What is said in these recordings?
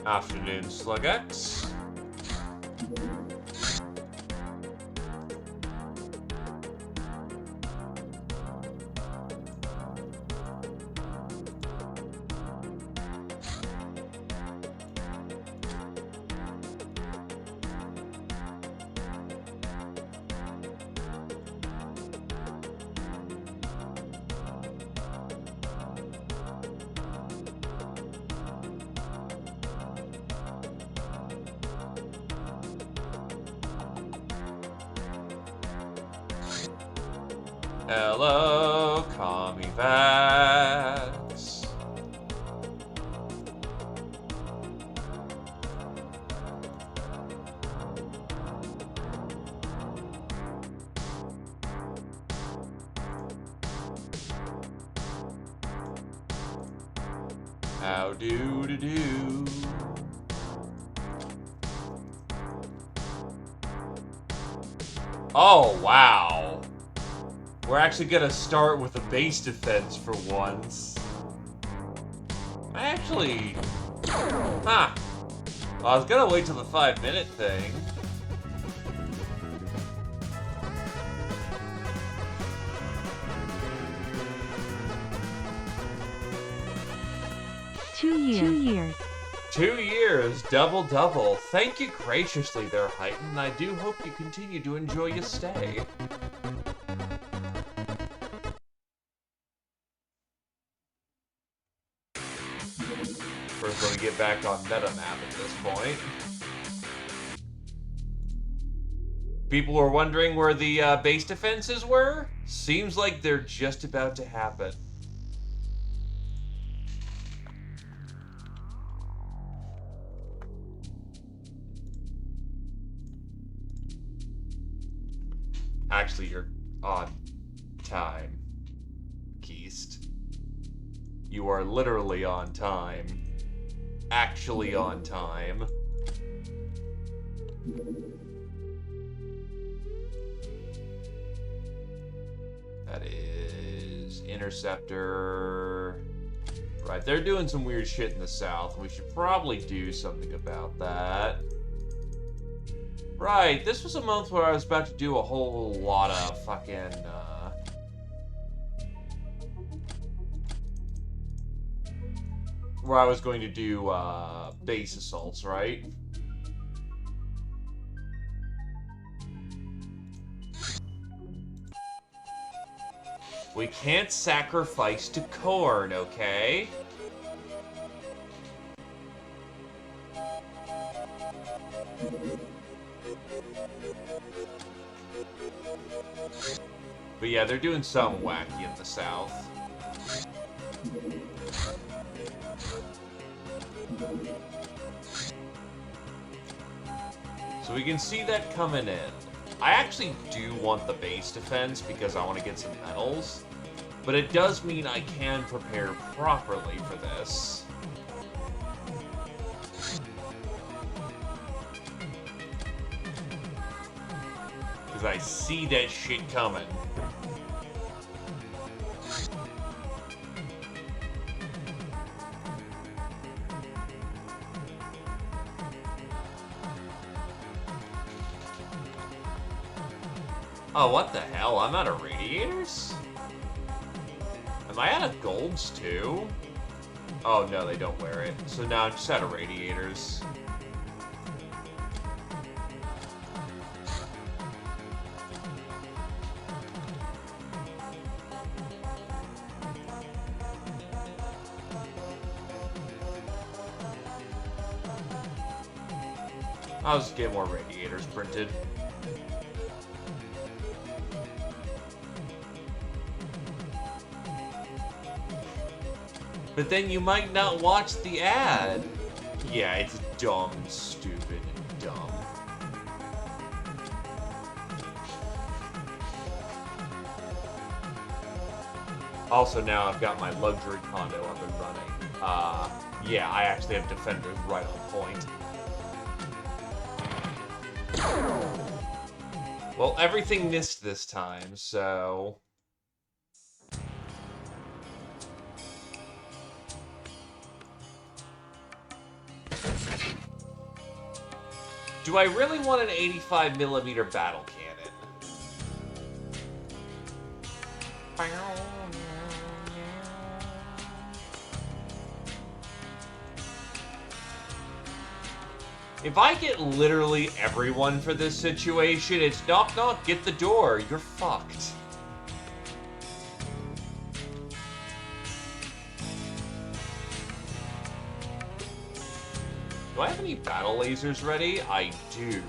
Afternoon, Slugux. Hello, Kamivax. How do. Oh, wow. We're actually gonna start with a base defense for once. Actually... Huh. Well, I was gonna wait till the 5-minute thing. Two years. 2 years, double. Thank you graciously there, Heighton. I do hope you continue to enjoy your stay. First, let me get back on MetaMap at this point. People were wondering where the base defenses were? Seems like they're just about to happen. Actually, you're on time, Keist. You are literally on time. Actually on time. That is Interceptor. Right, they're doing some weird shit in the south. We should probably do something about that. Right, this was a month where I was about to do a whole lot of fucking, where I was going to do, base assaults, right? We can't sacrifice to corn, okay? But yeah, they're doing some wacky in the south. So we can see that coming in. I actually do want the base defense because I want to get some medals. But it does mean I can prepare properly for this. Because I see that shit coming. Oh, what the hell? I'm out of radiators? Am I out of golds too? Oh no, they don't wear it. So now I'm just out of radiators. I'll just get more radiators printed. But then you might not watch the ad. Yeah, it's dumb, stupid, and dumb. Also, now I've got my luxury condo up and running. Yeah, I actually have defenders right on point. Well, everything missed this time, so... Do I really want an 85mm battle cannon? If I get literally everyone for this situation, it's knock knock, get the door, you're fucked. Do I have any battle lasers ready? I do.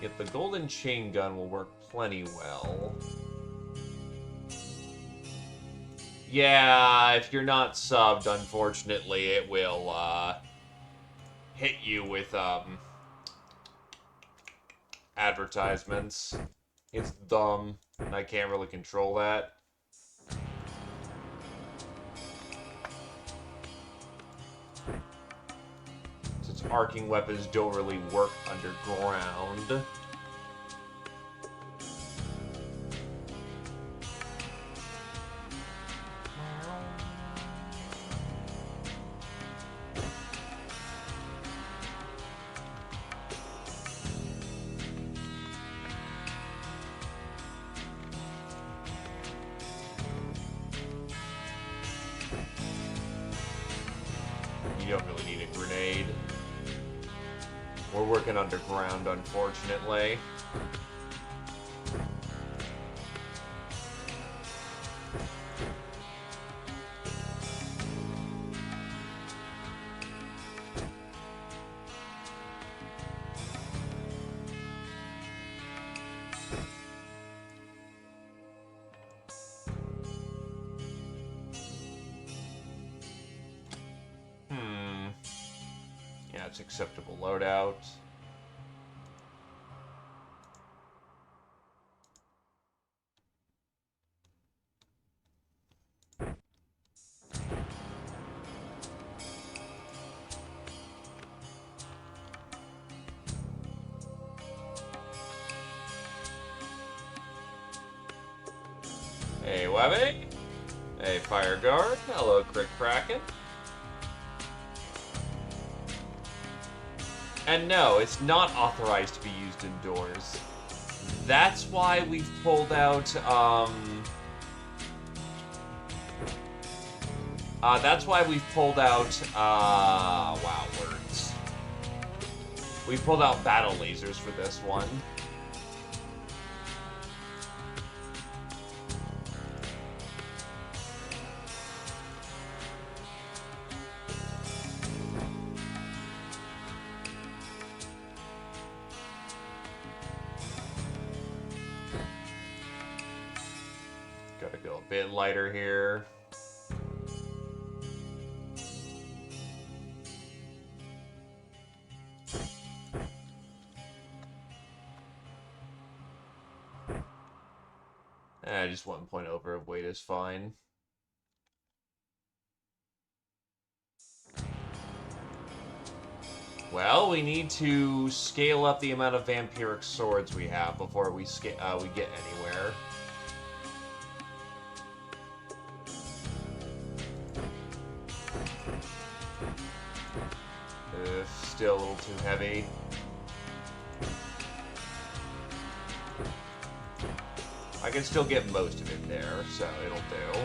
Yet the golden chain gun will work plenty well. Yeah, if you're not subbed, unfortunately, it will, hit you with, advertisements. It's dumb, and I can't really control that. Since arcing weapons don't really work underground. You don't really need a grenade. We're working underground, unfortunately. Yeah, it's acceptable loadout. Hey, Webby. Hey, Fire Guard. Hello, Crick Kraken. And no, it's not authorized to be used indoors. That's why we've pulled out, that's why we've pulled out, wow, words. We pulled out battle lasers for this one. Gotta go a bit lighter here. Just 1 point over of weight is fine. Well, we need to scale up the amount of vampiric swords we have before we get anywhere. Still a little too heavy. I can still get most of it there, so it'll do.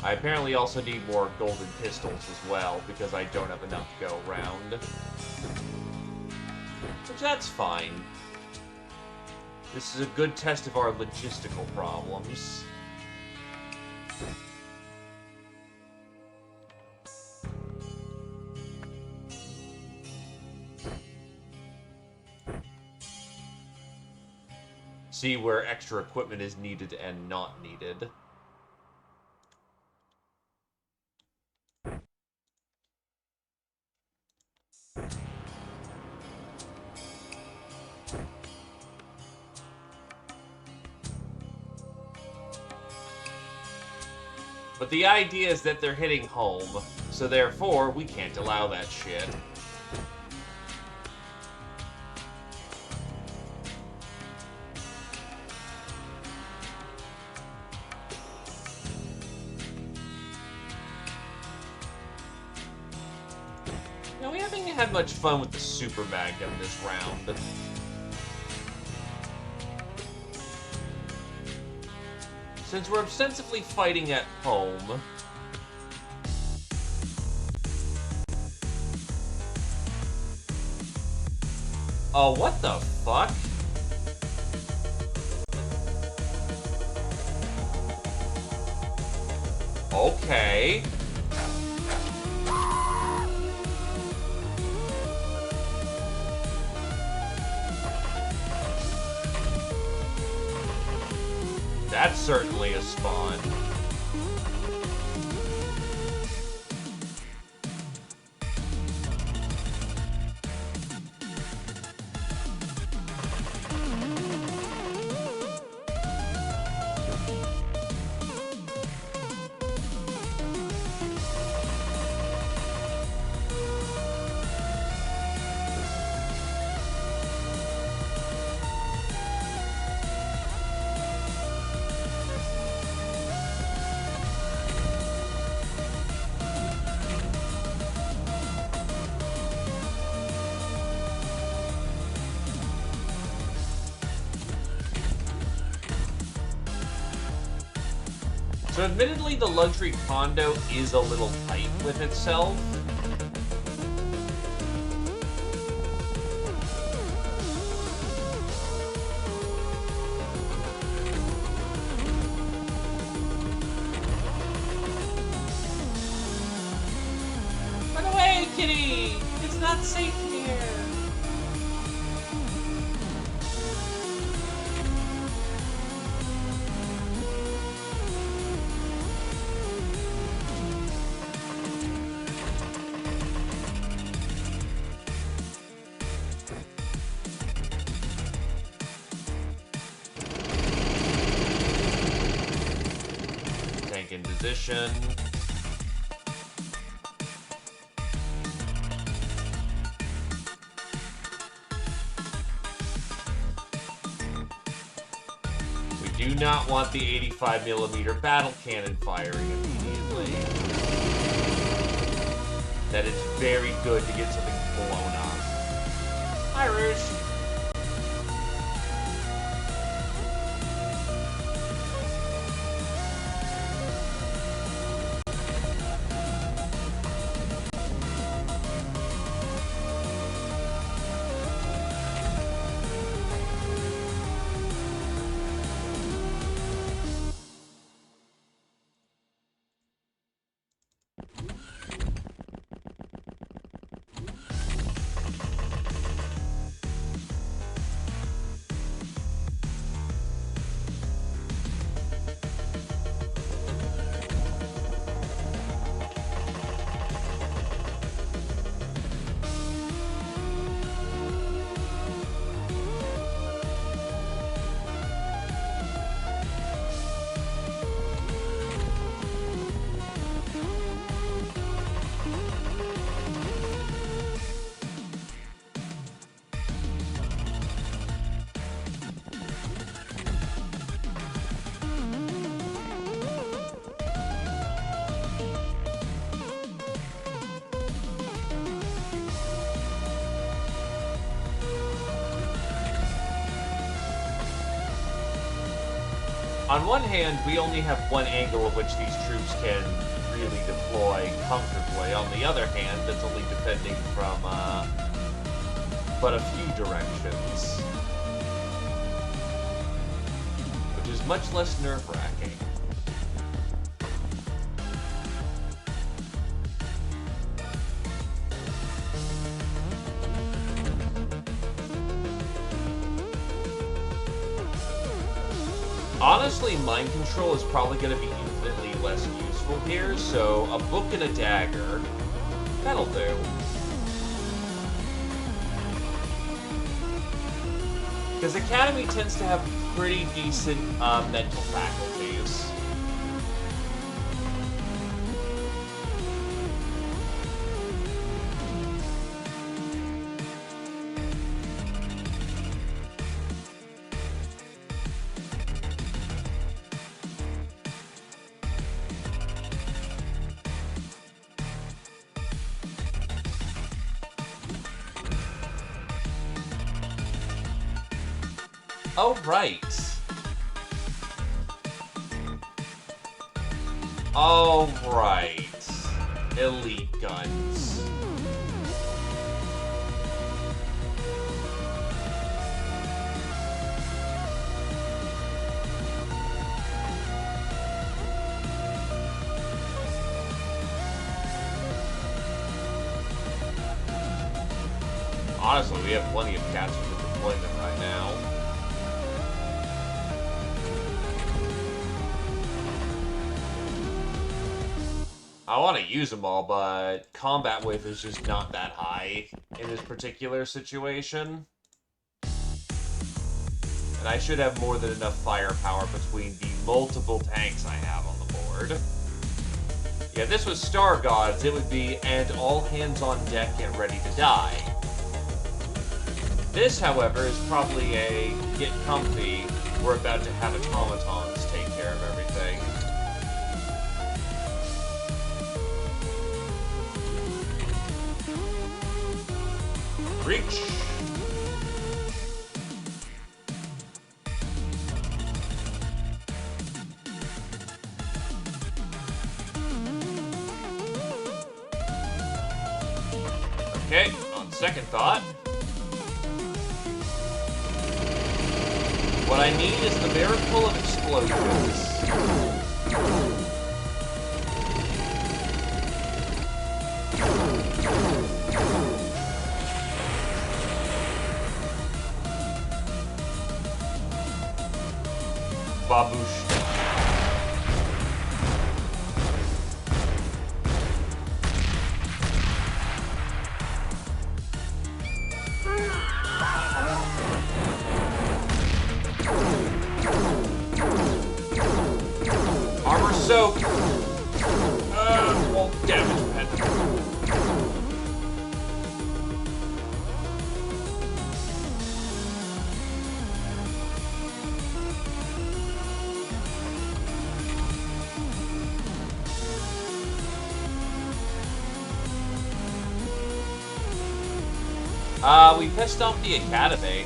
I apparently also need more golden pistols as well, because I don't have enough to go around. Which, that's fine. This is a good test of our logistical problems. See where extra equipment is needed and not needed. But the idea is that they're hitting home, so therefore we can't allow that shit. Now, we haven't had much fun with the Super Magnum this round. Since we're ostensibly fighting at home... Oh, what the fuck? Okay. That's certainly a spawn. So admittedly, the luxury condo is a little tight with itself. Run away, kitty! It's not safe here! In position. We do not want the 85mm battle cannon firing immediately. That is very good to get something blown up. Irish. On one hand, we only have one angle of which these troops can really deploy comfortably. On the other hand, that's only defending from but a few directions, which is much less nerve-wracking. Honestly, mind control is probably going to be infinitely less useful here, so a book and a dagger, that'll do. Because Academy tends to have pretty decent mental faculties. Oh, right. Oh, right. Elite guns. Honestly, we have plenty of cats for deployment right now. I want to use them all, but combat width is just not that high in this particular situation. And I should have more than enough firepower between the multiple tanks I have on the board. Yeah, this was Star Gods, it would be, and all hands on deck get ready to die. This, however, is probably a get comfy, we're about to have automatons take care of everything. Reach! Okay, on second thought, what I need is the miracle of explosions. Baboosh. Armor soak. Won't damage pet. We pissed off the Caturday.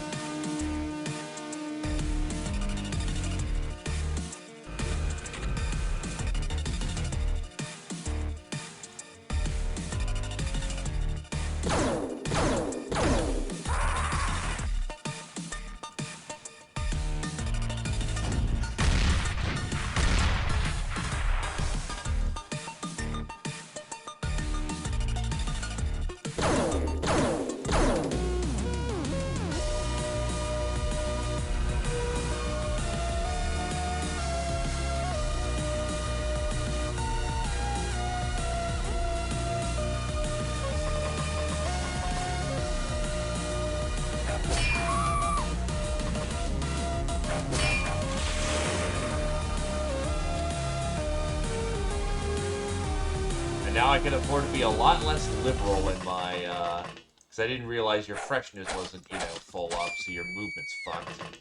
Now I can afford to be a lot less liberal in my, because I didn't realize your freshness wasn't, you know, full up, so your movement's fucked.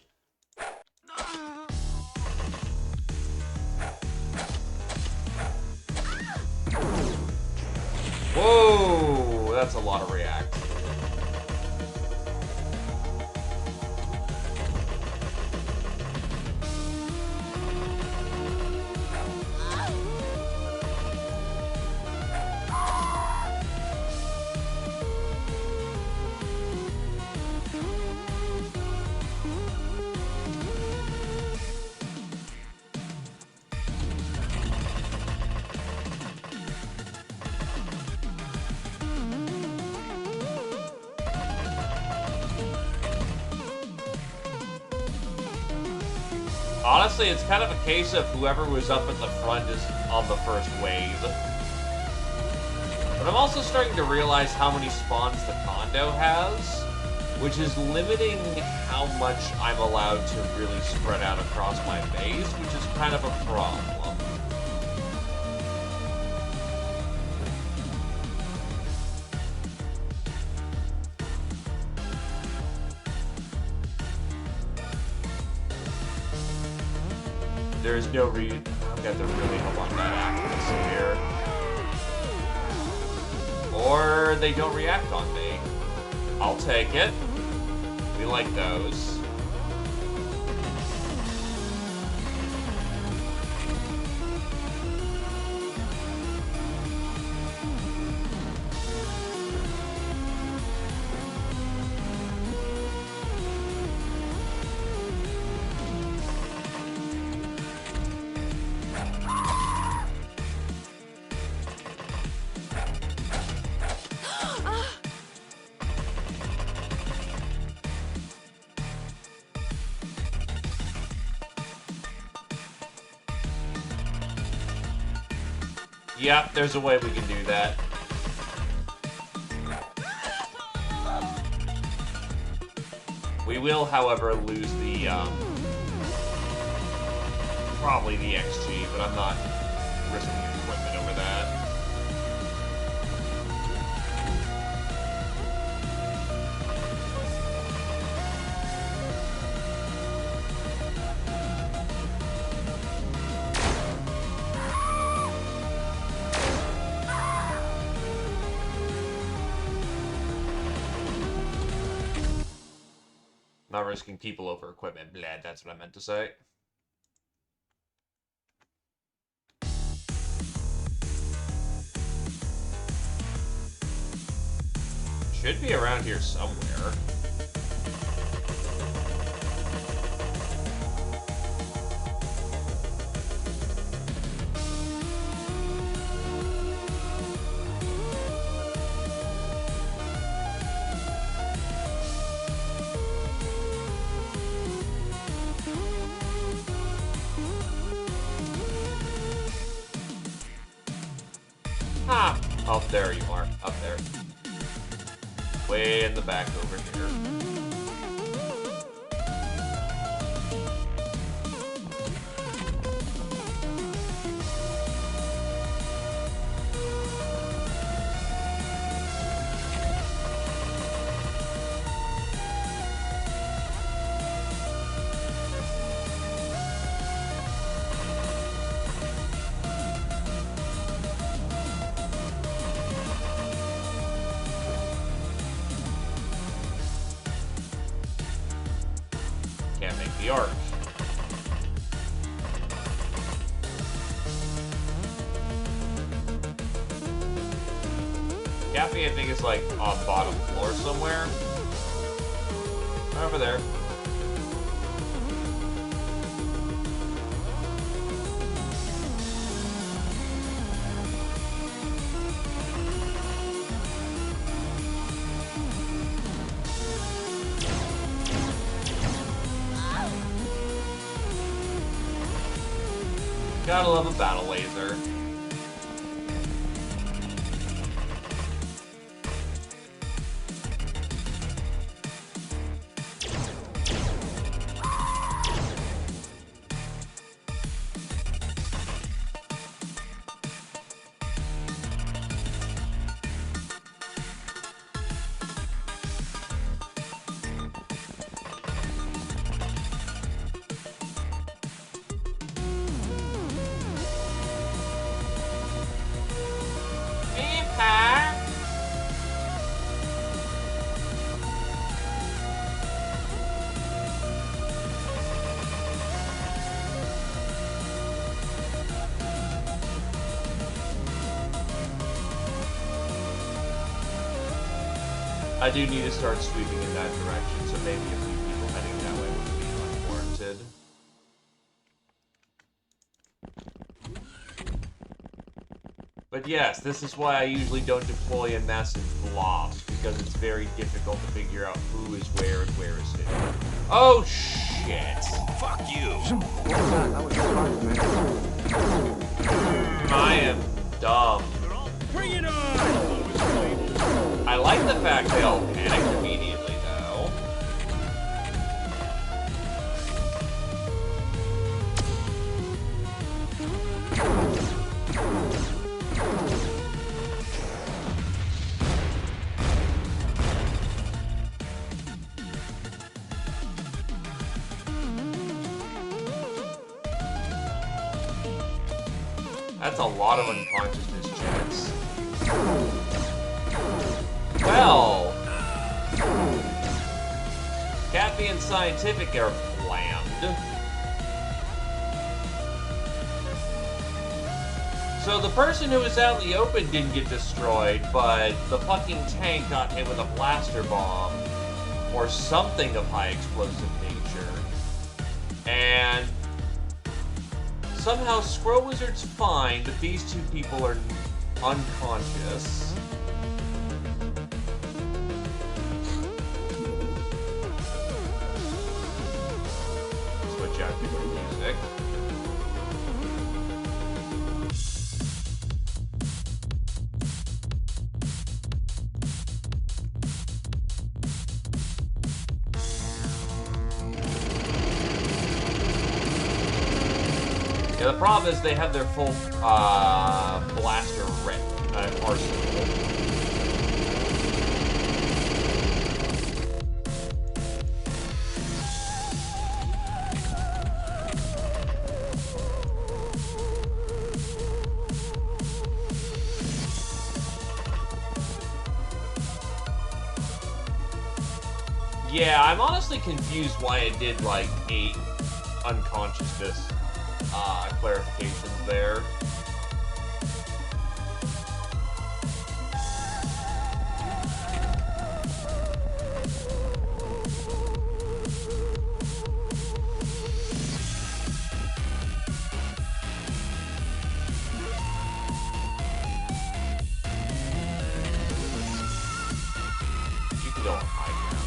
Whoa, that's a lot of react. Honestly, it's kind of a case of whoever was up at the front is on the first wave. But I'm also starting to realize how many spawns the condo has, which is limiting how much I'm allowed to really spread out across my base, which is kind of a problem. There's no reason I've got to really want that activist here. Or they don't react on me. I'll take it. We like those. Yep, there's a way we can do that. We will, however, lose the, probably the XG, but I'm not risking equipment over that. Not risking people over equipment. Blah, that's what I meant to say. Should be around here somewhere. Ah! Oh, there you are. Up there. Way in the back over here. Can't make the arc. Cappy, I think, is like on bottom floor somewhere. Over there. Gotta love a battle laser. I do need to start sweeping in that direction, so maybe a few people heading that way would be unwarranted. But yes, this is why I usually don't deploy in massive blobs, because it's very difficult to figure out who is where and where is who. Oh, shit! Fuck you! I am dumb. Bring it on! I like the fact they all panicked immediately, though. That's a lot of unconsciousness checks. Well, Cappy and Scientific are blammed. So the person who was out in the open didn't get destroyed, but the fucking tank got hit with a blaster bomb or something of high explosive nature. And somehow Scroll Wizard's fine, but these two people are unconscious. Switch out to the music. the problem is they have their full blaster arsenal. Yeah, I'm honestly confused why it did, like, 8 unconsciousness clarifications there. You can go on high ground.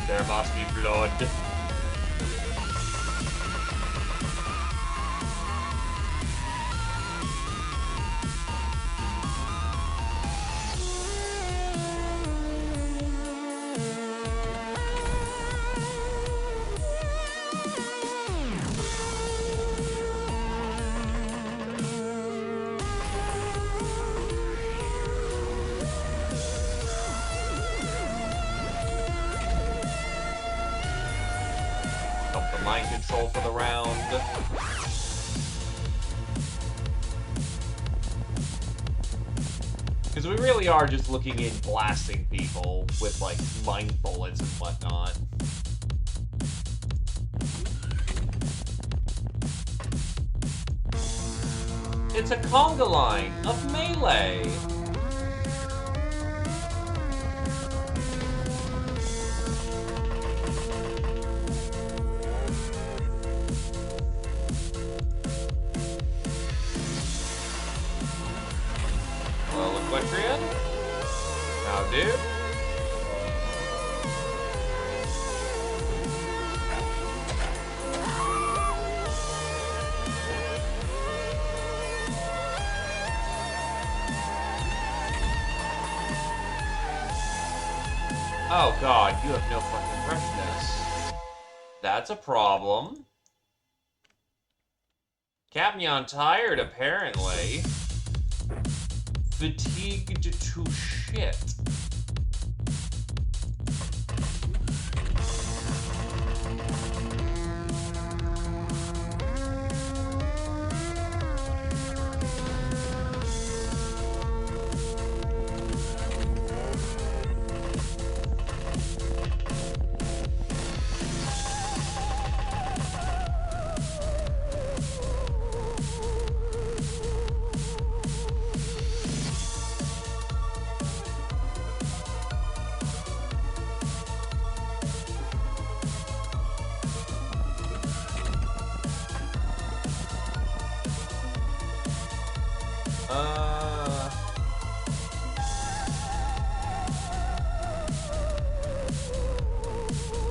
There must be blood. Mind control for the round. Because we really are just looking in blasting people with, like, mind bullets and whatnot. It's a conga line of melee. Now, dude. Oh god, you have no fucking freshness. That's a problem. Capnion tired, apparently. Fatigued to shit.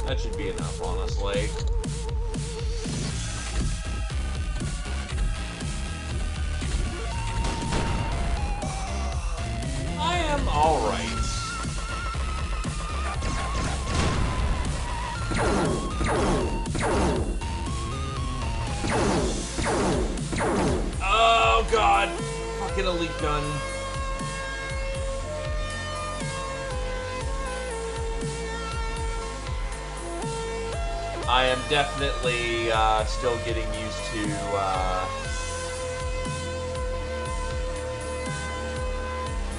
That should be enough, honestly. I am alright. Oh god! Fucking elite gun. I am definitely still getting used to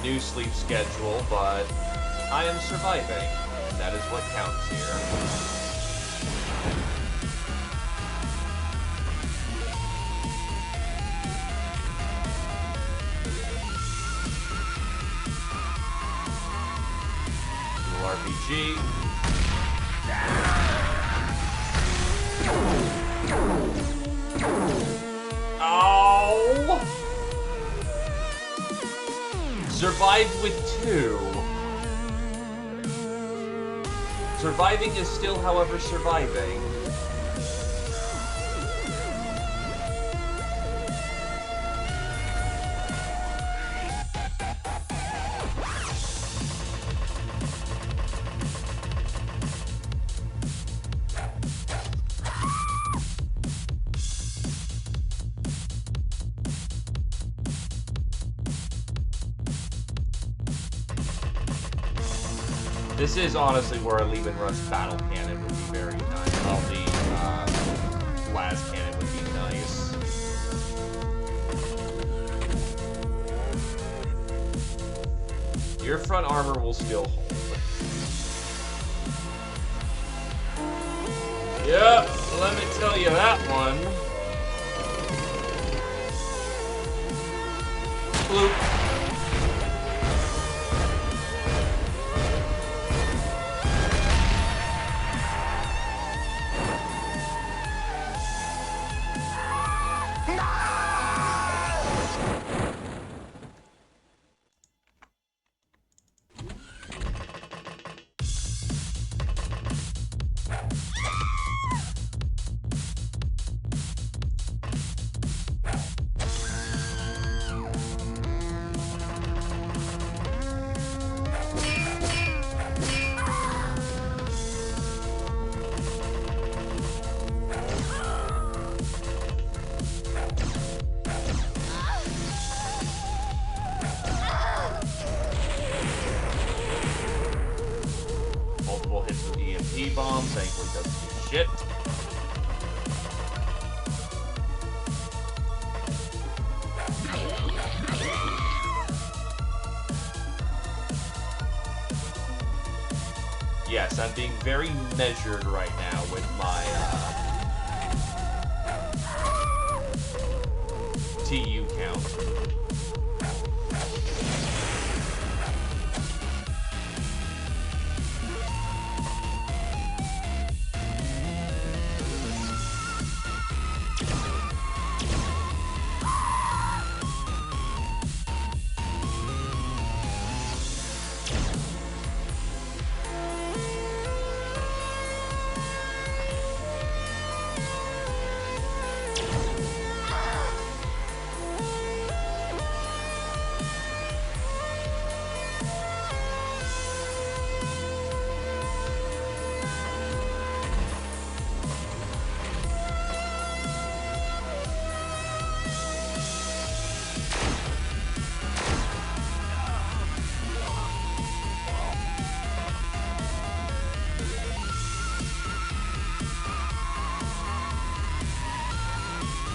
new sleep schedule, but I am surviving, and that is what counts here. RPG. survived with 2. Surviving is still, however, surviving. This is honestly where a Leave and Rust battle cannon would be very nice. Well, the las cannon would be nice. Your front armor will still hold. Yep, let me tell you that one. Bloop. Multiple hits with EMP bomb, thankfully doesn't do shit. Yes, I'm being very measured right now with my TU count.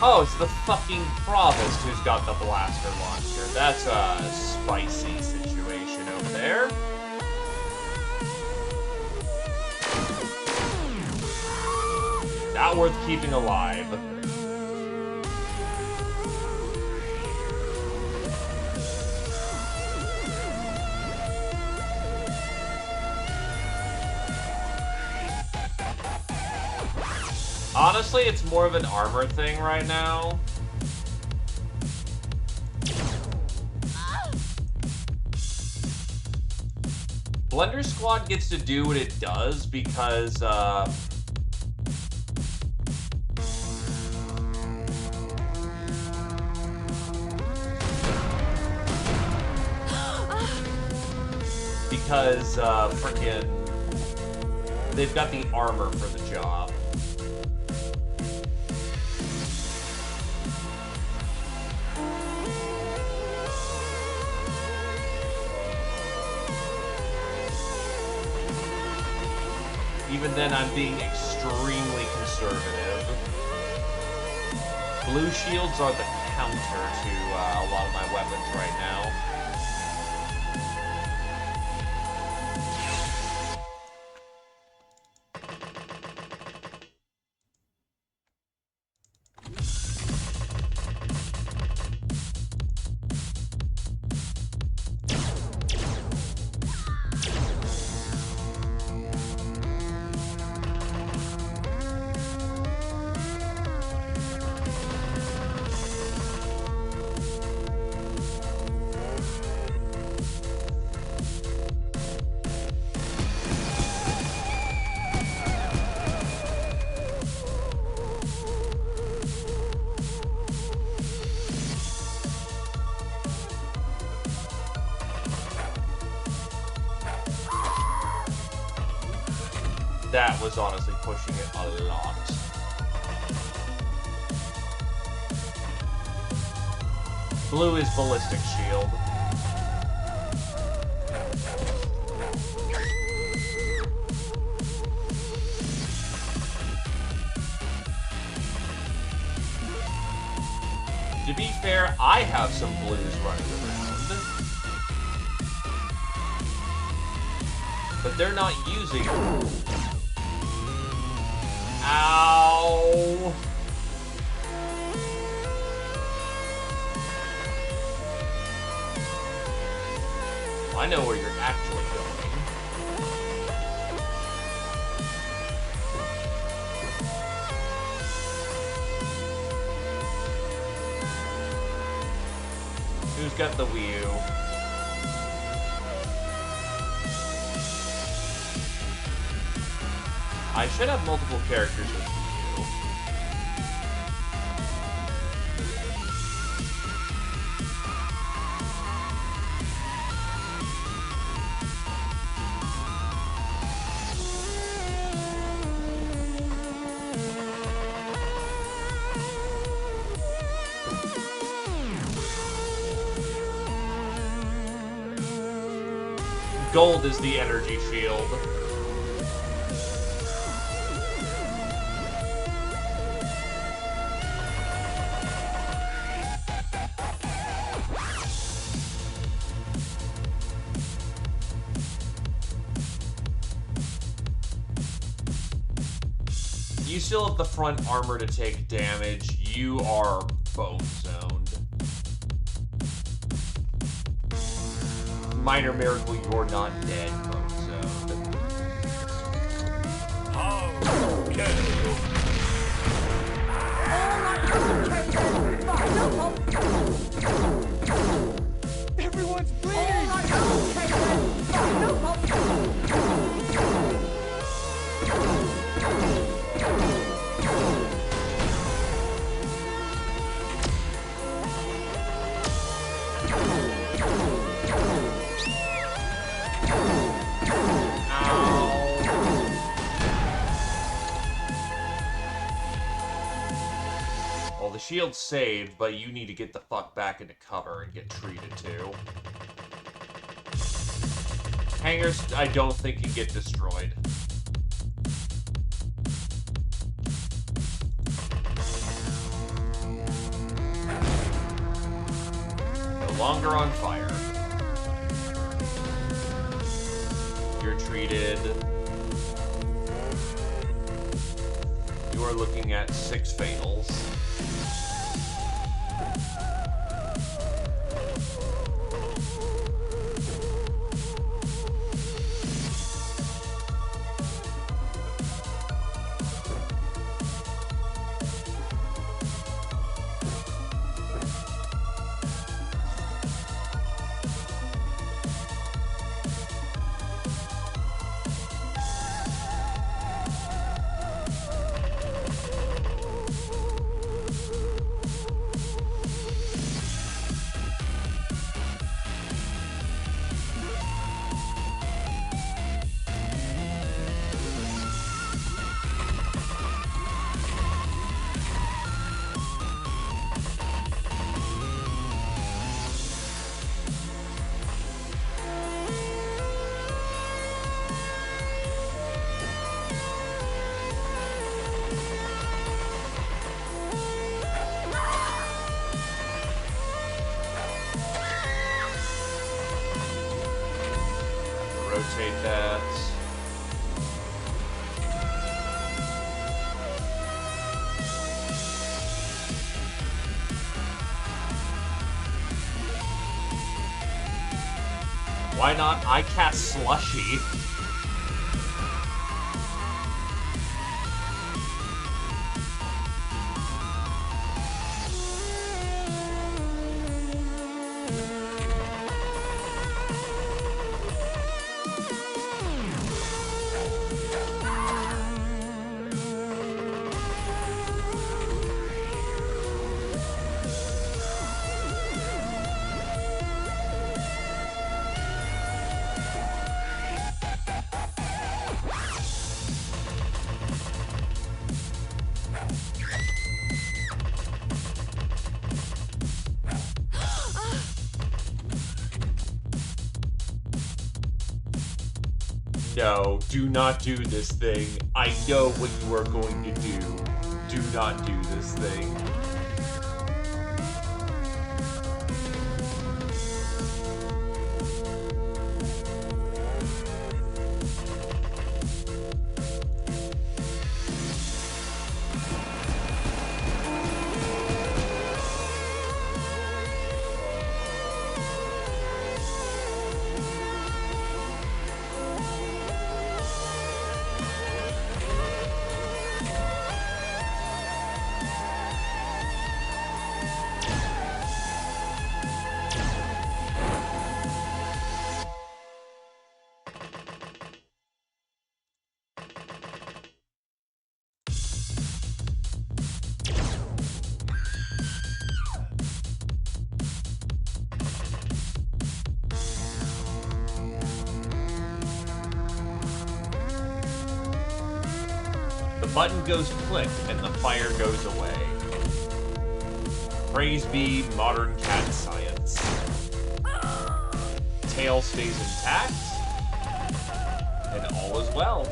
Oh, it's the fucking Provost who's got the blaster launcher. That's a spicy situation over there. Not worth keeping alive. Honestly, it's more of an armor thing right now. Blender Squad gets to do what it does because, frickin' they've got the armor for the job. Even then, I'm being extremely conservative. Blue shields are the counter to a lot of my weapons right now. that was honestly pushing it a lot. Blue is ballistic shield. To be fair, I have some blues running around. But they're not using... Ow! I know where you're actually going. Who's got the Wii U? I should have multiple characters with Wii U. Gold is the energy shield. You still have the front armor to take damage. You are bone zoned. Minor miracle, you're not dead, bone zoned. Everyone's bleeding! Well, the shield's saved, but you need to get the fuck back into cover and get treated too. Hangers, I don't think can get destroyed. No longer on fire. You're treated. You are looking at 6 fatals. Rotate that. Why not? I cast Slushy. No, do not do this thing. I know what you are going to do. Do not do this thing. The button goes click and the fire goes away. Praise be modern cat science. Tail stays intact, and all is well.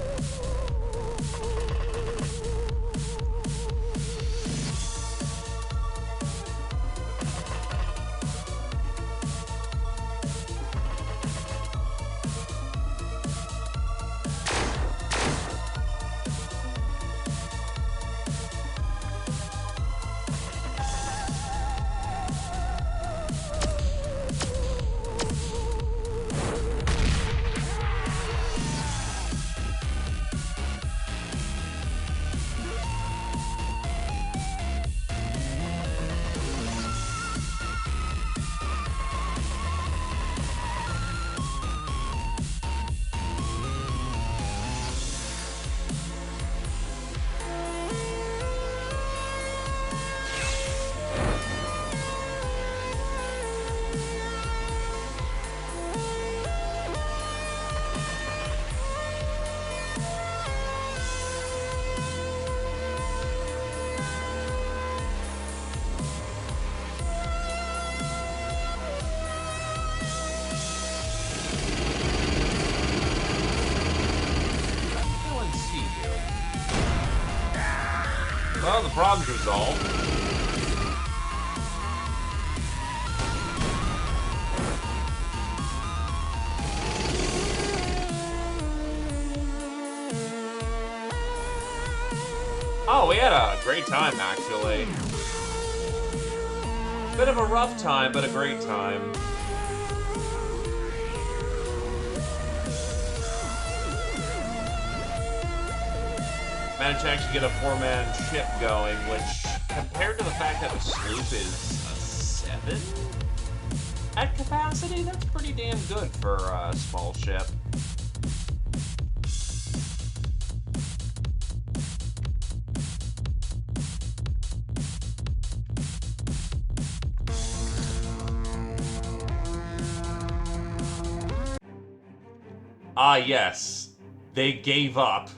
Well, the problem's resolved. Oh, we had a great time, actually. Bit of a rough time, but a great time. Managed to actually get a 4-man ship going, which, compared to the fact that the sloop is a 7 at capacity, that's pretty damn good for a small ship. Ah, yes. They gave up.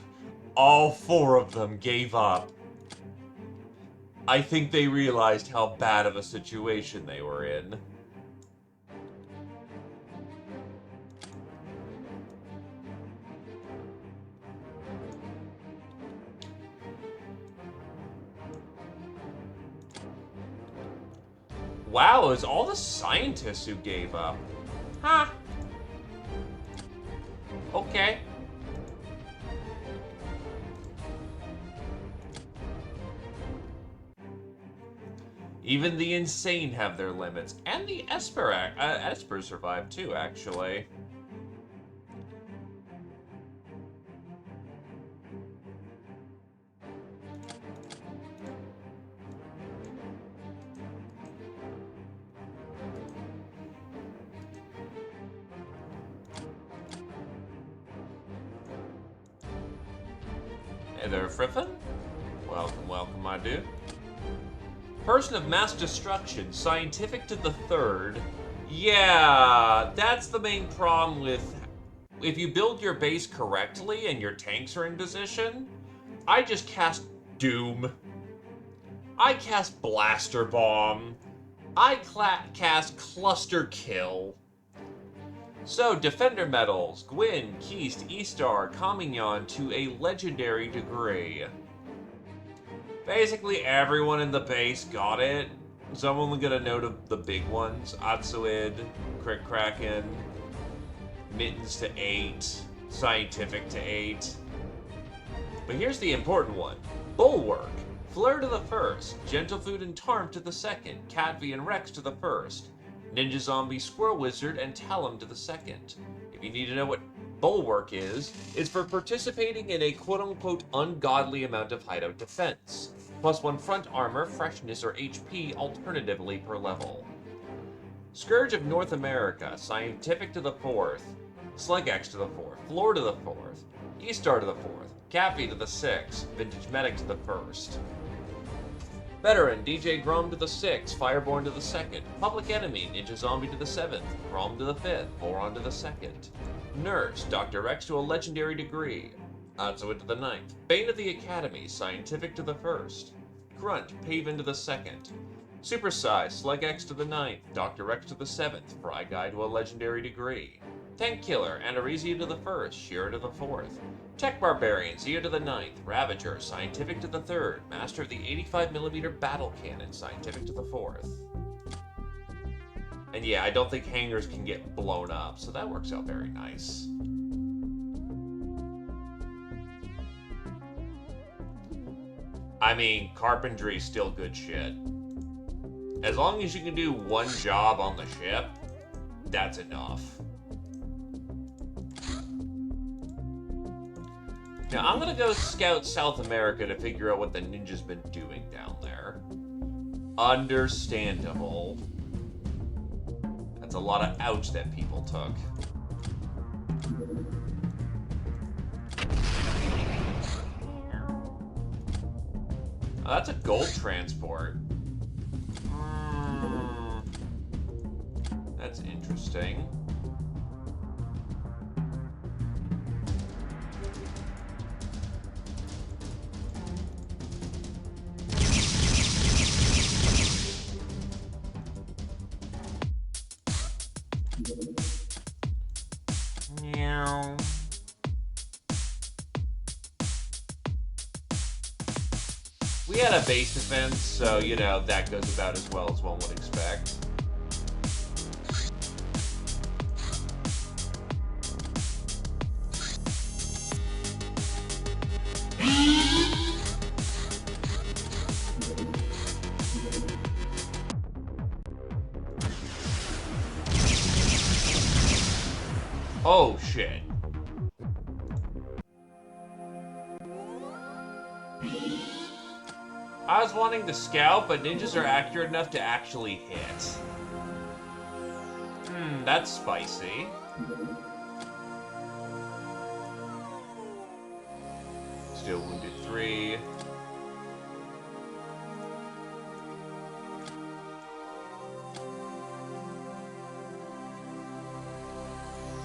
All 4 of them gave up. I think they realized how bad of a situation they were in. Wow, it was all the scientists who gave up. Huh. Okay. Even the insane have their limits. And the Esper survived too, actually. Hey there, Friffin. Welcome, welcome, my dude. Person of mass destruction, scientific to the 3rd. Yeah, that's the main problem with... If you build your base correctly and your tanks are in position, I just cast Doom. I cast Blaster Bomb. I cast Cluster Kill. So, Defender medals, Gwyn, Keist, E-Star, Kamignon to a legendary degree. Basically, everyone in the base got it. So I'm only gonna note the big ones. Atsuid, Crick Kraken, Mittens to 8, Scientific to 8. But here's the important one. Bulwark. Fleur to the 1st, Gentle Food and Tarm to the 2nd, Catvi and Rex to the 1st, Ninja Zombie, Squirrel Wizard, and Talum to the 2nd. If you need to know what Bulwark is, it's for participating in a quote-unquote ungodly amount of hideout defense. +1 front armor, freshness, or HP alternatively per level. Scourge of North America, Scientific to the 4th, Slegex to the 4th, Floor to the 4th, E-Star to the 4th, Cappy to the 6th, Vintage Medic to the 1st. Veteran, DJ Grom to the 6th, Fireborn to the 2nd, Public Enemy, Ninja Zombie to the 7th, Grom to the 5th, Boron to the 2nd. Nurse, Dr. X to a legendary degree, Atsuid to the 9th, Bane of the Academy, Scientific to the 1st, Grunt, Paven to the 2nd, Super Size, Slegex to the 9th, Dr. X to the 7th, Fry Guy to a legendary degree, Tank Killer, Anarizia to the 1st, Shira to the 4th, Tech Barbarian, Zia to the 9th, Ravager, Scientific to the 3rd, Master of the 85mm Battle Cannon, Scientific to the 4th. And yeah, I don't think hangars can get blown up, so that works out very nice. I mean, carpentry's still good shit. As long as you can do one job on the ship, that's enough. Now, I'm gonna go scout South America to figure out what the ninja's been doing down there. Understandable. That's a lot of ouch that people took. Oh, that's a gold transport. That's interesting. Meow. We had a base defense, so, you know, that goes about as well as one would expect. Oh, shit. I was wanting to scout, but ninjas are accurate enough to actually hit. That's spicy. Still wounded 3.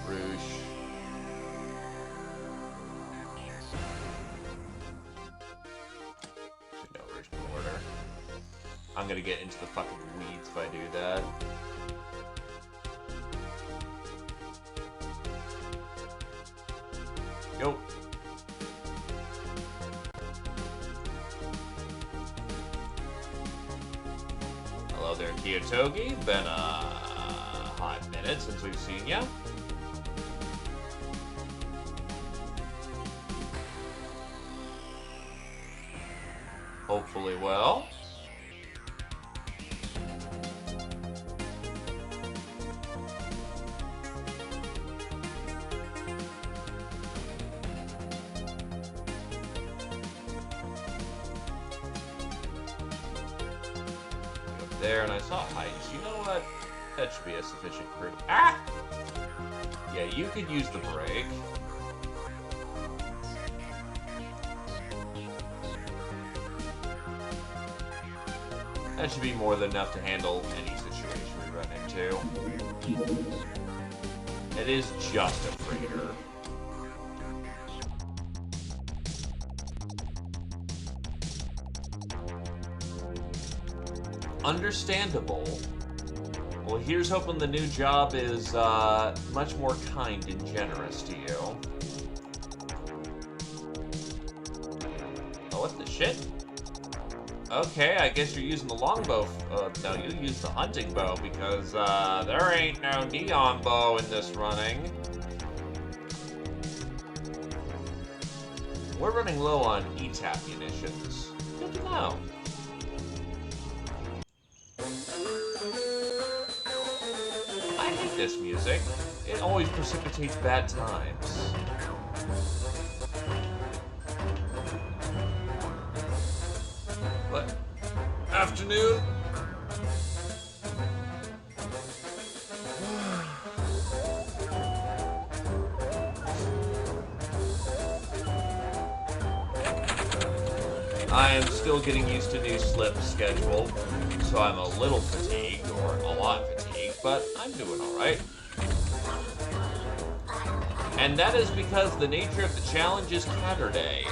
Rouge. No Rouge Mortar. I'm gonna get into the fucking weeds if I do that. Yo. Hello there, Kiyotogi. Been a hot minute since we've seen ya. Hopefully well. Up there, and I saw heights. You know what? That should be a sufficient crew. Ah! Yeah, you could use the break. That should be more than enough to handle any situation we run into. It is just a freighter. Understandable. Well, here's hoping the new job is much more kind and generous to you. Oh, what the shit? Okay, I guess you're using the longbow. No, you use the hunting bow because there ain't no neon bow in this running. We're running low on ETAP munitions. Good to know. I hate this music. It always precipitates bad times. What? Afternoon? I am still getting used to new slip schedule, so I'm a little fatigued, or a lot fatigued, but I'm doing alright. And that is because the nature of the challenge is Caturday.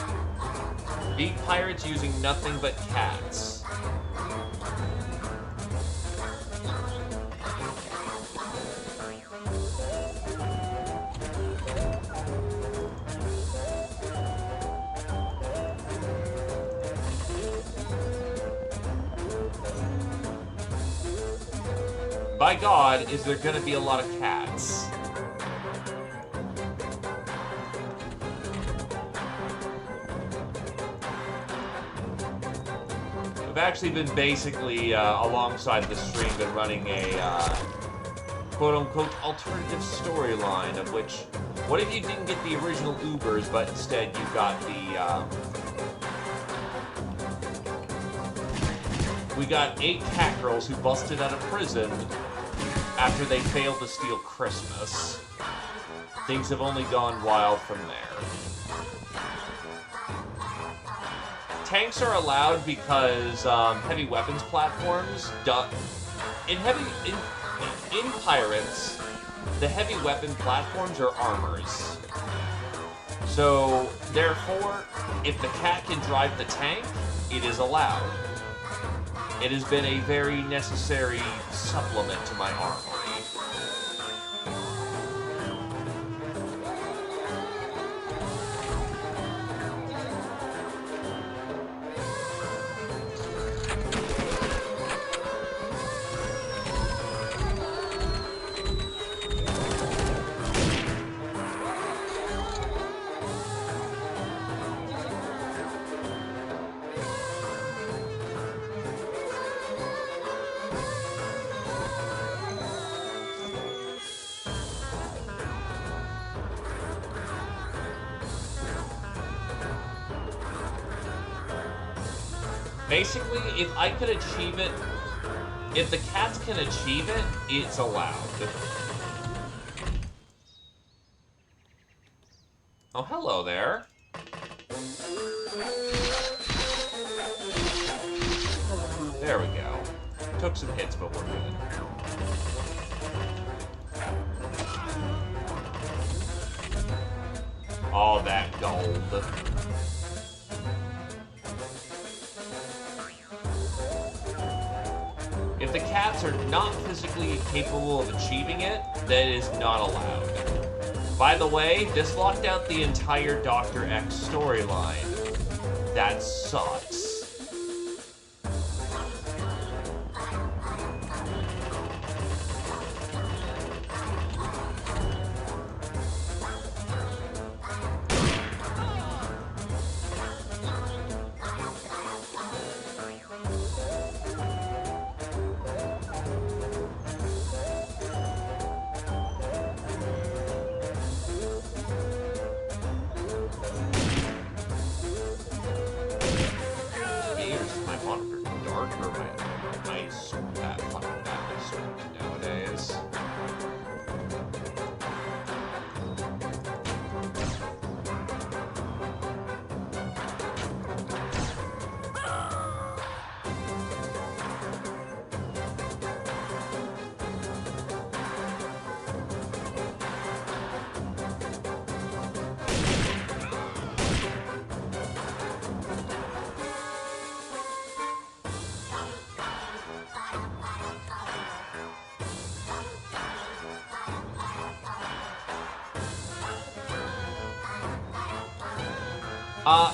Beat pirates using nothing but cats. By God, is there gonna be a lot of cats? I've actually been basically, alongside the stream, been running a, quote-unquote alternative storyline, of which, what if you didn't get the original Ubers, but instead you got the, we got 8 cat girls who busted out of prison after they failed to steal Christmas. Things have only gone wild from there. Tanks are allowed because heavy weapons platforms in pirates, the heavy weapon platforms are armors. So therefore, if the cat can drive the tank, it is allowed. It has been a very necessary supplement to my armory. Basically, if I could achieve it, if the cats can achieve it, it's allowed. Oh, hello there. There we go. Took some hits, but we're good. All that gold. If the cats are not physically capable of achieving it, that is not allowed. By the way, this locked out the entire Dr. X storyline. That sucks.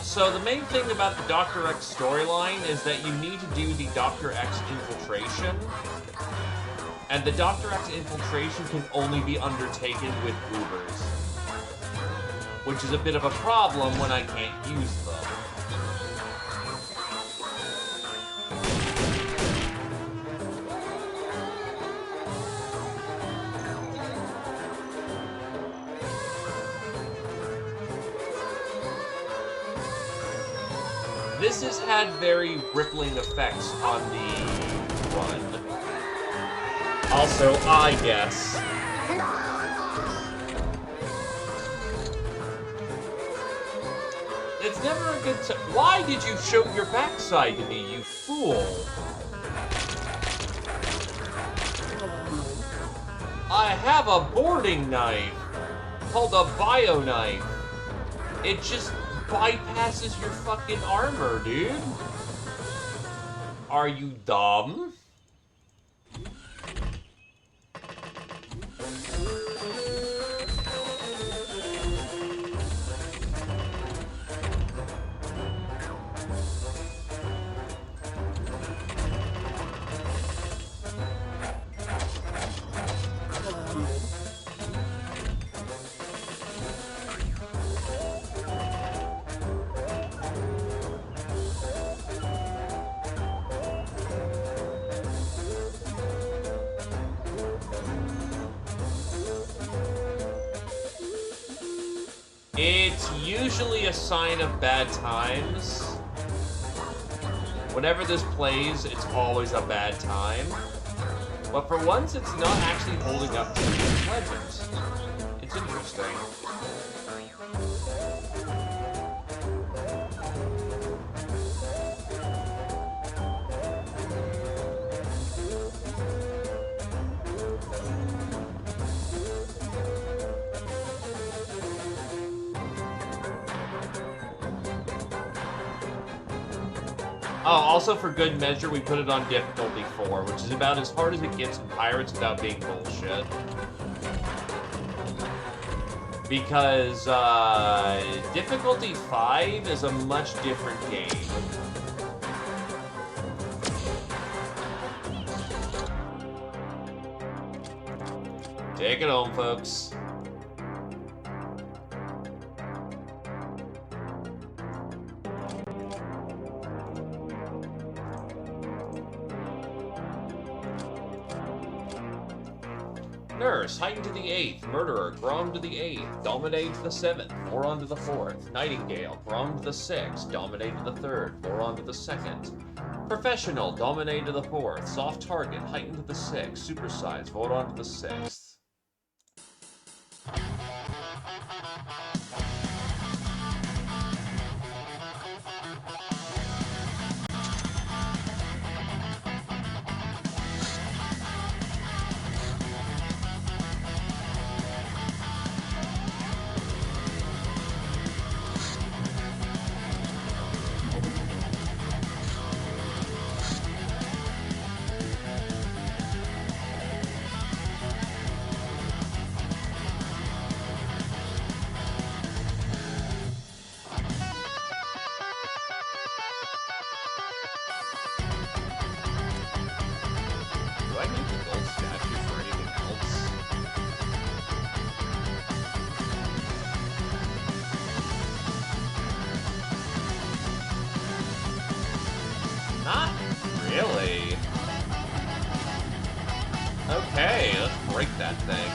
So the main thing about the Dr. X storyline is that you need to do the Dr. X infiltration. And the Dr. X infiltration can only be undertaken with Ubers. Which is a bit of a problem when I can't use them. This has had very rippling effects on the run. Also, I guess. It's never a good time. Why did you show your backside to me, you fool? I have a boarding knife called a bio knife. It just bypasses your fucking armor, dude. Are you dumb? It's usually a sign of bad times. Whenever this plays, it's always a bad time. But for once, it's not actually holding up to League Legends. It's interesting. Oh, also for good measure, we put it on difficulty 4, which is about as hard as it gets in Pirates without being bullshit. Because, difficulty 5 is a much different game. Take it home, folks. Nurse, heightened to the 8th. Murderer, Grom to the 8th. Dominate to the 7th. Moron to the 4th. Nightingale, Grom to the 6th. Dominate to the 3rd. Moron to the 2nd. Professional, Dominate to the 4th. Soft target, heightened to the 6th. Supersize, Moron to the 6th. Do I need the gold statue for anything else? Not really. Okay, let's break that thing.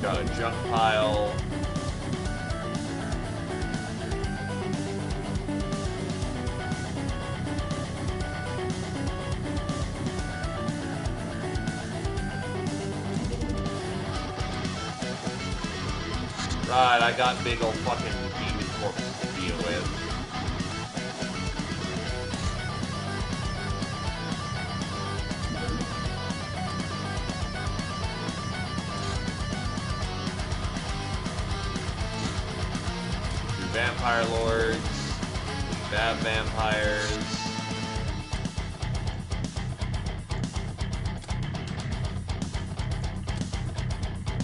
Got a junk pile. Right, I got big ol' fucking demon corpses to deal with. Vampire lords, bad vampires.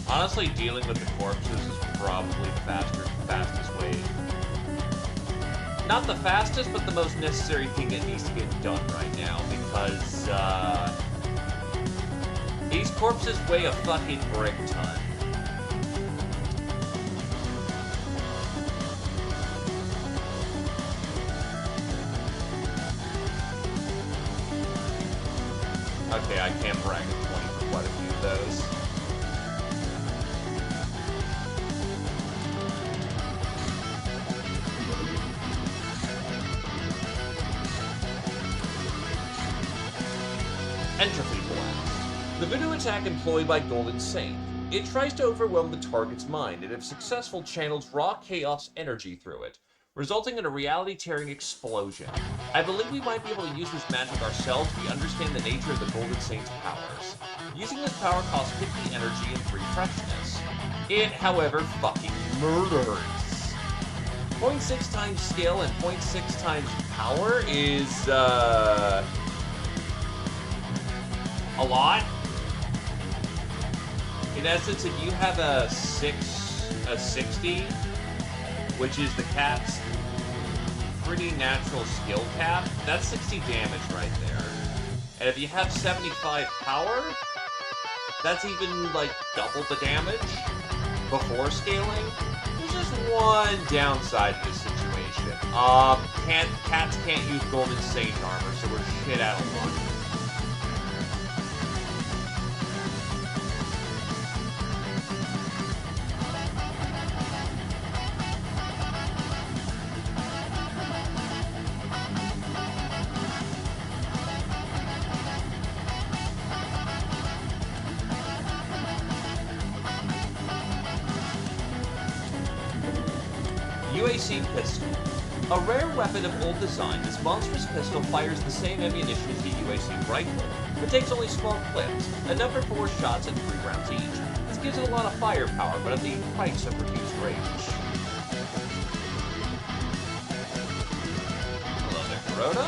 Honestly, dealing with the corpses is probably the fastest way. Not the fastest, but the most necessary thing that needs to get done right now, because, these corpses weigh a fucking brick ton. Okay, I can brag at 20 for quite a few of those. Entropy Blast. The voodoo attack employed by Golden Saint. It tries to overwhelm the target's mind, and if successful, channels raw chaos energy through it, resulting in a reality-tearing explosion. I believe we might be able to use this magic ourselves if we understand the nature of the Golden Saint's powers. Using this power costs 50 energy and 3 freshness. It, however, fucking murders. 0.6 times skill and 0.6 times power is, a lot. In essence, if you have a 60, which is the cat's pretty natural skill cap, that's 60 damage right there. And if you have 75 power, that's even like double the damage before scaling. There's just one downside to this situation. Cats can't use Golden Saint armor, so we're shit out of luck. UAC Pistol. A rare weapon of old design, this monstrous pistol fires the same ammunition as the UAC rifle, but takes only small clips, enough for 4 shots and 3 rounds each. This gives it a lot of firepower, but at the price of reduced range. Hello there, Corona.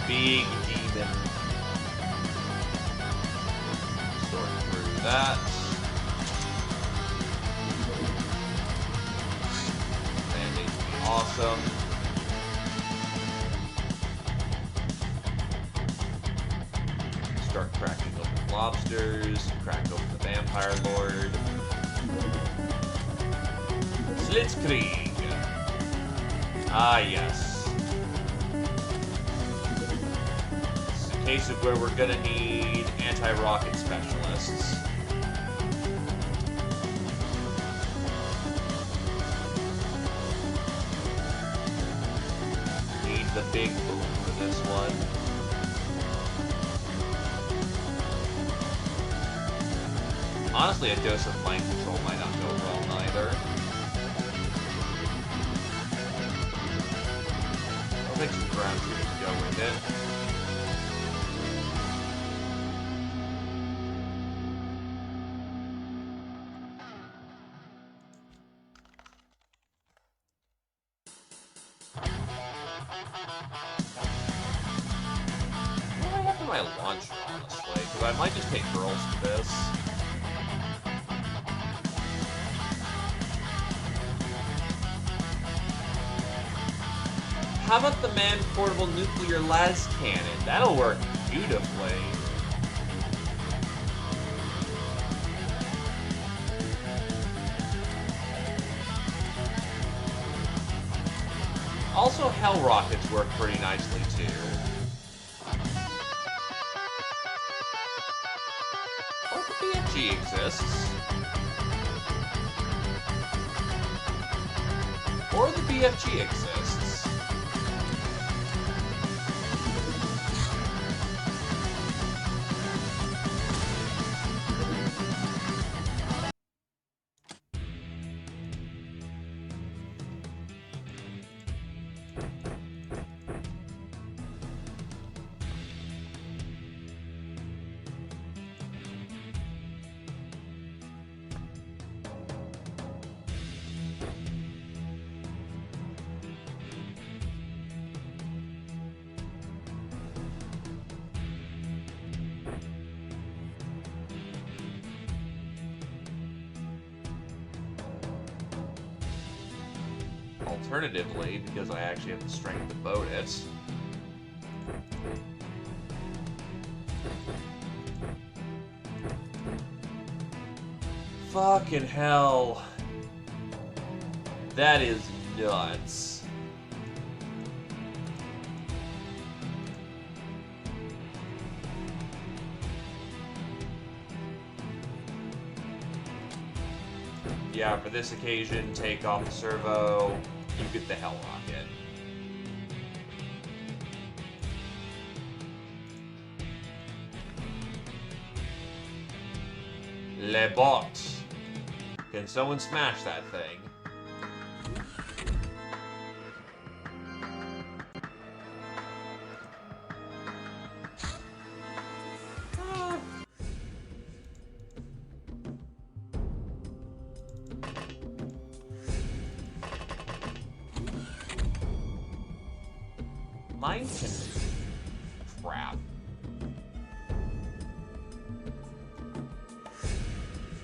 Big demon. Sort through that. Awesome. Start cracking open lobsters, crack open the Vampire Lord. Slitzkrieg. Ah, yes. This is a case of where we're gonna need anti-rocket specialists. The big boom for this one. Honestly, a dose of mind control might not go wrong either. I'll take some ground troops to go with it. My launcher, honestly, because I might just take girls to this. How about the man-portable nuclear las cannon? That'll work beautifully. Also, hell rockets work pretty nicely too. Or the BFG exists. Or the BFG exists. alternatively, because I actually have the strength to boat it. Fucking hell. That is nuts. Yeah, for this occasion, take off the servo, you get the Hell Rocket. Le bot. Can someone smash that thing? Mine can... Crap.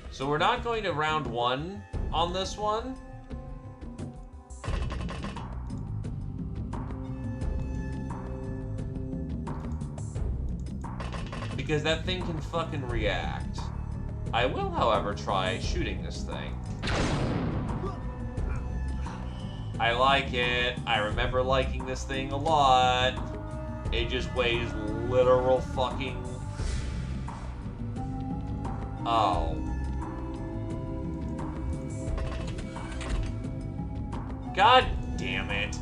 So we're not going to round one on this one. Because that thing can fucking react. I will, however, try shooting this thing. I like it. I remember liking this thing a lot. It just weighs literal fucking... Oh. God damn it.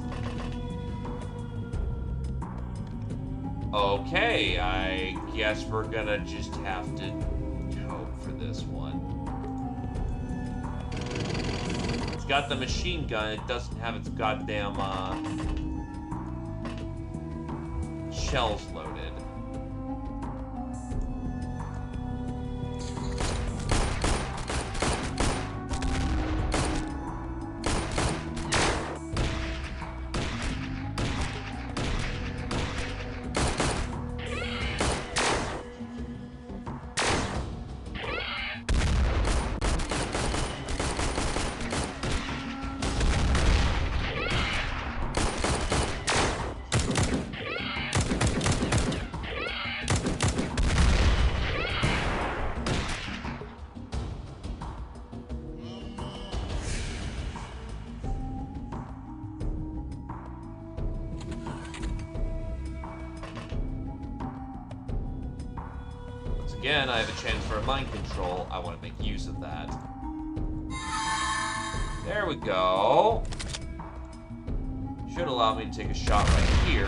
Okay, I guess we're gonna just have to hope for this one. It's got the machine gun, it doesn't have its goddamn, shells loaded. Again, I have a chance for a mind control. I want to make use of that. There we go. Should allow me to take a shot right here.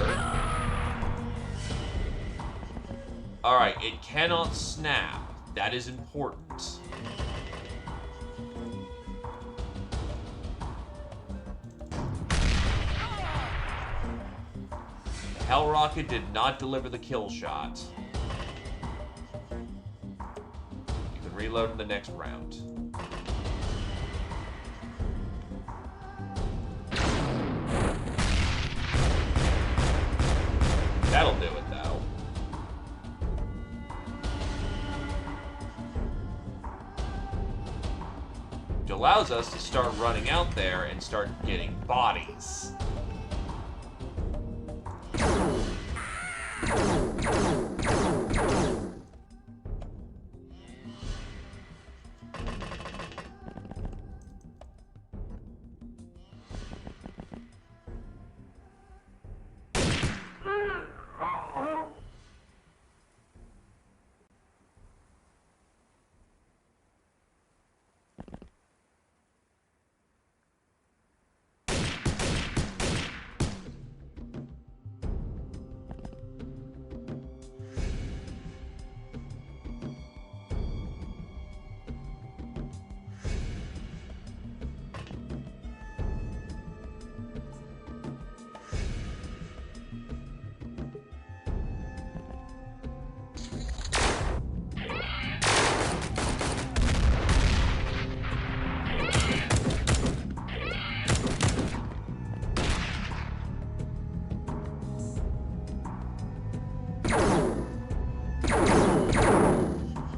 Alright, it cannot snap. That is important. The Hell Rocket did not deliver the kill shot. Reload in the next round. That'll do it, though. Which allows us to start running out there and start getting bodies.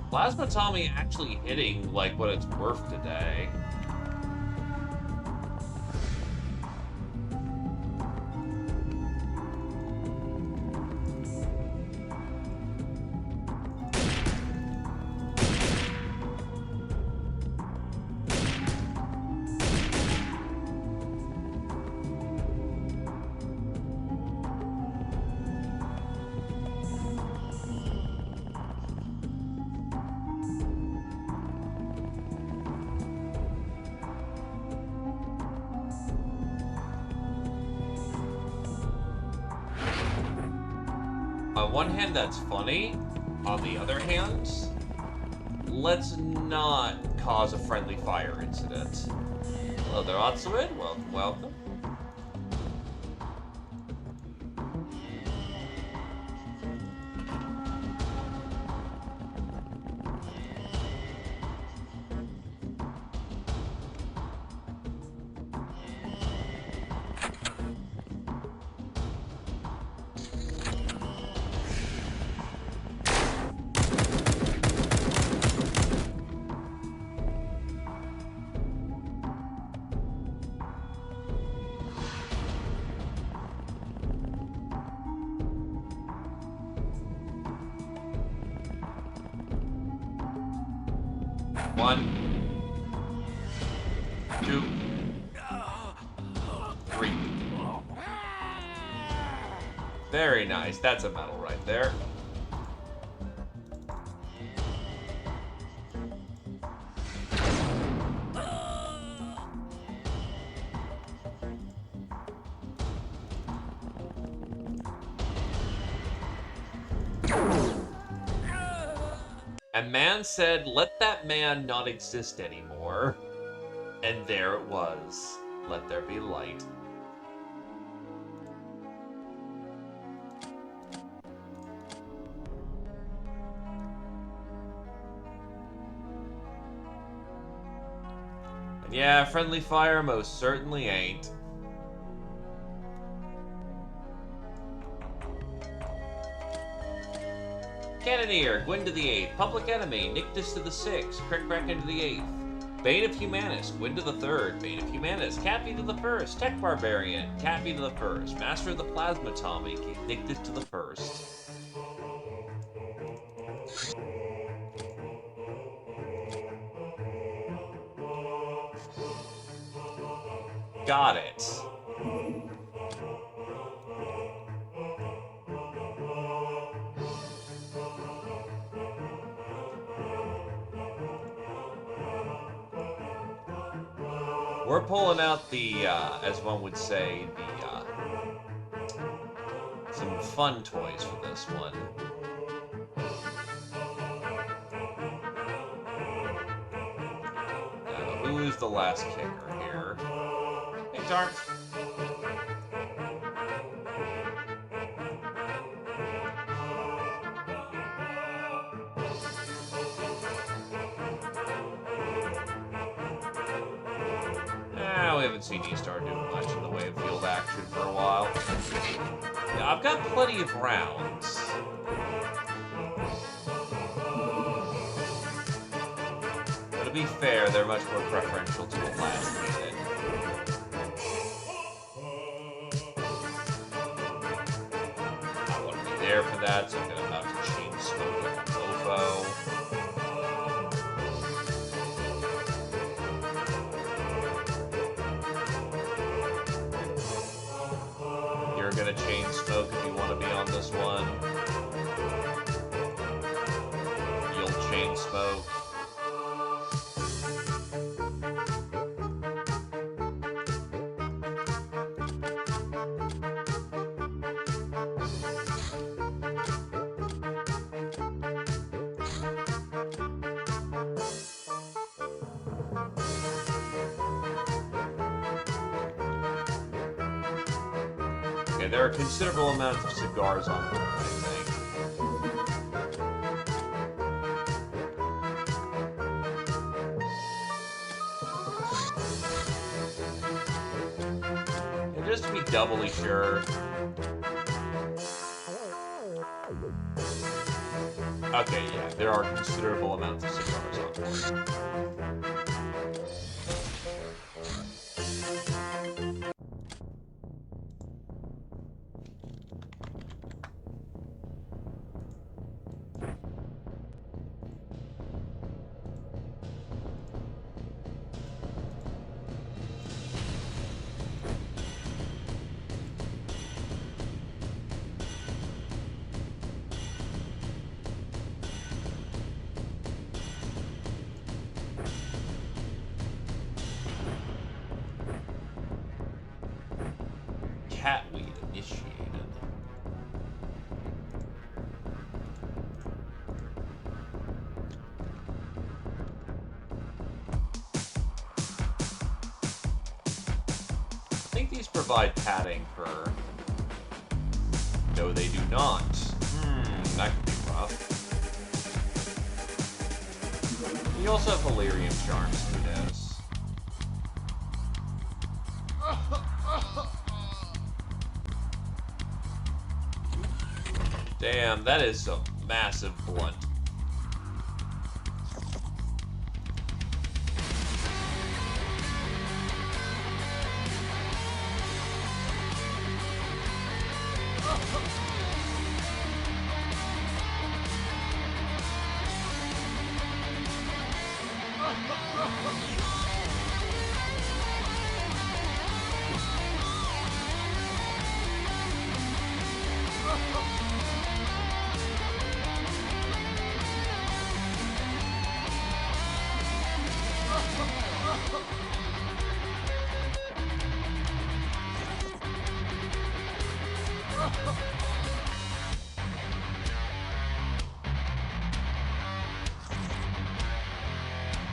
Plasma Tommy actually hitting like what it's worth today. On one hand, that's funny. On the other hand, let's not cause a friendly fire incident. Hello there, Otsuid. Welcome, welcome. One, two, three. Very nice. That's a medal right there. A man said, "Let that man not exist anymore." And there it was. Let there be light. And yeah, friendly fire most certainly ain't. Cannoneer, Gwyn to the 8th. Public Enemy, Nictus to the 6th. Crick into the 8th. Bane of Humanist, Gwyn to the 3rd. Bane of Humanist, Cappy to the 1st. Tech Barbarian, Cappy to the 1st. Master of the Plasma Tommy, Nictus to the 1st. Got it. We're pulling out the, as one would say, some fun toys for this one. Who's the last kicker here? Hey, Darth. We haven't seen E-Star do much in the way of field action for a while. Yeah, I've got plenty of rounds. But to be fair, they're much more preferential to the last minute. I want to be there for that, so I'm about to chain smoke like a mofo. You're gonna chain smoke if you want to be on this one. You'll chain smoke. Okay, there are considerable amounts of cigars on board, I think. And just to be doubly sure. Okay, yeah, there are considerable amounts of cigars on board. these provide padding for... No, they do not. That could be rough. You also have Delirium Charms, who knows? Damn, that is a massive blunt.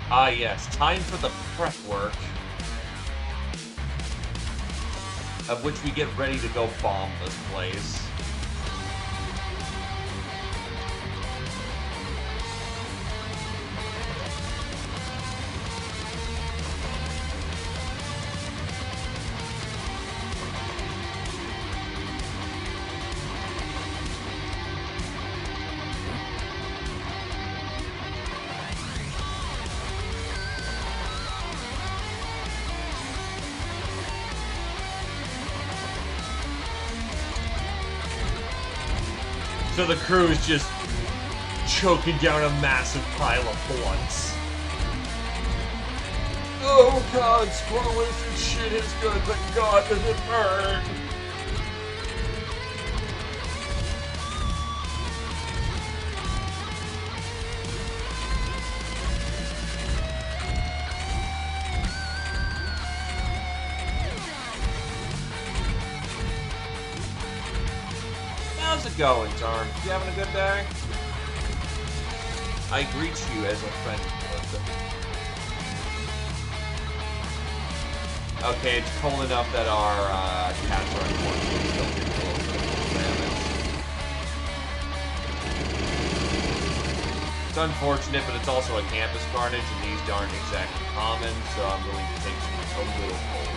Ah, yes. Time for the prep work. Of which we get ready to go bomb this place. So the crew is just choking down a massive pile of blunts. Oh god, spoilers and shit is good, but god does it burn! How's it going, Tarm? You having a good day? I greet you as a friend would. Okay, it's cold enough that our cats are unfortunately still getting a little bit of damage. It's unfortunate, but it's also a campus carnage, and these aren't exactly common, so I'm willing to take a little cold.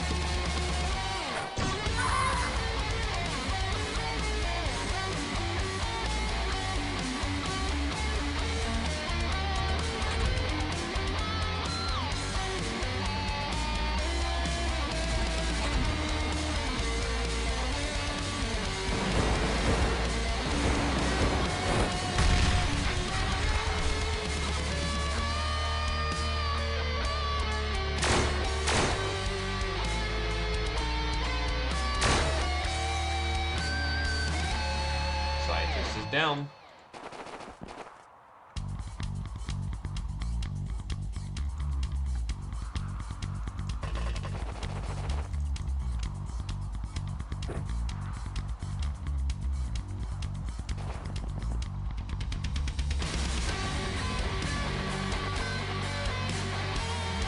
Down.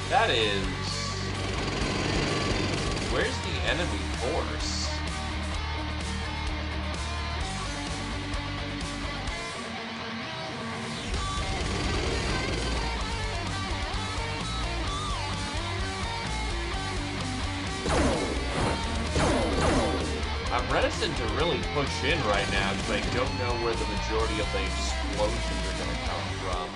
That is... Where's the enemy force? I'm reticent to really push in right now because I don't know where the majority of the explosions are going to come from.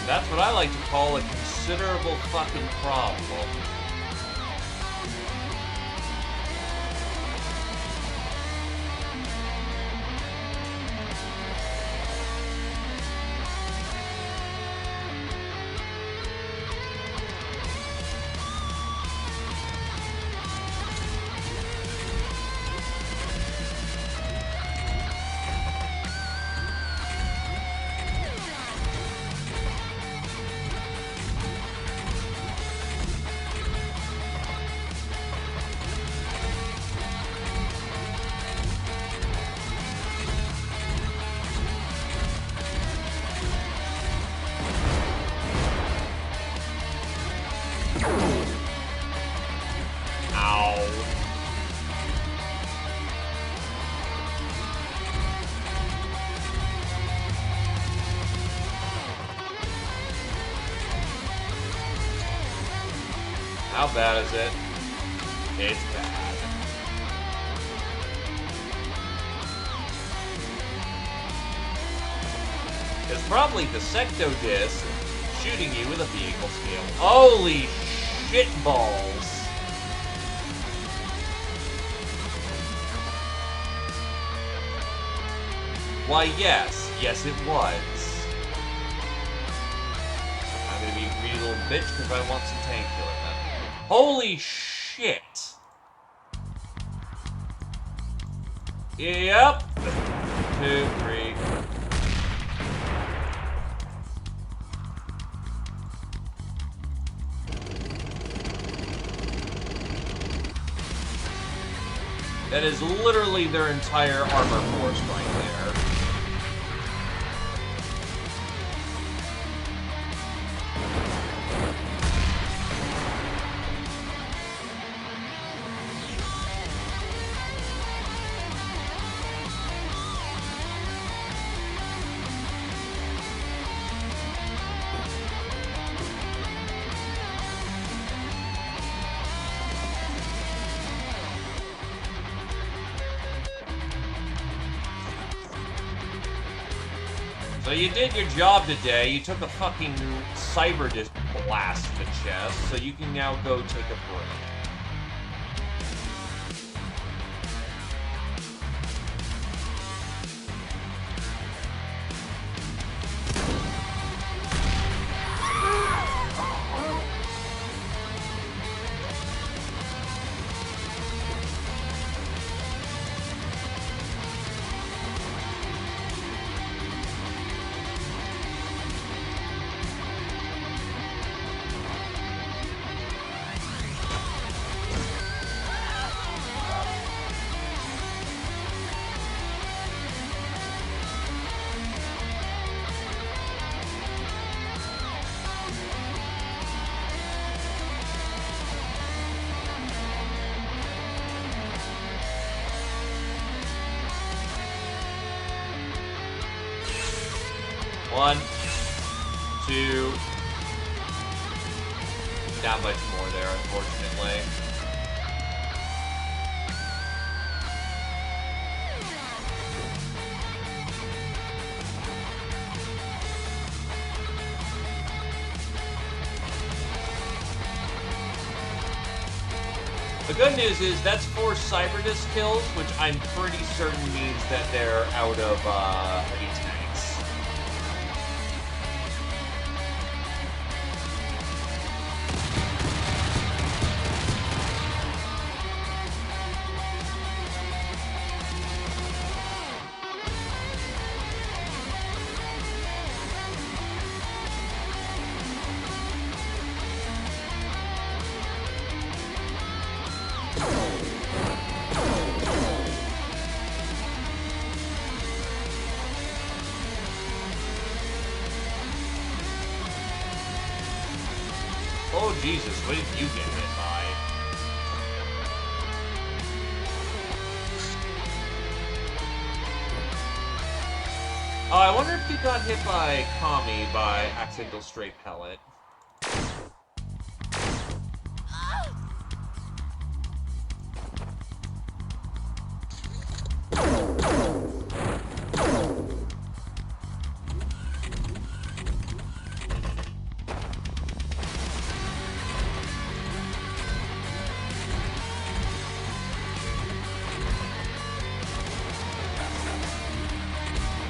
That's what I like to call a considerable fucking problem. How bad is it? It's bad. It's probably the sectodisc shooting you with a vehicle scale. Holy shit balls! Why, yes. Yes, it was. I'm gonna be a greedy little bitch because I want some tank killer then. Holy shit! Yep. 2, 3. That is literally their entire armor force right there. So you did your job today. You took a fucking Xpiratez blast to the chest, so you can now go take a break. One, two. Not much more there, unfortunately. The good news is that's 4 Xpiratez kills, which I'm pretty certain means that they're out of heavy tanks. Oh, Jesus, what did you get hit by? Oh, I wonder if you got hit by Kami by accidental stray pellet.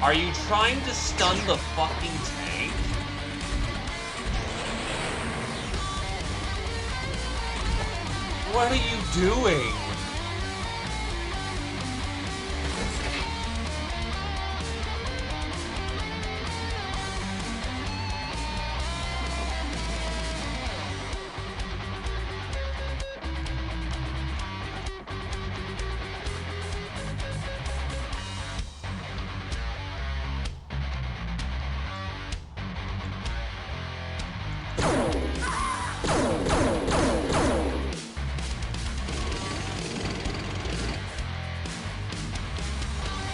Are you trying to stun the fucking tank? What are you doing?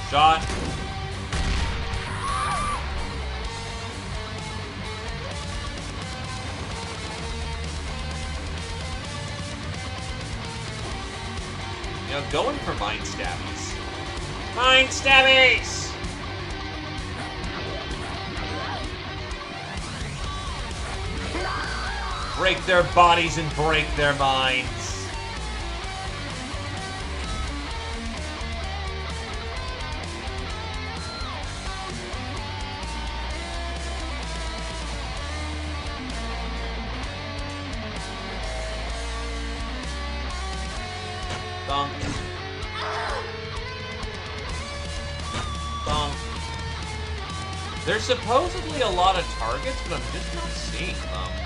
Shot. You know, going for mind stabbies. Mind stabbies! Break their bodies and break their minds. Bonk. Bonk. There's supposedly a lot of targets, but I'm just not seeing them.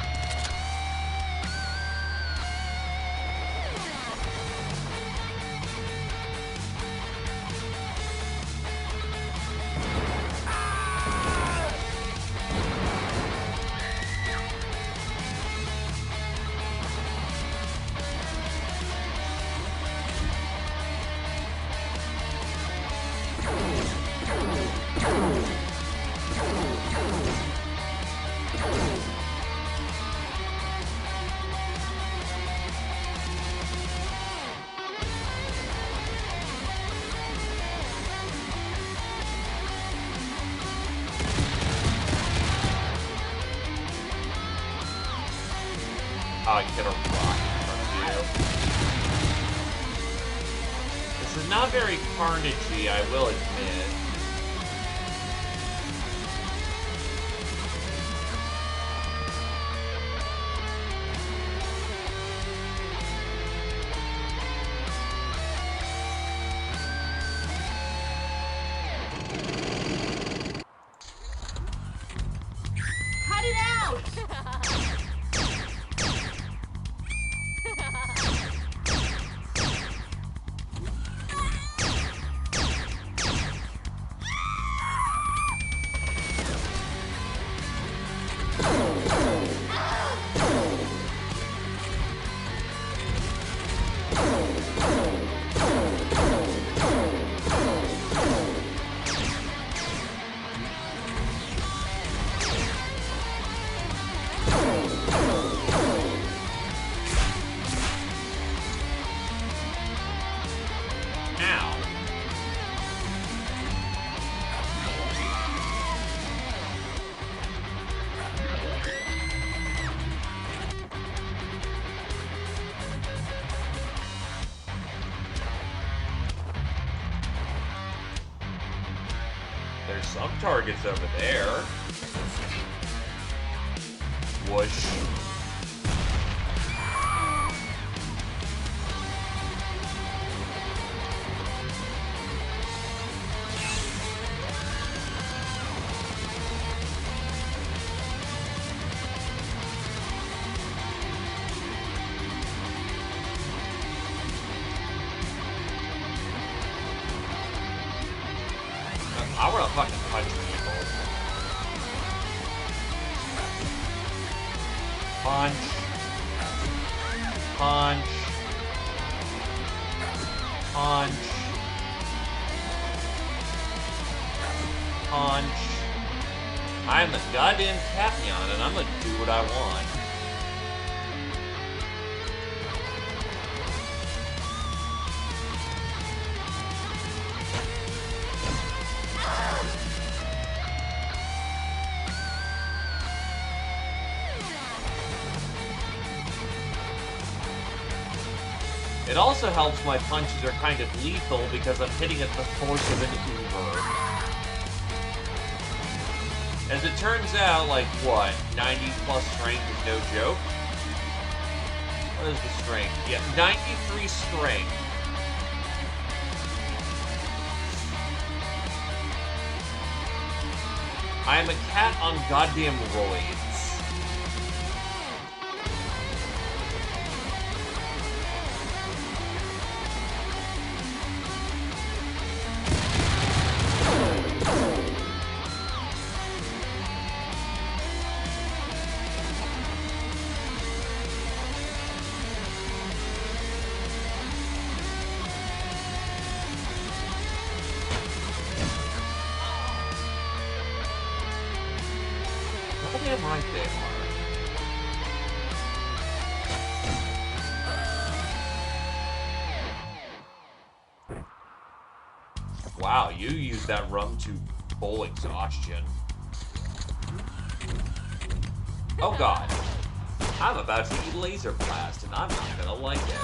Oh, you get a rock in front of you. This is not very carnagey, I will admit. Cut it out! There's some targets over there. Whoosh. I wanna fucking punch people. Punch. Punch. Punch. Punch. I'm the goddamn Capion, and I'm gonna do what I want. It also helps my punches are kind of lethal because I'm hitting at the force of an Uber. As it turns out, like, what, 90 plus strength is no joke? What is the strength? Yeah, 93 strength. I am a cat on goddamn roids. Goddamn right they are. Wow, you used that rum to full exhaustion. Oh god. I'm about to eat laser blast, and I'm not gonna like it.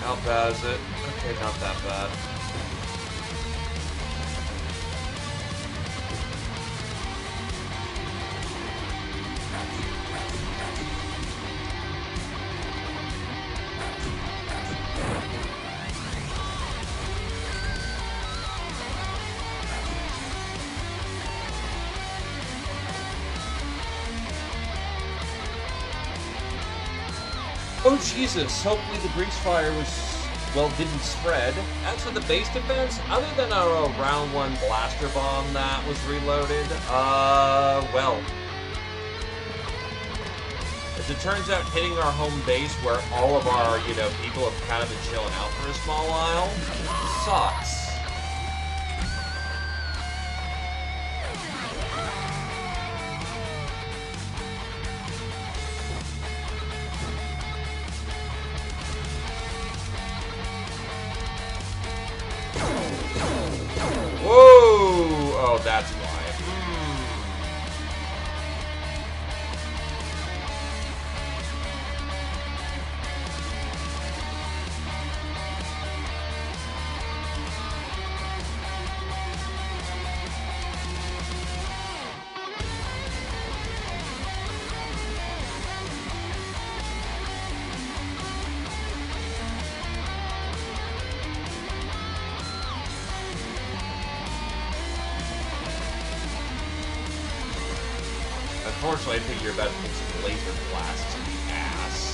How bad is it? Okay, not that bad. Oh Jesus, hopefully the grease fire didn't spread. As for the base defense, other than our round 1 blaster bomb that was reloaded, well. As it turns out, hitting our home base where all of our, people have kind of been chilling out for a small while, sucks. Oh, that's why. Unfortunately, I think you're about to put some laser blasts in the ass.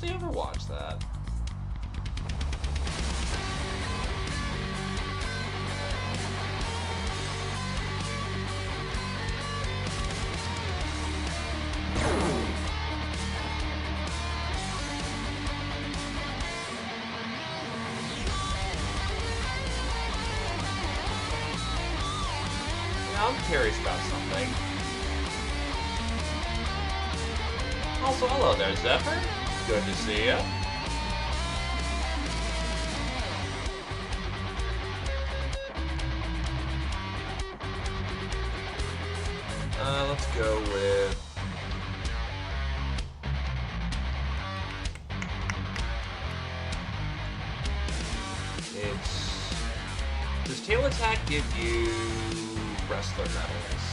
Ever watch that? Yeah, I'm curious about something. Also, hello there, Zephyr. Good to see ya. Let's go with tail attack give you wrestler medals?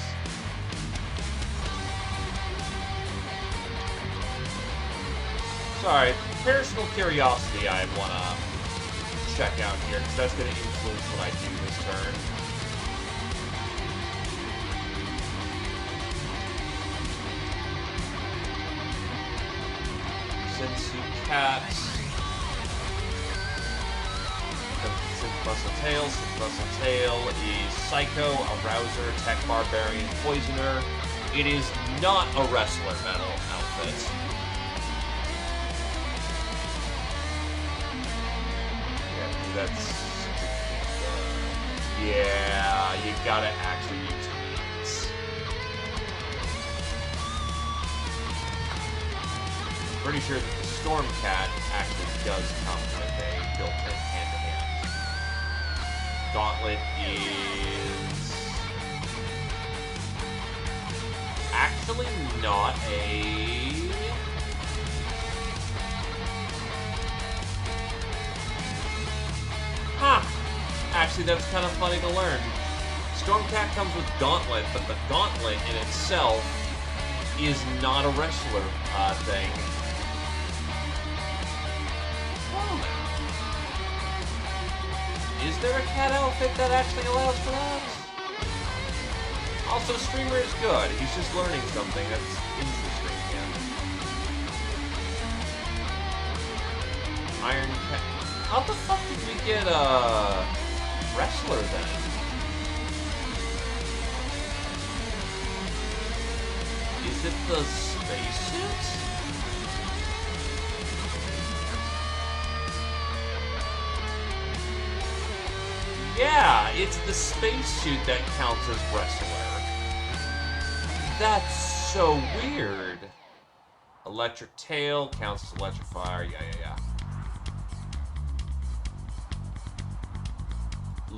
Sorry, personal curiosity I want to check out here, because that's going to influence what I do this turn. Sensu Cat. Muscle Tail is Psycho, Arouser, Tech Barbarian, Poisoner. It is not a wrestler medal outfit. Yeah, that's... yeah, you gotta actually use hands. Pretty sure that the Storm Cat actually does come with a built-in hand-to-hand. Gauntlet is actually not a... huh. Actually, that's kind of funny to learn. Stormcat comes with Gauntlet, but the Gauntlet in itself is not a wrestler thing. Is there a cat outfit that actually allows for that? Also, Streamer is good. He's just learning something that's interesting again. Iron Cat. How the fuck did we get a wrestler then? Is it the spacesuit? Yeah, it's the spacesuit that counts as wrestler. That's so weird. Electric Tail counts as Electrifier. Yeah.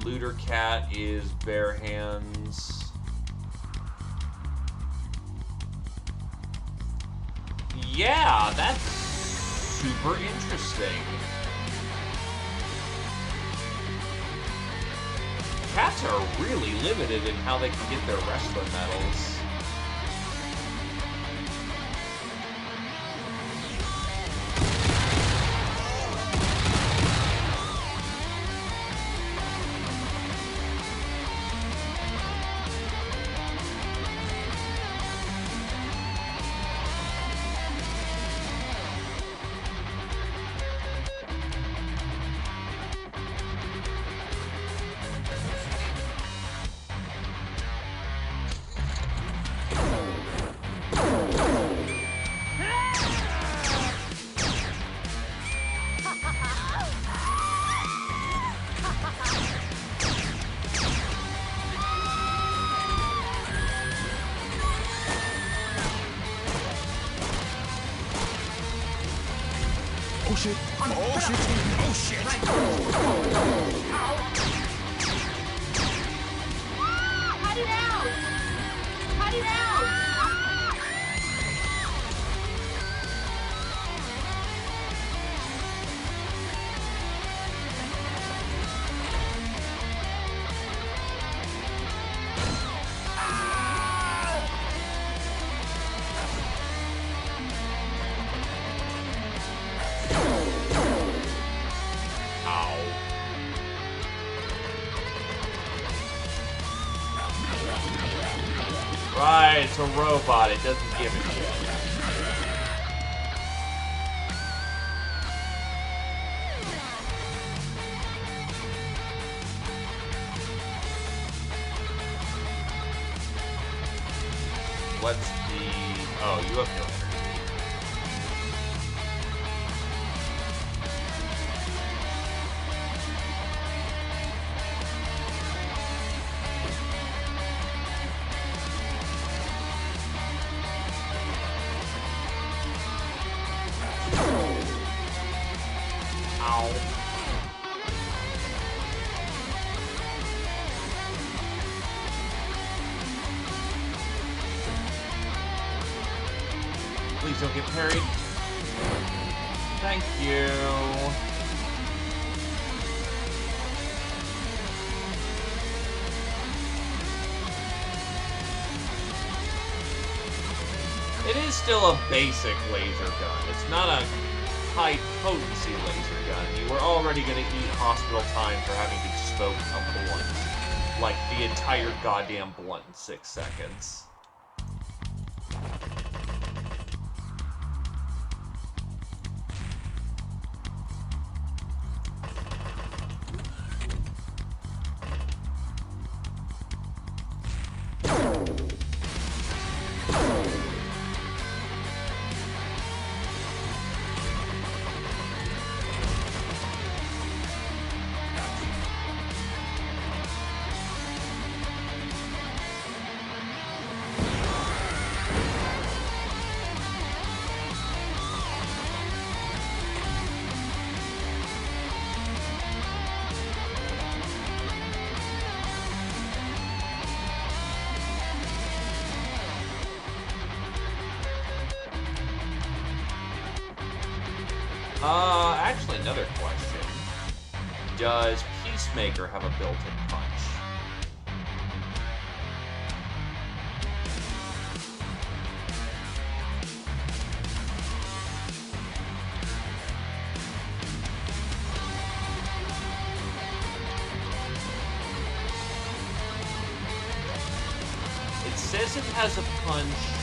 Looter Cat is bare hands. Yeah, that's super interesting. Cats are really limited in how they can get their wrestler medals. Oh shit! Oh shit! Oh shit! Cut it out! Cut it out! Right, it's a robot. It doesn't give a shit. What's the... oh, you have no energy. Please don't get parried. Thank you. It is still a basic laser gun. It's not a high-potency laser gun. You were already going to eat hospital time for having to smoke a blunt. Like, the entire goddamn blunt in 6 seconds. Actually, another question. Does Peacemaker have a built-in punch? It says it has a punch.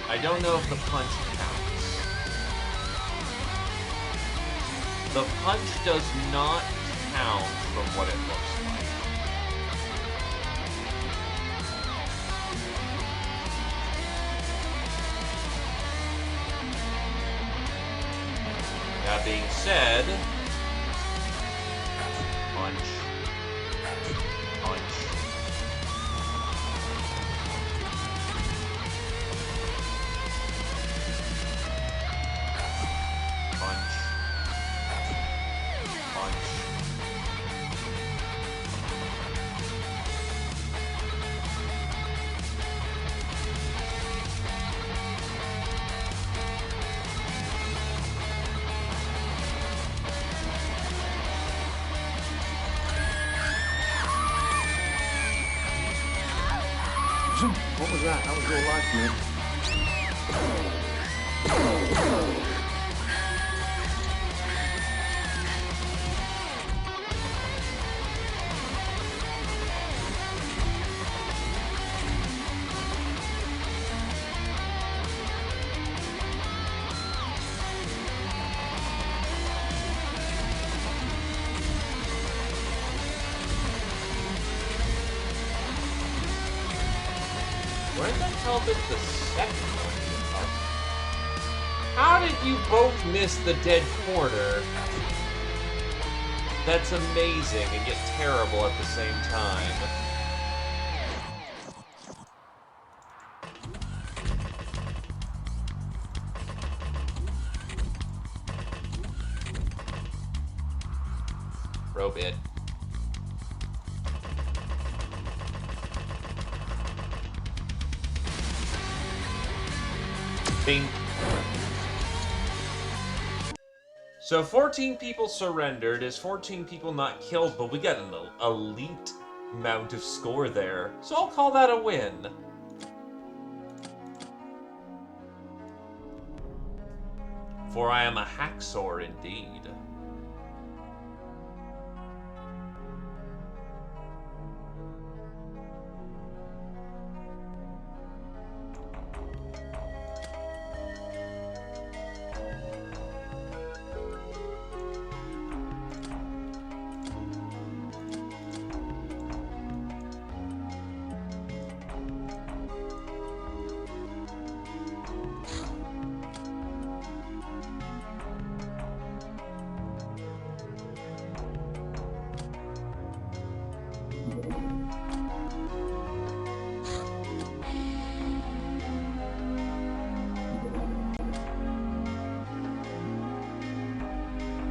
I don't know if the punch counts. The punch does not count from what it looks like. That being said, punch, punch. What was that? That was your life, man. Where the hell did the second one get up? How did you both miss the dead corner? That's amazing and yet terrible at the same time. Robe it. Bing. So 14 people surrendered. Is 14 people not killed? But we got an elite amount of score there. So I'll call that a win. For I am a hacksaw indeed.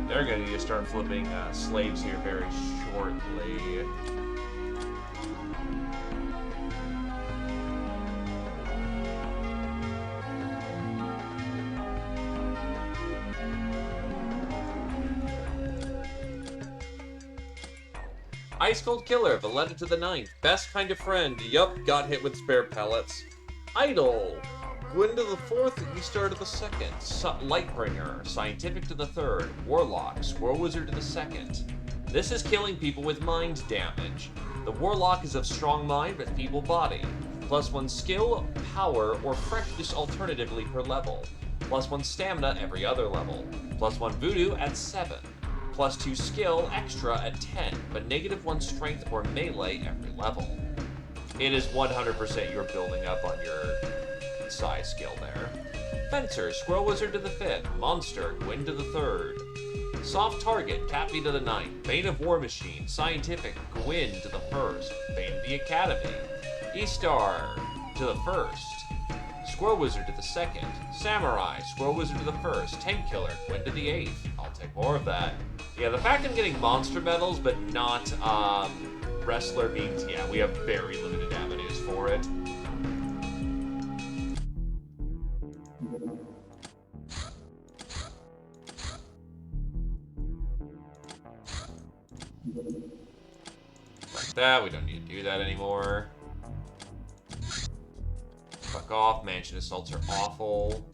They're going to start flipping slaves here very shortly. Ice Cold Killer, Valletta to the ninth. Best kind of friend. Yup, got hit with spare pellets. Idol. Gwyn to the fourth, Eastar to the second. Lightbringer, Scientific to the third. Warlock, Squirrel Wizard to the second. This is killing people with mind damage. The Warlock is of strong mind but feeble body. +1 skill, power, or freshness alternatively per level. +1 stamina every other level. +1 voodoo at 7. +2 skill extra at 10, but -1 strength or melee every level. It is 100% you're building up on your psi skill there. Fencer, Squirrel Wizard to the 5th. Monster, Gwyn to the 3rd. Soft Target, Cappy to the 9th. Bane of War Machine, Scientific, Gwyn to the 1st. Bane of the Academy. Eastar to the 1st. Squirrel Wizard to the 2nd. Samurai, Squirrel Wizard to the 1st. Tank Killer, Gwyn to the 8th. I'll take more of that. Yeah, the fact I'm getting monster medals but not wrestler means, yeah, we have very limited avenues for it. Like that, we don't need to do that anymore. Fuck off, mansion assaults are awful.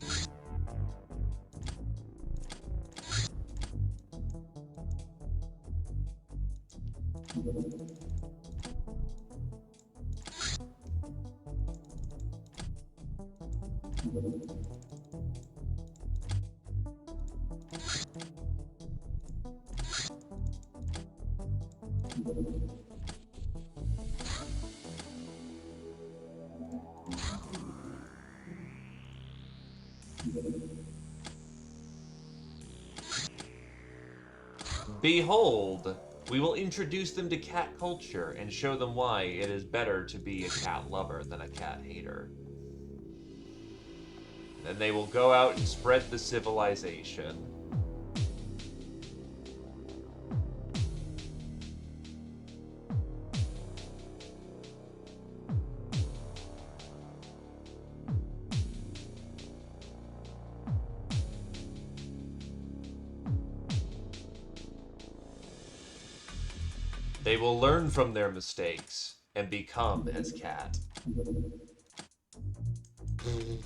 Behold, we will introduce them to cat culture and show them why it is better to be a cat lover than a cat hater. Then they will go out and spread the civilization. They will learn from their mistakes and become as cat.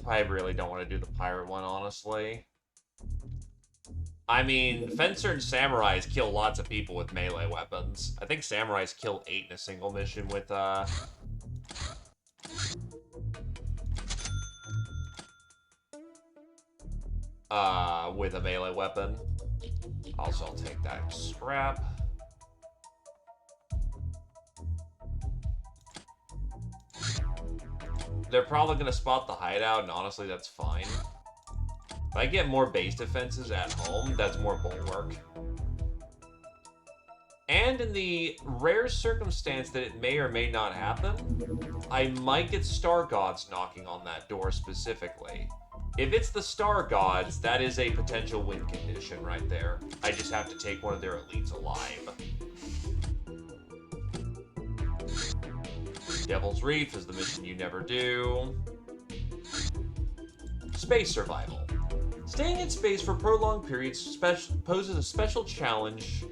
I really don't want to do the pirate one, honestly. I mean, Fencer and Samurais kill lots of people with melee weapons. I think Samurais kill 8 in a single mission with a melee weapon. Also, I'll take that scrap. They're probably going to spot the hideout, and honestly, that's fine. If I get more base defenses at home, that's more bulwark. And in the rare circumstance that it may or may not happen, I might get Star Gods knocking on that door specifically. If it's the Star Gods, that is a potential win condition right there. I just have to take one of their elites alive. Devil's Reef is the mission you never do. Space survival. Staying in space for prolonged periods poses a special challenge.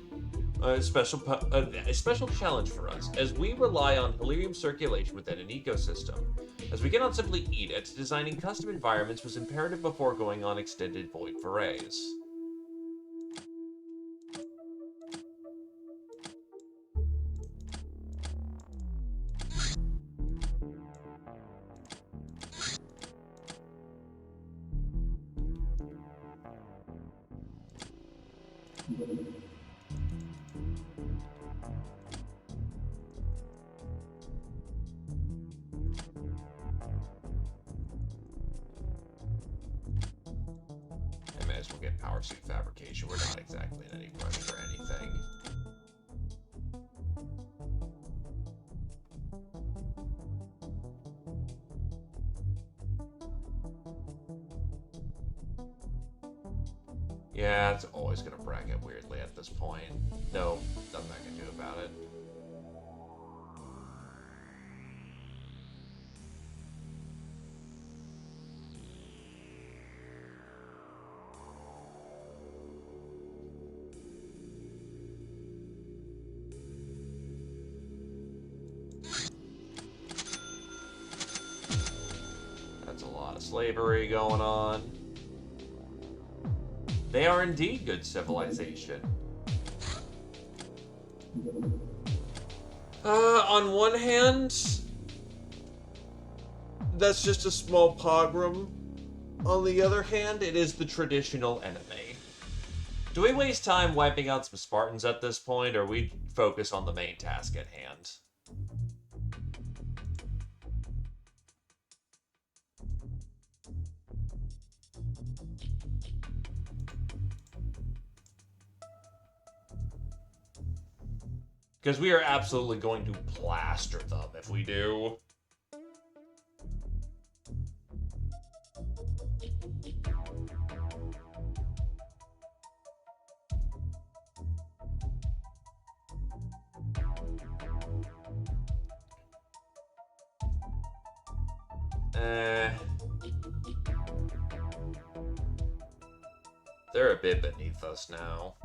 A special challenge for us, as we rely on helium circulation within an ecosystem. As we cannot simply eat it, designing custom environments was imperative before going on extended void forays. I may as well get power suit fabrication. We're not exactly in any rush for anything. Yeah, it's always going to bracket weirdly at this point. No, nothing I can do about it. slavery going on. They are indeed good civilization. On one hand, that's just a small pogrom. On the other hand, it is the traditional enemy. Do we waste time wiping out some Spartans at this point, or we focus on the main task at hand? Because we are absolutely going to plaster them if we do. They're a bit beneath us now.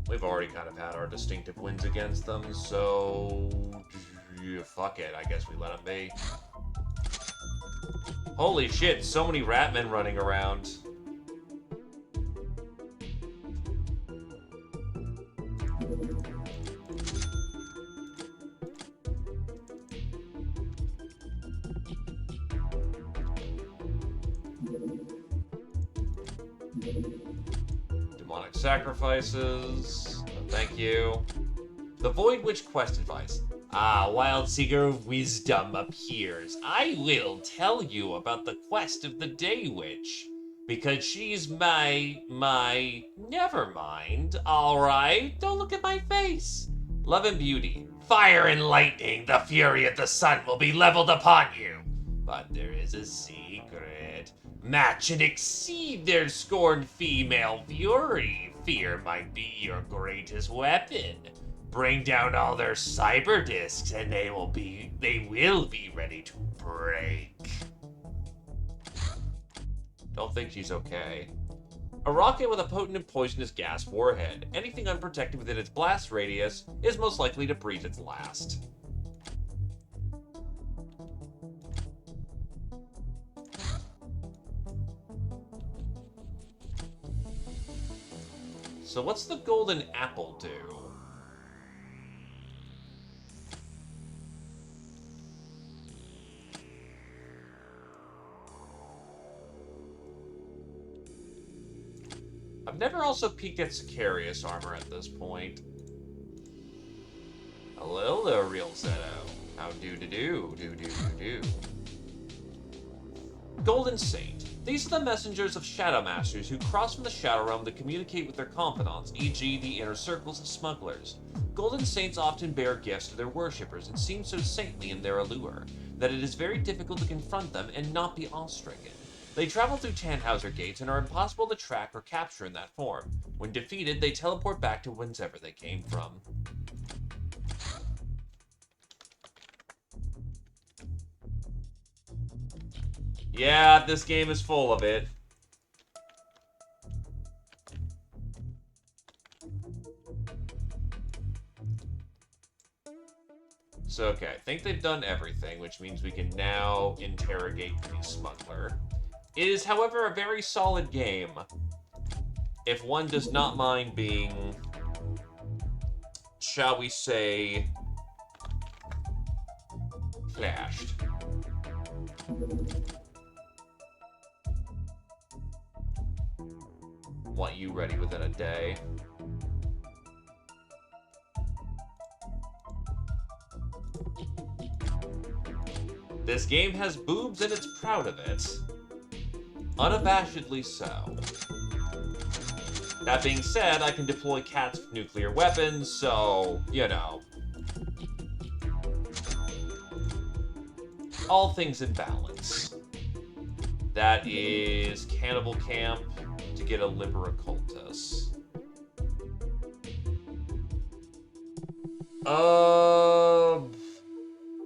We've already kind of had our distinctive wins against them, so... fuck it, I guess we let them be. Holy shit, so many ratmen running around. Demonic sacrifices. Thank you. The Void Witch quest advice. Ah, Wild Seeker of Wisdom appears. I will tell you about the quest of the Day Witch. Because she's never mind. Alright, don't look at my face. Love and beauty. Fire and lightning, the fury of the sun will be leveled upon you. But there is a secret. Match and exceed their scorned female fury. Fear might be your greatest weapon. Bring down all their cyber discs and they will be ready to break. Don't think she's okay. A rocket with a potent and poisonous gas warhead. Anything unprotected within its blast radius is most likely to breathe its last. So what's the golden apple do? I've never also peeked at Xpiratez armor at this point. Hello there, real Zeto. How do. Golden Saint. These are the messengers of Shadow Masters who cross from the Shadow Realm to communicate with their confidants, e.g. the inner circles of smugglers. Golden Saints often bear gifts to their worshippers and seem so saintly in their allure, that it is very difficult to confront them and not be awe-stricken. They travel through Tannhauser gates and are impossible to track or capture in that form. When defeated, they teleport back to wherever they came from. Yeah, this game is full of it. So, okay, I think they've done everything, which means we can now interrogate the smuggler. It is, however, a very solid game. If one does not mind being, shall we say, flashed. Want you ready within a day. This game has boobs and it's proud of it. Unabashedly so. That being said, I can deploy cats with nuclear weapons, so, you know. All things in balance. That is Cannibal Camp to get a Libera Cultus.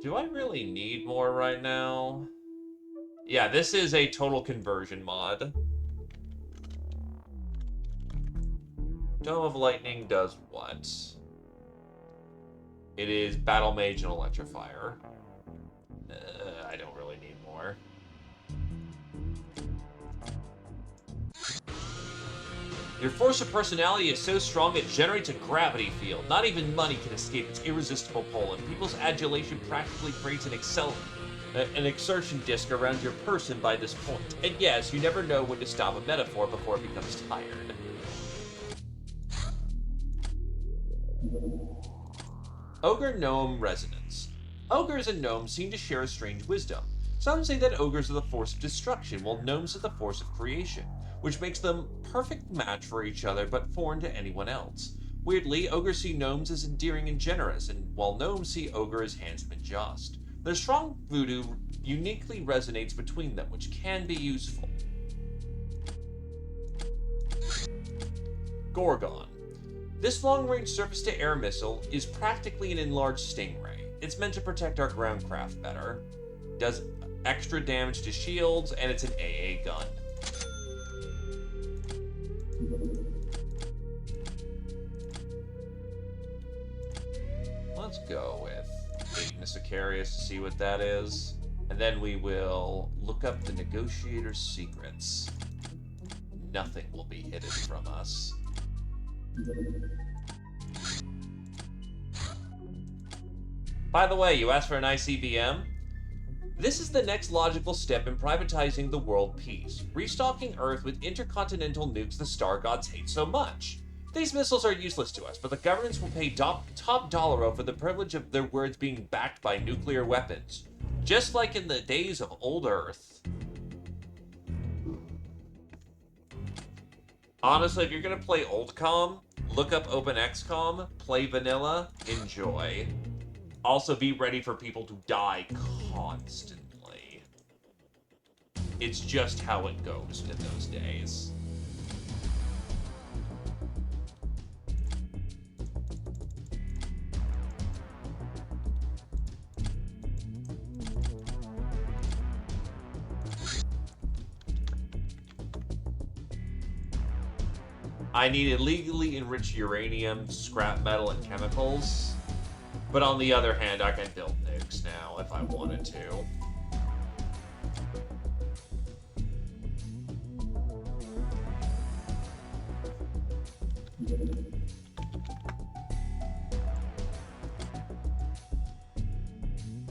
Do I really need more right now? Yeah, this is a total conversion mod. Dome of Lightning does what? It is Battle Mage and Electrifier. I don't really need more. Your force of personality is so strong it generates a gravity field. Not even money can escape its irresistible pull, and people's adulation practically creates an exertion disk around your person by this point. And yes, you never know when to stop a metaphor before it becomes tired. Ogre Gnome Resonance. Ogres and gnomes seem to share a strange wisdom. Some say that ogres are the force of destruction, while gnomes are the force of creation, which makes them perfect match for each other but foreign to anyone else. Weirdly, ogres see gnomes as endearing and generous, and while gnomes see ogre as handsome and just. Their strong voodoo uniquely resonates between them, which can be useful. Gorgon. This long-range surface-to-air missile is practically an enlarged Stingray. It's meant to protect our ground craft better, does extra damage to shields, and it's an AA gun. Let's go with Ignis Icarius to see what that is. And then we will look up the Negotiator's secrets. Nothing will be hidden from us. By the way, you asked for an ICBM? This is the next logical step in privatizing the world peace, restocking Earth with intercontinental nukes the star gods hate so much. These missiles are useless to us, but the governments will pay top dollaro for the privilege of their words being backed by nuclear weapons, just like in the days of old Earth. Honestly, if you're gonna play OldCom, look up OpenXCom, play vanilla, enjoy. Also, be ready for people to die constantly. It's just how it goes in those days. I need illegally enriched uranium, scrap metal, and chemicals. But on the other hand, I can build nukes now if I wanted to.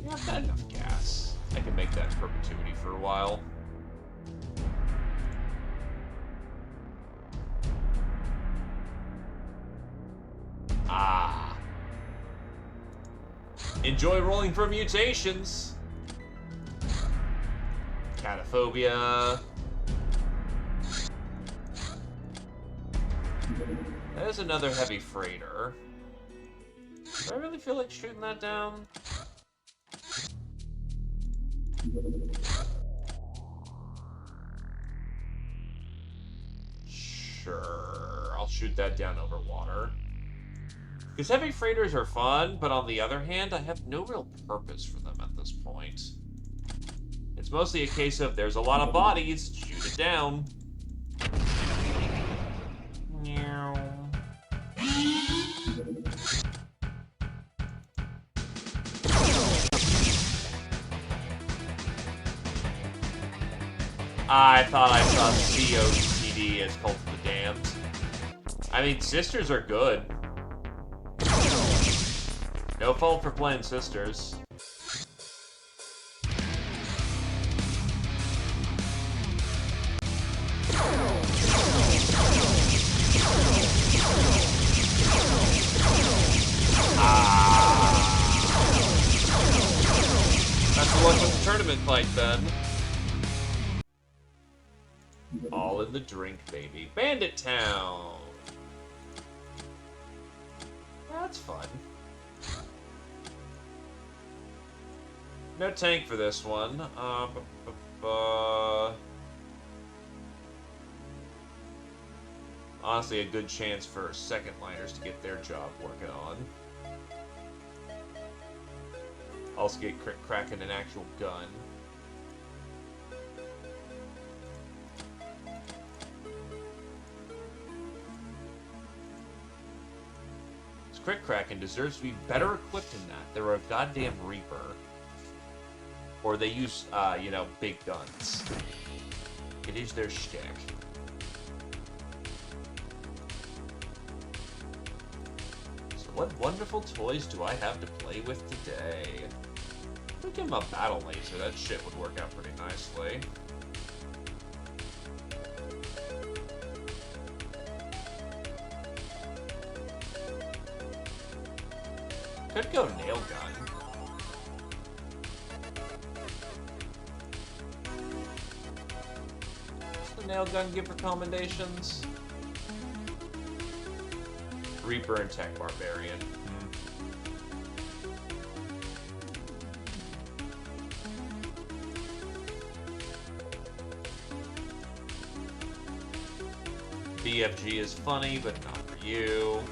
Yeah, I've got enough gas. I can make that perpetuity for a while. Ah. Enjoy rolling for mutations. Cataphobia. That is another heavy freighter. Do I really feel like shooting that down? Sure. I'll shoot that down over water. Because heavy freighters are fun, but on the other hand, I have no real purpose for them at this point. It's mostly a case of there's a lot of bodies, shoot it down. I thought I saw COTD as Cult of the Damned. I mean, Sisters are good. No fault for playing Sisters. That's the one with the tournament fight, then. All in the drink, baby. Bandit Town! That's fun. No tank for this one. Honestly, a good chance for second liners to get their job working on. Also get cracking an actual gun. This Crick Kraken deserves to be better equipped than that. They're a goddamn Reaper. Or they use, you know, big guns. It is their shtick. What wonderful toys do I have to play with today? I'll give him a battle laser. That shit would work out pretty nicely. Could go nail gun. Does the nail gun give recommendations? Reaper and Tech Barbarian. BFG is funny, but not for you.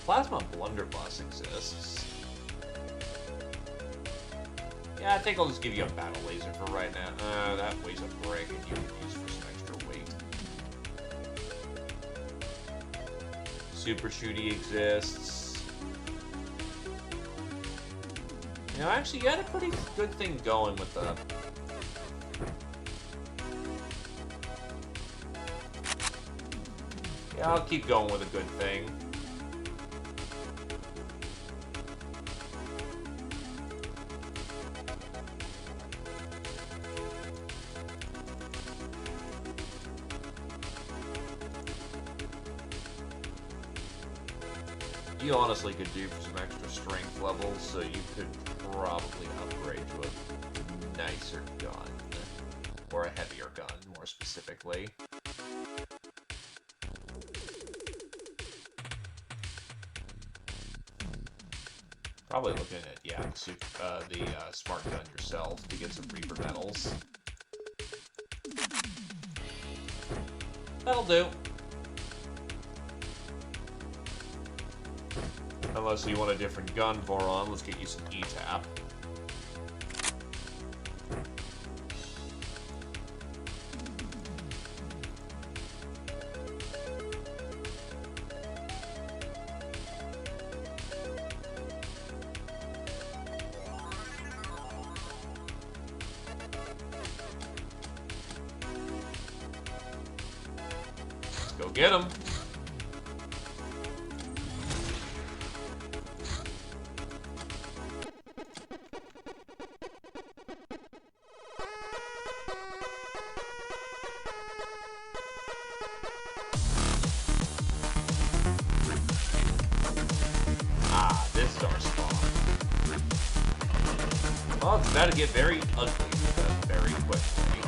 Plasma Blunderbuss exists. Yeah, I think I'll just give you a battle laser for right now. That weighs a brick and you can use for some extra weight. Super Shooty exists. You know, actually, you had a pretty good thing going with the... Yeah, I'll keep going with a good thing. You honestly could do for some extra strength levels, so you could probably upgrade to a nicer gun. Or a heavier gun, more specifically. Probably looking at, yeah, the smart gun yourself to get some Reaper medals. That'll do. Unless you want a different gun, Voron, let's get you some E-Tap. Let's go get him. Well, it's about to get very ugly very quickly.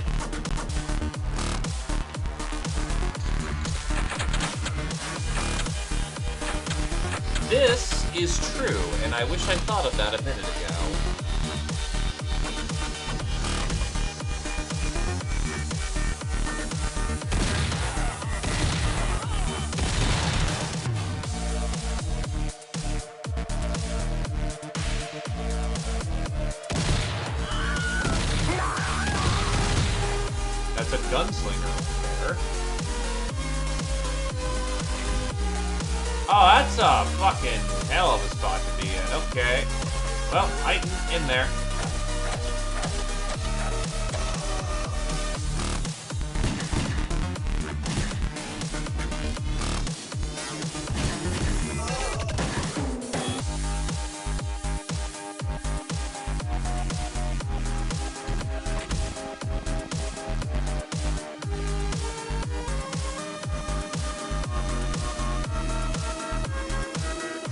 This is true, and I wish I thought of that a minute ago. That's a gunslinger over there. Oh, that's a fucking hell of a spot to be in. Okay. Well, Titan in there.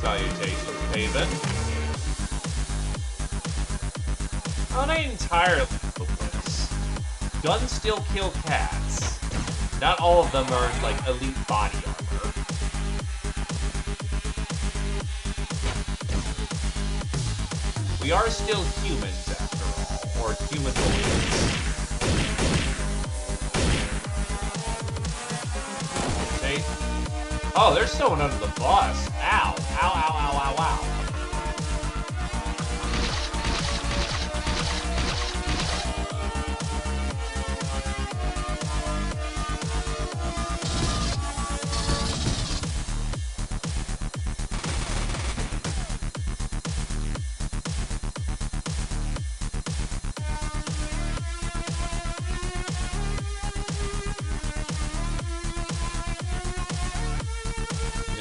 Salutations, Haven. On an entirely hopeless. Guns still kill cats. Not all of them are, like, elite body armor. We are still humans, after all. Or humanoids. See? Oh, there's someone under the bus. Ow. Ow, ow, ow, ow, ow.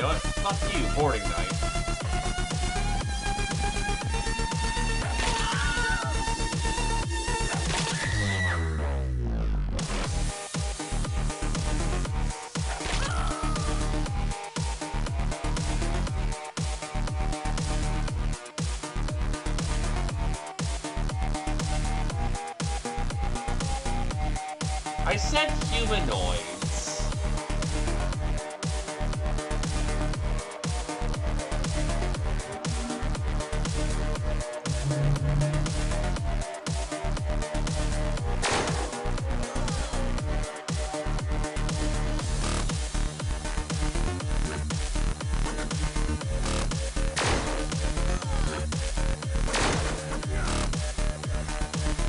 You know what? Fuck you, boarding knife. I said humanoids.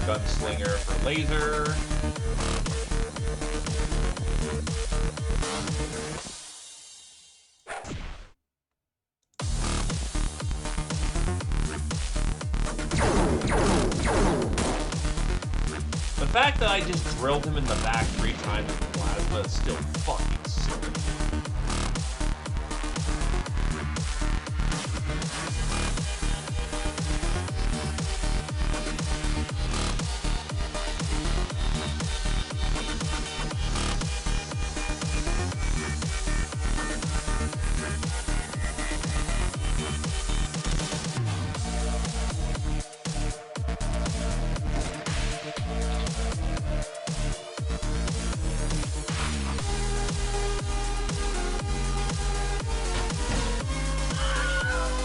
Gunslinger for laser. The fact that I just drilled him in the back 3 times with plasma is still fucking silly.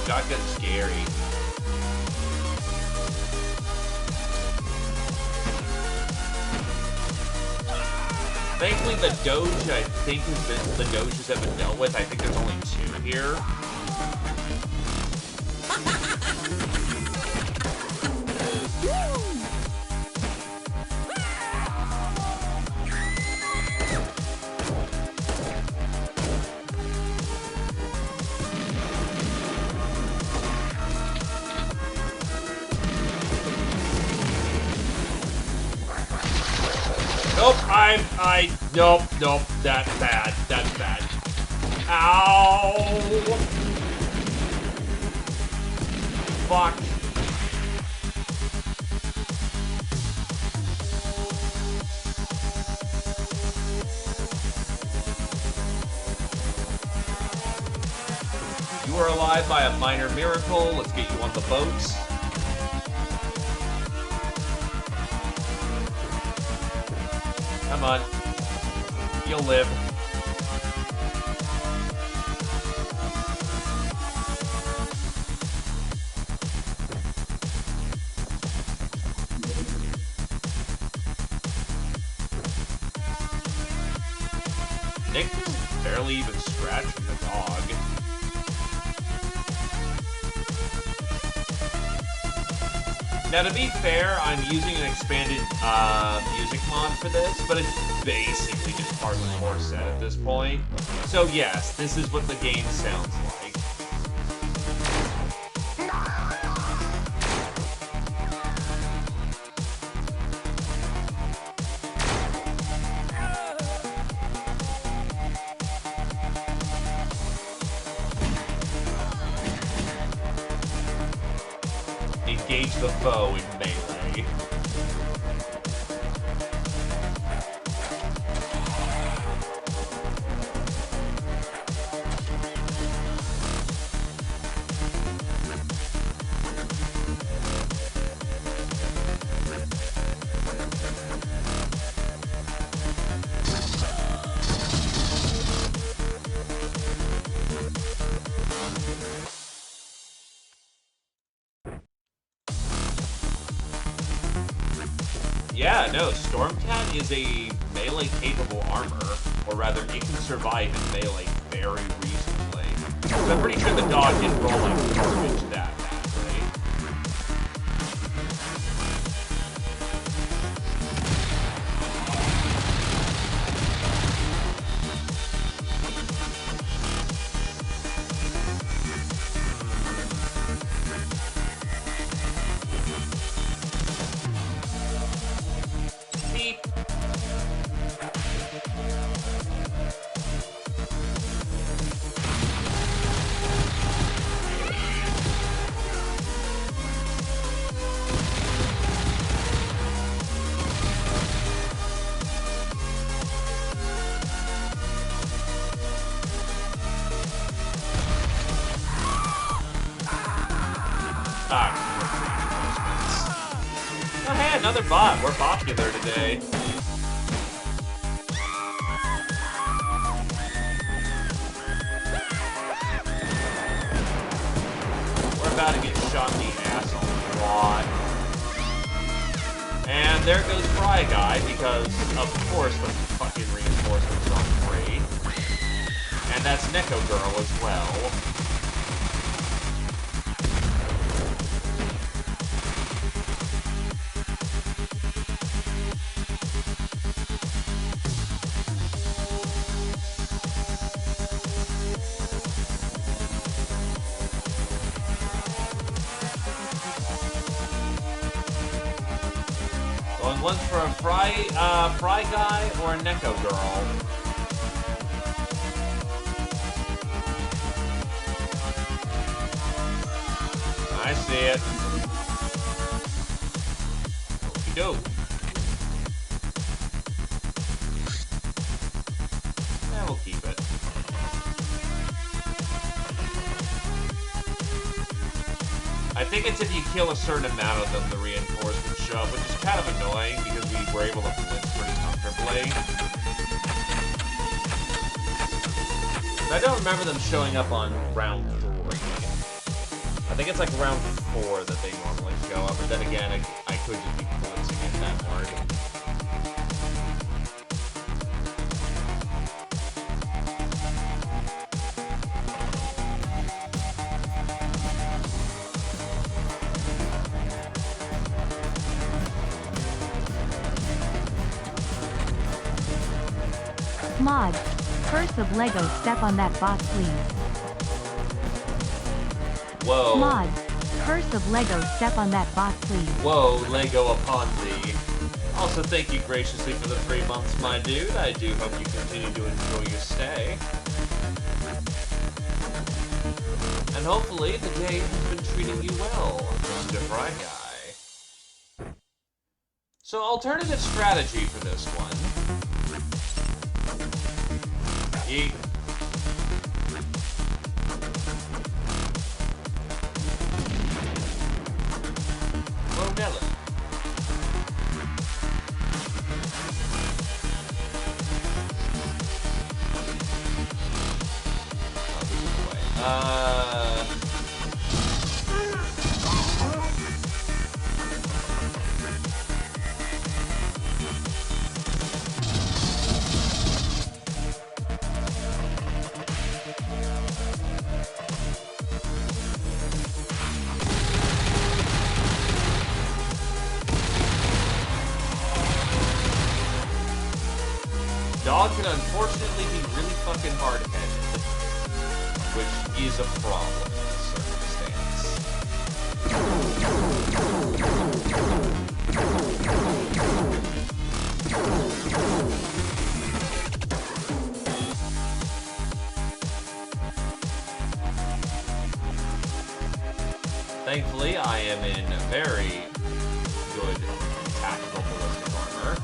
Shotgun's scary. Thankfully, the Doge, I think, has been the Doges have been dealt with. I think there's only 2 here. Nope, nope, that's bad, that's bad. Ow! Fuck. You are alive by a minor miracle. Let's get you on the boat. Come on. You'll live. Nick barely even scratched from the dog. Now, to be fair, I'm using an expanded music mod for this, but it's basically just part of the core set at this point. So yes, this is what the game sounds like. Engage the foe in melee. Yeah, no, Stormcat is a melee-capable armor, or rather, it can survive in melee very reasonably. So I'm pretty sure the dog didn't roll like garbage that bad, right? Ah, reinforcements. Oh, hey, another bot. We're popular today. We're about to get shot in the ass a lot. And there goes Fry Guy, because, of course, the fucking reinforcements are free. And that's Neko Girl as well. Going once for a Fry Guy or a Neko Girl. I see it. Okey doke. Yeah, we'll keep it. I think it's if you kill a certain amount of them, the reinforcements show up, which is kind of annoying because we were able to blitz pretty comfortably. But I don't remember them showing up on round 3. I think it's like round 4 that they normally show up, but then again, I could just be blitzing it that hard. Mod. Curse of Lego, step on that bot, please. Whoa. Mod. Curse of Lego, step on that bot, please. Whoa, Lego upon thee. Also, thank you graciously for the 3 months, my dude. I do hope you continue to enjoy your stay. And hopefully the day has been treating you well, Mr. Fry Guy. So, alternative strategy for this one. Yeet. Whoa, Nelly. Oh, this is the way. Dog can unfortunately be really fucking hard-headed, which is a problem in this circumstance. Thankfully, I am in very good tactical ballistic armor.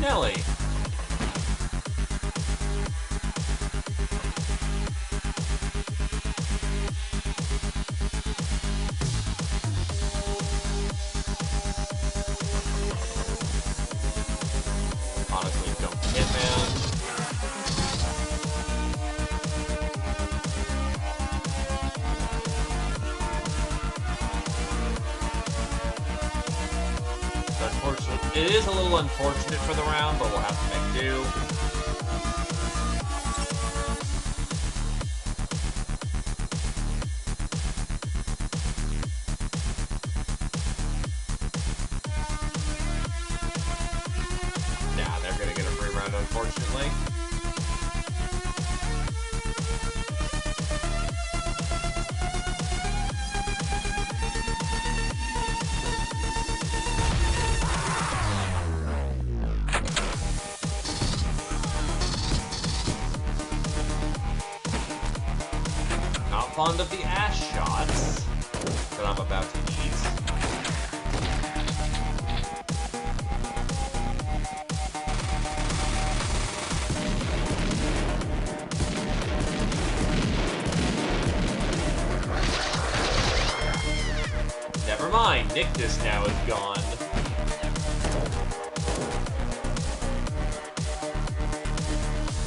Nelly. Honestly, don't hit, man. It is a little unfortunate for the round, but we'll have to make do. Yeah, they're gonna get a free round, unfortunately. Fond of the ass shots that I'm about to eat. Nictus now is gone.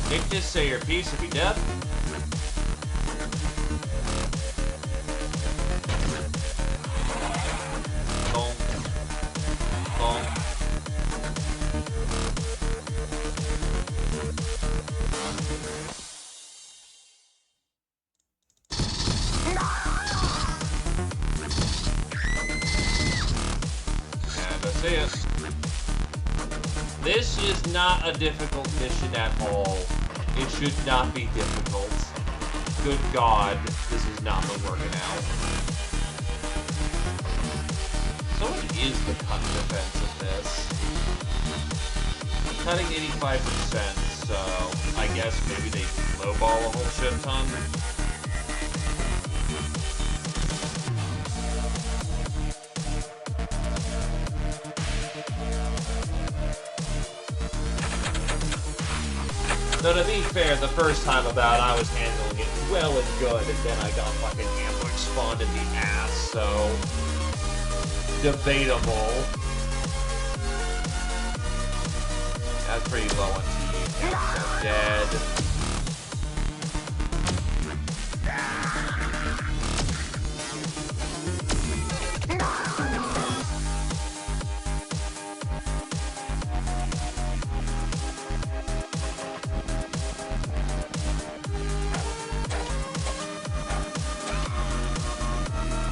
Nictus, say your piece if you dead. Bonk. Bonk. And I see it. This is not a difficult mission at all. It should not be difficult. Good God, this has not been working out. So what is the cut defense of this? Cutting 85%, so I guess maybe they lowball a whole shit ton. So to be fair, the first time about, I was handling it well and good, and then I got fucking ambush spawned in the ass, so... debatable. That's pretty low on TE count, so dead.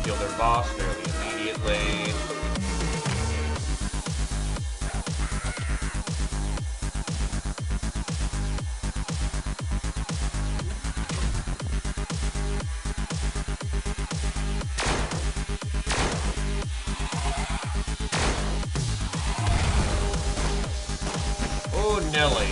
Kill their boss fairly immediately. Oh, Nelly.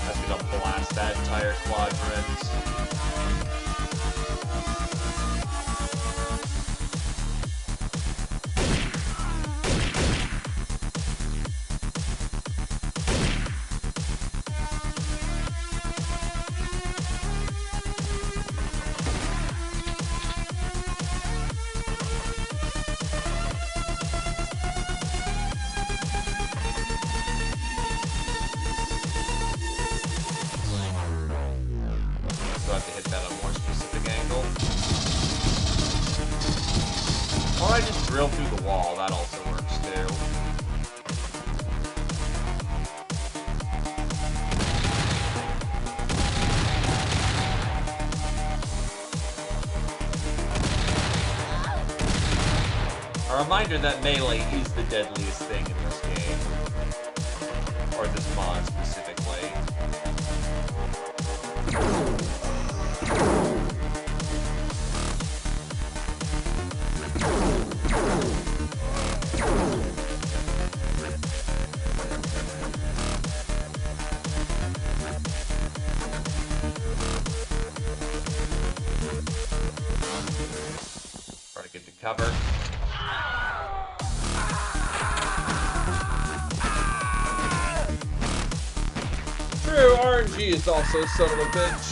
That's gonna blast that entire quadrant. So I have to hit that on a more specific angle. Or I just drill through the wall, that also works too. A reminder that melee is the deadliest thing in this game. Or this mod specifically. Try to get to cover. True, RNG is also son of a bitch.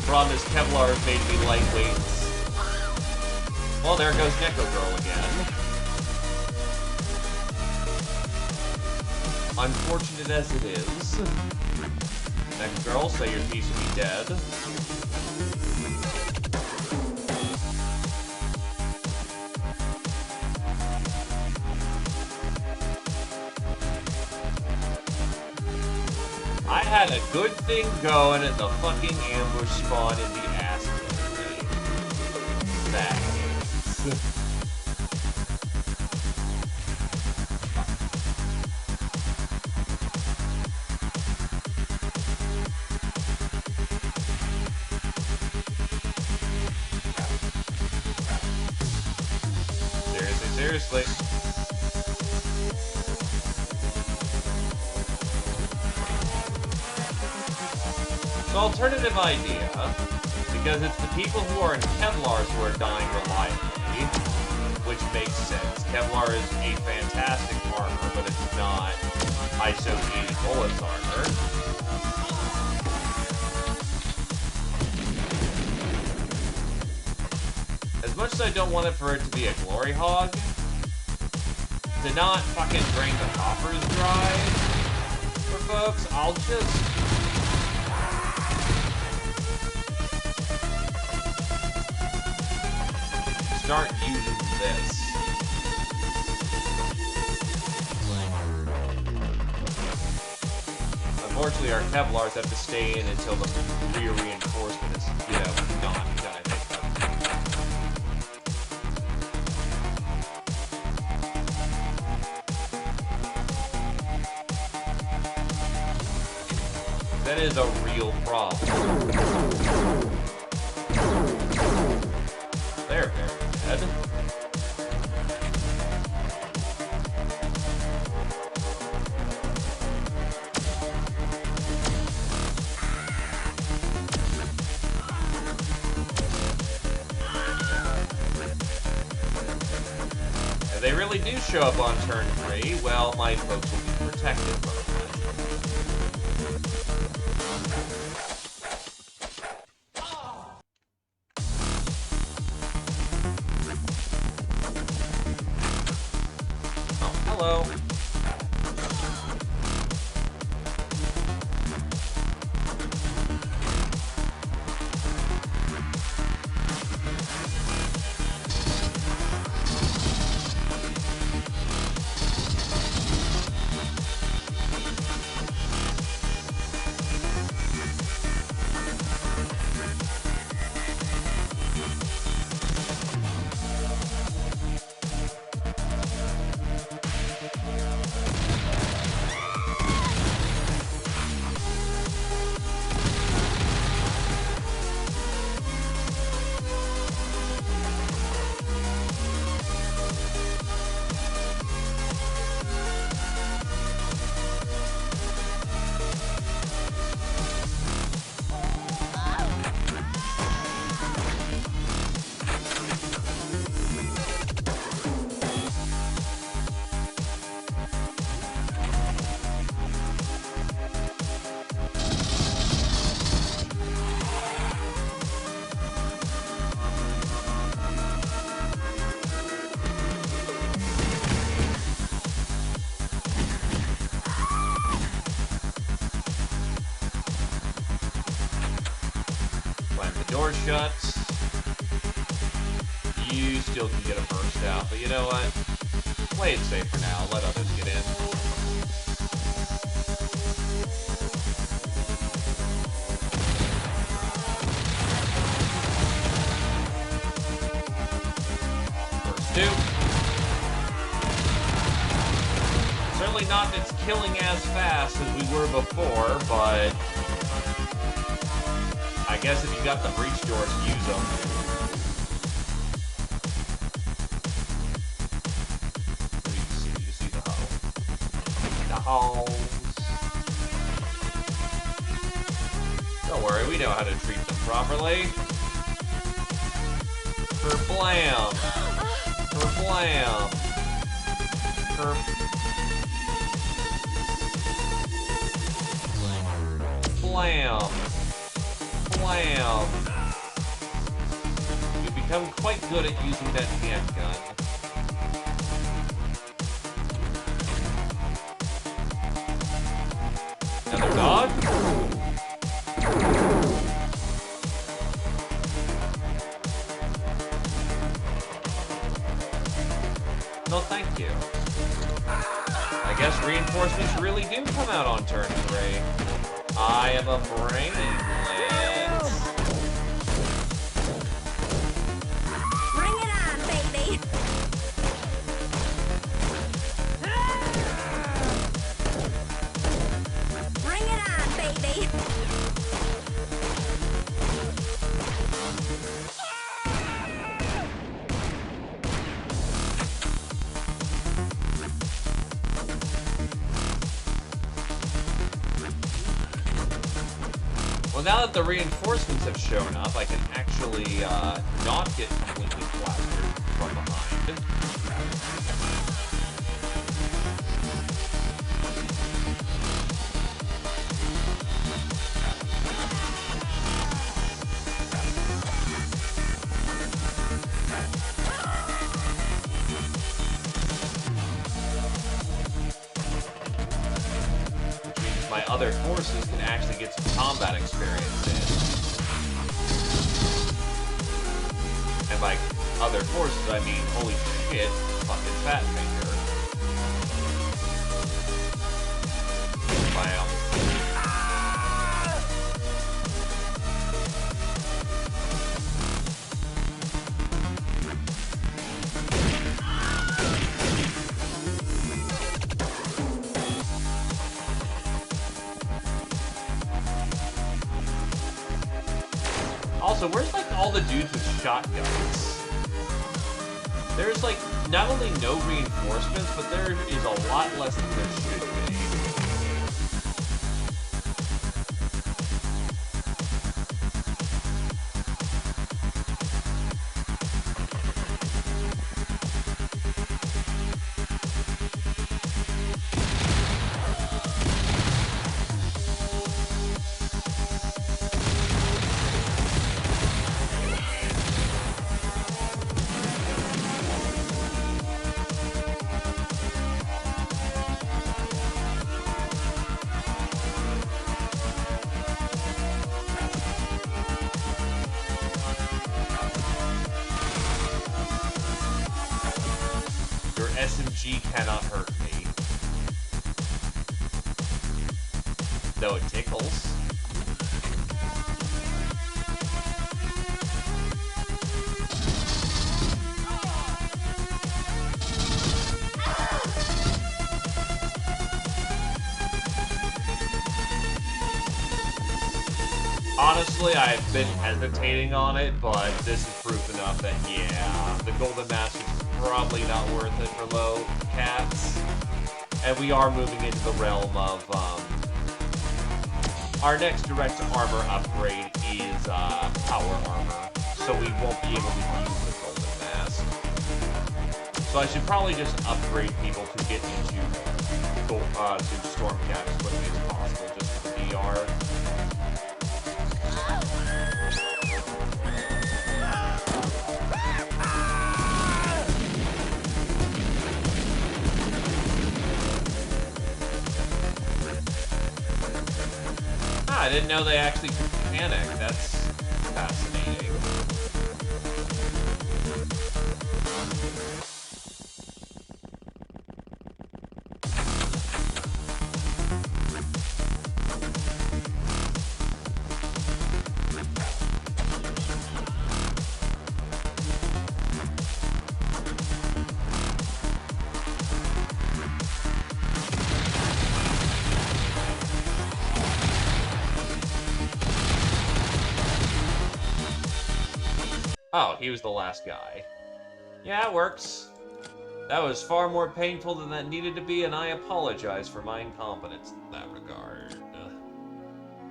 Problem is Kevlar is made to be lightweight. Well, there goes Neko Girl again. Unfortunate as it is. Neko Girl, say your piece will be dead. I had a good thing going at the fucking ambush spawn in the ass today. Thanks. Seriously. So alternative idea, because it's the people who are in Kevlars who are dying reliably, which makes sense. Kevlar is a fantastic armor, but it's not ISO 80 bullets armor. As much as I don't want it for it to be a glory hog, to not fucking drain the coffers dry for folks, I'll just start using this. Unfortunately, our Kevlars have to stay in until the rear reinforcement is, done, I think. That is a real problem. They're very dead. If they really do show up on turn 3, well, my folks will be protected from it. Hello. Door shuts. You still can get a burst out, but you know what? Play it safe for now. Let others get in. Burst 2. Certainly not that it's killing as fast as we were before, but I guess if you got the breach doors, use them. You see the hull. The hulls. Don't worry, we know how to treat them properly. Kerblam. Kerblam. Blam. Blam. You've become quite good at using that handgun. Another dog? No, thank you. I guess reinforcements really do come out on turn 3. I am a brainlet. Bring it on, baby. Bring it on, baby. Well, now that the reinforcements have shown up, I can actually not get completely plastered from behind. Which means my other forces can actually get some combat experience in. And by other forces, I mean, holy shit, fucking Fat Finger. Wow. Also, where's like all the dudes with shotguns? There's like not only no reinforcements, but there is a lot less than there should be. Your SMG cannot hurt me. Though it tickles. Honestly, I've been hesitating on it, but this is proof enough that, yeah, the Golden Master's probably not worth it for low cats. And we are moving into the realm of, our next direct armor upgrade is, power armor. So we won't be able to use the Golden Mask. So I should probably just upgrade people to get into, to Stormcat as quickly as possible, just for the VR. I didn't know they actually could panic. That's fascinating. Oh, he was the last guy. Yeah, it works. That was far more painful than that needed to be, and I apologize for my incompetence in that regard.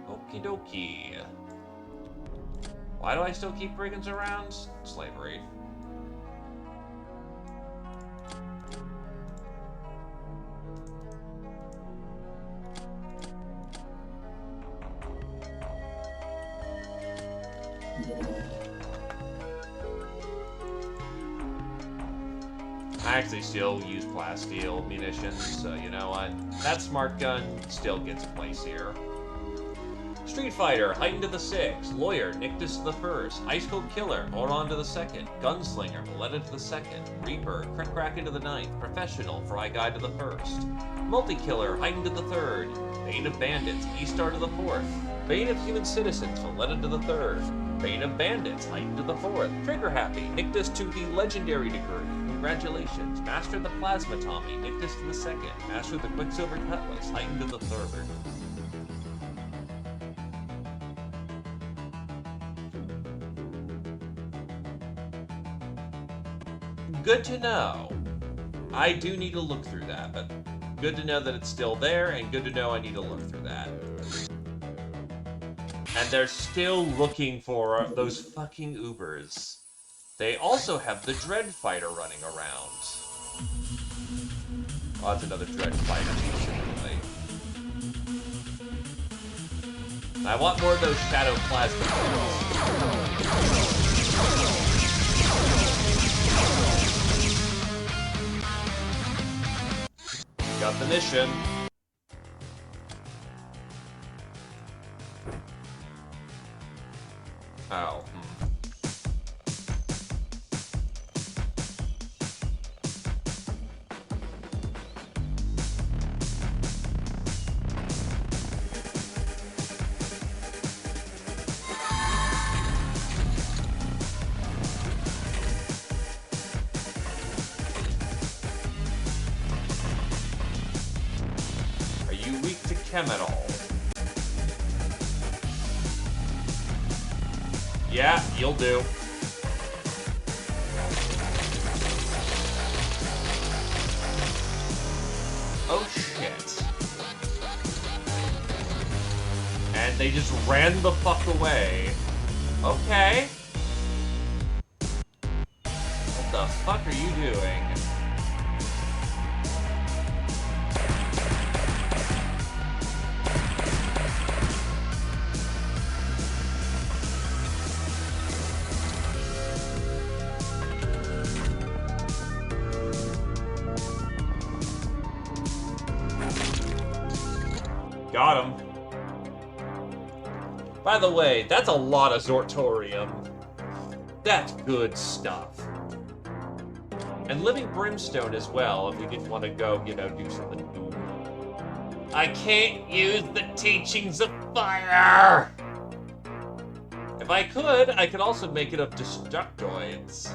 Okie dokie. Why do I still keep brigands around? Slavery. I actually still use plasteel munitions, so you know what? That smart gun still gets a place here. Street Fighter, heightened to the 6th. Lawyer, Nictus to the 1st. Ice Cold Killer, hold on to the 2nd. Gunslinger, Maletta to the 2nd. Reaper, Crack into the 9th. Professional, Fry Guide to the 1st. Multi-Killer, heightened to the 3rd. Bane of Bandits, E-Star to the 4th. Bane of Human Citizens, Maletta to the 3rd. Bane of Bandits, heightened to the 4th. Trigger Happy, Nictus to the Legendary degree. Congratulations. Master of the Plasma Tommy, Nictus to the 2nd. Master of the Quicksilver Cutlass, heightened to the 3rd. Good to know. I do need to look through that, but good to know that it's still there, and good to know I need to look through that. And they're still looking for those fucking Ubers. They also have the Dread Fighter running around. Oh, that's another Dread Fighter, specifically. I want more of those Shadow Plasma guns. Got the mission. Oh. Are you weak to chem at all? Yeah, you'll do. Oh shit. And they just ran the fuck away. Okay. What the fuck are you doing? Got him. By the way, that's a lot of Zortorium. That's good stuff. And Living Brimstone as well, if you didn't want to go, you know, do something new. I can't use the teachings of fire! If I could also make it of Destructoids.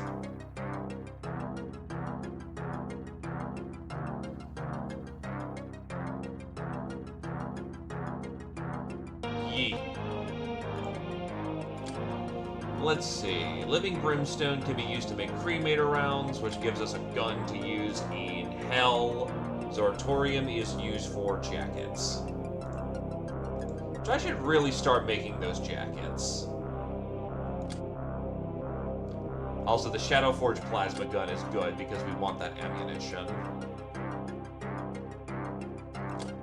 Let's see. Living Brimstone can be used to make cremator rounds, which gives us a gun to use in Hell. Zortorium is used for jackets. So I should really start making those jackets. Also, the Shadowforge plasma gun is good because we want that ammunition.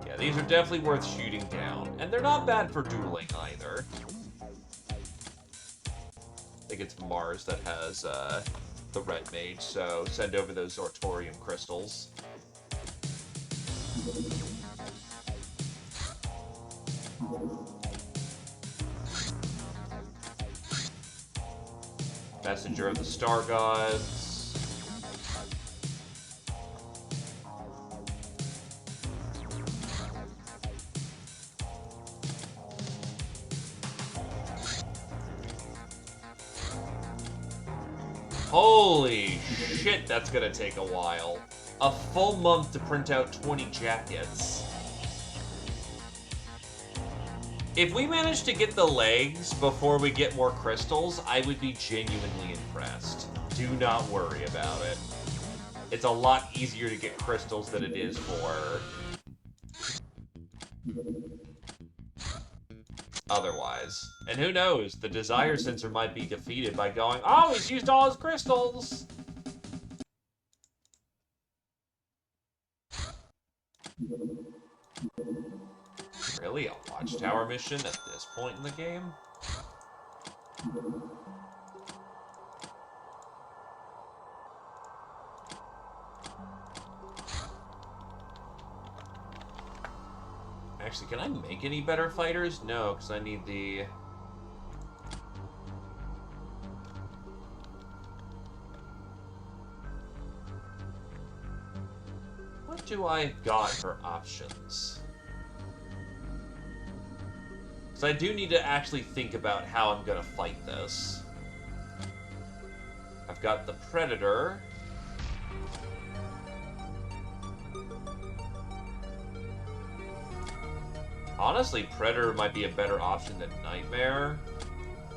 Yeah, these are definitely worth shooting down. And they're not bad for dueling either. I think it's Mars that has the Red Mage, so send over those Zortorium crystals. Messenger of the Star Gods. Holy shit, that's gonna take a while. A full month to print out 20 jackets. If we manage to get the legs before we get more crystals, I would be genuinely impressed. Do not worry about it. It's a lot easier to get crystals than it is for otherwise. And who knows, the desire sensor might be defeated by going, oh, he's used all his crystals! Really? A watchtower mission at this point in the game? Actually, can I make any better fighters? No, because I need the... What do I got for options? Because I do need to actually think about how I'm going to fight this. I've got the Predator. Honestly, Predator might be a better option than Nightmare.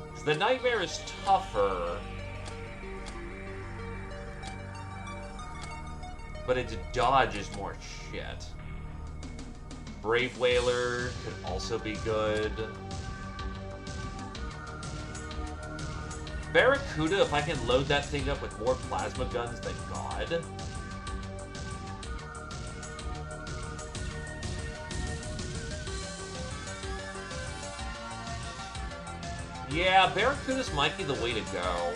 Because the Nightmare is tougher. But its dodge is more shit. Brave Whaler could also be good. Barracuda, if I can load that thing up with more plasma guns than God. Yeah, Barracudas might be the way to go.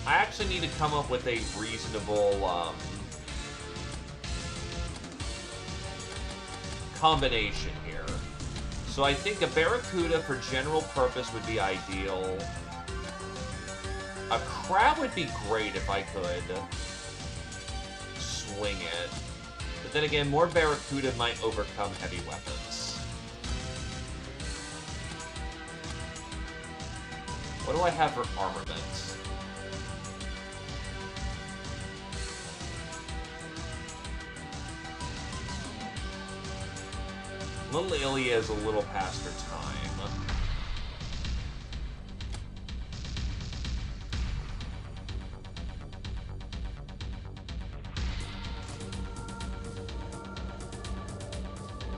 I actually need to come up with a reasonable, combination here. So I think a Barracuda for general purpose would be ideal. A Crab would be great if I could swing it. But then again, more Barracuda might overcome heavy weapons. What do I have for armament? Little Ilya is a little past her time.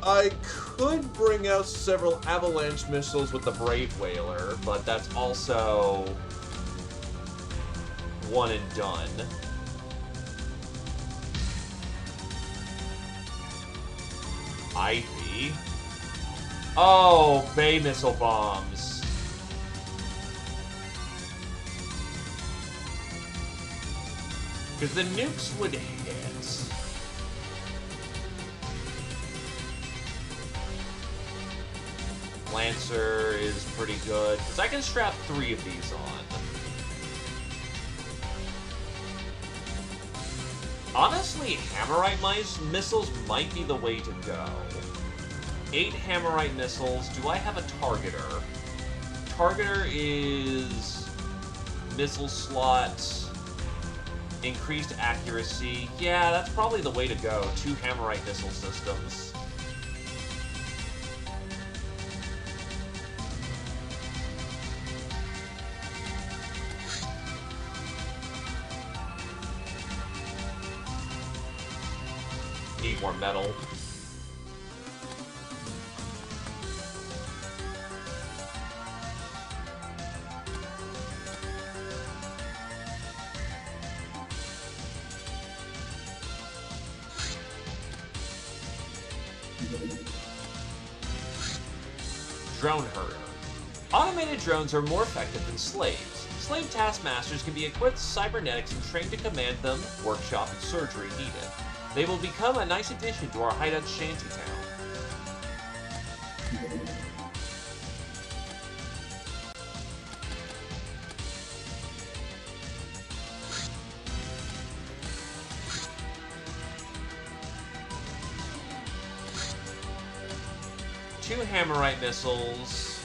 I could bring out several avalanche missiles with the Brave Whaler, but that's also one and done. Ivy. Oh, Bay missile bombs. Because the nukes would hit. Lancer is pretty good. Because I can strap 3 of these on. Honestly, Hammerite missiles might be the way to go. 8 Hammerite missiles. Do I have a Targeter? Targeter is missile slots, increased accuracy. Yeah, that's probably the way to go. 2 Hammerite missile systems. Need more metal. Drone Herder. Automated drones are more effective than slaves. Slave taskmasters can be equipped with cybernetics and trained to command them, workshop, and surgery needed. They will become a nice addition to our hideout shantytown. Two Hammerite missiles.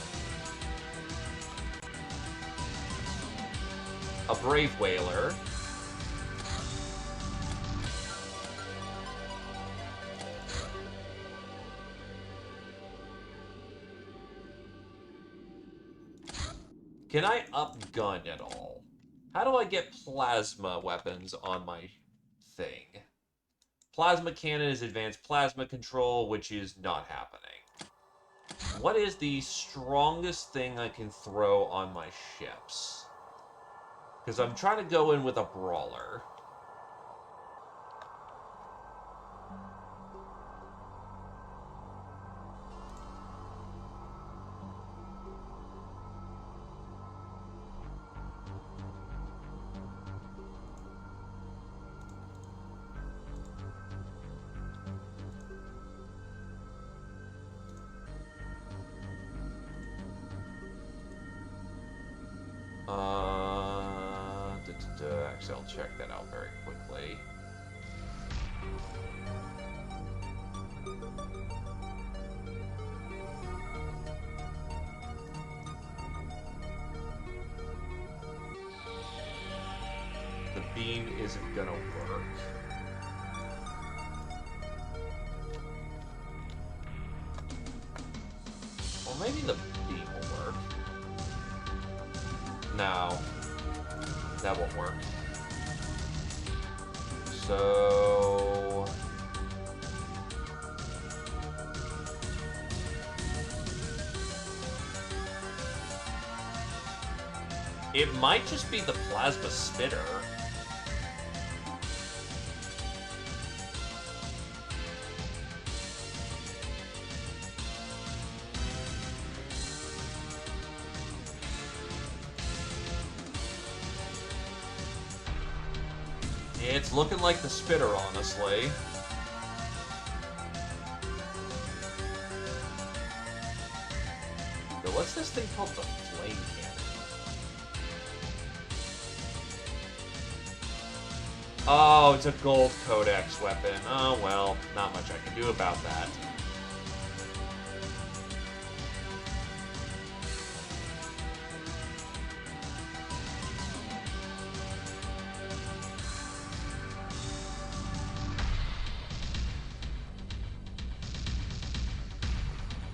A Brave Whaler. Can I up-gun at all? How do I get plasma weapons on my thing? Plasma cannon is advanced plasma control, which is not happening. What is the strongest thing I can throw on my ships? Because I'm trying to go in with a brawler. Actually, I'll check that out very quickly. The beam isn't gonna work. Well, maybe the beam will work. No. That won't work. So... it might just be the plasma spitter. It's looking like the spitter, honestly. But what's this thing called? The flame cannon. Oh, it's a gold codex weapon. Oh, well, not much I can do about that.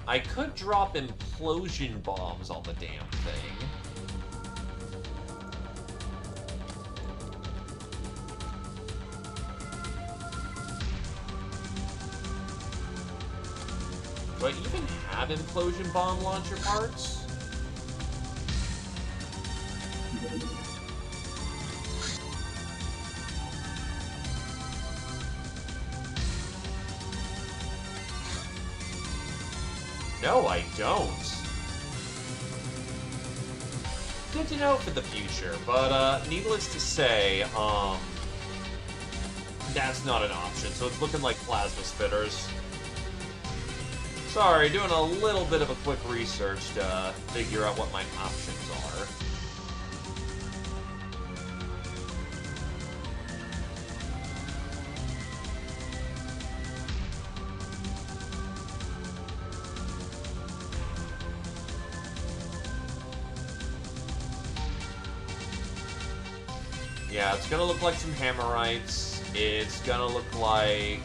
I could drop implosion bombs on the damn thing. Do I even have implosion bomb launcher parts? No, I don't. Good to know for the future, but needless to say, that's not an option, so it's looking like plasma spitters. Sorry, doing a little bit of a quick research to figure out what my options are. Yeah, it's gonna look like some Hammerites. It's gonna look like...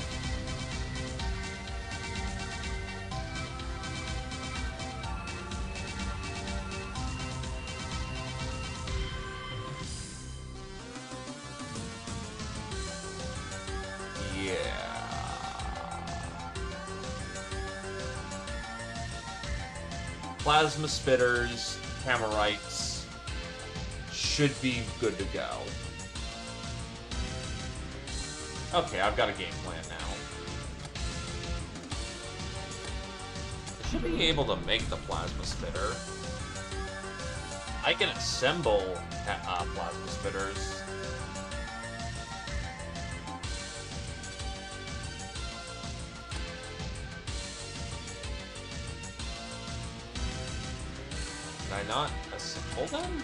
Plasma spitters, Hammerites, should be good to go. Okay, I've got a game plan now. I should be able to make the plasma spitter. I can assemble plasma spitters. Did I not assemble them?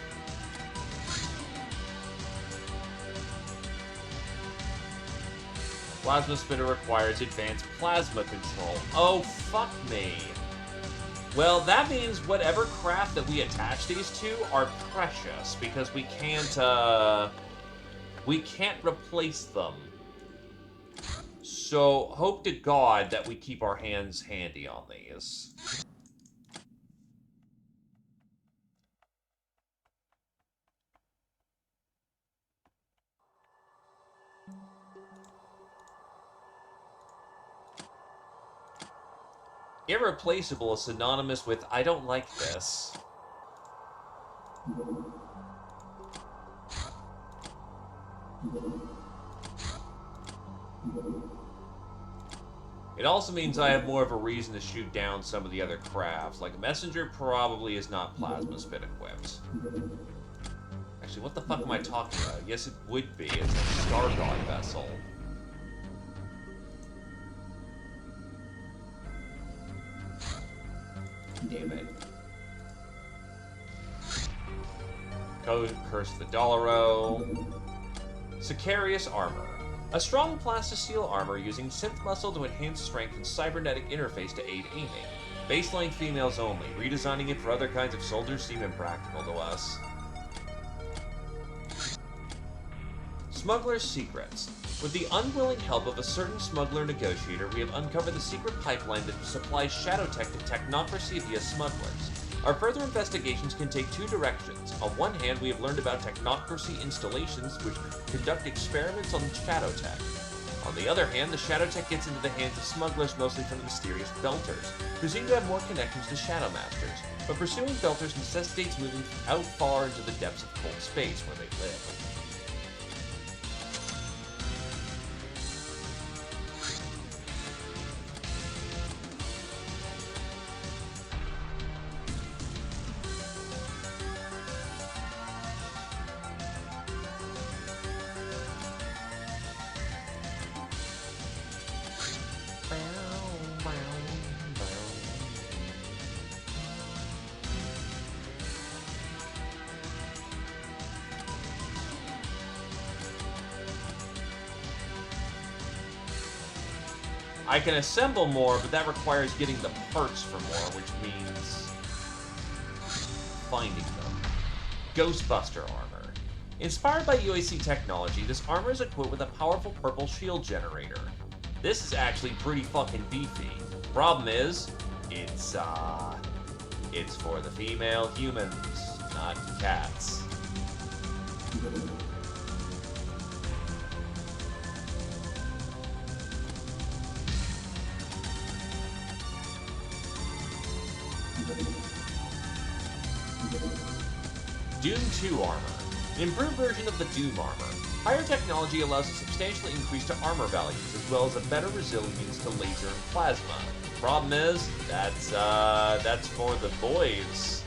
Plasma spitter requires advanced plasma control. Oh, fuck me. Well, that means whatever craft that we attach these to are precious, because we can't replace them. So, hope to God that we keep our hands handy on these. Irreplaceable is synonymous with I don't like this. It also means I have more of a reason to shoot down some of the other crafts. Like, a messenger probably is not plasma spit equipped. Actually, what the fuck am I talking about? Yes, it would be. It's a Star God vessel. Damn it. Curse the Dollaro. Sicarius Armor. A strong plastisteel armor using synth muscle to enhance strength and cybernetic interface to aid aiming. Base-length females only. Redesigning it for other kinds of soldiers seem impractical to us. Smuggler's Secrets. With the unwilling help of a certain smuggler negotiator, we have uncovered the secret pipeline that supplies shadow tech to technocracy via smugglers. Our further investigations can take two directions. On one hand, we have learned about technocracy installations which conduct experiments on shadow tech. On the other hand, the shadow tech gets into the hands of smugglers mostly from the mysterious Belters, who seem to have more connections to Shadow Masters, but pursuing Belters necessitates moving out far into the depths of cold space where they live. I can assemble more, but that requires getting the parts for more, which means finding them. Ghostbuster Armor. Inspired by UAC technology, this armor is equipped with a powerful purple shield generator. This is actually pretty fucking beefy. Problem is, it's for the female humans, not cats. Doom 2 Armor. An improved version of the Doom Armor. Higher technology allows a substantially increase to armor values, as well as a better resilience to laser and plasma. Problem is, that's for the boys.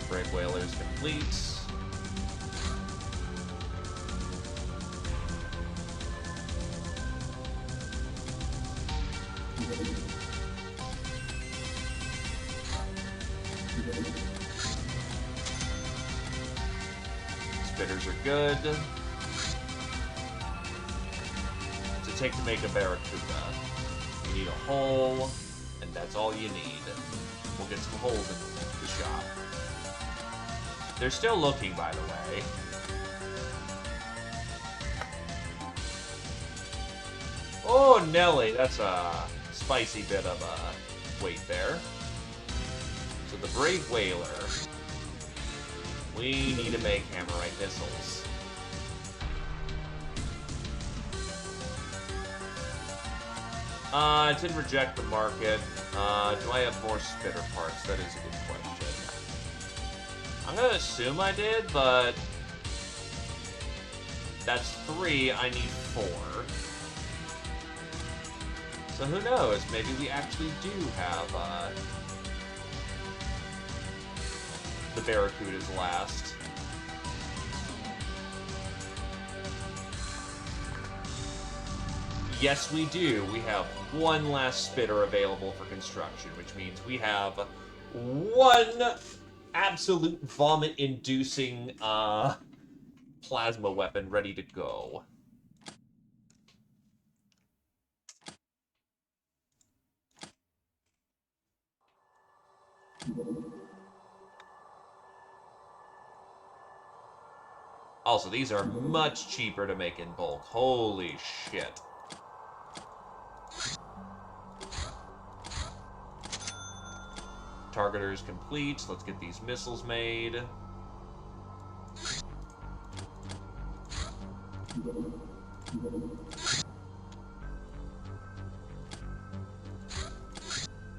Brave Whalers complete. Spitters are good. What's it take to make a Barracuda? You need a hole, and that's all you need. We'll get some holes in the shop. They're still looking, by the way. Oh, Nelly, that's a spicy bit of weight there. So the Brave Whaler. We need to make Hammerite missiles. It didn't reject the market. Do I have more spitter parts? That is a good question. I'm gonna assume I did, but that's 3, I need 4. So who knows, maybe we actually do have, the Barracudas last. Yes, we do. We have one last spitter available for construction, which means we have one absolute vomit-inducing plasma weapon ready to go. Also, these are much cheaper to make in bulk. Holy shit. Targeter is complete. Let's get these missiles made.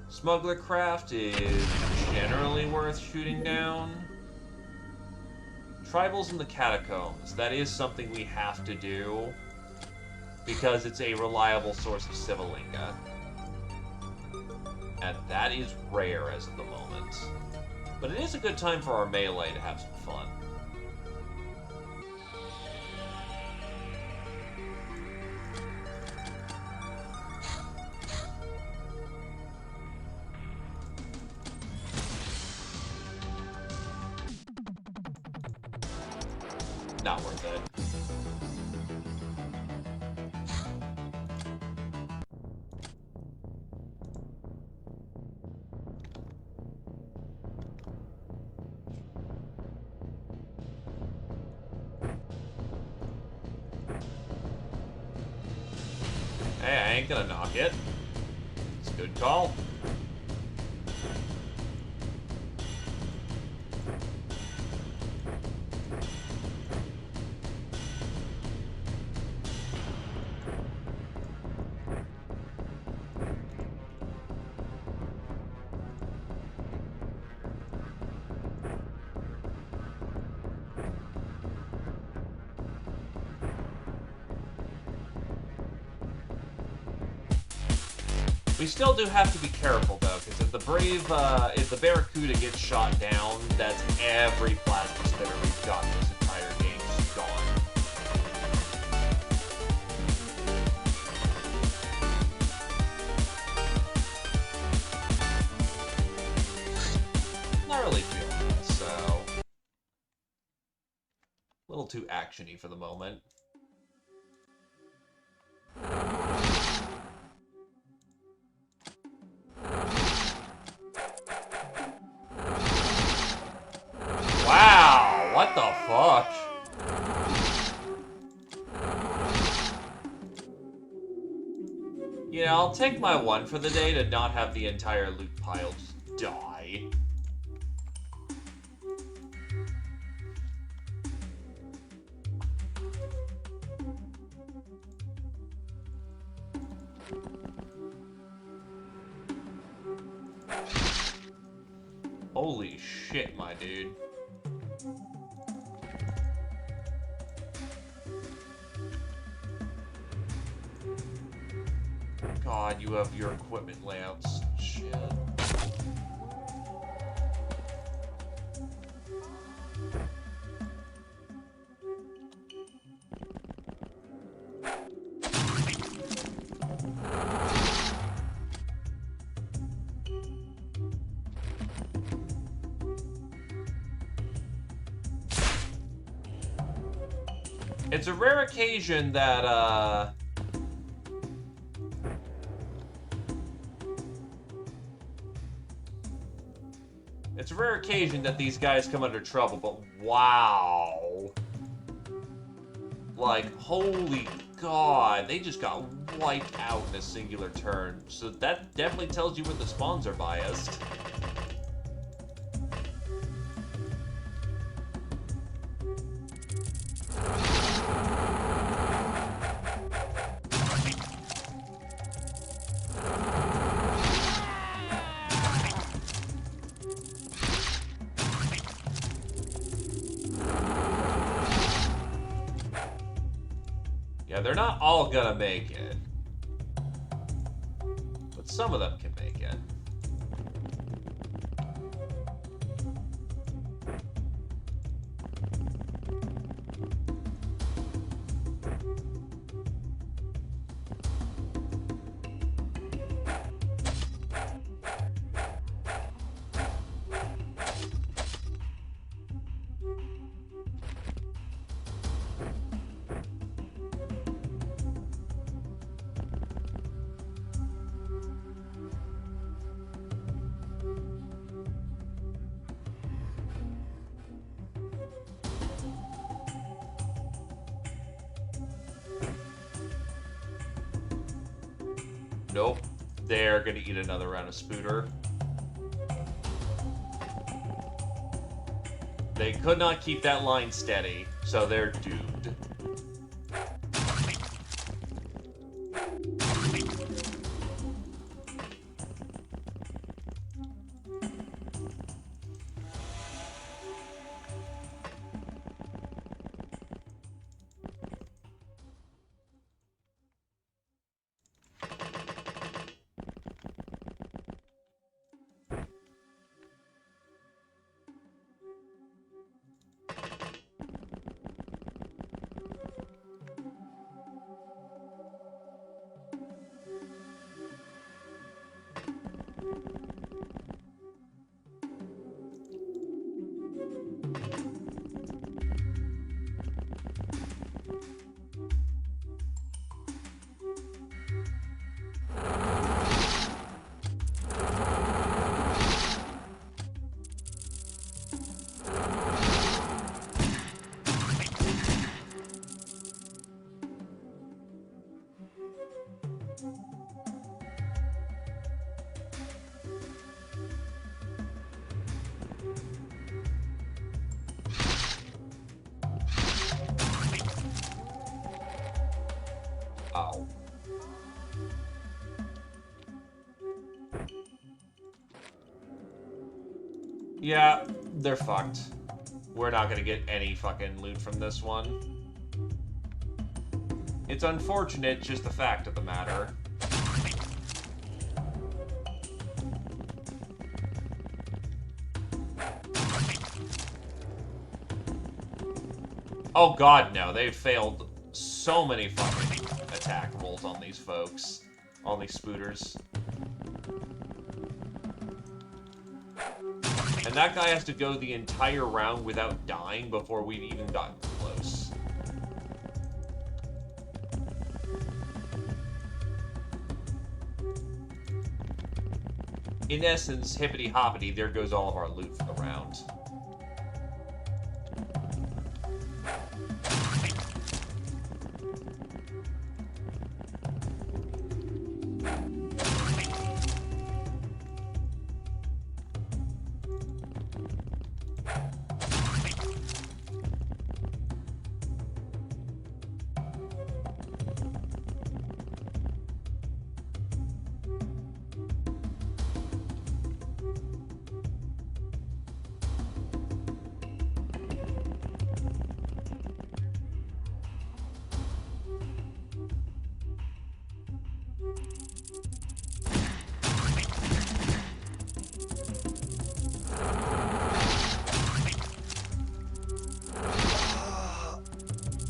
Smuggler craft is generally worth shooting down. Tribals in the catacombs. That is something we have to do because it's a reliable source of Civilinga. And that is rare as of the moment. But it is a good time for our melee to have some fun. Not worth it. Hey, I ain't gonna knock it. It's a good call. We still do have to be careful, though, because if the Barracuda gets shot down, that's every plasma spitter we've got this entire game is gone. Not really feeling this, so... a little too action-y for the moment. Wow, what the fuck? You know, I'll take my one for the day to not have the entire loot pile just die. Holy shit, my dude. God, you have your equipment layouts. Shit. It's a rare occasion that, it's a rare occasion that these guys come under trouble, but wow. Like, holy god, they just got wiped out in a singular turn. So that definitely tells you where the spawns are biased. Yeah, they're not all gonna make it. But some of them can make it. Nope. They're gonna eat another round of Spooter. They could not keep that line steady, so they're doomed. Oh. Yeah, they're fucked. We're not gonna get any fucking loot from this one. It's unfortunate, just the fact of the matter. Oh god, no. They've failed so many fucking attack rolls on these folks. On these spooters. And that guy has to go the entire round without dying before we've even gotten close. In essence, hippity-hoppity, there goes all of our loot for the round.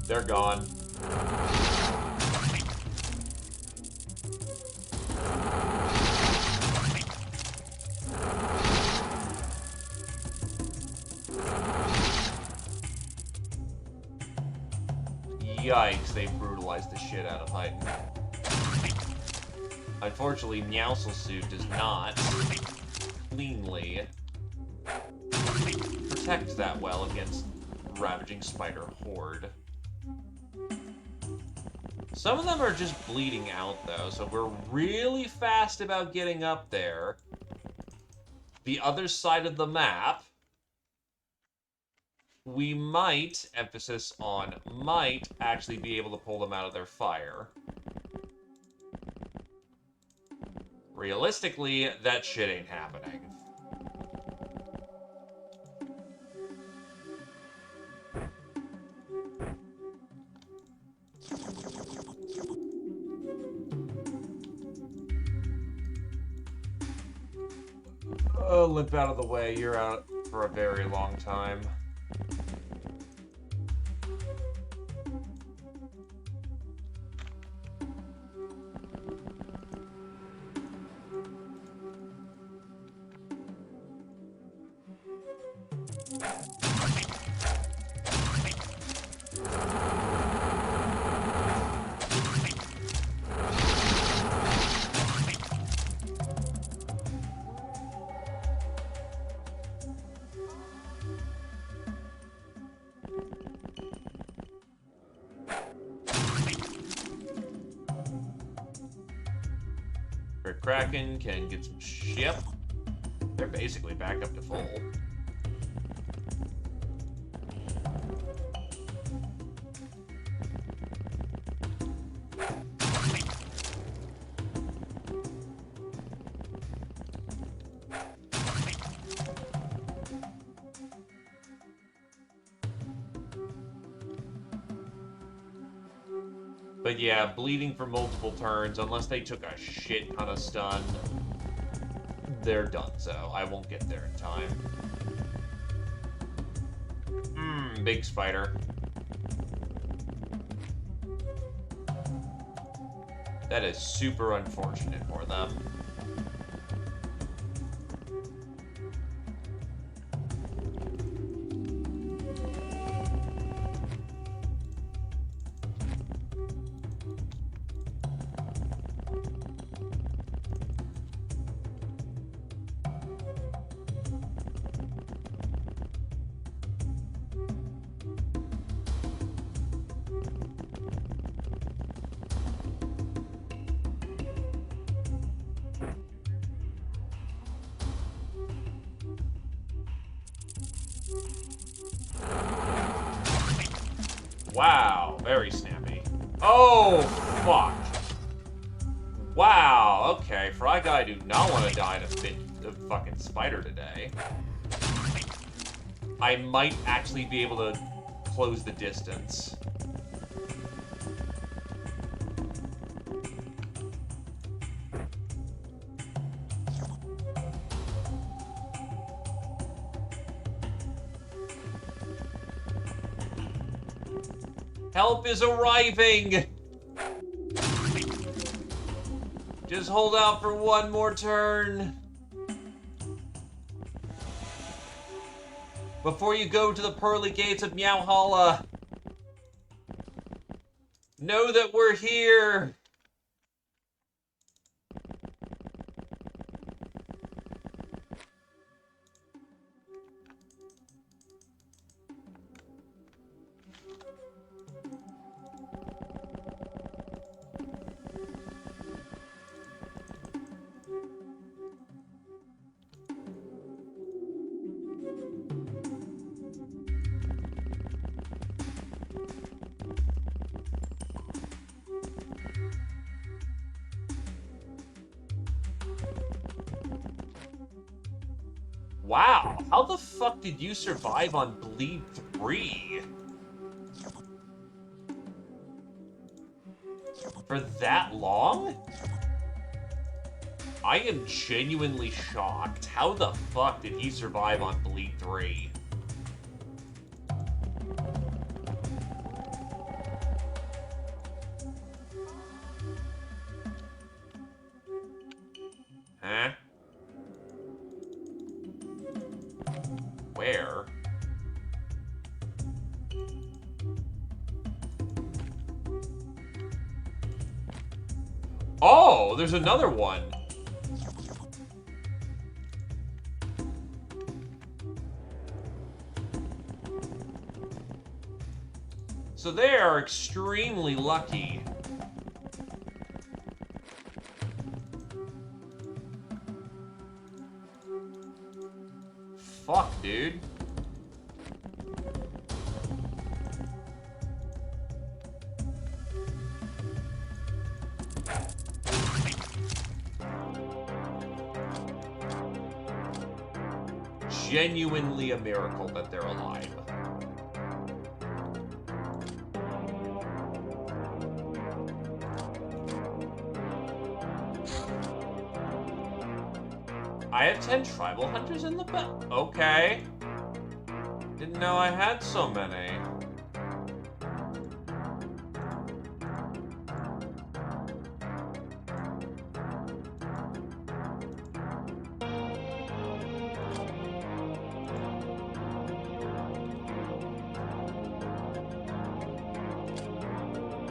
They're gone. Yikes, they brutalized the shit out of Haydn. Unfortunately, Meowsle Suit does not cleanly protect that well against Ravaging Spider Horde. Some of them are just bleeding out, though, so we're really fast about getting up there. The other side of the map, we might, emphasis on might, actually be able to pull them out of their fire. Realistically, that shit ain't happening. Oh, limp out of the way. You're out for a very long time. Kraken can get some ship. They're basically back up to full. But yeah, bleeding for multiple turns, unless they took a shit ton of stun, they're done, so I won't get there in time. Big spider. That is super unfortunate for them. Wow, very snappy. Oh, fuck. Wow, okay. Fry Guy do not want to die to a fucking spider today. I might actually be able to close the distance. Help is arriving! Just hold out for one more turn. Before you go to the pearly gates of Meowhalla, know that we're here. Wow, how the fuck did you survive on Bleed 3? For that long? I am genuinely shocked. How the fuck did he survive on Bleed 3? Huh? Where? Oh, there's another one. So they are extremely lucky. Fuck, dude. Genuinely a miracle that they're alive. I have 10 tribal hunters in the belt. Okay. Didn't know I had so many.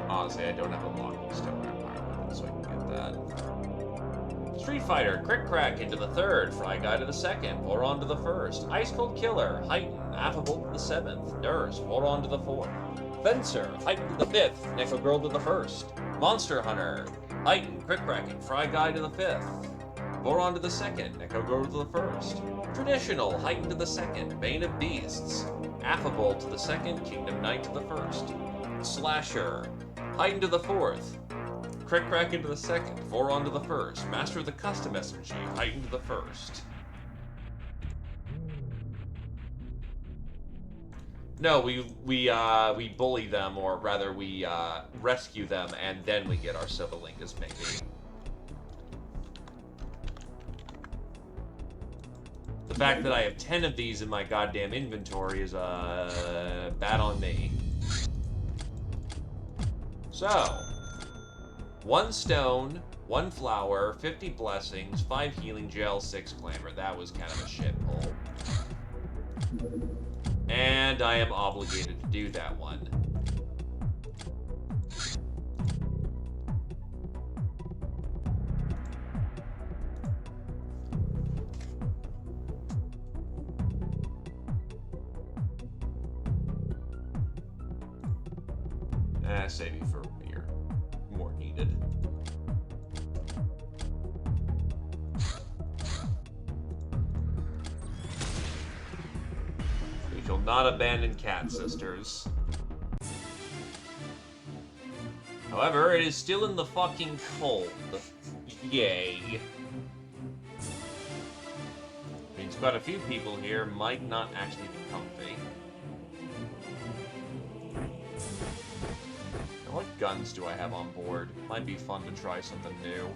Honestly, I don't have a locking stone empire, so I can get that. Street Fighter, Crick Crack into the third, Fry Guy to the second, Voron to the first, Ice Cold Killer, Heighten, Affable to the seventh, Nurse, Voron to the fourth, Fencer, Heighten to the fifth, Necro Girl to the first, Monster Hunter, Heighten, Crick Cracking, Fry Guy to the fifth, Voron to the second, Necro Girl to the first, Traditional, Heighten to the second, Bane of Beasts, Affable to the second, Kingdom Knight to the first, Slasher, Heighten to the fourth, Crick Crack into the second, Voron to the first, Master of the Custom SMG, Heighten to the first. No, we bully them, or rather we rescue them, and then we get our Civilingus maybe. The fact that I have 10 of these in my goddamn inventory is bad on me. So, 1 stone, 1 flower, 50 blessings, 5 healing gel, 6 glamour. That was kind of a shithole. And I am obligated to do that one. Save you for beer. More needed. We shall not abandon Cat Sisters. However, it is still in the fucking cold. Yay. Means quite a few people here might not actually be comfy. Now, what guns do I have on board? Might be fun to try something new.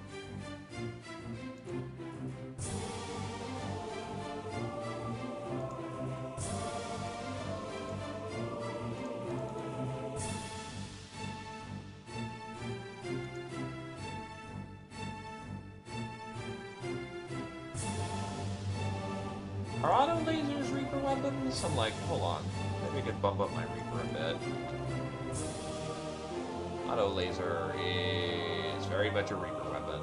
Are auto lasers Reaper weapons? I'm like, hold on. Maybe I could bump up my Reaper a bit. Auto laser is very much a Reaper weapon.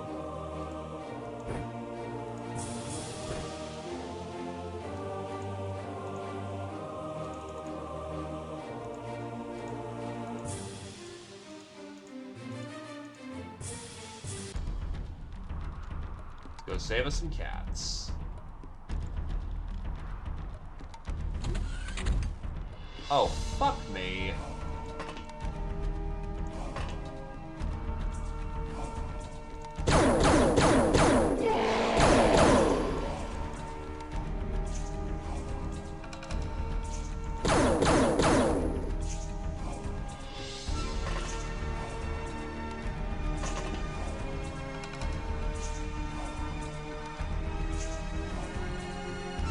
Let's go save us some cats. Oh, fuck me.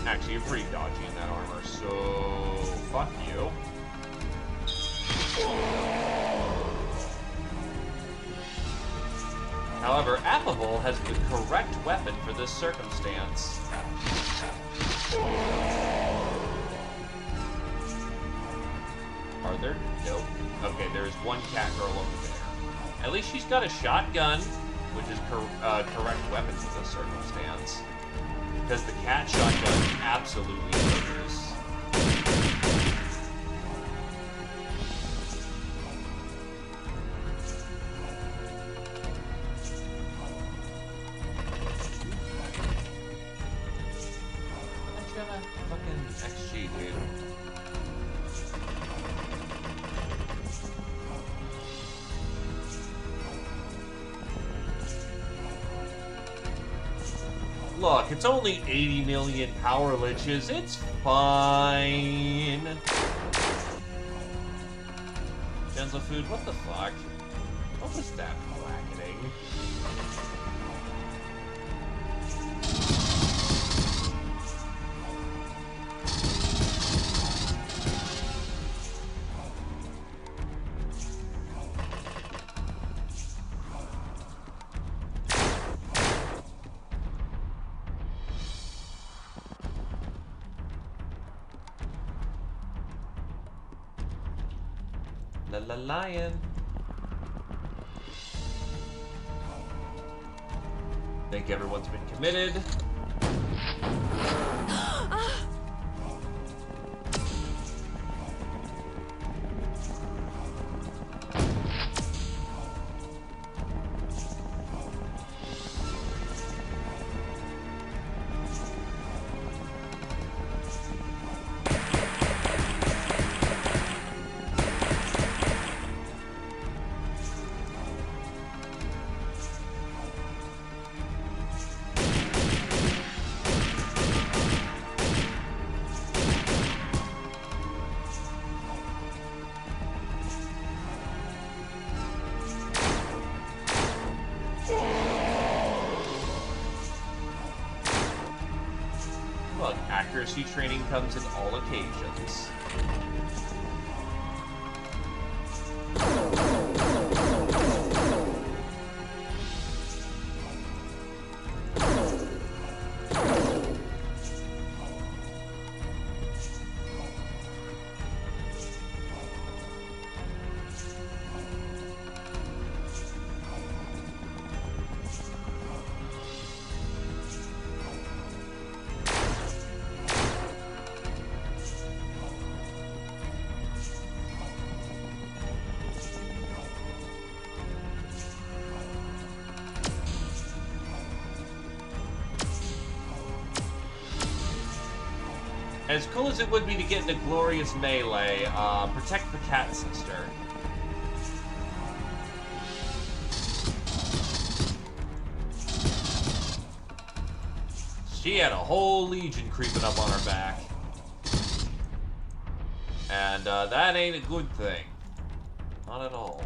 Actually, you're pretty dodgy in that armor, so fuck you. However, Affable has the correct weapon for this circumstance. Are there? Nope. Okay, there's one cat girl over there. At least she's got a shotgun, which is correct weapon for this circumstance. Because the cat shotgun is absolutely dangerous. I'm gonna fucking XG, dude. Look, it's only 80 million power liches. It's fine. Genzo food, what the fuck? What was that blackening? La lion. Think everyone's been committed. Look, accuracy training comes in all occasions. As cool as it would be to get into glorious melee, protect the cat sister. She had a whole legion creeping up on her back. And that ain't a good thing. Not at all.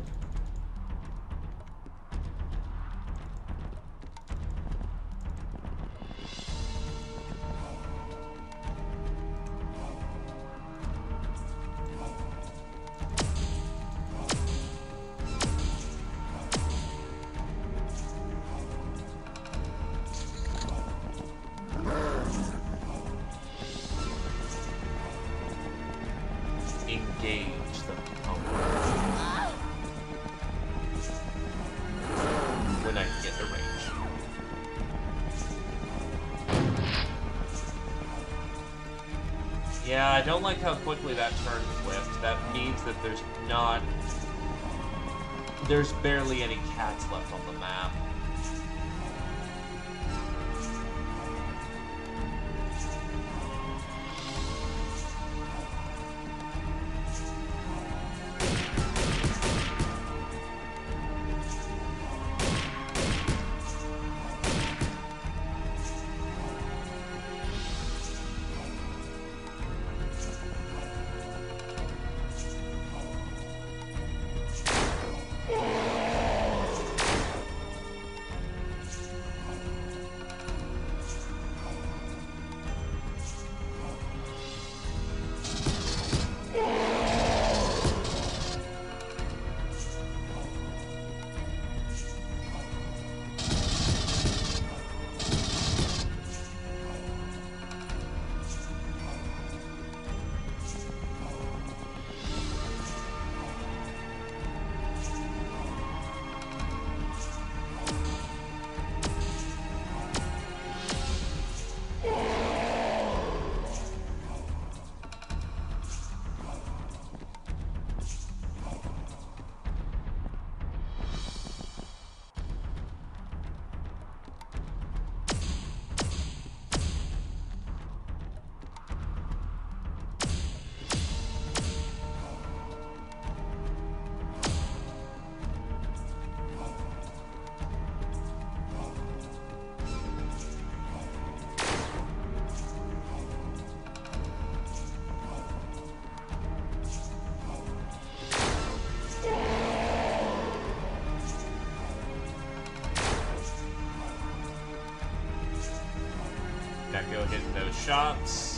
Engage the opponent when I can get the range. Yeah, I don't like how quickly that turn flipped. That means that there's barely any cats left on the map. Echo hitting those shots.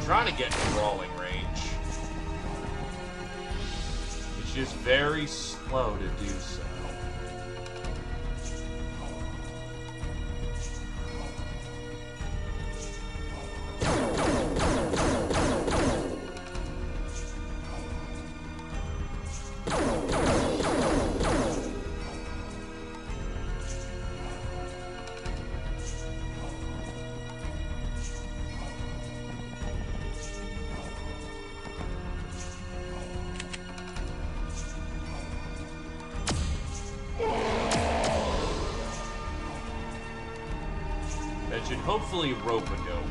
Trying to get in brawling range. It's just very slow to do so. That should hopefully rope a go.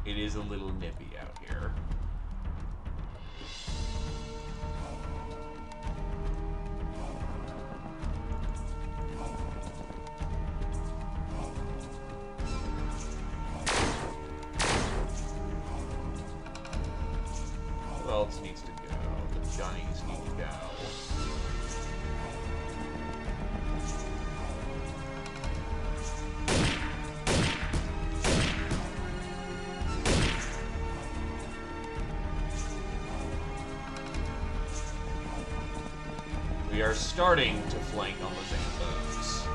It is a little nippy out here. Who else needs to go? The Johnnies need to go. We are starting to flank on the Zambos.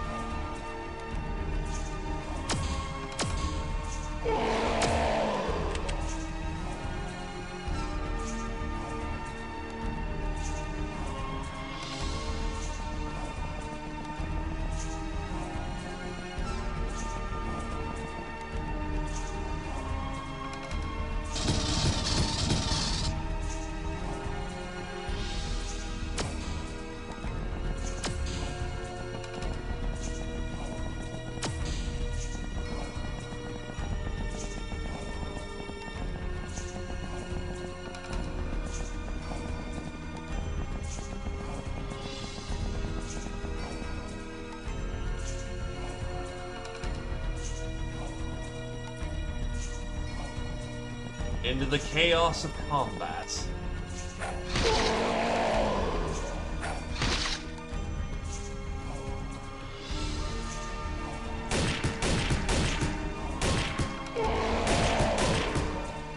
Into the chaos of combat.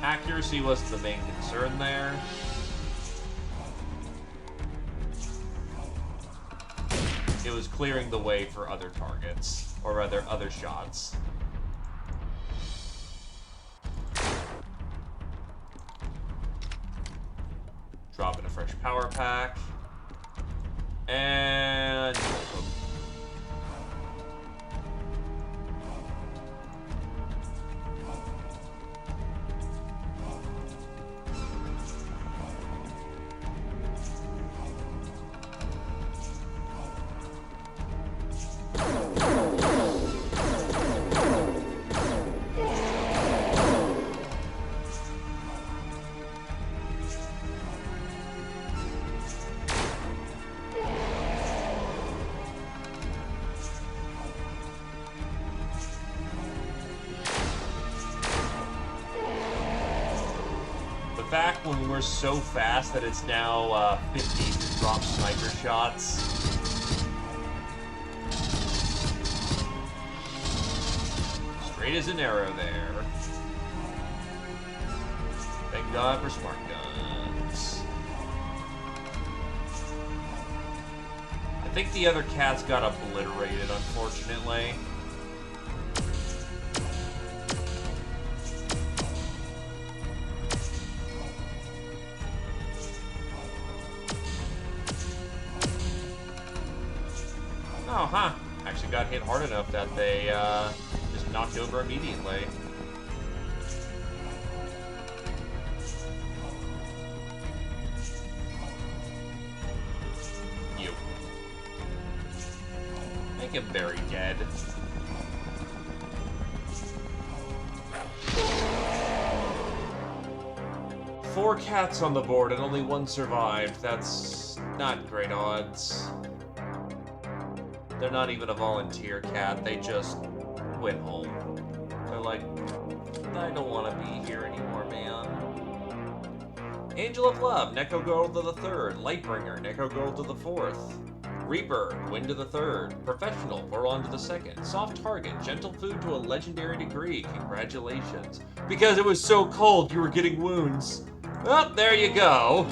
Accuracy wasn't the main concern there. It was clearing the way for other targets, or rather, other shots. Drop in a fresh power pack. And... back when we're so fast that it's now 50 to drop sniper shots. Straight as an arrow there. Thank God for smart guns. I think the other cats got obliterated, unfortunately. Oh, huh. Actually got hit hard enough that they just knocked over immediately. You. Make him very dead. Four cats on the board and only one survived. That's not great odds. They're not even a volunteer cat, they just went home. They're like, I don't want to be here anymore, man. Angel of Love, Neko Girl to the 3rd. Lightbringer, Neko Girl to the 4th. Reaper, Gwyn to the 3rd. Professional, Boron to the 2nd. Soft Target, Gentle Food to a legendary degree. Congratulations. Because it was so cold, you were getting wounds. Oh, there you go.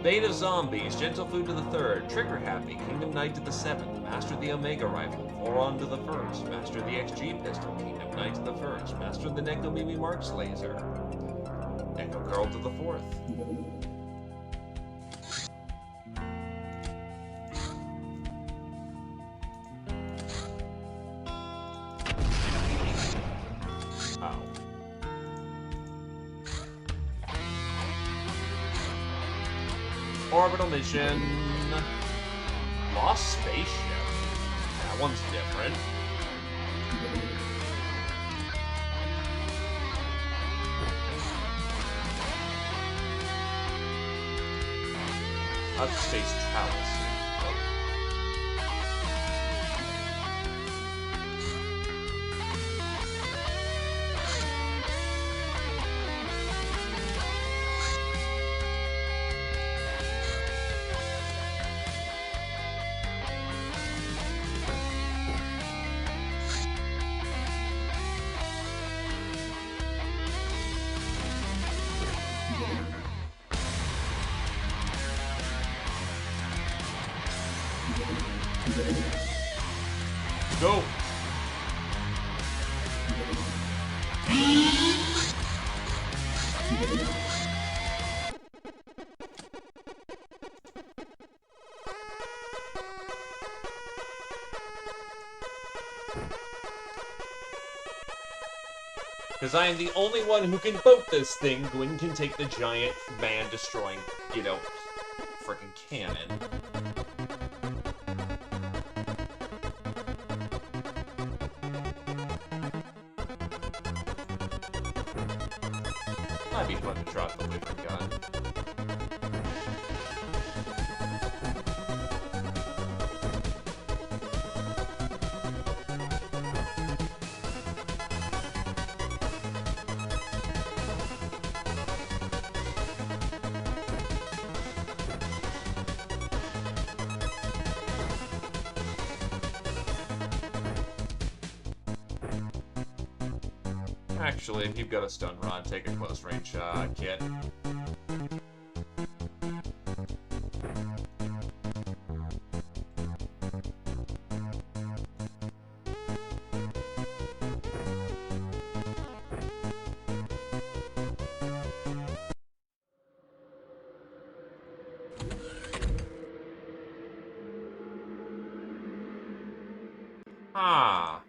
Bane of Zombies, Gentle Food to the 3rd, Trigger Happy, Kingdom Knight to the 7th, Master the Omega Rifle, Boron to the 1st, Master the XG Pistol, Kingdom Knight to the 1st, Master the Neko Mimi Marks Laser, Neko Girl to the 4th. Orbital mission. Lost spaceship. That one's different. That's Space Chalice. Go! Because I am the only one who can boat this thing. Gwyn can take the giant man-destroying, you know, freaking cannon. Might be fun to drop the laser gun. Actually, if you've got a stun rod, take a close range kit. Ah.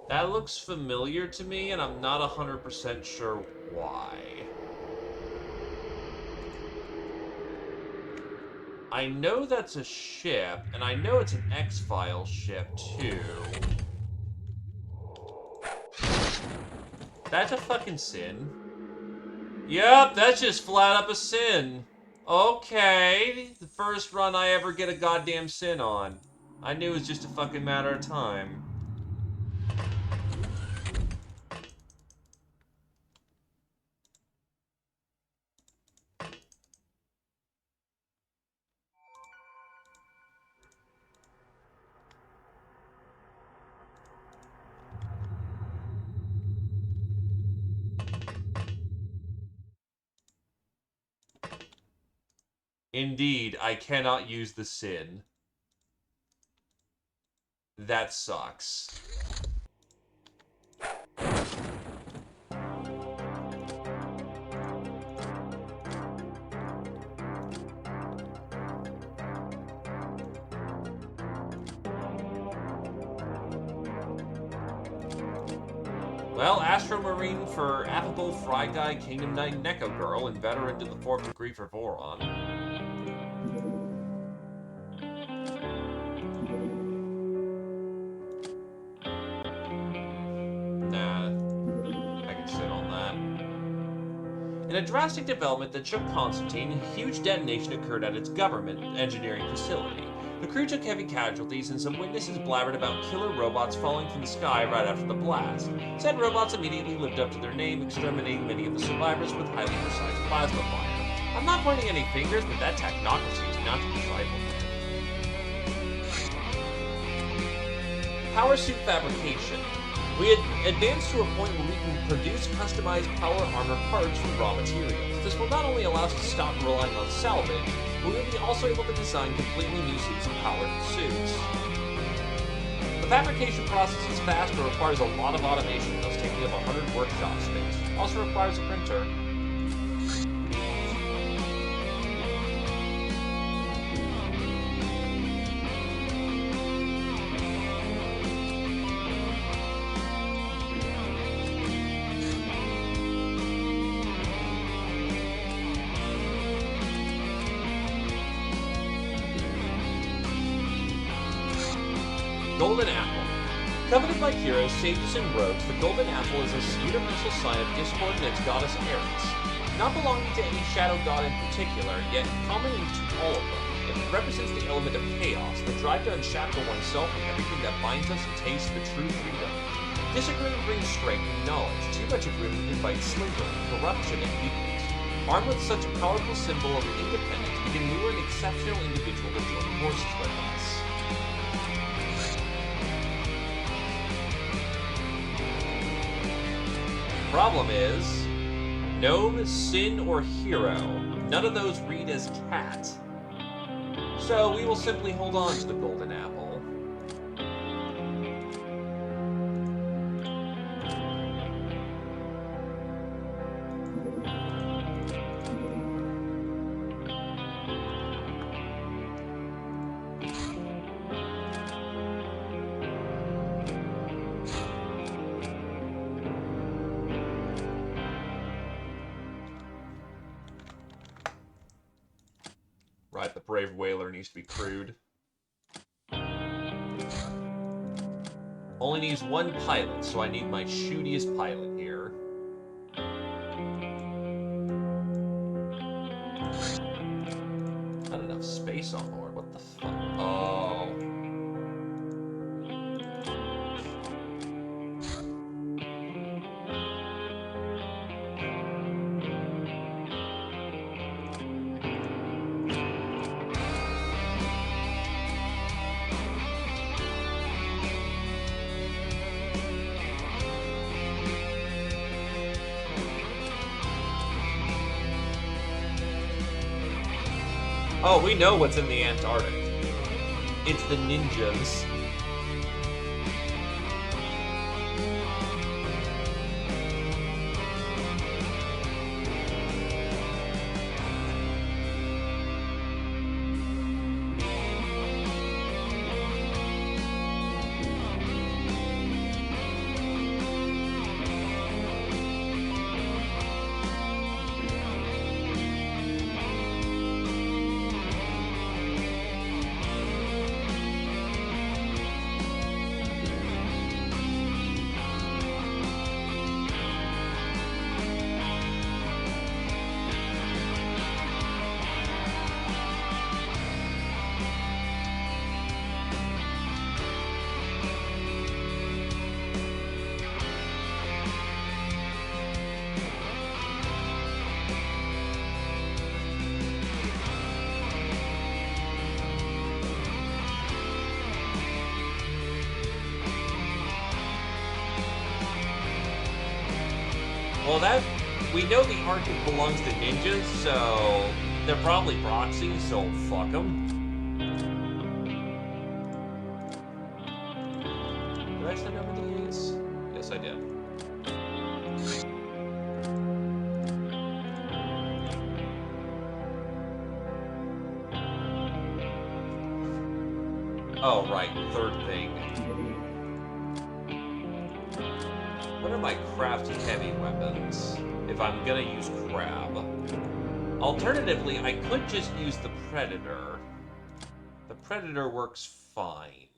That looks familiar to me, and I'm not 100% sure why. I know that's a ship, and I know it's an X-Files ship, too. That's a fucking sin. Yep, that's just flat up a sin. Okay, the first run I ever get a goddamn sin on. I knew it was just a fucking matter of time. Indeed, I cannot use the sin. That sucks. Well, Astro Marine for affable Fry Guy, Kingdom Knight, Neko Girl, and veteran to the 4th degree for Voron. Nah, I can sit on that. In a drastic development that shook Constantine, a huge detonation occurred at its government engineering facility. The crew took heavy casualties, and some witnesses blabbered about killer robots falling from the sky right after the blast. Said robots immediately lived up to their name, exterminating many of the survivors with highly precise plasma fire. I'm not pointing any fingers, but that technocracy is not to be trifled with. Power suit fabrication. We had advanced to a point where we can produce customized power armor parts from raw materials. This will not only allow us to stop relying on salvage, but we will be also able to design completely new suits of powered suits. The fabrication process is fast but requires a lot of automation, thus taking up 100 workshop space. Also requires a printer. Golden Apple. Coveted by heroes, sages, and rogues, the Golden Apple is a universal sign of discord and its goddess Ares. Not belonging to any shadow god in particular, yet common to all of them, it represents the element of chaos, the drive to unshackle oneself from everything that binds us and taste the true freedom. Disagreement brings strength and knowledge. Too much agreement invites slavery, corruption, and weakness. Armed with such a powerful symbol of independence, we can lure an exceptional individual to join forces with us. Problem is, gnome, sin, or hero. None of those read as cat. So we will simply hold on to the golden apple. Brave Whaler needs to be crewed. Only needs one pilot, so I need my shootiest pilot here. Not enough space on board. What the fuck? Oh. Oh, we know what's in the Antarctic. It's the ninjas. Well, that... We know the Arctic belongs to ninjas, so... They're probably proxies, so fuck them. Did I send over these? Yes, I did. Oh, right. Third thing. What are my crafty heavy weapons? If I'm gonna use crab. Alternatively, I could just use the Predator. The Predator works fine.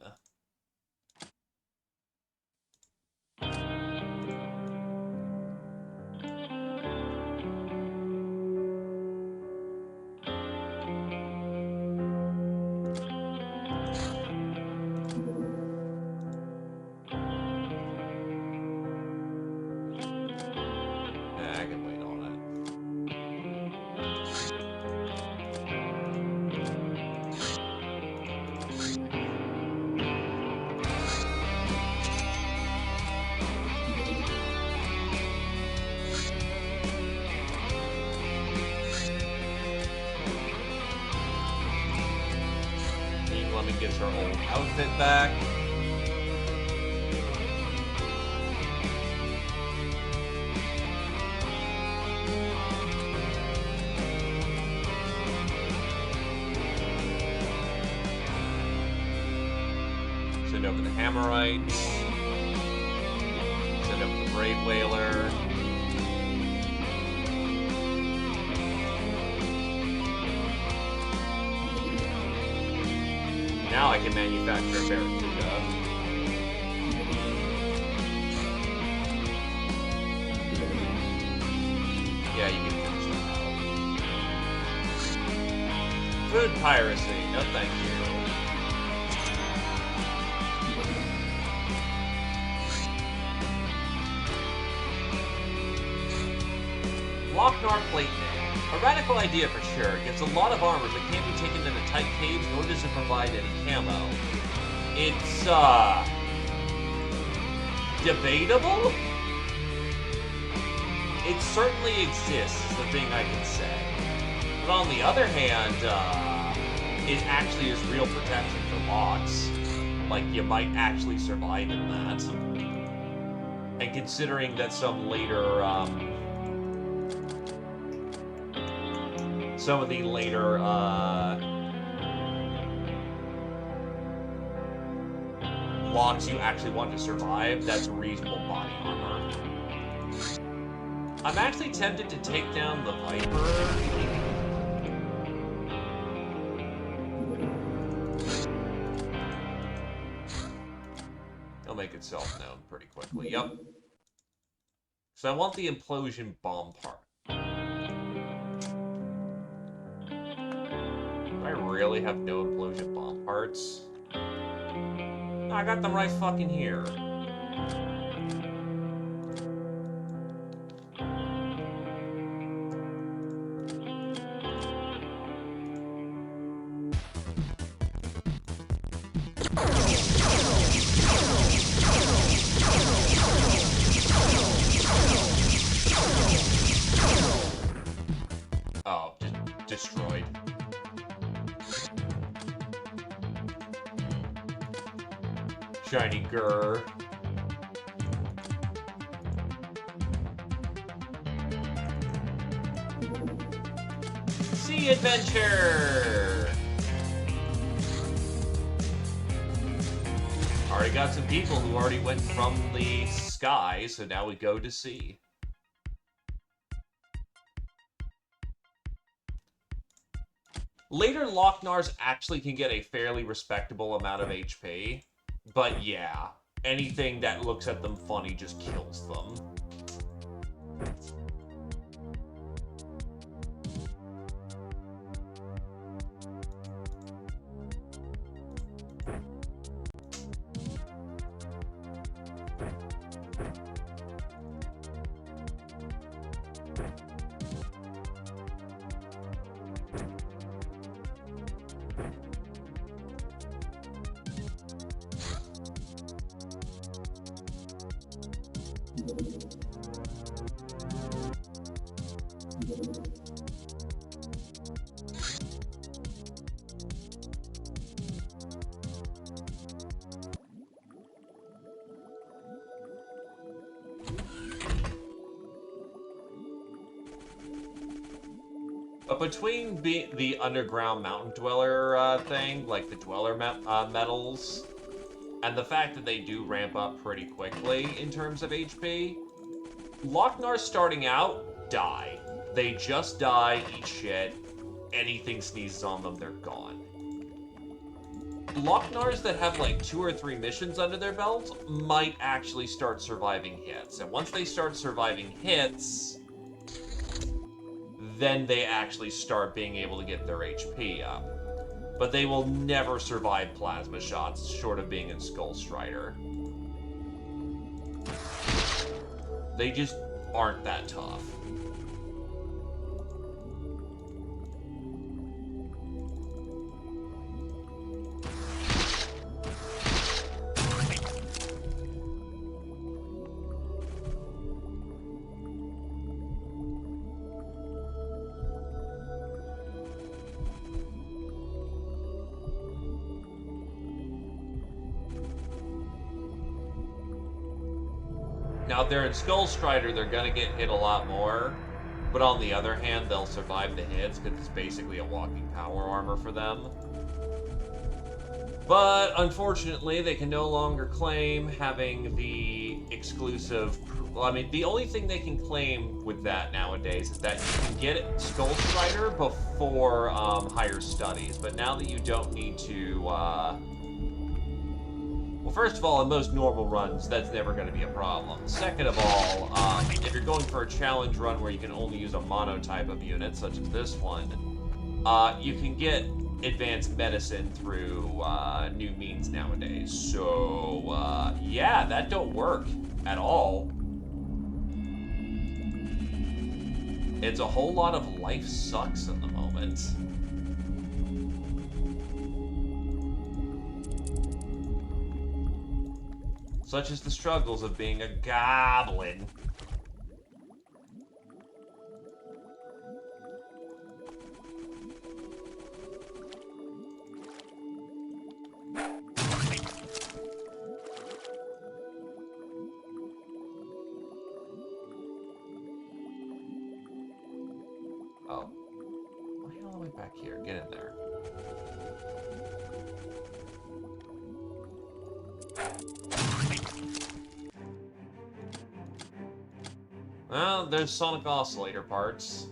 I can wait on it. Lemon gets her old outfit back. Send over the Hammerites. Send over the Brave Whaler. Now I can manufacture a Barracuda. Yeah, you can finish that out. Food piracy. No, thank you. Lochnar Plate Mail. A radical idea for sure. It gives a lot of armor, but can't be taken into tight caves, nor does it provide any camo. It's, debatable? It certainly exists, is the thing I can say. But on the other hand, it actually is real protection for bots. Like, you might actually survive in that. And considering that some later, some of the later, blocks you actually want to survive, that's reasonable body armor. I'm actually tempted to take down the Viper. It'll make itself known pretty quickly. Yep. So I want the implosion bomb part. Do I really have no implosion bomb parts? No, I got them right fucking here. Oh, destroyed. Shiny grr. Sea adventure! Already got some people who already went from the sky, so now we go to sea. Later Loch-Nars actually can get a fairly respectable amount of HP, but yeah, anything that looks at them funny just kills them. But between the underground mountain dweller thing, like the dweller metals, and the fact that they do ramp up pretty quickly in terms of HP, Loch-Nars starting out die. They just die, eat shit. Anything sneezes on them, they're gone. Loch-Nars that have like 2 or 3 missions under their belt might actually start surviving hits. And once they start surviving hits, then they actually start being able to get their HP up. But they will never survive plasma shots, short of being in Skull Strider. They just aren't that tough. Now, if they're in Skull Strider, they're gonna get hit a lot more. But on the other hand, they'll survive the hits because it's basically a walking power armor for them. But unfortunately, they can no longer claim having the exclusive... Well, I mean, the only thing they can claim with that nowadays is that you can get Skull Strider before higher studies. But now that you don't need to... Well, first of all, in most normal runs, that's never going to be a problem. Second of all, if you're going for a challenge run where you can only use a mono-type of unit, such as this one, you can get advanced medicine through new means nowadays. So, yeah, that don't work at all. It's a whole lot of life sucks at the moment. Such as the struggles of being a goblin. Oh. Why the hell am I back here? Get in there. Well, there's Sonic Oscillator parts.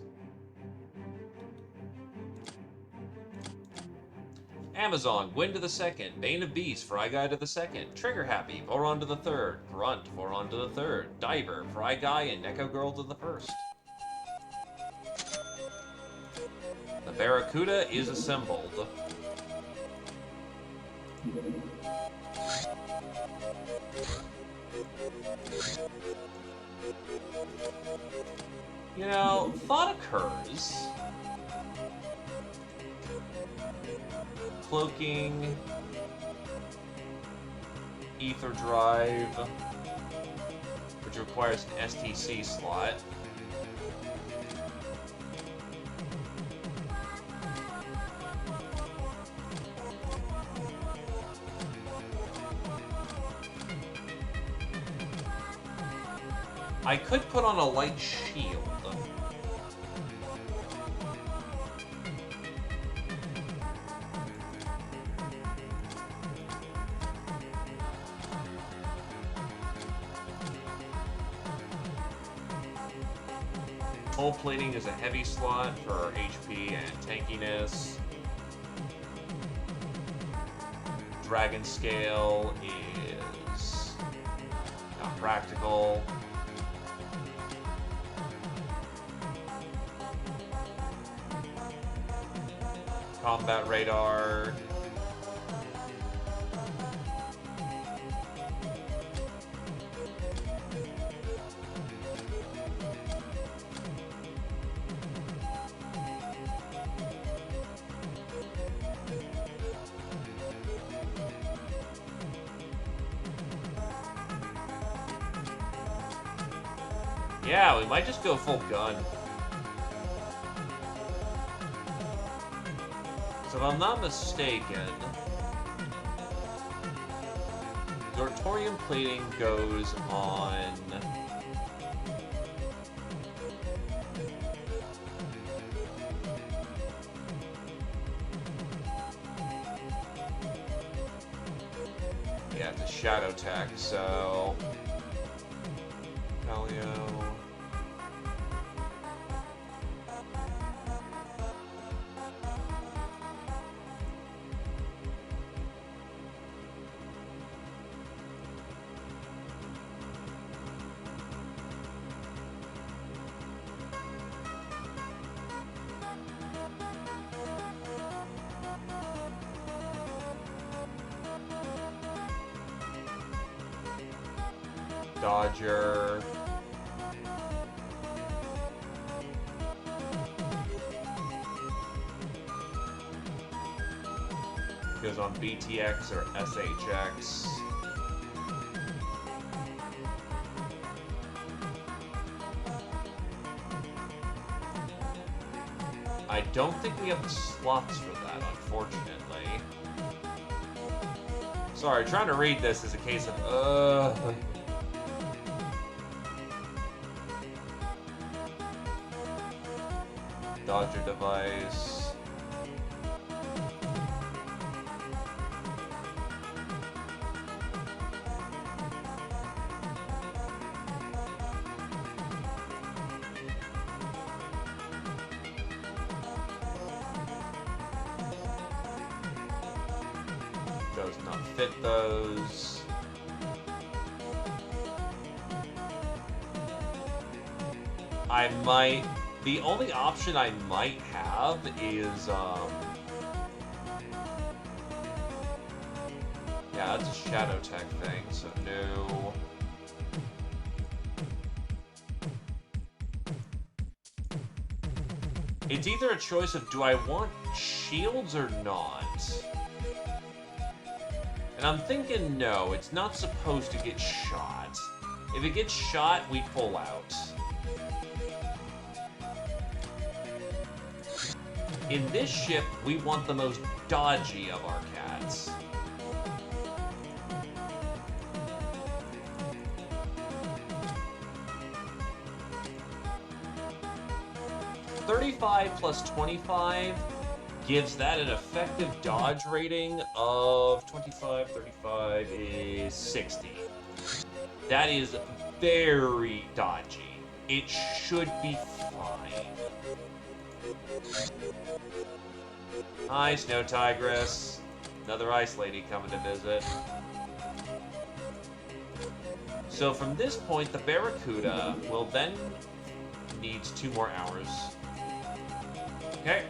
And Amazon, Gwyn to the second. Bane of Beasts, Fry Guy to the second. Trigger Happy, Voron to the third. Grunt, Voron to the third. Diver, Fry Guy, and Neko Girl to the first. The Barracuda is assembled. You know, thought occurs. Cloaking, Ether Drive, which requires an STC slot. I could put on a light shield. Hull plating is a heavy slot for HP and tankiness. Dragon scale is not practical. Combat radar. Yeah, we might just go full gun. So if I'm not mistaken, Dortorium plating goes on... Yeah, it's a shadow tech, so... Paleo... Dodger. Goes on BTX or SHX. I don't think we have the slots for that, unfortunately. Sorry, trying to read this is a case of, Dodger device. Does not fit those. I might... The only option I might have is, yeah, that's a Shadow Tech thing, so no. It's either a choice of, do I want shields or not? And I'm thinking no, it's not supposed to get shot. If it gets shot, we pull out. In this ship, we want the most dodgy of our cats. $35 plus 25 gives that an effective dodge rating of 25, 35 is 60. That is very dodgy. It should be fine. Hi, Snow Tigress. Another ice lady coming to visit. So from this point, the Barracuda will then need 2 more hours. Okay.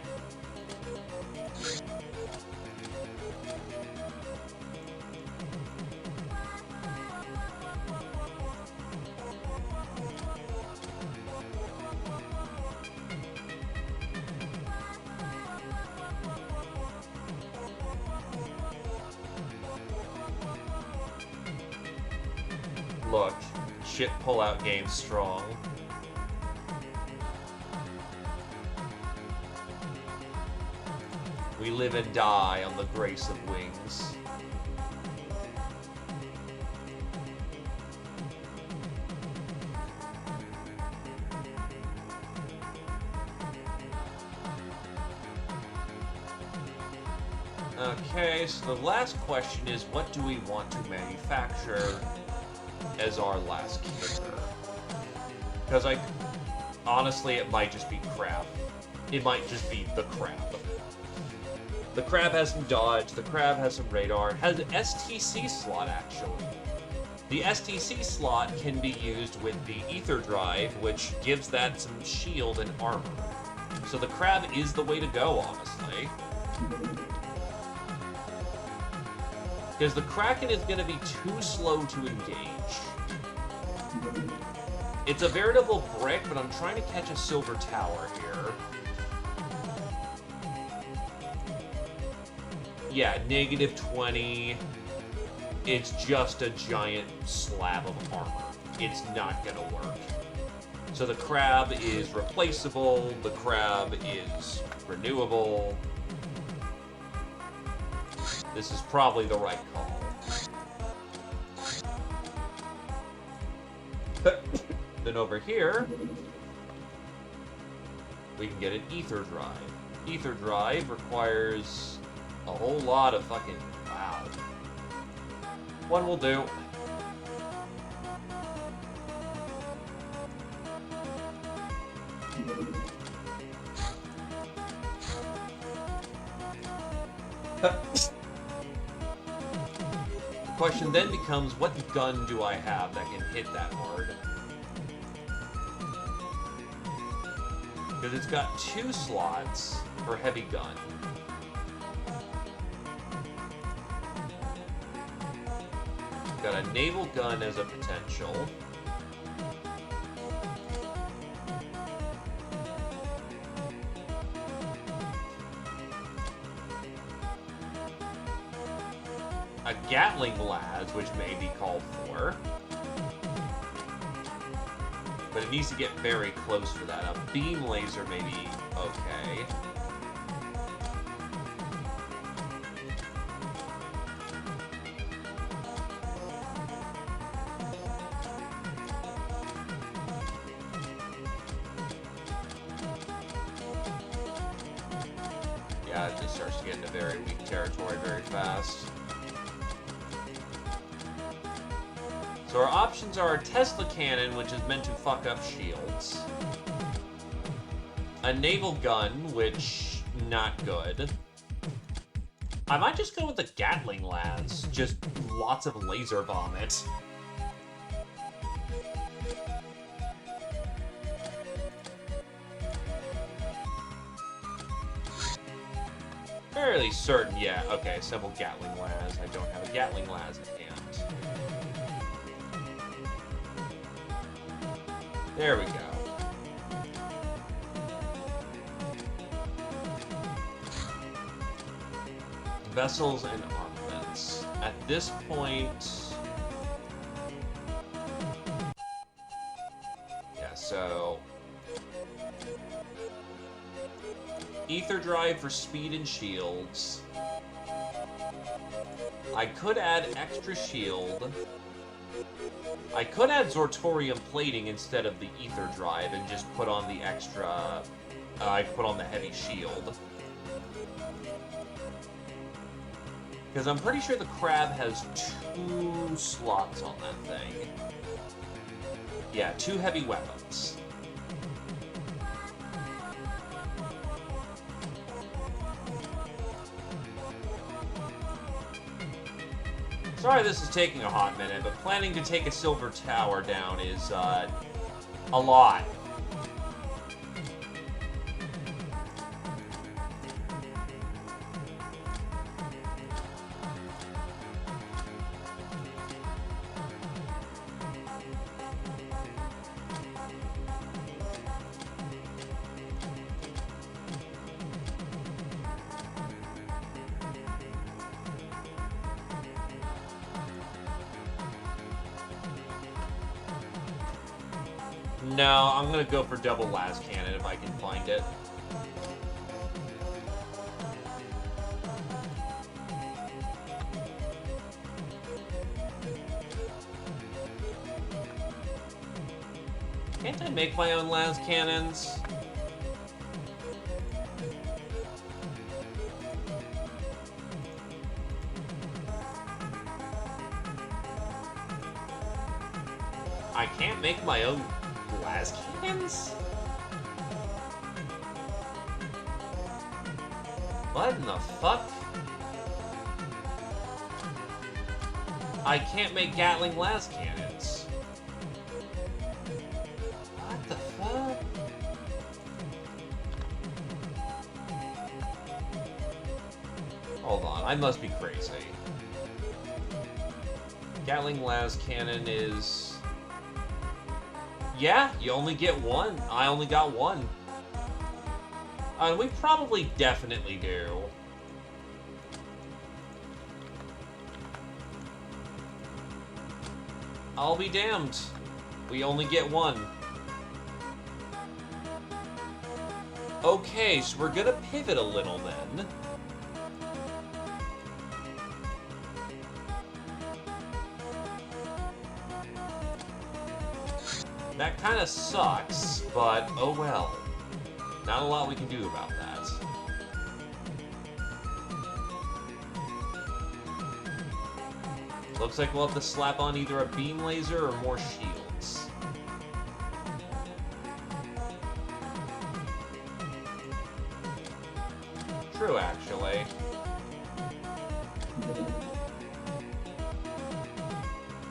Look, shit pull-out game strong. We live and die on the grace of wings. Okay, so the last question is, what do we want to manufacture as our last kicker? Because honestly, it might just be crab. It might just be the crab. The crab has some dodge, the crab has some radar, it has an STC slot actually. The STC slot can be used with the ether drive, which gives that some shield and armor. So the crab is the way to go, honestly. Because the Kraken is going to be too slow to engage. It's a veritable brick, but I'm trying to catch a silver tower here. Yeah, -20. It's just a giant slab of armor. It's not going to work. So the crab is replaceable, the crab is renewable. This is probably the right call. Then over here, we can get an ether drive. Ether drive requires a whole lot of fucking... wow. One will do. The question then becomes, what gun do I have that can hit that hard? Because it's got 2 slots for heavy gun. Got a naval gun as a potential. A Gatling Laz, which may be called for. But it needs to get very close for that. A beam laser may be okay. Yeah, it just starts to get into very weak territory very fast. So our options are a Tesla cannon, which is meant to fuck up shields. A naval gun, which, not good. I might just go with the Gatling Laz. Just lots of laser vomit. Fairly certain, yeah. Okay, assemble Gatling Laz. I don't have a Gatling Laz in hand. There we go. Vessels and armaments. At this point... yeah, so... ether drive for speed and shields. I could add extra shield. I could add Zortorium plating instead of the ether drive and just put on the extra... I put on the heavy shield. Because I'm pretty sure the crab has 2 slots on that thing. Yeah, 2 heavy weapons. Sorry this is taking a hot minute, but planning to take a silver tower down is, a lot. No, I'm gonna go for double las cannon if I can find it. Can't I make my own las cannons? I can't make my own las cannons? What in the fuck? I can't make Gatling las cannons. What the fuck? Hold on, I must be crazy. Gatling las cannon is... Yeah, you only get one. I only got one. We probably definitely do. I'll be damned. We only get one. Okay, so we're gonna pivot a little then. That kind of sucks, but oh well. Not a lot we can do about that. Looks like we'll have to slap on either a beam laser or more shields. True, actually.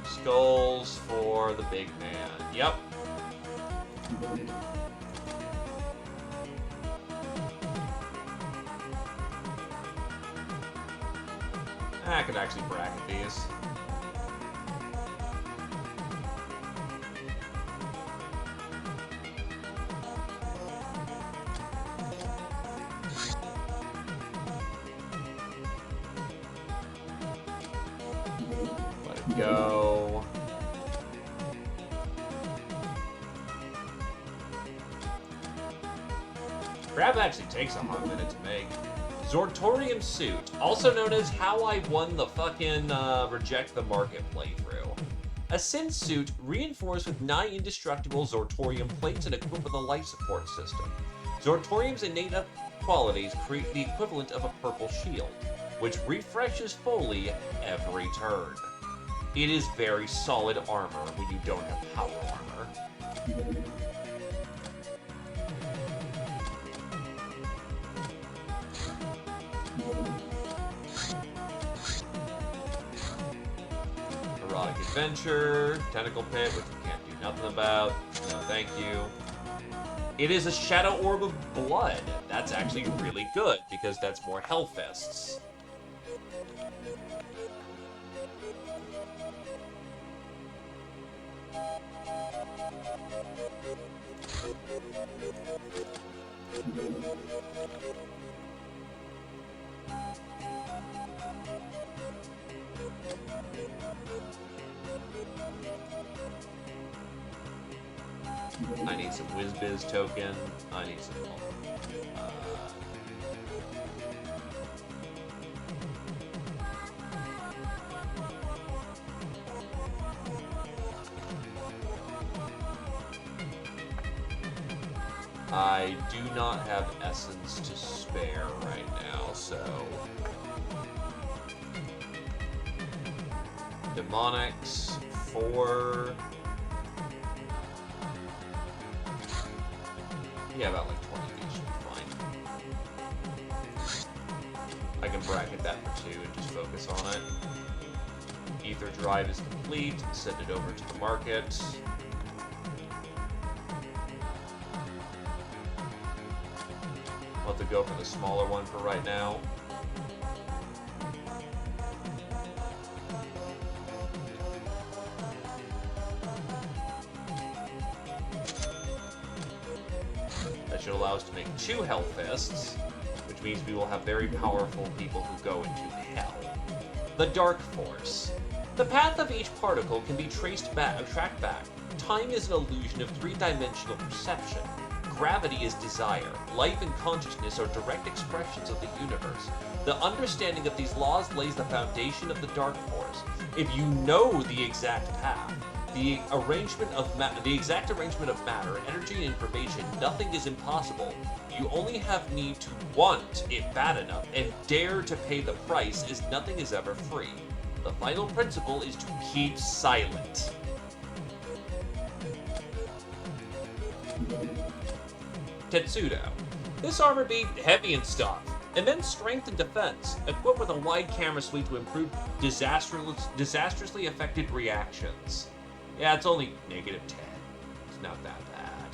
Skulls for the big man. Yep. I could actually bracket these. Let it go. Grab actually takes a hot minute to make. Zortorium Suit, also known as How I Won the fucking Reject the Market playthrough. A synth suit reinforced with 9 indestructible Zortorium plates and equipped with a life support system. Zortorium's innate qualities create the equivalent of a purple shield, which refreshes fully every turn. It is very solid armor when you don't have power armor. Erotic Adventure, Tentacle Pit, which we can't do nothing about. No, thank you. It is a Shadow Orb of Blood. That's actually really good, because that's more Hellfists. I need some WizBiz token. I need some... I do not have essence to spare right now, so... Demonics, 4... Yeah, about like 20 of these should be fine. I can bracket that for 2 and just focus on it. Ether Drive is complete. Send it over to the market. I'll have to go for the smaller one for right now. That should allow us to make 2 Hell Fists, which means we will have very powerful people who go into hell. The Dark Force. The path of each particle can be tracked back. Time is an illusion of 3-dimensional perception. Gravity is desire. Life and consciousness are direct expressions of the universe. The understanding of these laws lays the foundation of the Dark Force. If you know the exact path, the exact arrangement of matter, energy, and information, nothing is impossible. You only have need to want it bad enough and dare to pay the price, as nothing is ever free. The final principle is to keep silent. Tetsudo. This armor be heavy and stuff. Immense strength and defense, equipped with a wide camera suite to improve disastrously affected reactions. Yeah, it's only -10. It's not that bad.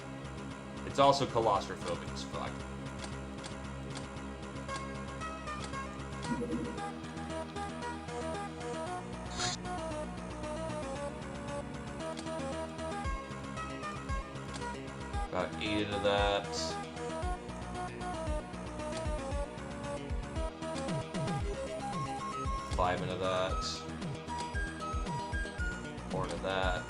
It's also claustrophobic as fuck. About 8 into that. Five into that. 4 into that.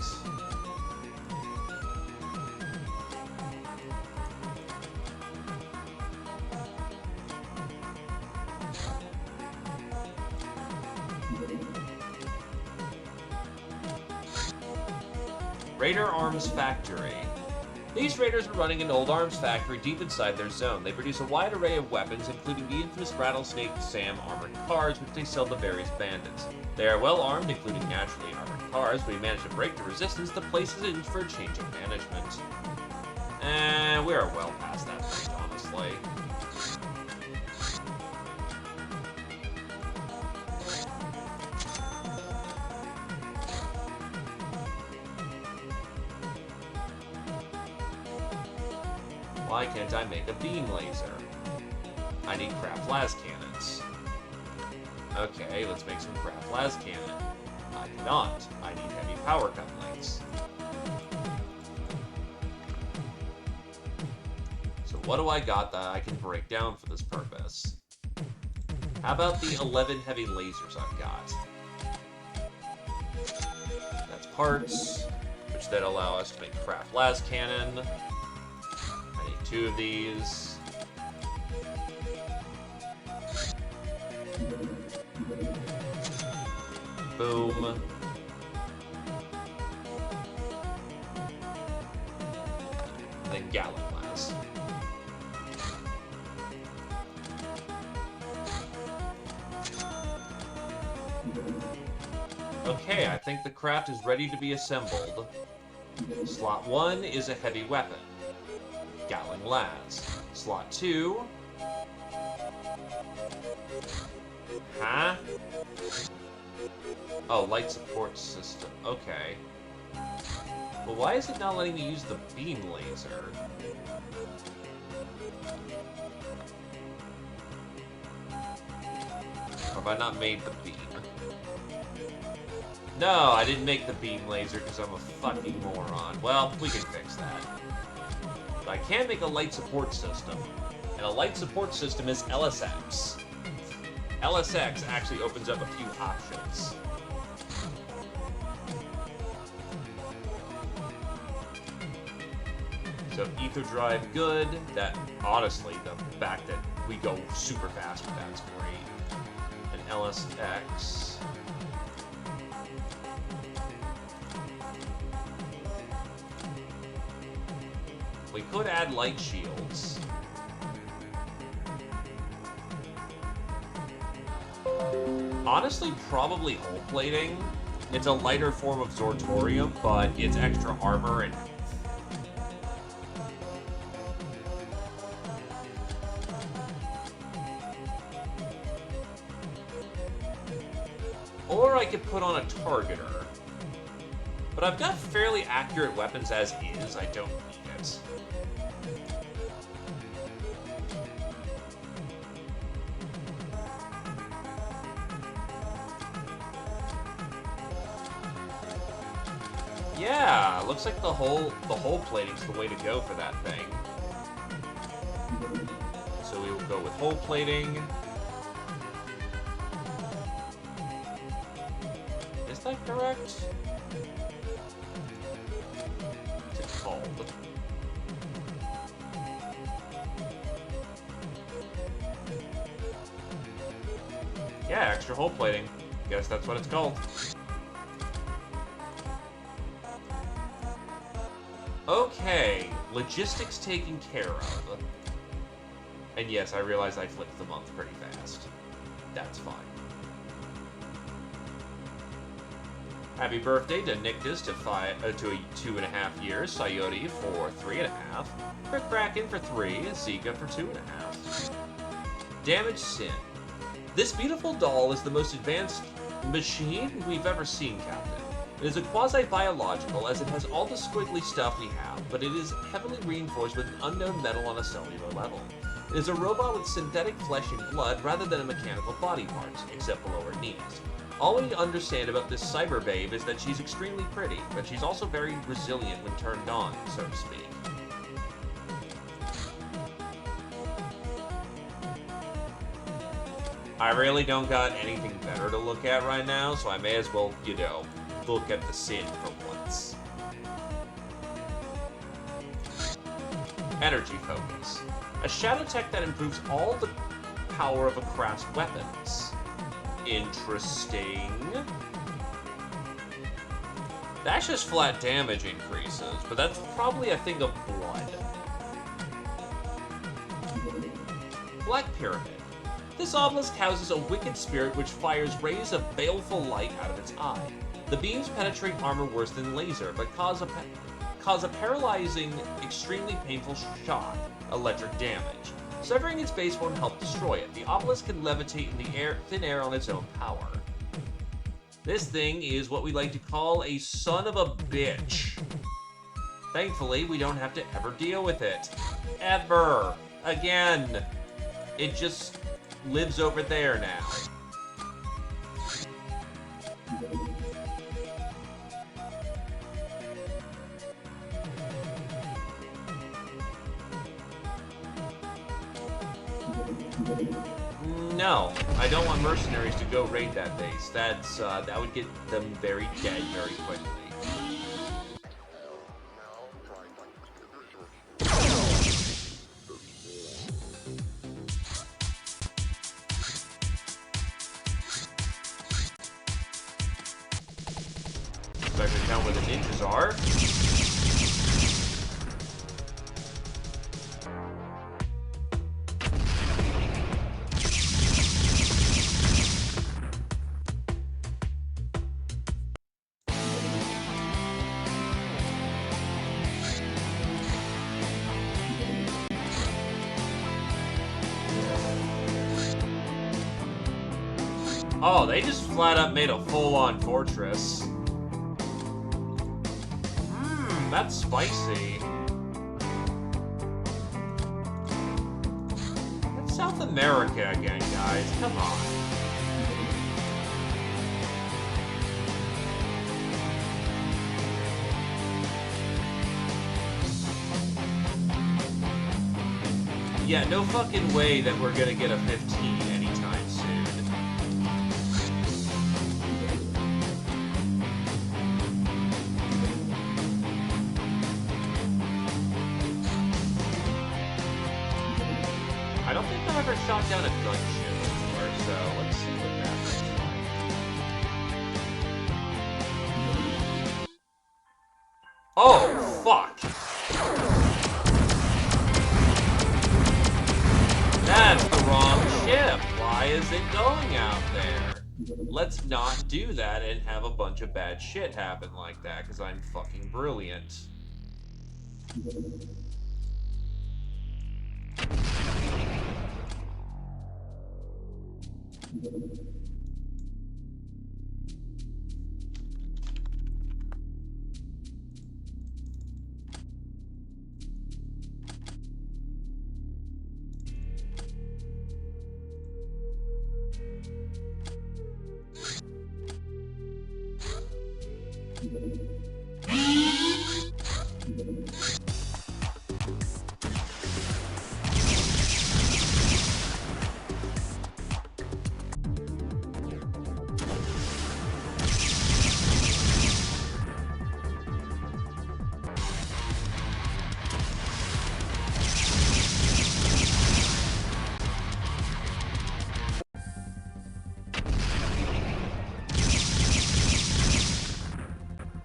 Raider Arms Factory. These raiders are running an old arms factory deep inside their zone. They produce a wide array of weapons, including the infamous Rattlesnake Sam armored cars, which they sell to various bandits. They are well armed, including naturally armored cars. When we manage to break the resistance, the place is in for a change of management. And we are well past that point, honestly. Why can't I make a beam laser? I need craft las cannons. Okay, let's make some craft las cannon. I cannot. I need heavy power couplings. So what do I got that I can break down for this purpose? How about the 11 heavy lasers I've got? That's parts, which then allow us to make craft las cannon. 2 of these. Boom. And then gallon glass. Okay, I think the craft is ready to be assembled. Slot 1 is a heavy weapon. Gallon Lads. Slot 2. Huh? Oh, light support system. Okay. Well, why is it not letting me use the beam laser? Or have I not made the beam? No, I didn't make the beam laser because I'm a fucking moron. Well, we can fix that. But I can make a light support system. And a light support system is LSX. LSX actually opens up a few options. So ether drive, good. That, honestly, the fact that we go super fast with that's great. And LSX. We could add light shields. Honestly, probably hull plating. It's a lighter form of Zortorium, but it's extra armor and... Or Or I could put on a targeter. But I've got fairly accurate weapons as is. I don't need it. Yeah, looks like the whole plating's the way to go for that thing. So we will go with hull plating. Is that correct? What's it called? Yeah, extra hull plating. Guess that's what it's called. Okay, logistics taken care of. And yes, I realize I flipped the month pretty fast. That's fine. Happy birthday to Nictus to 2.5 years, Sayori for 3.5, Rick Bracken for 3, and Zika for 2.5. Damage Sin. This beautiful doll is the most advanced machine we've ever seen, Captain. It is a quasi-biological, as it has all the squiggly stuff we have, but it is heavily reinforced with an unknown metal on a cellular level. It is a robot with synthetic flesh and blood rather than a mechanical body parts, except below her knees. All we understand about this cyber babe is that she's extremely pretty, but she's also very resilient when turned on, so to speak. I really don't got anything better to look at right now, so I may as well, you know, look at the Sin for once. Energy Focus. A shadow tech that improves all the power of a craft's weapons. Interesting. That's just flat damage increases, but that's probably a thing of blood. Black Pyramid. This obelisk houses a wicked spirit which fires rays of baleful light out of its eye. The beams penetrate armor worse than laser, but cause a paralyzing, extremely painful shock, electric damage. Severing its base won't help destroy it. The obelisk can levitate in the thin air on its own power. This thing is what we like to call a son of a bitch. Thankfully, we don't have to ever deal with it. Ever. Again. It just lives over there now. No, I don't want mercenaries to go raid that base. That would get them very dead very quickly. So I can count where the ninjas are. Oh, they just flat up made a full-on fortress. That's spicy. That's South America again, guys. Come on. Yeah, no fucking way that we're gonna get a 15 anytime soon. I don't think I've ever shot down a gunship before, so let's see what that looks like. Oh, fuck! That's the wrong ship! Why is it going out there? Let's not do that and have a bunch of bad shit happen like that, because I'm fucking brilliant.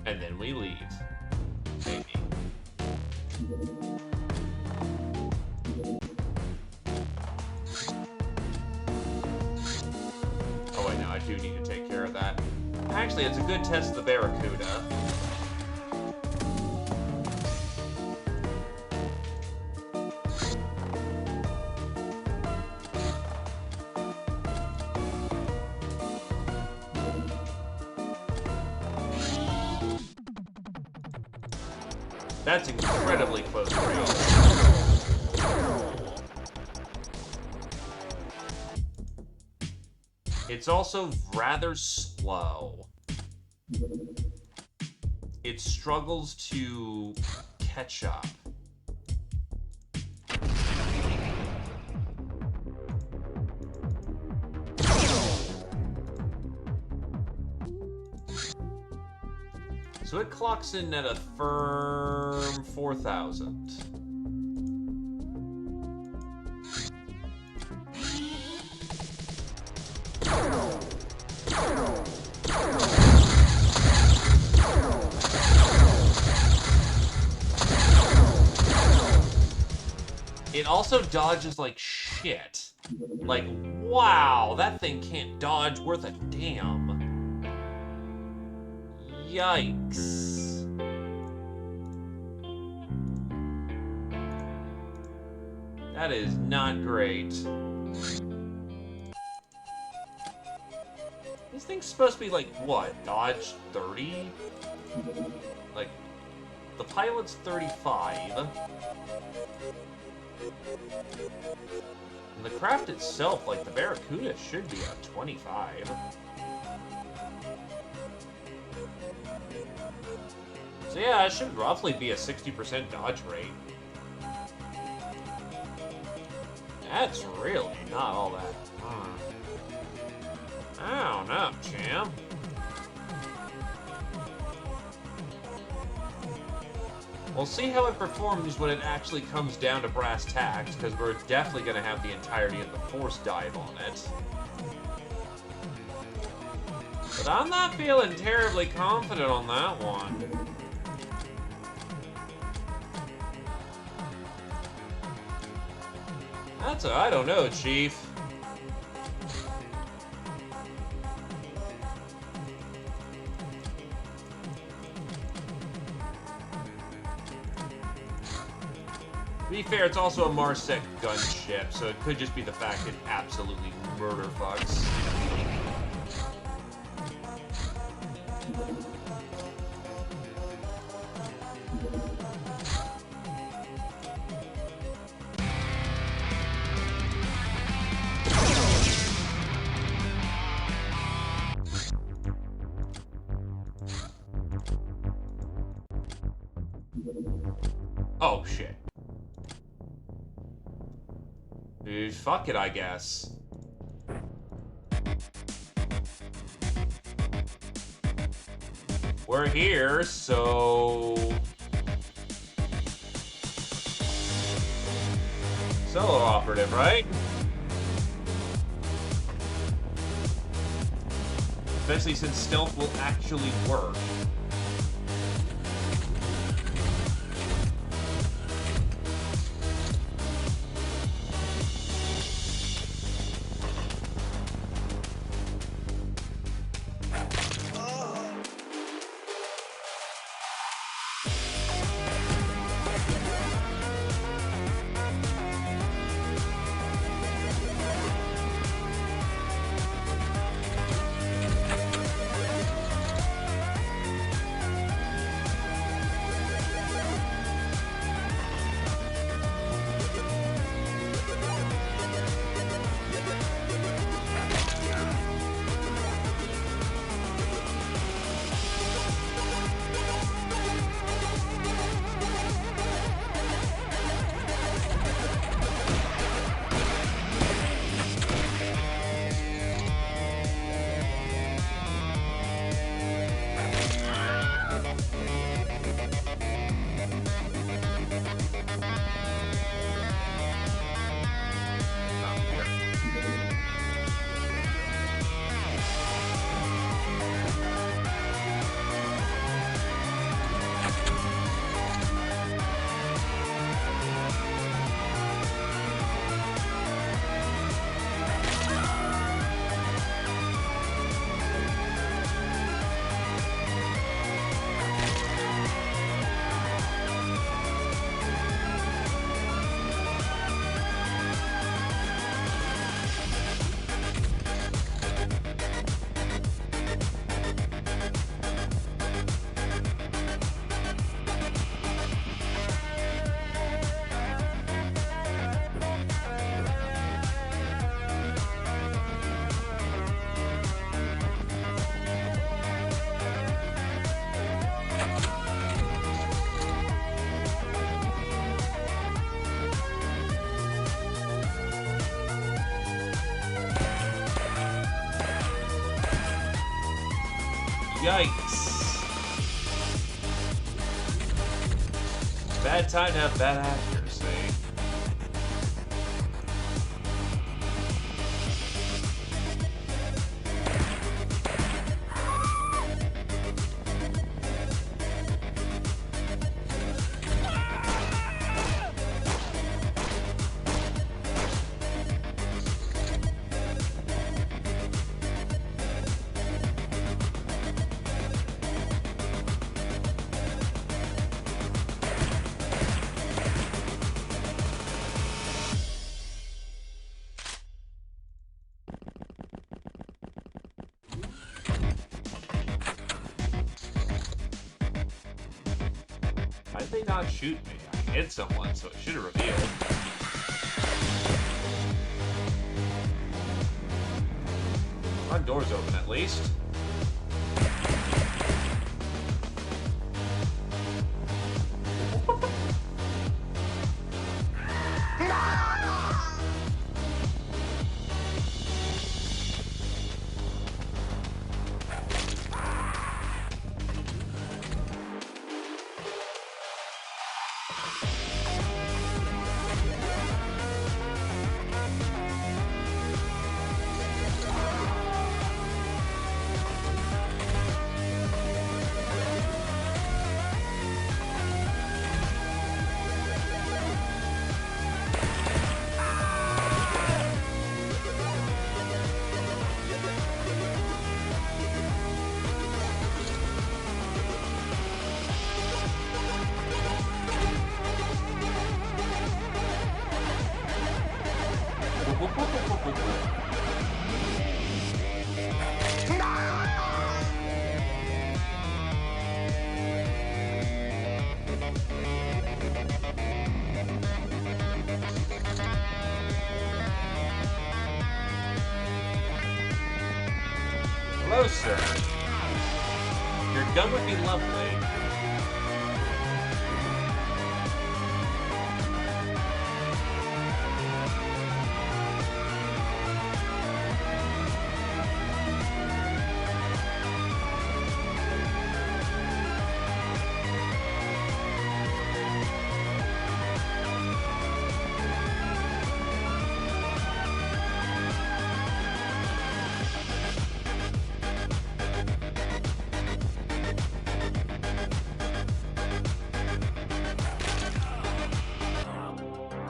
And then we leave. Maybe. Oh wait, no, I do need to take care of that. Actually, it's a good test of the Barracuda. That's incredibly close range. It's also rather slow. It struggles to catch up. So it clocks in at a firm 4,000. It also dodges like shit. Like, wow, that thing can't dodge worth a damn. Yikes. That is not great. This thing's supposed to be like, what, dodge 30? Like, the pilot's 35. And the craft itself, like the Barracuda, should be at 25. So yeah, it should roughly be a 60% dodge rate. That's really not all that. I don't know, champ. We'll see how it performs when it actually comes down to brass tacks, because we're definitely going to have the entirety of the Force dive on it. But I'm not feeling terribly confident on that one. That's a, I don't know, Chief. To be fair, it's also a Marsec gunship, so it could just be the fact it absolutely murder fucks. Oh, shit. Fuck it, I guess. We're here, so... Solo operative, right? Especially since stealth will actually work. Yikes. Bad time to have bad accuracy. Why did they not shoot me? I hit someone, so it should have revealed. Front door's open at least. Hello, sir. Your gun would be lovely.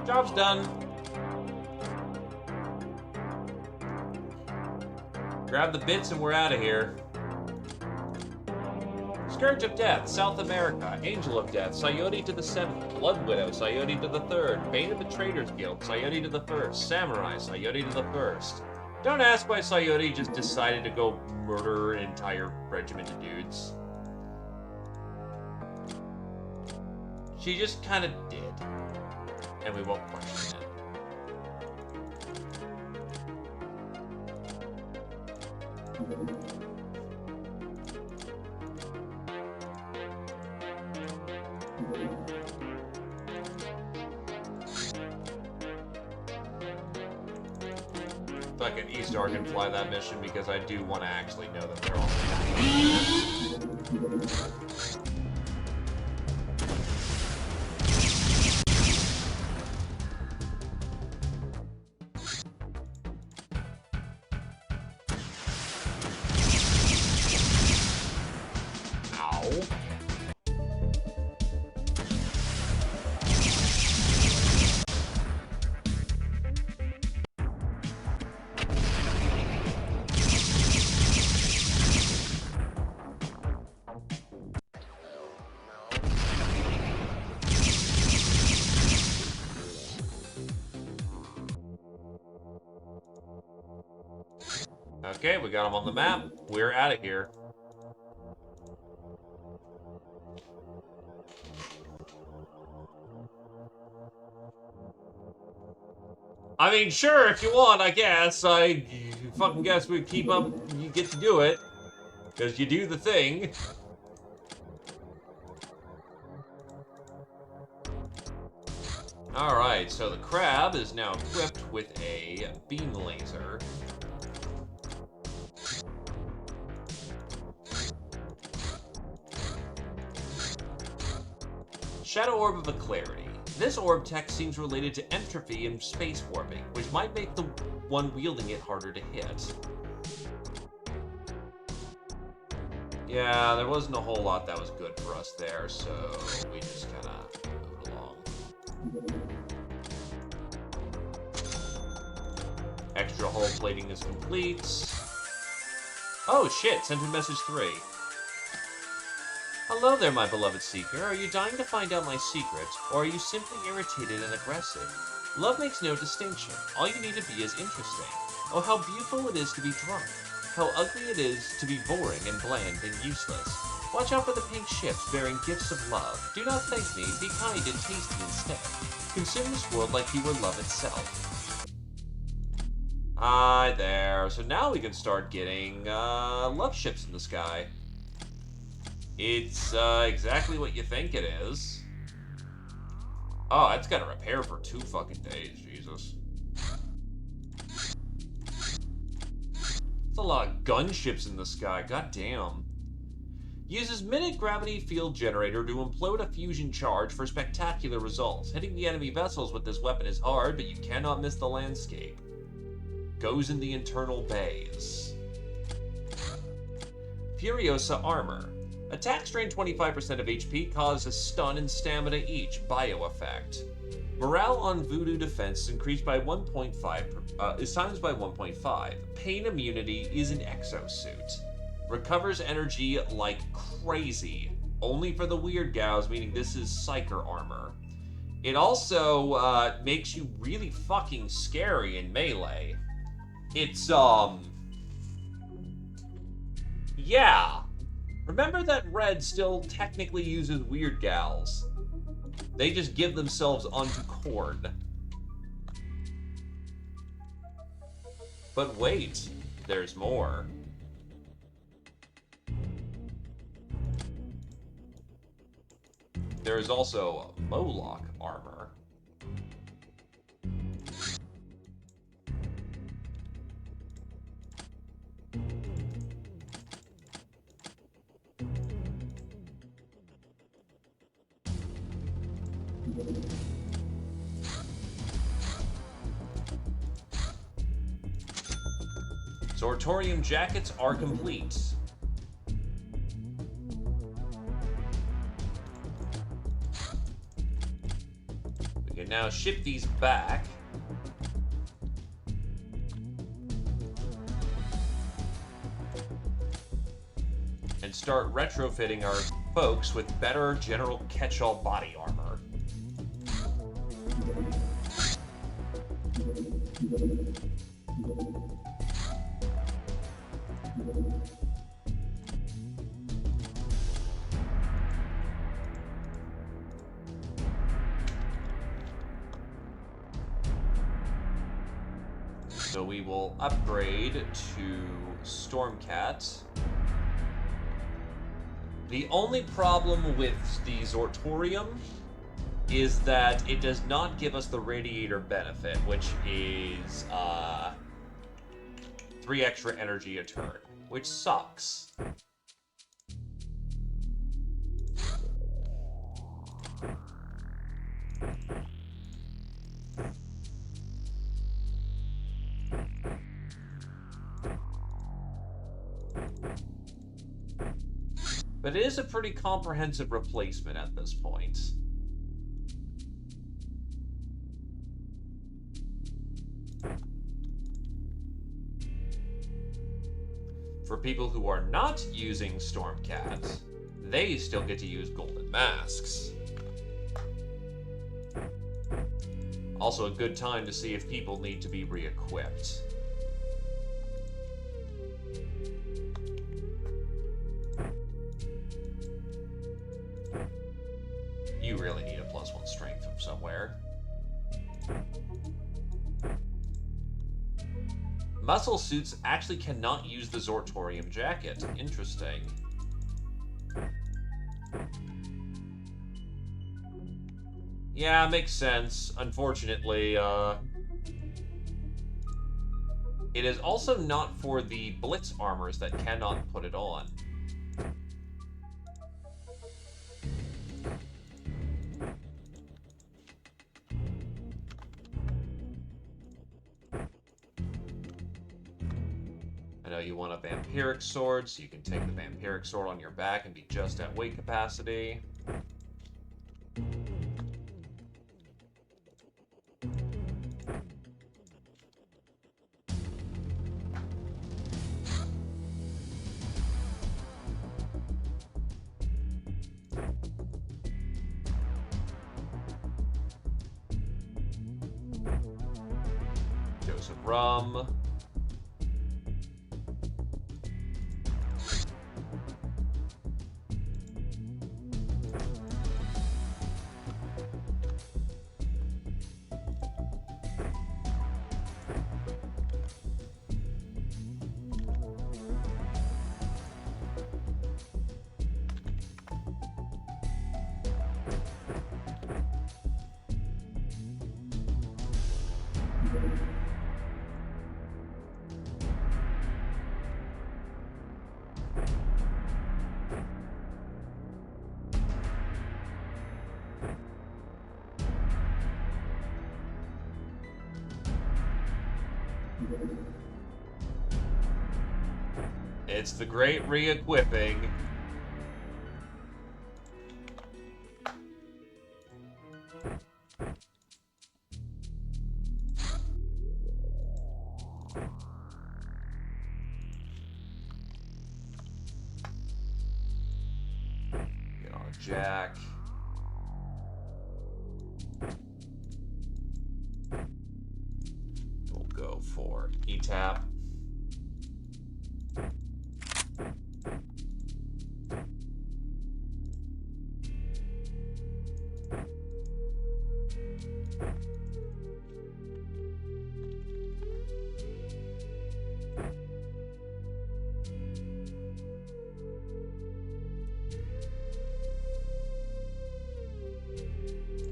Job's done. Grab the bits and we're out of here. Scourge of Death, South America. Angel of Death, Sayori to the 7th. Blood Widow, Sayori to the 3rd. Bane of the Traders Guild, Sayori to the 1st. Samurai, Sayori to the 1st. Don't ask why Sayori just decided to go murder an entire regiment of dudes. She just kind of did. And we won't question it. Fucking East Ark can fly that mission because I do want to actually know that they're all. Okay, we got them on the map. We're out of here. I mean, sure, if you want, I guess. I fucking guess we keep up, you get to do it. Because you do the thing. Alright, so the crab is now equipped with a beam laser. Shadow Orb of a Clarity. This orb tech seems related to entropy and space warping, which might make the one wielding it harder to hit. Yeah, there wasn't a whole lot that was good for us there, so we just kind of moved along. Extra hull plating is complete. Oh shit, sent in message 3. Hello there, my beloved seeker. Are you dying to find out my secret, or are you simply irritated and aggressive? Love makes no distinction. All you need to be is interesting. Oh, how beautiful it is to be drunk. How ugly it is to be boring and bland and useless. Watch out for the pink ships bearing gifts of love. Do not thank me. Be kind and tasty instead. Consume this world like you were love itself. Hi there. So now we can start getting love ships in the sky. It's exactly what you think it is. Oh, it's got to repair for 2 fucking days. Jesus. It's a lot of gunships in the sky. God damn. Uses minute gravity field generator to implode a fusion charge for spectacular results. Hitting the enemy vessels with this weapon is hard, but you cannot miss the landscape. Goes in the internal bays. Furiosa armor. Attacks drain 25% of HP, causes stun and stamina each. Bio effect. Morale on Voodoo defense increased by 1.5, is times by 1.5. Pain immunity is an exosuit. Recovers energy like crazy. Only for the weird gals, meaning this is Psyker armor. It also makes you really fucking scary in melee. It's, yeah. Remember that Red still technically uses weird gals. They just give themselves onto Cord. But wait, there's more. There is also Moloch armor. Zortorium jackets are complete. We can now ship these back. And start retrofitting our folks with better general catch-all body armor. So we will upgrade to Stormcat. The only problem with the Zortorium is that it does not give us the Radiator benefit, which is 3 extra energy a turn, which sucks. But it is a pretty comprehensive replacement at this point. For people who are not using Stormcat, they still get to use golden masks. Also a good time to see if people need to be re-equipped. You really need a +1 strength from somewhere. Muscle suits actually cannot use the Zortorium jacket. Interesting. Yeah, makes sense. Unfortunately, it is also not for the Blitz armors that cannot put it on. know you want a vampiric sword, so you can take the vampiric sword on your back and be just at weight capacity. Dose of rum. It's the great re-equipping. Get on a jack. We'll go for E-tap.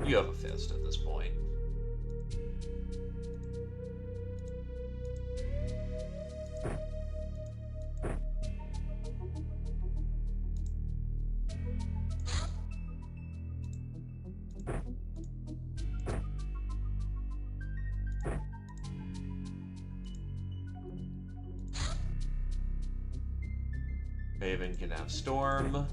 You have a fist at this point. Maven can have Storm.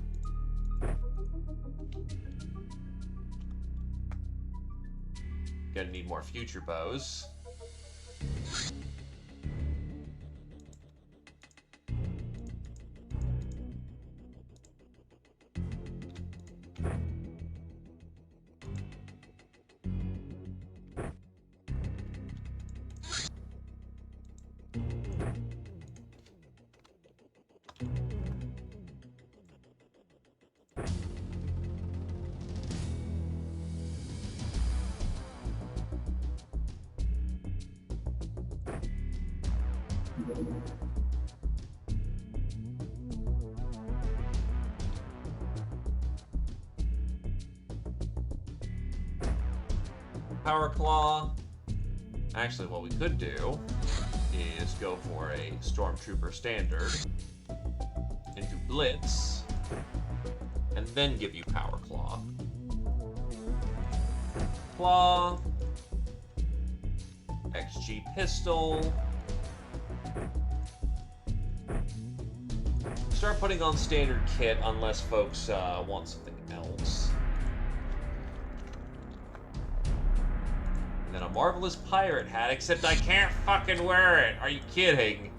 Gonna need more future bows. Power Claw. Actually, what we could do is go for a Stormtrooper Standard into Blitz, and then give you Power Claw. Claw. XG Pistol. Start putting on standard kit unless folks want something else. And then a Marvelous Pirate Hat, except I can't fucking wear it. Are you kidding?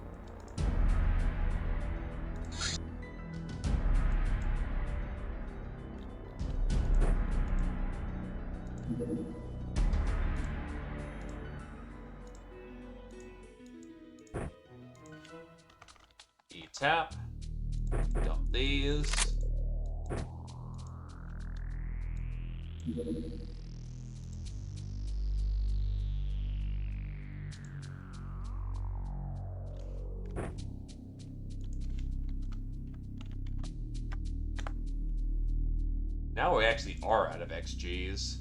E-tap. Dump these. Now we actually are out of XGs.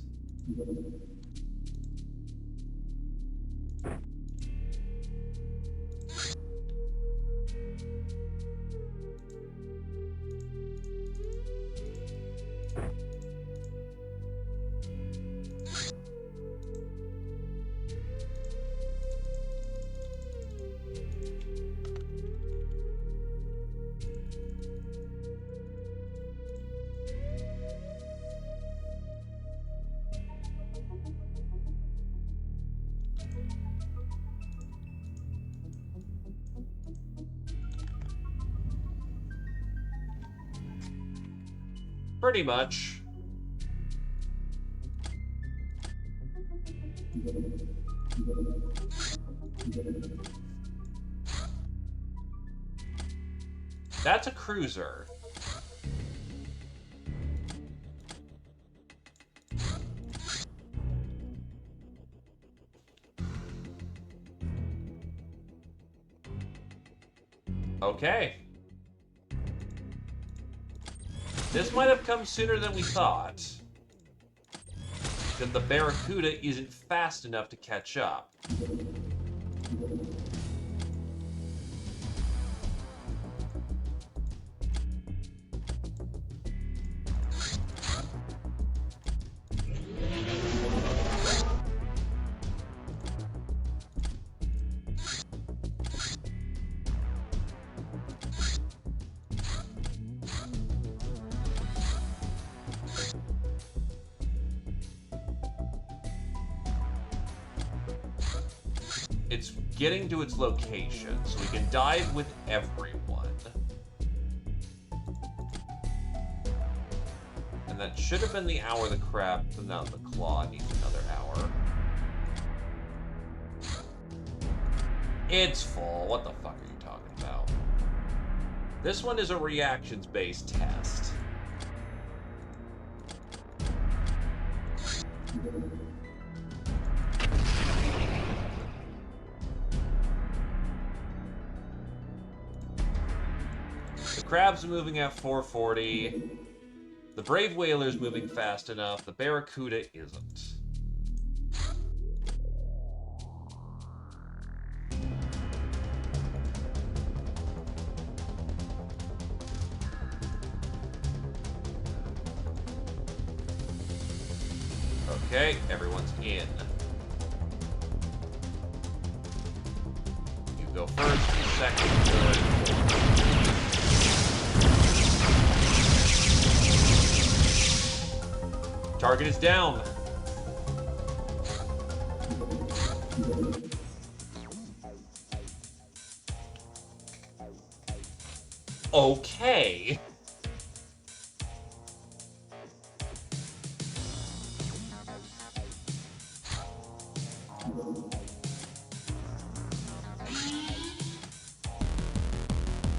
Pretty much. That's a cruiser. Okay. This might have come sooner than we thought. Because the Barracuda isn't fast enough to catch up. It's getting to its location, so we can dive with everyone. And that should have been the hour the crab, no, the claw needs another hour. It's full. What the fuck are you talking about? This one is a reactions-based test. The crab's moving at 440. The Brave Whaler's moving fast enough. The Barracuda isn't. Okay, everyone's in. You go first, second, third, fourth. Target is down. Okay.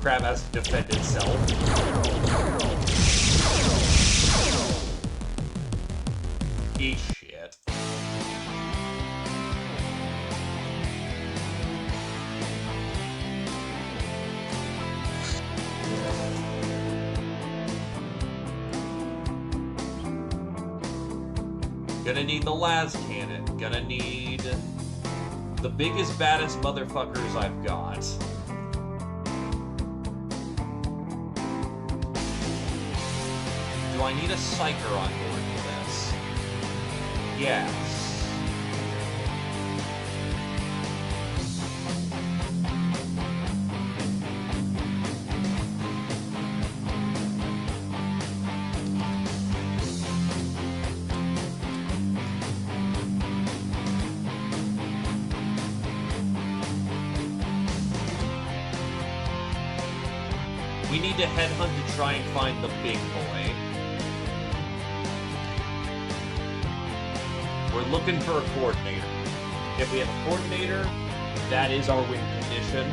Crab has to defend itself. Eat shit. Gonna need the las cannon. Gonna need the biggest, baddest motherfuckers I've got. Do I need a psyker on board for this? Yes. We need to headhunt to try and find the big boy. We're looking for a coordinator. If we have a coordinator, that is our win condition.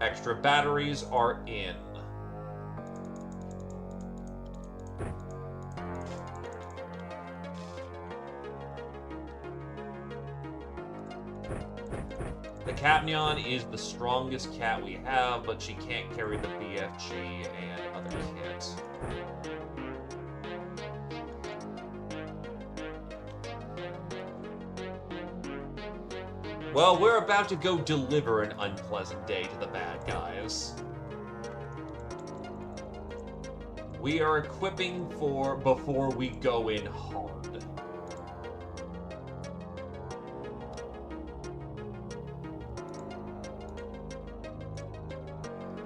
Extra batteries are in. The Capnion is the strongest cat we have, but she can't carry the BFG and other kits. Well, we're about to go deliver an unpleasant day to the bad guys. We are equipping for before we go in hard.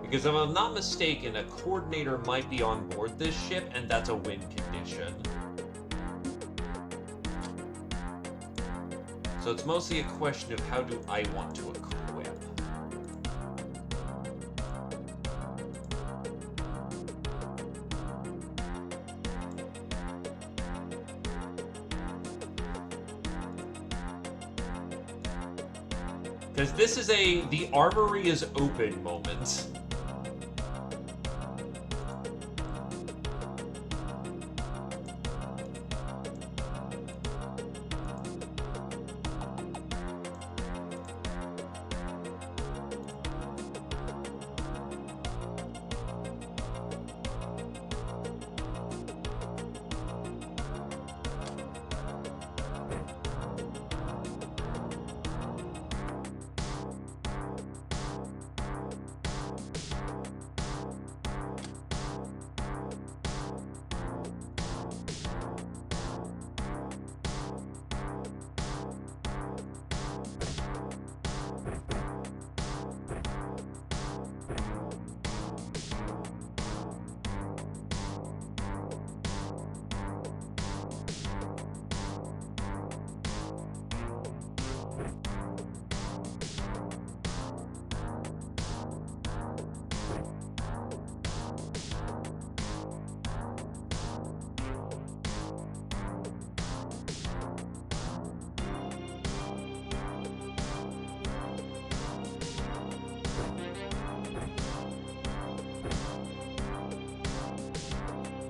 Because if I'm not mistaken, a coordinator might be on board this ship, and that's a win condition. So it's mostly a question of how do I want to equip. Because this is the armory is open moment.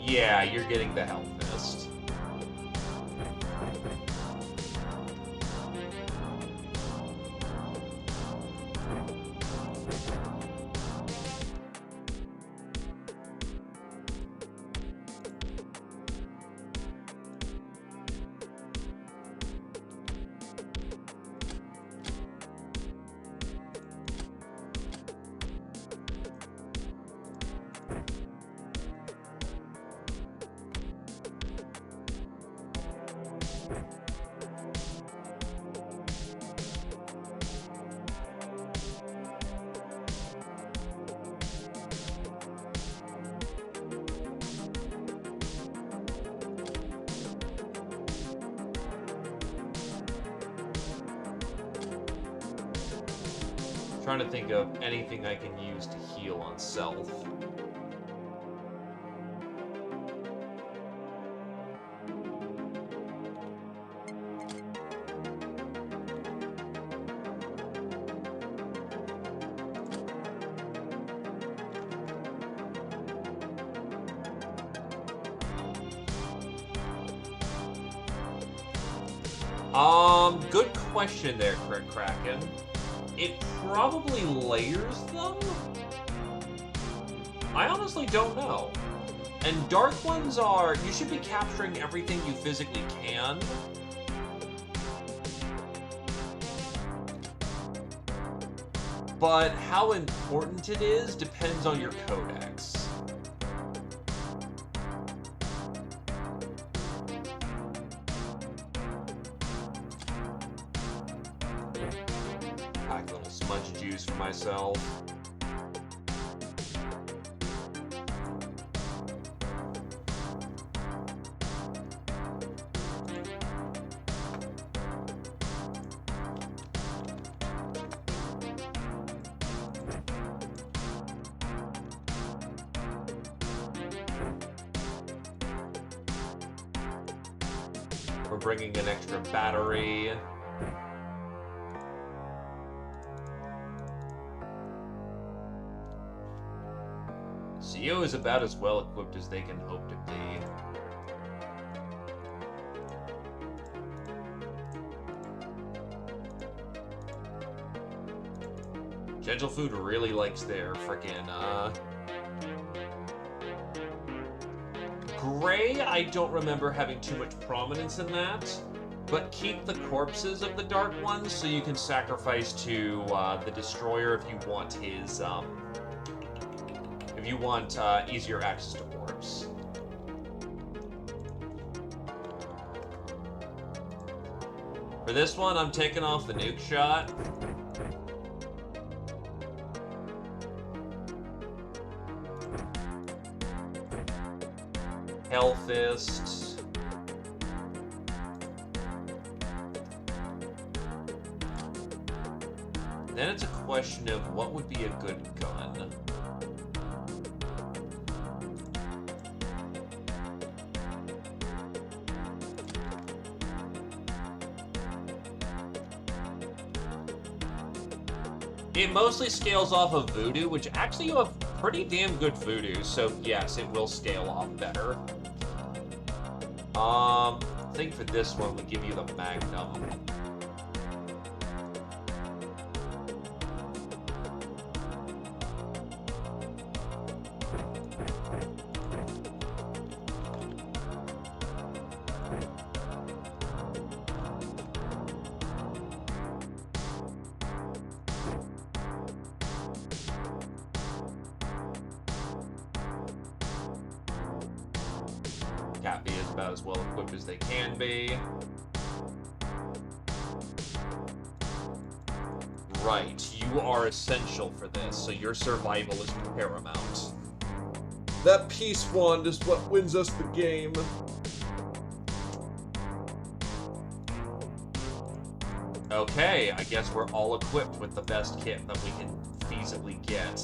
Yeah, you're getting the health mist. Trying to think of anything I can use to heal on self. Good question there, Kraken. It probably layers them? I honestly don't know. And dark ones are... You should be capturing everything you physically can. But how important it is depends on your codex. Pack a little smudge juice for myself. We're bringing an extra battery. CO is about as well equipped as they can hope to be. Gentle Food really likes their frickin' Gray, I don't remember having too much prominence in that, but keep the corpses of the Dark Ones so you can sacrifice to the Destroyer if you want his, if you want easier access to orbs. For this one, I'm taking off the nuke shot. Hell Fist. Then it's a question of what would be a good gun. It mostly scales off of voodoo, which actually you have pretty damn good voodoo, so yes, it will scale off better. I think for this one, we give you the Magnum. Cappy is about as well equipped as they can be. Right, you are essential for this, so your survival is paramount. That Peace Wand is what wins us the game. Okay, I guess we're all equipped with the best kit that we can feasibly get.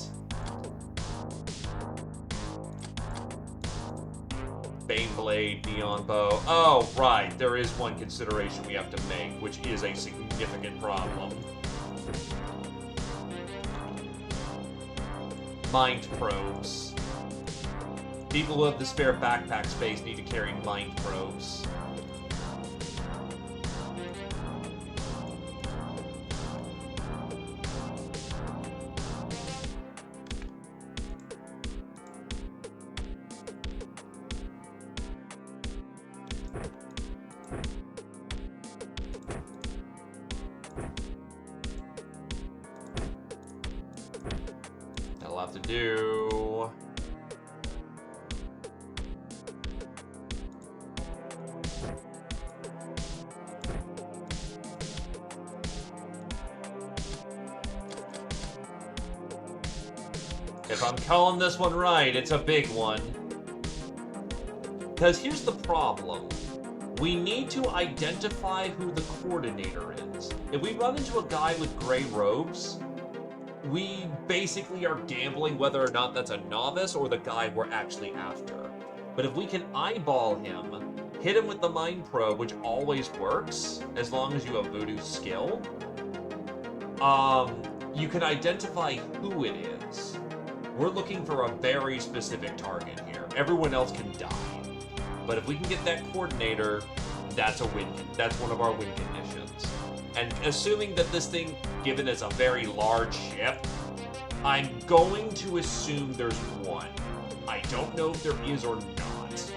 Baneblade, Neon Bow. Oh, right. There is one consideration we have to make, which is a significant problem. Mind probes. People who have the spare backpack space need to carry mind probes. That'll have to do. If I'm calling this one right, it's a big one. Because here's the problem. We need to identify who the coordinator is. If we run into a guy with gray robes, we basically are gambling whether or not that's a novice or the guy we're actually after. But if we can eyeball him, hit him with the mind probe, which always works, as long as you have voodoo skill, you can identify who it is. We're looking for a very specific target here. Everyone else can die. But if we can get that coordinator, that's a win. That's one of our win conditions. And assuming that this thing, given as a very large ship, I'm going to assume there's one. I don't know if there is or not.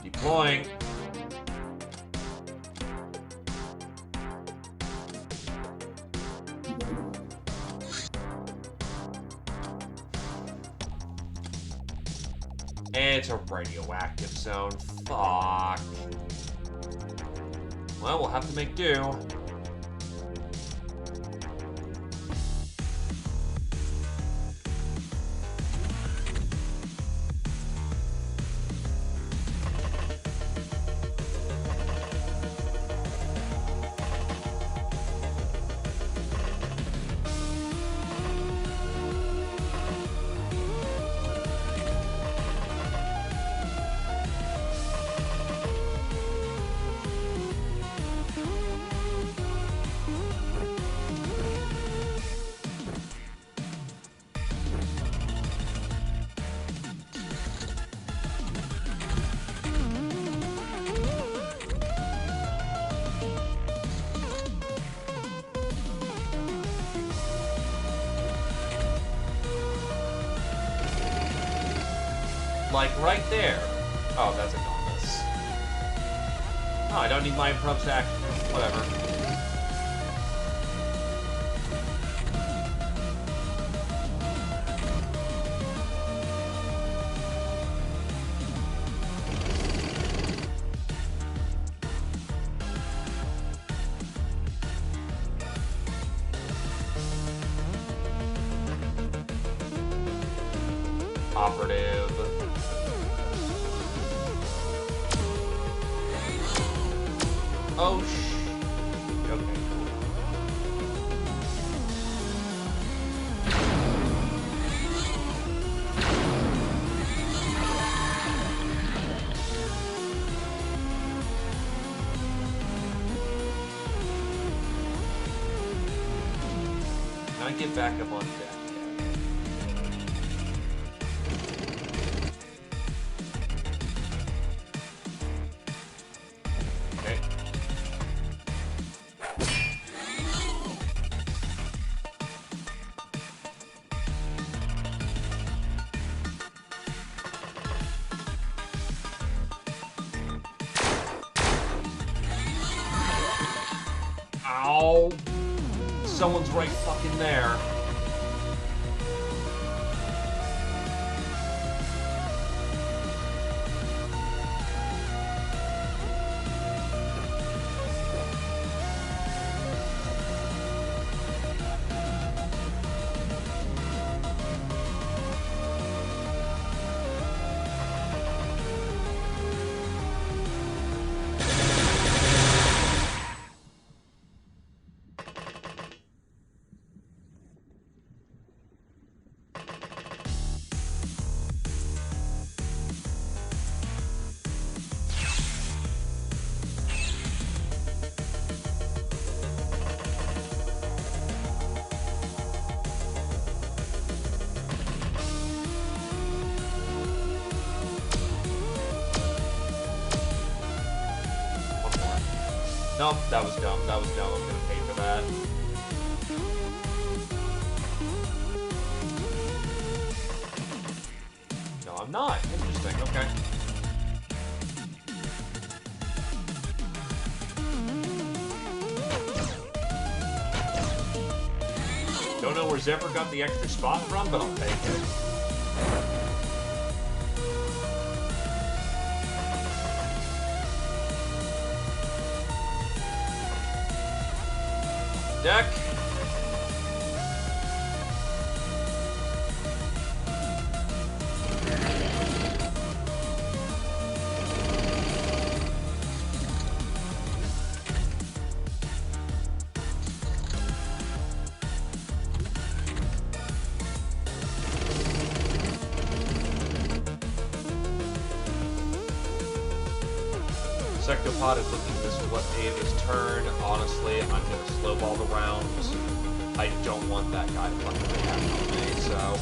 Deploying. It's a radioactive zone. Fuck. Well, we'll have to make do. Like right there. Oh, that's a novice. Oh, I don't need my improv stack. Whatever. Operative. Oh, okay, cool. Can I get back up on deck yet? Okay. Ow! Someone's right fucking there. Nope, that was dumb. That was dumb. I'm gonna pay for that. No, I'm not. Interesting. Okay. Don't know where Zephyr got the extra spot from, but I'll take it. Deck. Sectopod is looking this Ava's turn. Honestly, I'm gonna slow ball the rounds. I don't want that guy to fucking attack on me, so.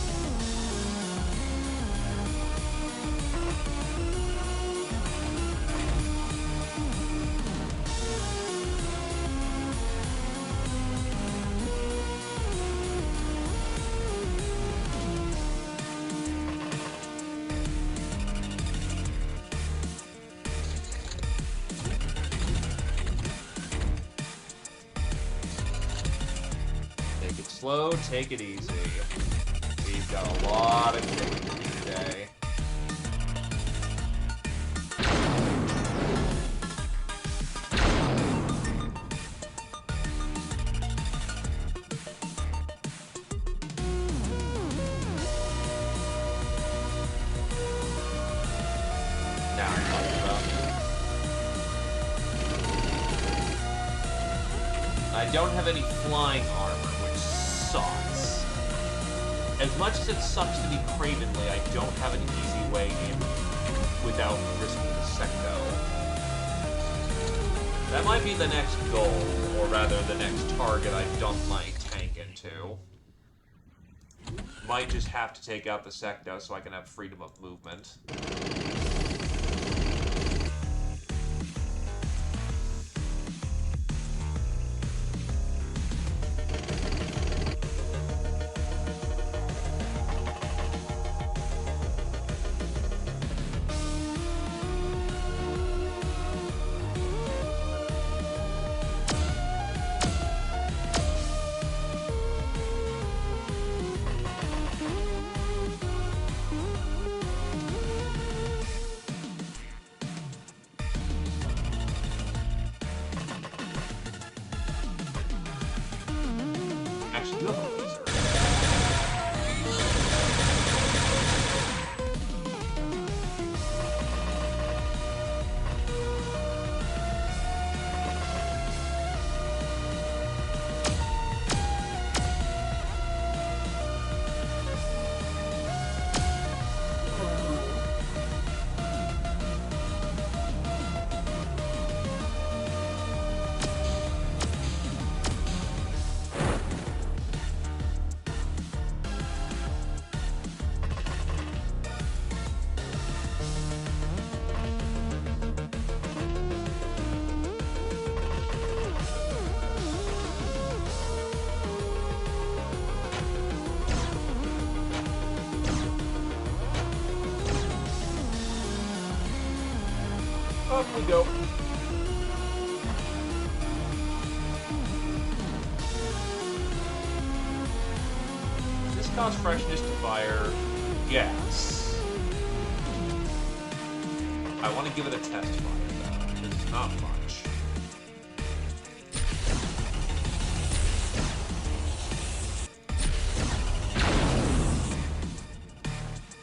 Slow, take it easy. We've got a lot of kicking to do today. Now I'm talking about. I don't have any flying armor, which sucks. As much as it sucks to be cravenly, I don't have an easy way in without risking the secto. That might be the next goal, or rather the next target I dump my tank into. Might just have to take out the secto so I can have freedom of movement. actually do have a laser. Up we go. Does this cause freshness to fire? Yes. I want to give it a test fire, though, because it's not much.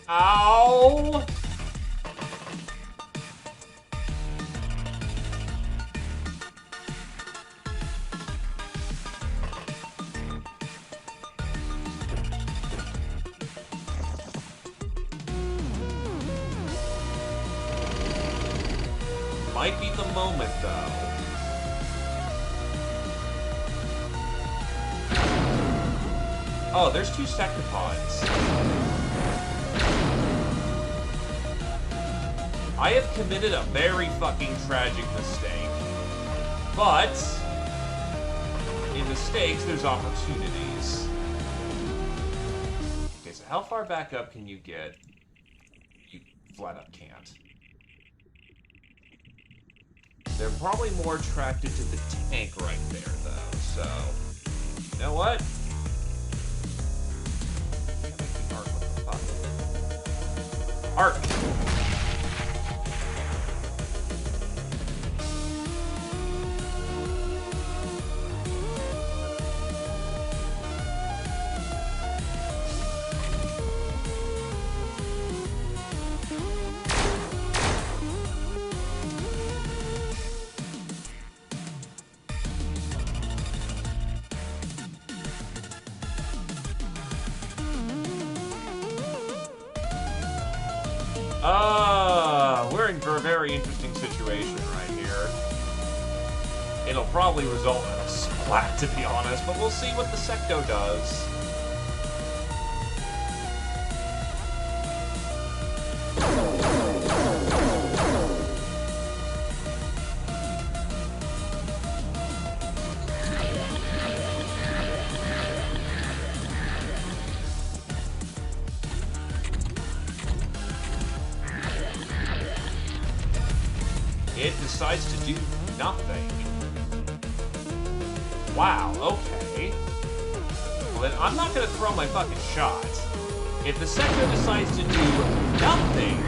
Ow! Might be the moment, though. Oh, there's 2 sectopods. I have committed a very fucking tragic mistake. But, in mistakes, there's opportunities. Okay, so how far back up can you get? You flat up can't. They're probably more attracted to the tank right there, though, so... You know what? Can't make the arc, what the fuck? Arc! We're in for a very interesting situation right here. It'll probably result in a splat, to be honest, but we'll see what the Secto does. It decides to do nothing. Wow, okay. Well then, I'm not gonna throw my fucking shot. If the Sector decides to do nothing...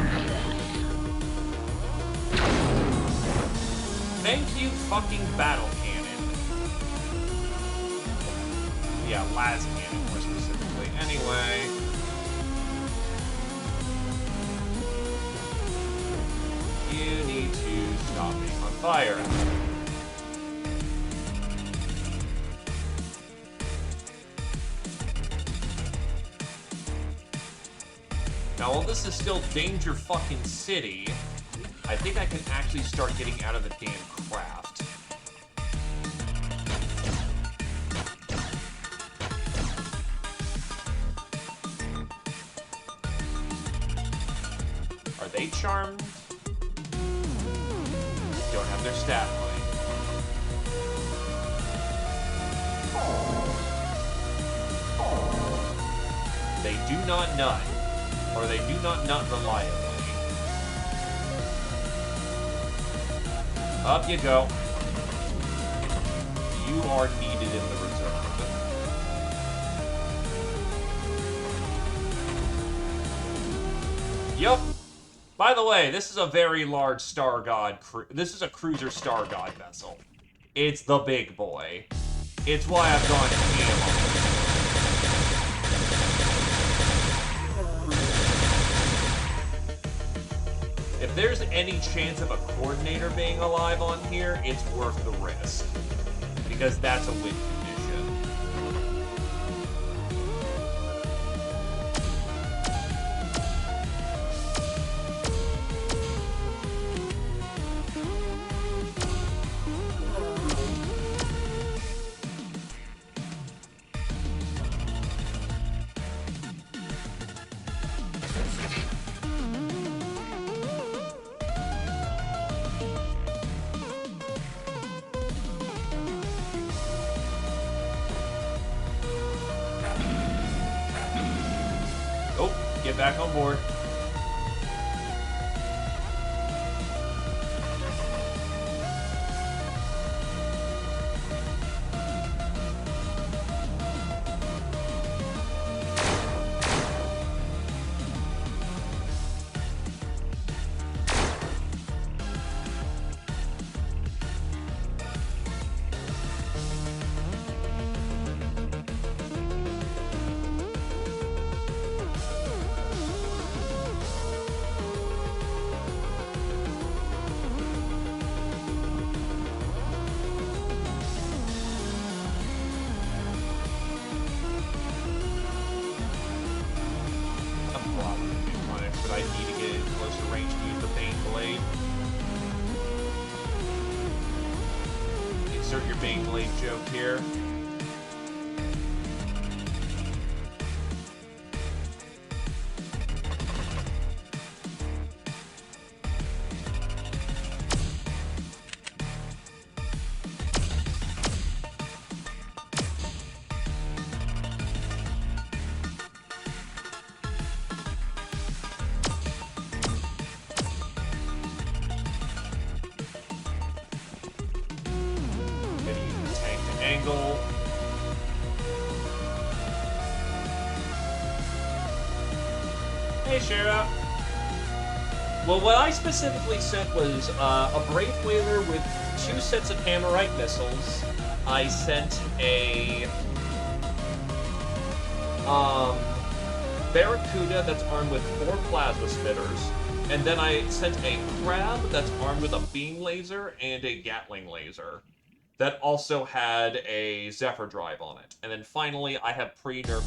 Thank you, fucking Battle Cannon. Yeah, Las Cannon, more specifically. Anyway... You need to stop being on fire. Now, while this is still Danger fucking City, I think I can actually start getting out of the damn craft. Are they charmed? Don't have their stat line. They do not nut. Or they do not nut reliably. Up you go. You are needed in the reserve. Yup. By the way, this is a very large Star God this is a cruiser Star God vessel. It's the big boy. It's why I've gone ham on it. If there's any chance of a coordinator being alive on here, it's worth the risk. Because that's a win condition. Get back on board. Insert your Beyblade joke here. Angle. Hey, Shara. Well, what I specifically sent was a Brave Whaler with 2 sets of Hammerite missiles. I sent a Barracuda that's armed with 4 plasma spitters. And then I sent a Crab that's armed with a beam laser and a Gatling laser. That also had a Zephyr drive on it. And then finally, I have pre-nerf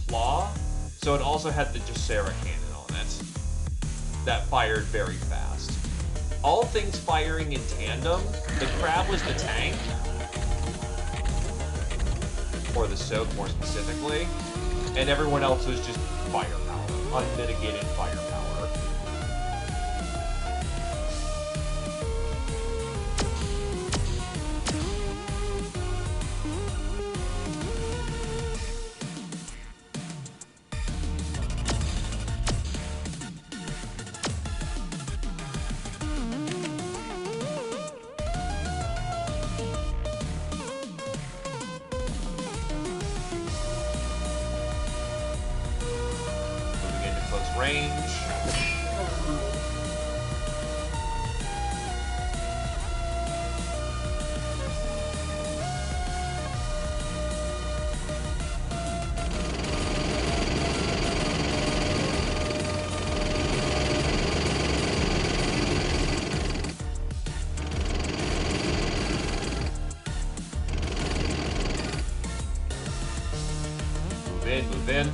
Claw, so it also had the Jacera cannon on it. That fired very fast. All things firing in tandem, the Crab was the tank, or the Soak more specifically, and everyone else was just firepower, unmitigated firepower. Range. Move in.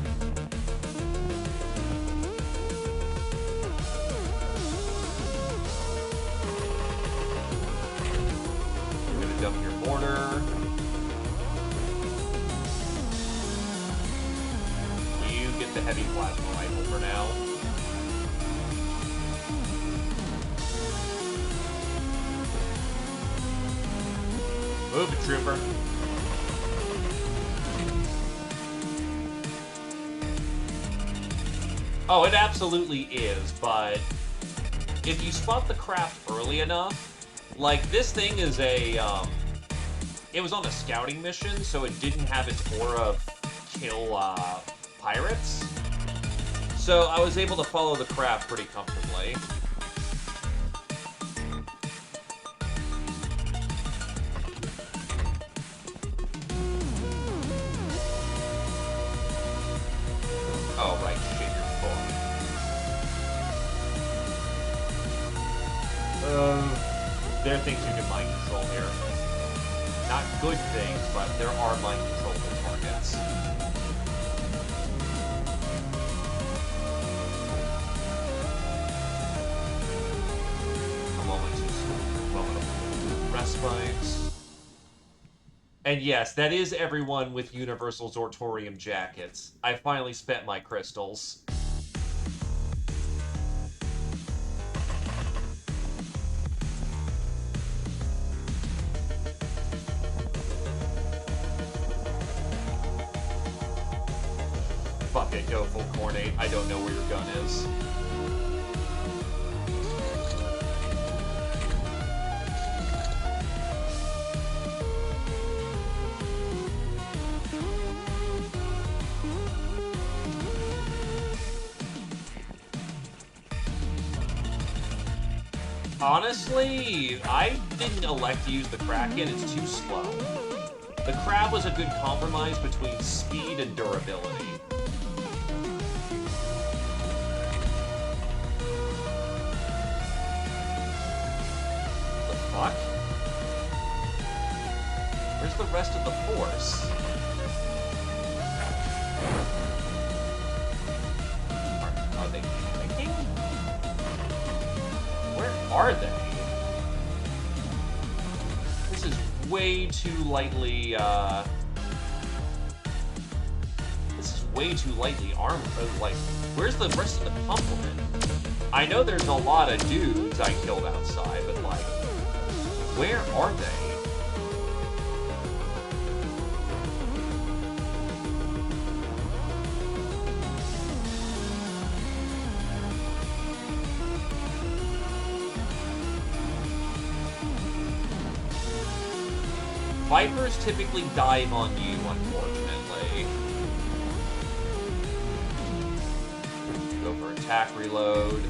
Dump your mortar. You get the heavy plasma rifle for now. Move it, trooper. Oh, it absolutely is, but if you spot the craft early enough, like, this thing is a, it was on a scouting mission, so it didn't have its aura of kill, pirates. So I was able to follow the craft pretty comfortably. Oh, right, shit, you're full. there are things you can mind control here. Not good things, but there are mind controllable targets. A moment of respite. And yes, that is everyone with universal Zortorium jackets. I finally spent my crystals. Fuck it, go full Cornate. I don't know where your gun is. Honestly, I didn't elect to use the Kraken. It's too slow. The Crab was a good compromise between speed and durability. The fuck? Where's the rest of the force? Are they panicking? Where are they? This is way too lightly, This is way too lightly armored. Like, where's the rest of the complement? I know there's a lot of dudes I killed outside, but, like, where are they? Vipers typically dive on you, unfortunately. Go for attack reload.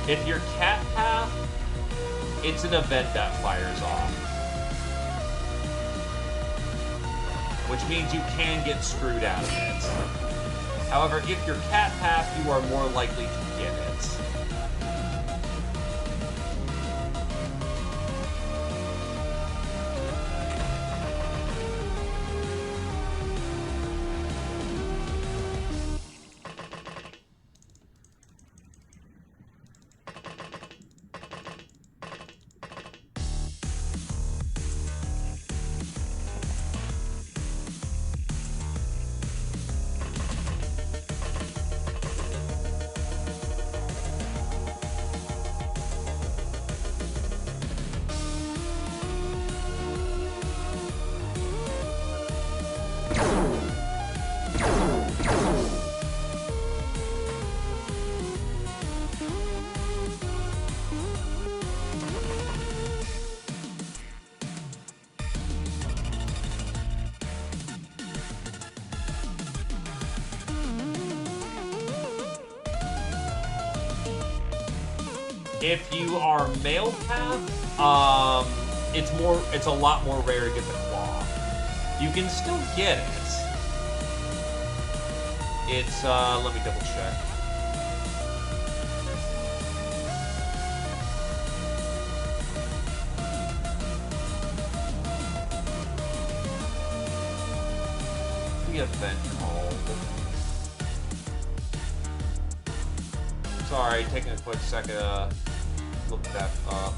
If you're Cat Path, it's an event that fires off. Which means you can get screwed out of it. However, if you're Cat Path, you are more likely to get it. If you are male path, it's a lot more rare to get the claw. You can still get it. It's, let me double check. The event called. Sorry, taking a quick second to look that up.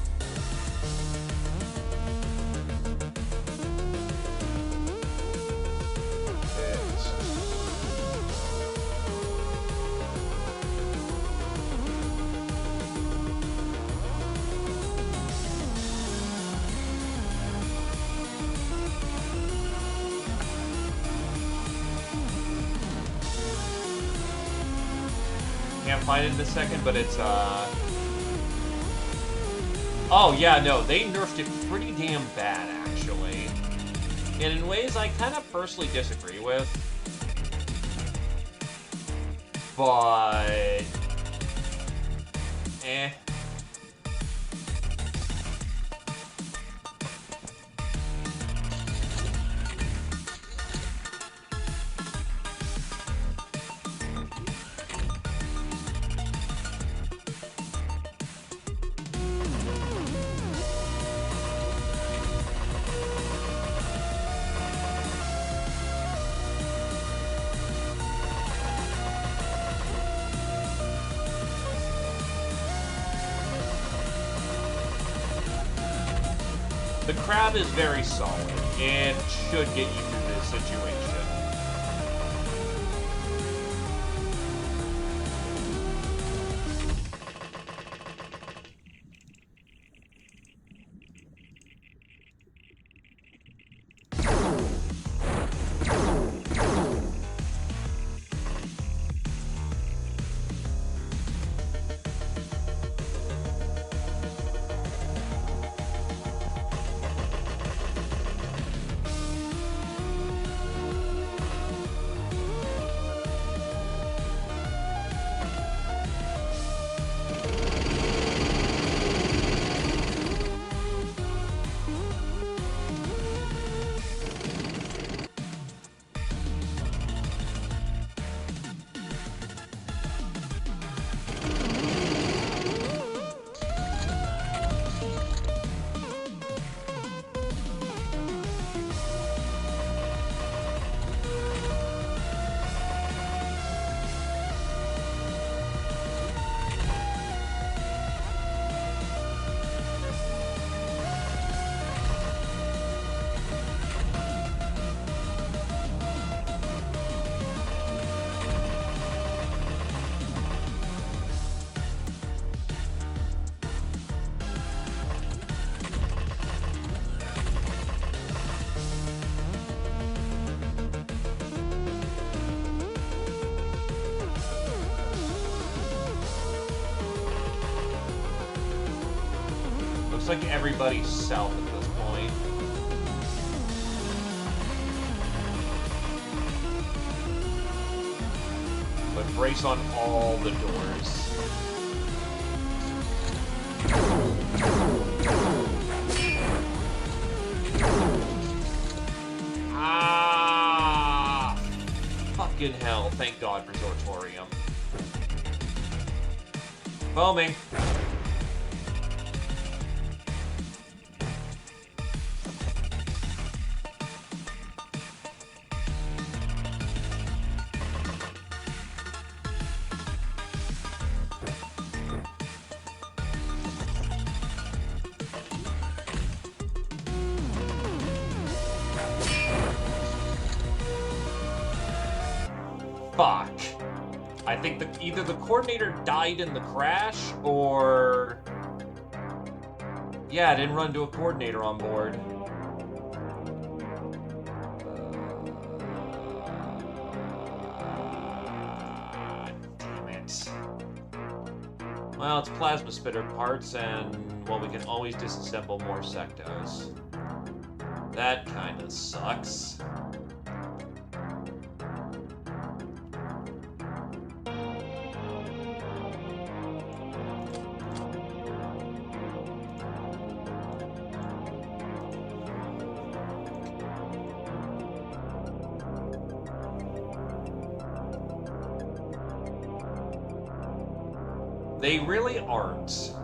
Can't find it in a second, but it's, Oh, yeah, no, they nerfed it pretty damn bad, actually. And in ways I kind of personally disagree with. But... eh. The crab is very solid. It should get you through this situation. Looks like everybody's south at this point. But brace on all the doors. Ah! Fucking hell, thank God for Zortorium. Foaming. Fuck. I think either the coordinator died in the crash, or... yeah, I didn't run into a coordinator on board. Damn it. Well, it's plasma spitter parts, and, well, we can always disassemble more sectos. That kinda sucks. They really aren't.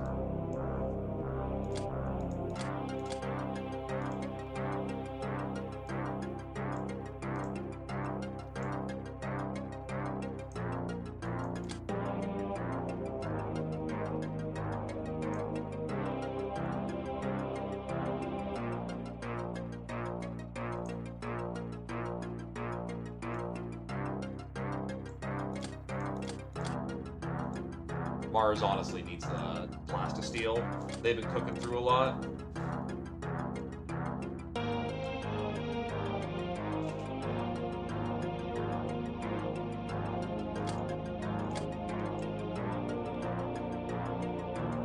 Mars honestly needs the plasticsteel. They've been cooking through a lot.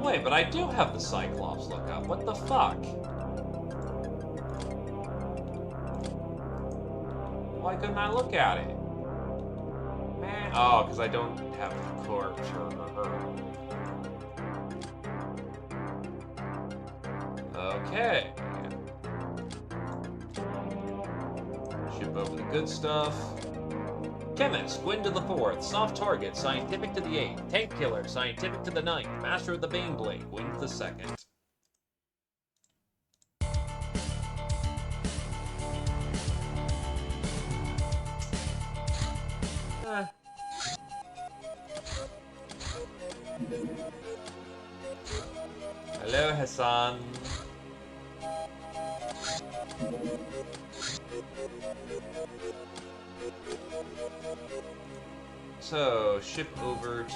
Wait, but I do have the Cyclops lookup. What the fuck? Why couldn't I look at it? Man, oh, because I don't have the corpse Okay. Ship over the good stuff. Chemist, Gwyn to the 4th. Soft target, scientific to the 8th. Tank killer, scientific to the 9th. Master of the Baneblade, Gwyn to the 2nd. Hello, Hassan. So, ship over to...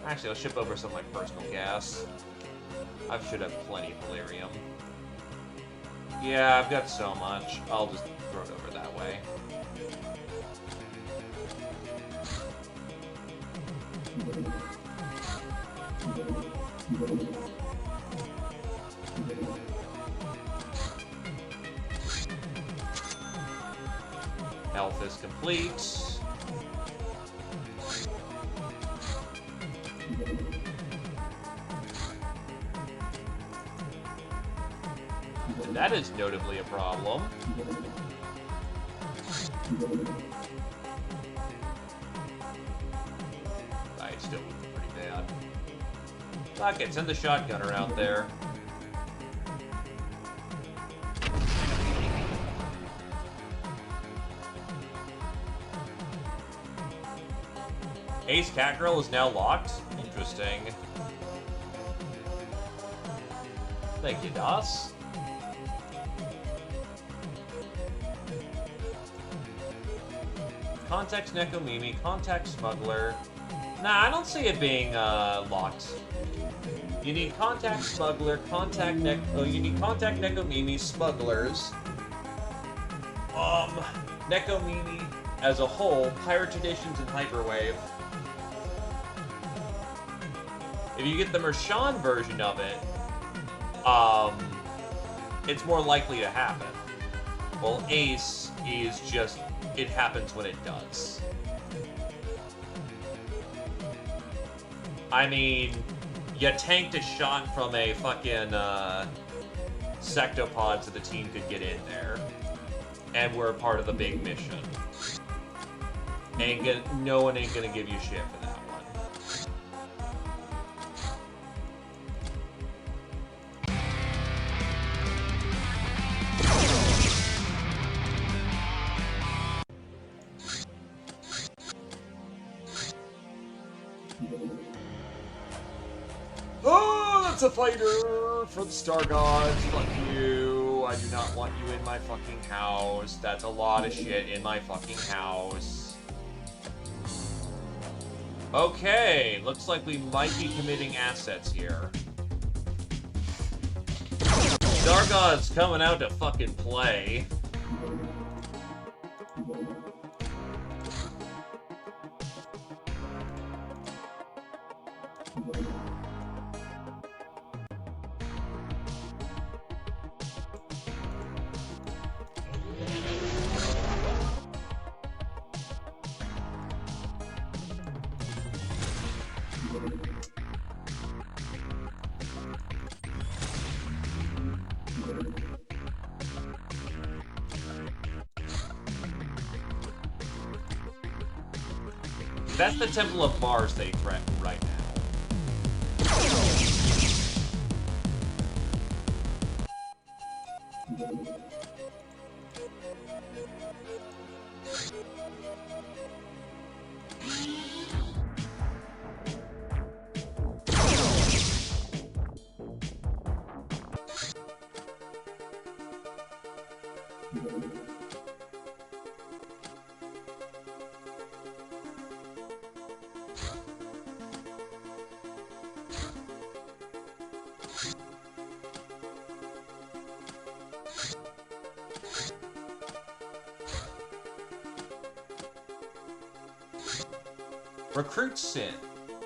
Actually, I'll ship over some of my personal gas. I should have plenty of Valerium. Yeah, I've got so much. I'll just throw it over that way. Health is complete. And that is notably a problem. It's still pretty bad. Fuck it, send the shotgunner out there. Ace Catgirl is now locked? Interesting. Thank you, Das. Contact Nekomimi, contact Smuggler. Nah, I don't see it being locked. You need contact Smuggler, you need contact Nekomimi, Smugglers. Nekomimi as a whole, Pirate Traditions, and Hyperwave. If you get the Mershan version of it, it's more likely to happen. Well, Ace is just, it happens when it does. I mean, you tanked a shot from a fucking sectopod so the team could get in there. And we're a part of the big mission. No one ain't gonna give you shit for that one. Oh, that's a fighter for the Star Gods. Fuck you. I do not want you in my fucking house. That's a lot of shit in my fucking house. Okay, looks like we might be committing assets here. Star Gods coming out to fucking play. That's the Temple of Mars they threaten right now. Recruit Sin.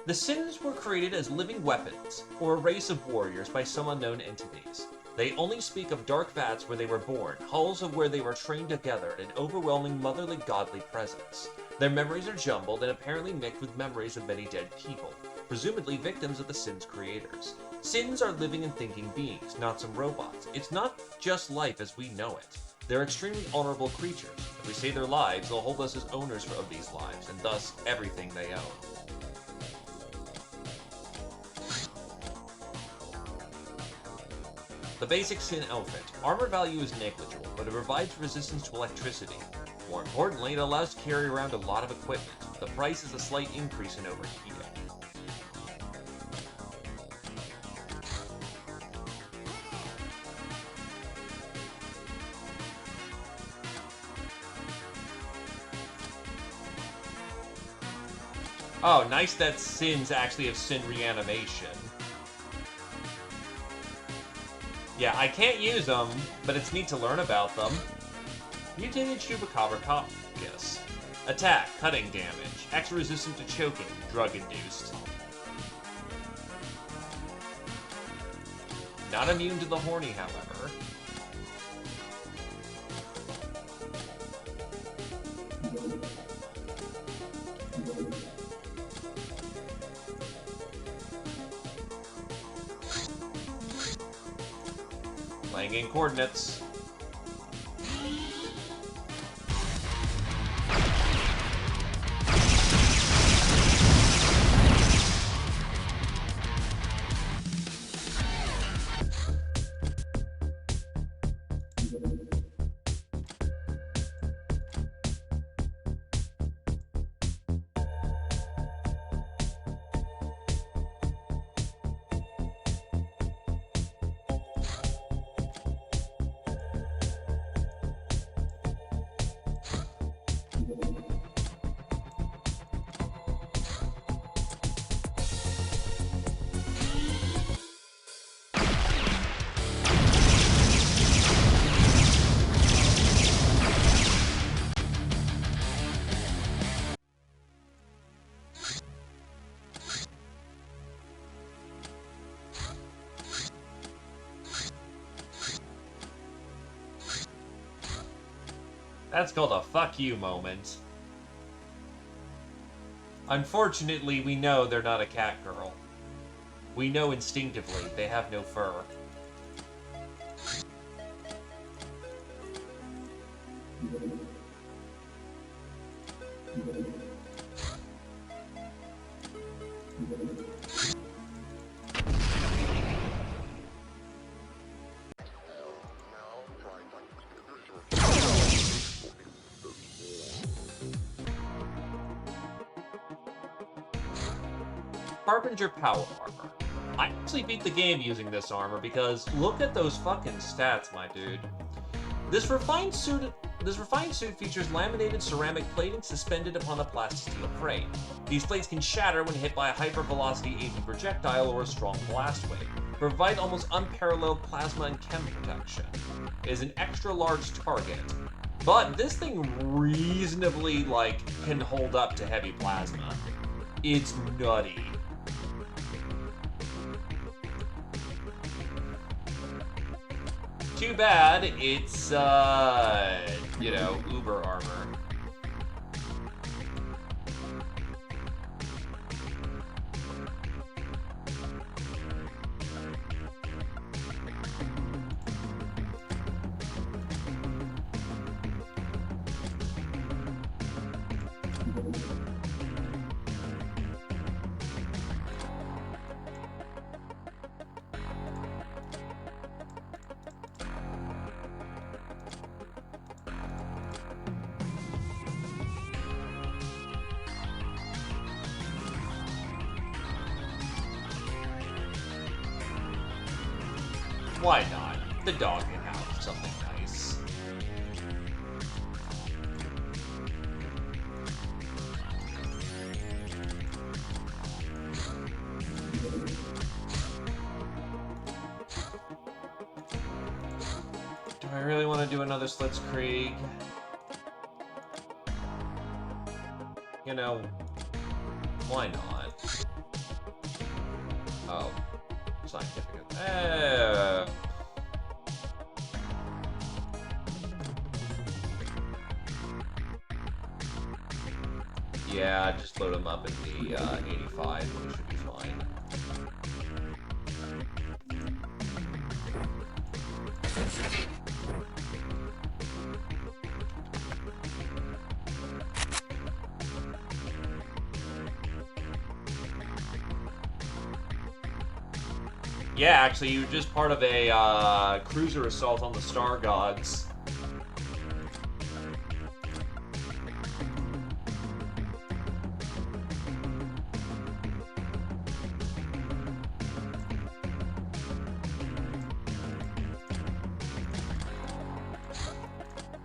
The Sins were created as living weapons, or a race of warriors by some unknown entities. They only speak of dark vats where they were born, halls of where they were trained together, and an overwhelming motherly godly presence. Their memories are jumbled and apparently mixed with memories of many dead people, presumably victims of the Sin's creators. Sins are living and thinking beings, not some robots. It's not just life as we know it. They're extremely honorable creatures. If we save their lives, they'll hold us as owners of these lives, and thus everything they own. The basic Sin outfit. Armor value is negligible, but it provides resistance to electricity. More importantly, it allows to carry around a lot of equipment. The price is a slight increase in overheating. Oh, nice that Sins actually have Sin reanimation. Yeah, I can't use them, but it's neat to learn about them. Mutated Chupacabra Caucus. Attack, cutting damage. Extra resistant to choking, drug-induced. Not immune to the horny, however. Playing in coordinates. That's called a fuck you moment. Unfortunately, we know they're not a cat girl. We know instinctively they have no fur. Harbinger Power Armor. I actually beat the game using this armor because look at those fucking stats, my dude. This refined suit features laminated ceramic plating suspended upon a plastic steel frame. These plates can shatter when hit by a hypervelocity AV projectile or a strong blast wave, provide almost unparalleled plasma and chem protection. It is an extra large target, but this thing reasonably, can hold up to heavy plasma. It's nutty. Too bad it's, Uber armor. Why not? The dog can have something nice. Do I really want to do another Slitzkrieg? You know, why not? Oh, scientific. Yeah, just load them up in the 85. We should be fine. Yeah, actually, you're just part of a cruiser assault on the Star Gods.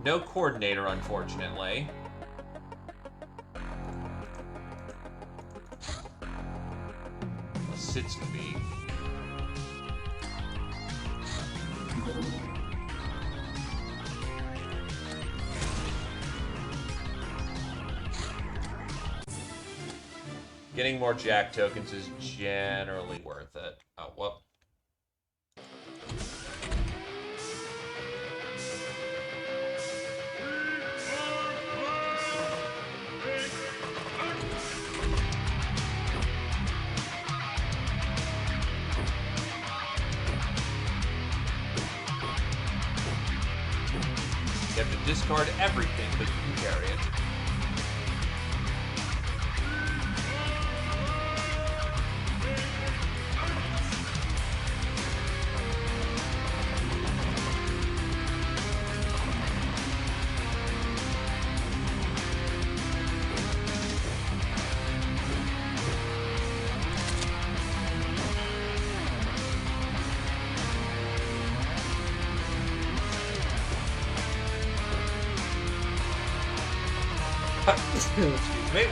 No coordinator, unfortunately. A sits to be. Getting more Jack tokens is generally worth it. Oh, whoop. You have to discard everything, but you can carry it. Excuse me.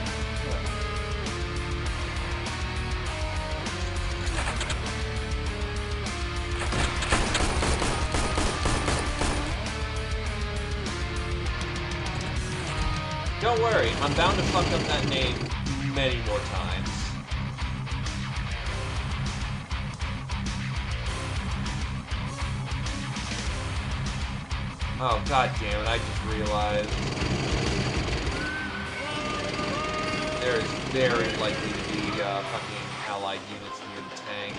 Don't worry, I'm bound to fuck up that name many more times. Oh, god damn it, I just realized. There is very likely to be fucking allied units near the tank.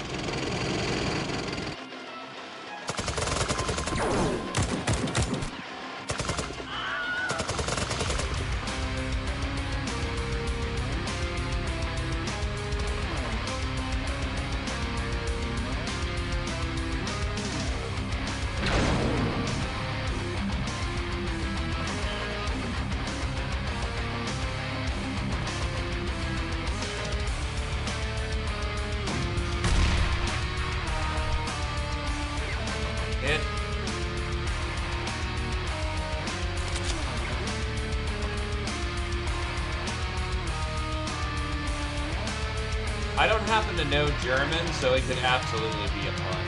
I don't happen to know German, so it could absolutely be a pun.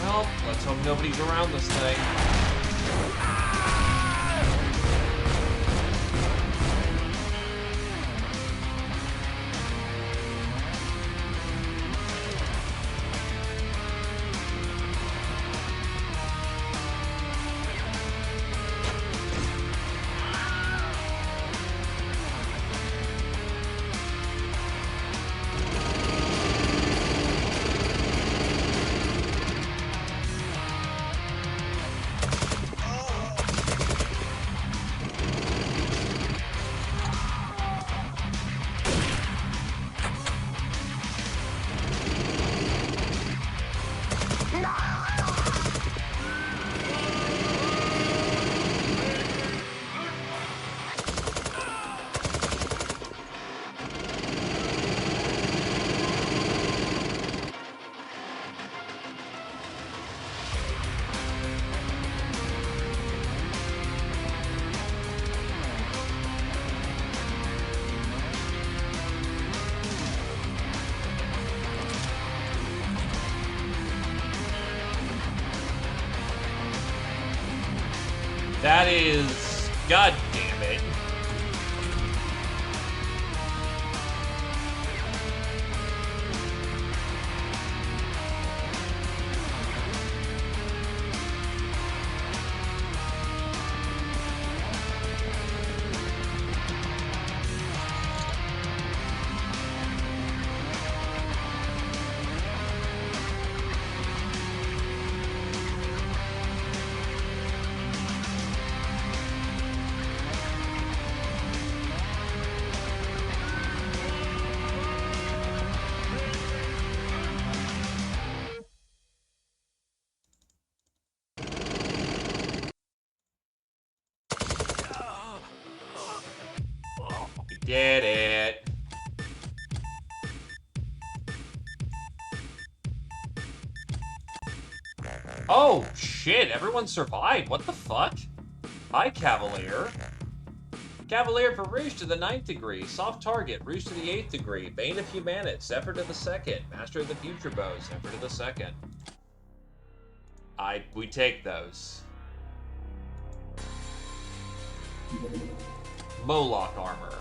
Well, let's hope nobody's around this thing. That is... God damn it. Did it. Oh, shit, everyone survived. What the fuck? Hi, Cavalier. Cavalier for Rouge to the 9th degree. Soft target, Rouge to the 8th degree. Bane of Humanit, Zephyr to the 2nd. Master of the Future Bow, Zephyr to the 2nd. We take those. Moloch armor.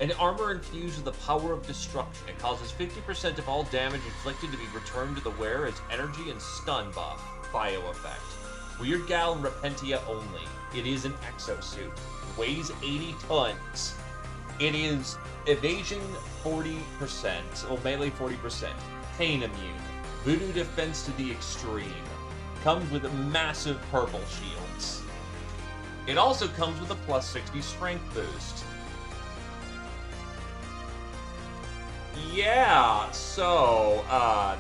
An armor infused with the power of destruction. It causes 50% of all damage inflicted to be returned to the wearer as energy and stun buff. Bio effect. Weird Gal and Repentia only. It is an exosuit. Weighs 80 tons. It is evasion 40%, or melee 40%. Pain immune. Voodoo defense to the extreme. Comes with massive purple shields. It also comes with a plus 60 strength boost. Yeah, so,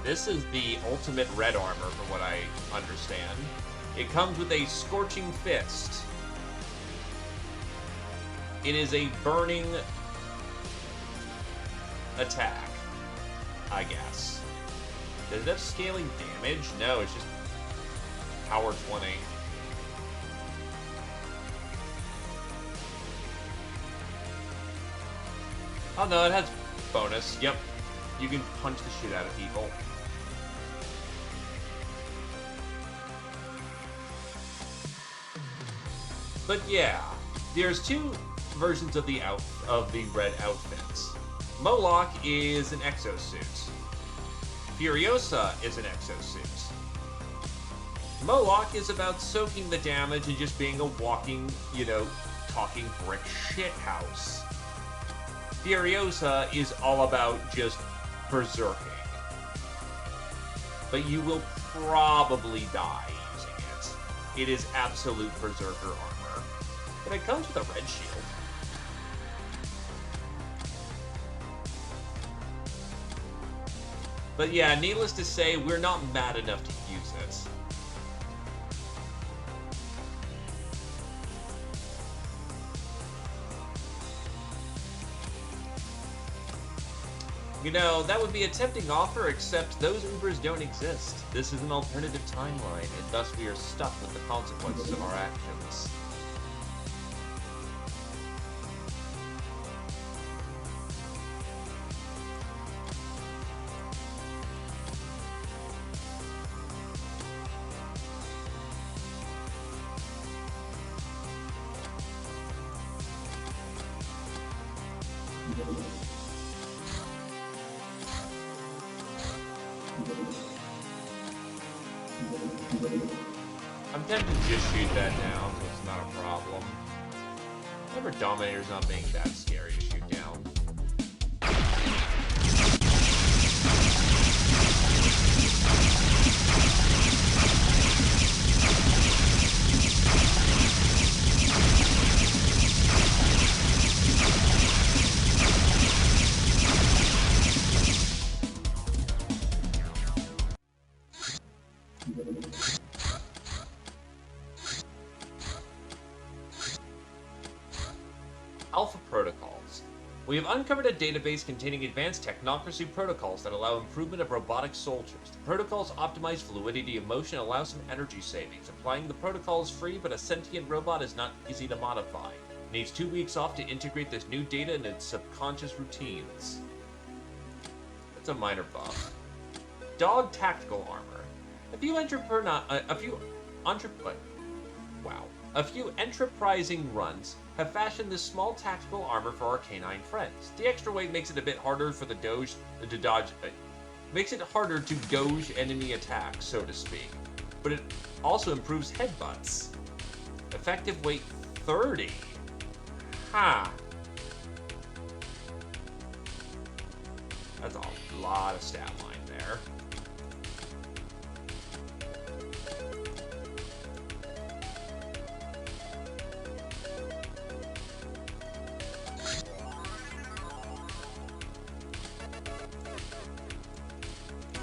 this is the ultimate red armor, from what I understand. It comes with a Scorching Fist. It is a burning attack, I guess. Does it have scaling damage? No, it's just power 20. Oh no, it has bonus. Yep. You can punch the shit out of people. But yeah, there's two versions of the red outfits. Moloch is an exosuit. Furiosa is an exosuit. Moloch is about soaking the damage and just being a walking, talking brick shithouse. Furiosa is all about just berserking. But you will probably die using it. It is absolute berserker armor. And it comes with a red shield. But yeah, needless to say, we're not mad enough to use it. That would be a tempting offer, except those Ubers don't exist. This is an alternative timeline, and thus we are stuck with the consequences of our actions. I'm tempted to just shoot that down, so it's not a problem. Remember Dominator's not being that scary to shoot down. Alpha Protocols. We have uncovered a database containing advanced technocracy protocols that allow improvement of robotic soldiers. The protocols optimize fluidity of motion and allow some energy savings. Applying the protocol is free, but a sentient robot is not easy to modify. It needs 2 weeks off to integrate this new data into its subconscious routines. That's a minor buff. Dog Tactical Armor. A few A few enterprising runs have fashioned this small tactical armor for our canine friends. The extra weight makes it a bit harder for the doge to dodge. Makes it harder to doge enemy attacks, so to speak. But it also improves headbutts. Effective weight 30. Ha! That's a lot of stat line there.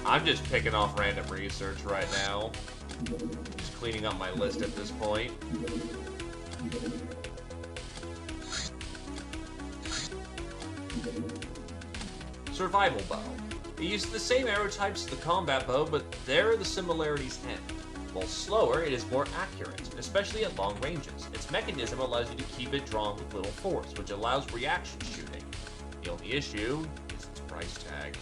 I'm just picking off random research right now. Just cleaning up my list at this point. Survival bow. It uses the same arrow types as the combat bow, but there the similarities end. While slower, it is more accurate, especially at long ranges. Its mechanism allows you to keep it drawn with little force, which allows reaction shooting. The only issue is its price tag.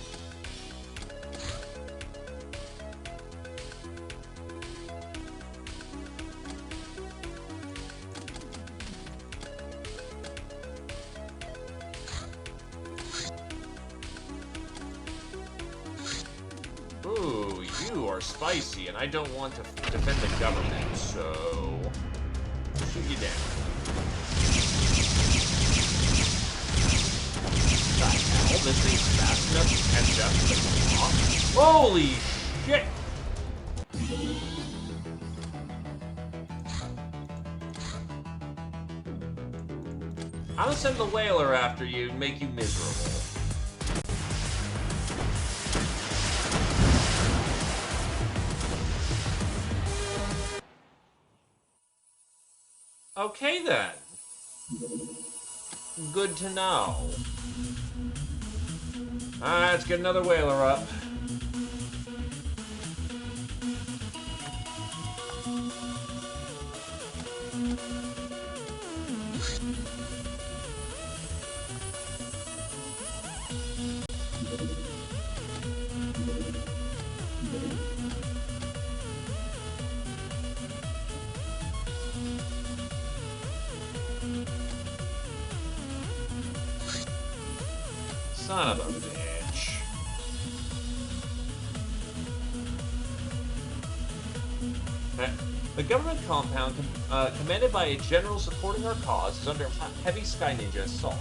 Ooh, you are spicy, and I don't want to defend the government, so I'll shoot you down. The hell? This thing's fast enough to catch up to the clock? Holy shit! I'm gonna send the whaler after you and make you miserable. Okay then. Good to know. Alright, let's get another whaler up. Son of a bitch. The government compound, commanded by a general supporting our cause, is under heavy Sky Ninja assault.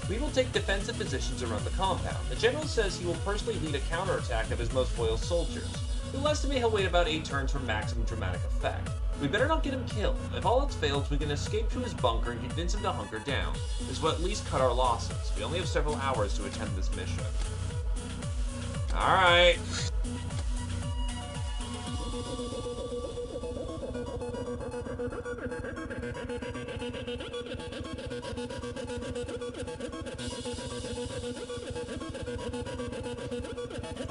We will take defensive positions around the compound. The general says he will personally lead a counterattack of his most loyal soldiers. We'll estimate he'll wait about 8 turns for maximum dramatic effect. We better not get him killed. If all else fails, we can escape to his bunker and convince him to hunker down. This will at least cut our losses. We only have several hours to attend this mission. Alright.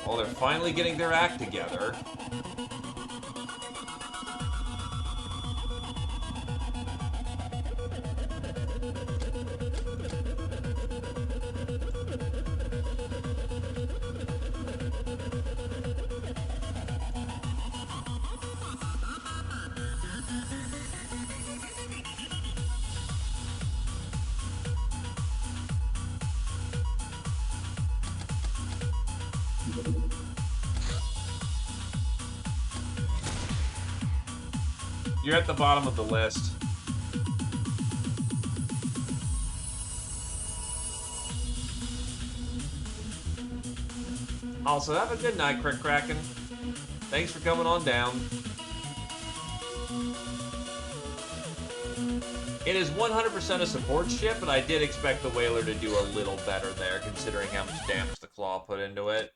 Oh, they're finally getting their act together. You're at the bottom of the list. Also, have a good night, Crick Kraken. Thanks for coming on down. It is 100% a support ship, but I did expect the whaler to do a little better there, considering how much damage the claw put into it.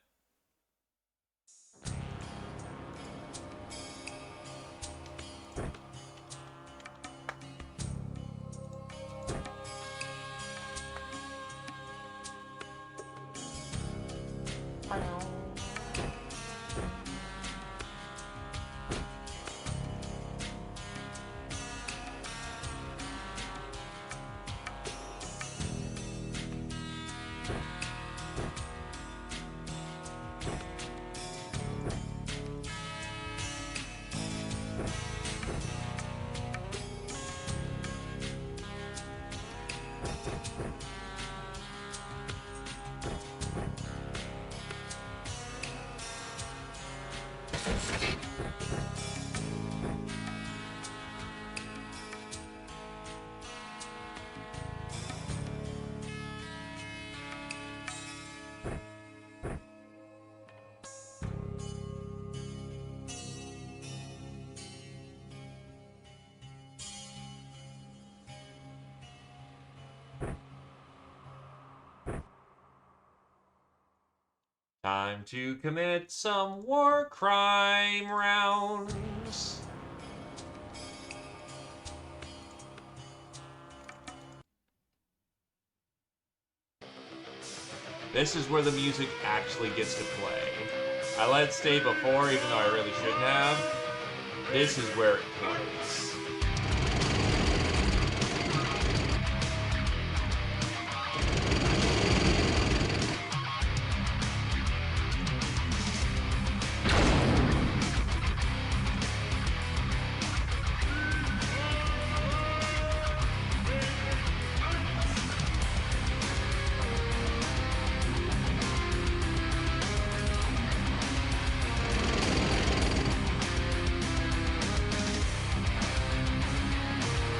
Time to commit some war crime rounds. This is where the music actually gets to play. I let it stay before, even though I really shouldn't have. This is where it plays.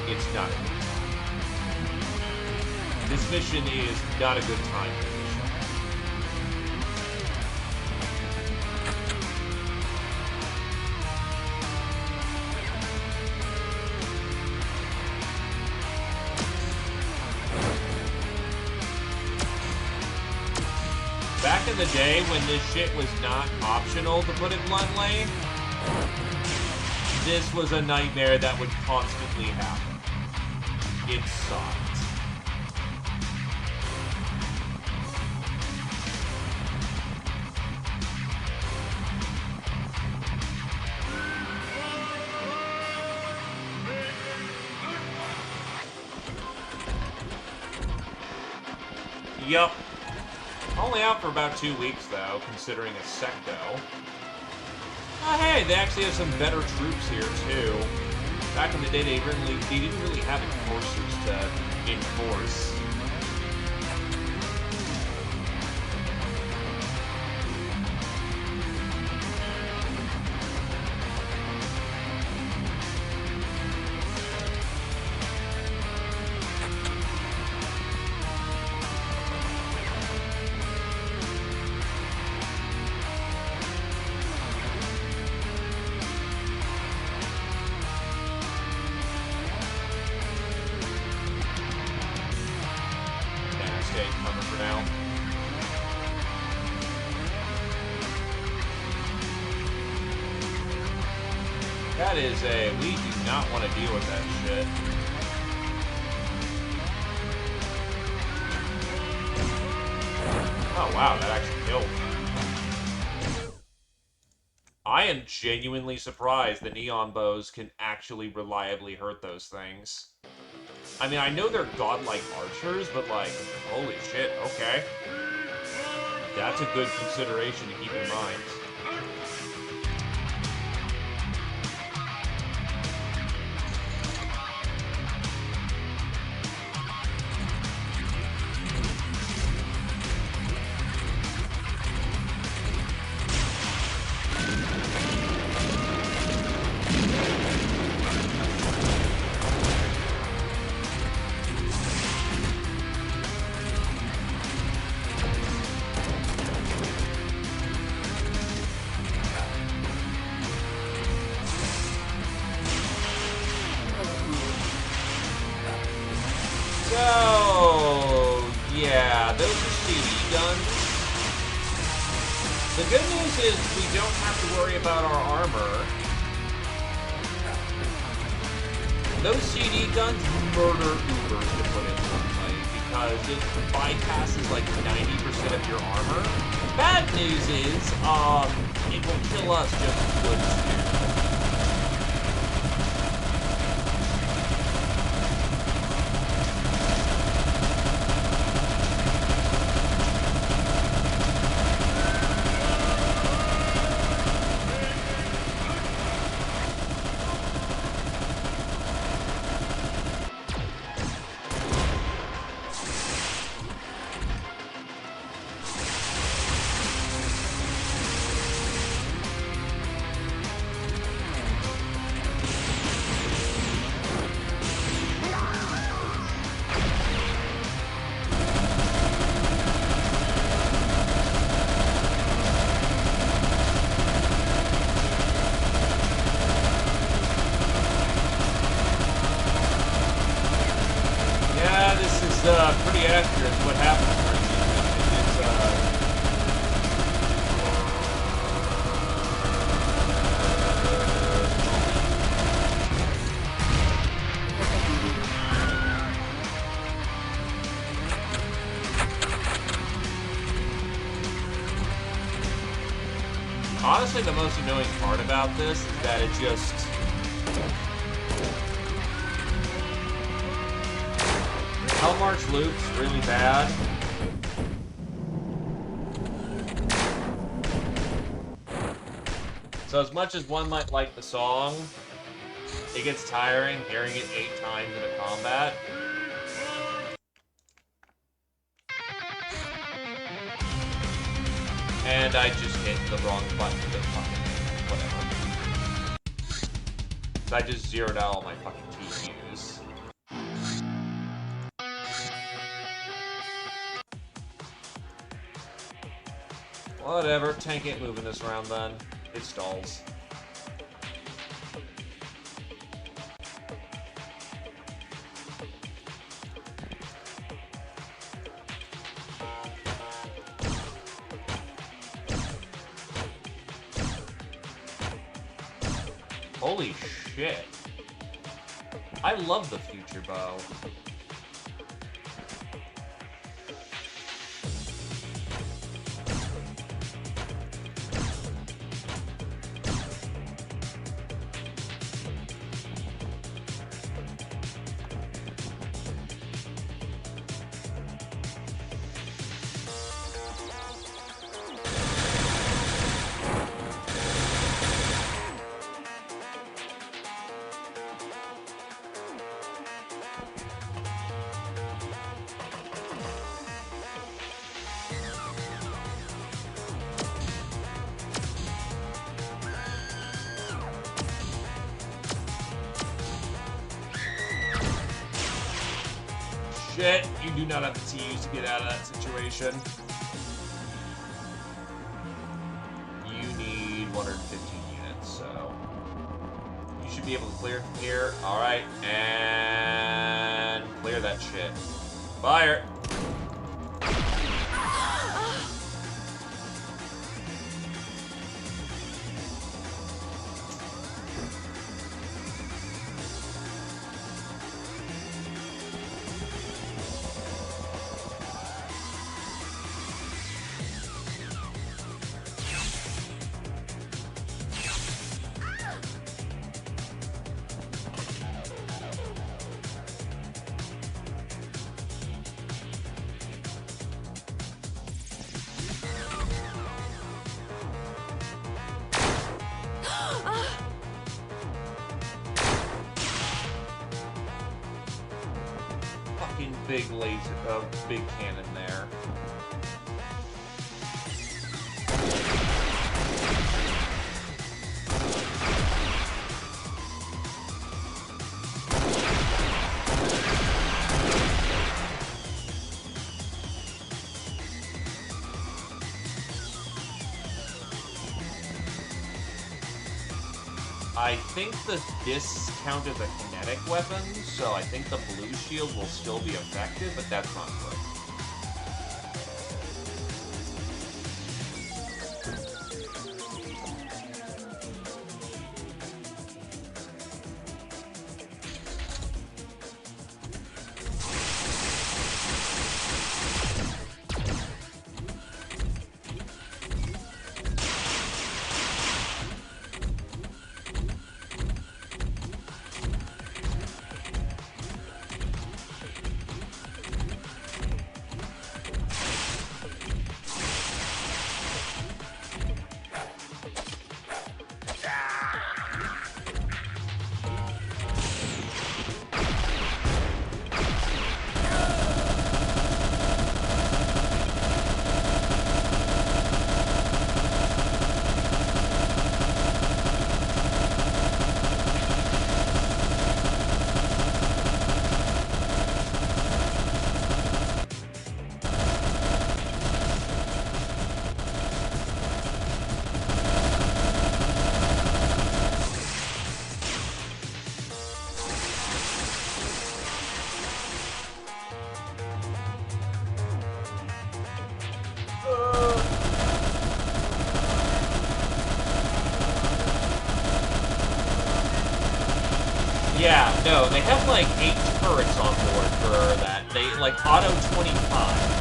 It's not a good time. This mission is not a good time mission. Back in the day when this shit was not optional, to put it bluntly, this was a nightmare that would constantly happen. It sucked. Yup. Only out for about 2 weeks, though, considering a secto. Oh, hey, they actually have some better troops here, too. Back in the day, they didn't really have enforcers to enforce. That is we do not want to deal with that shit. Oh wow, that actually killed. I am genuinely surprised the neon bows can actually reliably hurt those things. I mean, I know they're godlike archers, but like, holy shit, okay. That's a good consideration to keep in mind. So, yeah, those are CD guns. The good news is we don't have to worry about our armor. Those CD guns murder Ubers, to put it bluntly, because it bypasses like 90% of your armor. Bad news is, it will kill us just as good as you. pretty accurate to what happens during these missions. Honestly, the most annoying part about this is that it just... Hell March loops really bad. So as much as one might like the song, it gets tiring hearing it 8 times in a combat. And I just hit the wrong button to fucking whatever. So I just zeroed out all my fucking TPUs. Whatever, tank ain't moving this round then. It stalls. Holy shit. I love the future bow. Shit, you do not have the TUs to get out of that situation. You need 115 units, so... You should be able to clear from here. Alright, and... clear that shit. Fire! Big laser, big cannon there. I think the discs count as a kinetic weapon, so I think the blue shield will still be effective, but that's not good. Yeah, no, they have like 8 turrets on board for that. They like auto 25.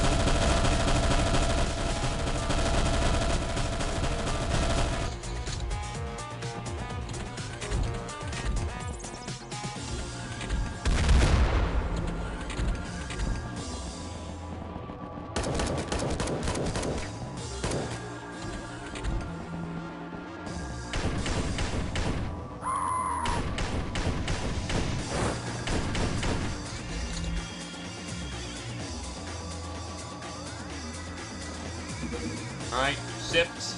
Alright, sipped.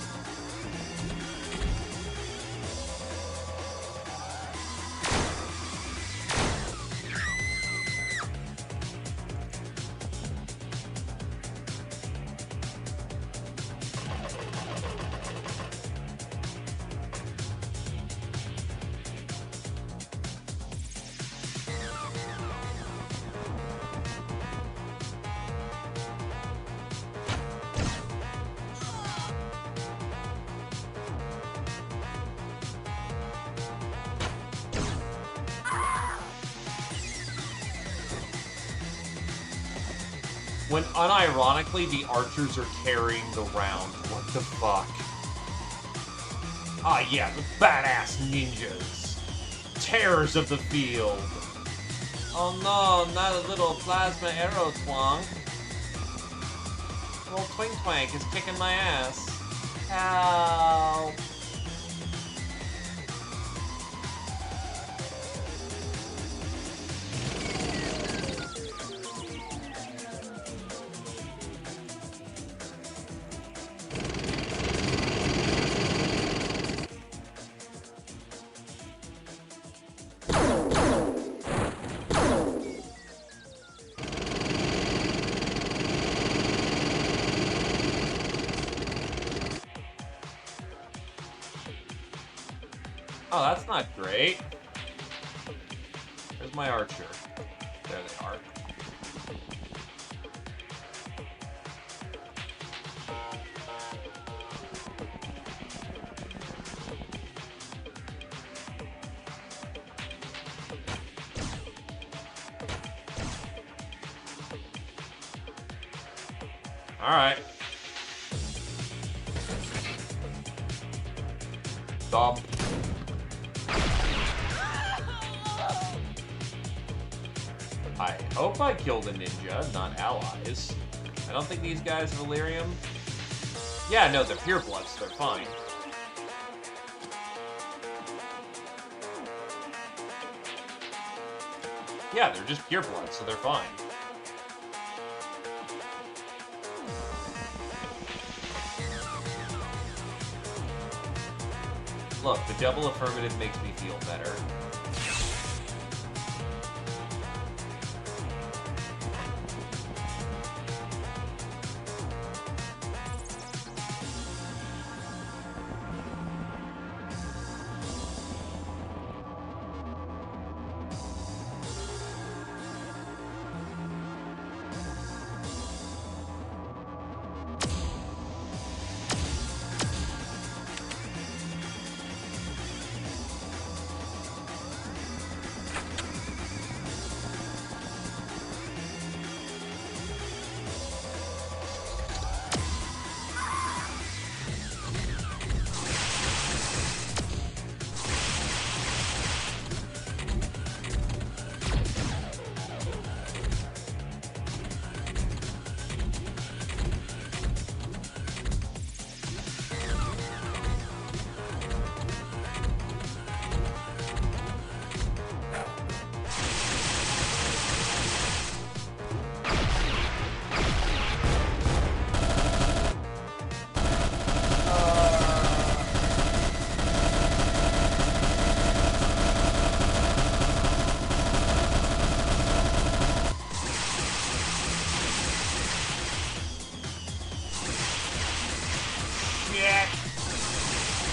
When unironically the archers are carrying the round. What the fuck? Ah, yeah, the badass ninjas. Terrors of the field. Oh no, not a little plasma arrow twonk. Little twink twank is kicking my ass. Help. Oh, that's not great. Where's my archer? There they are. Alright. Stop. I hope I killed a ninja, not allies. I don't think these guys have Illyrium. Yeah, no, they're purebloods, so they're fine. Yeah, they're just purebloods, so they're fine. Look, the double affirmative makes me feel better.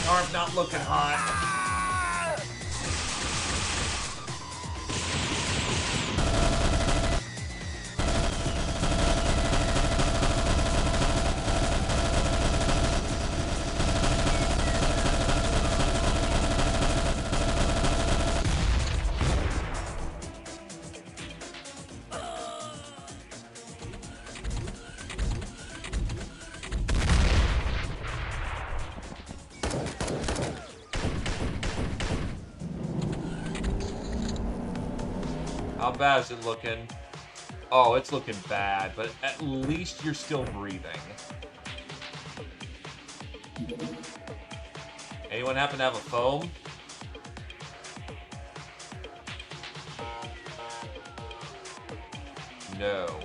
Arm not looking hot. How bad is it looking? Oh, it's looking bad, but at least you're still breathing. Anyone happen to have a foam? No.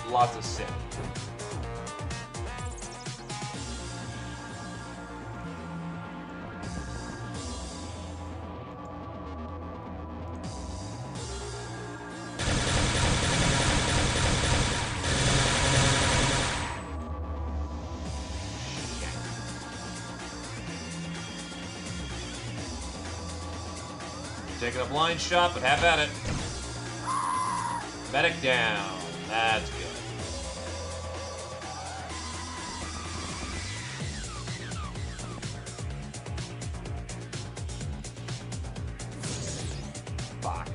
Lots of sin. Taking a blind shot, but have at it. Medic down. That's good. Fuck.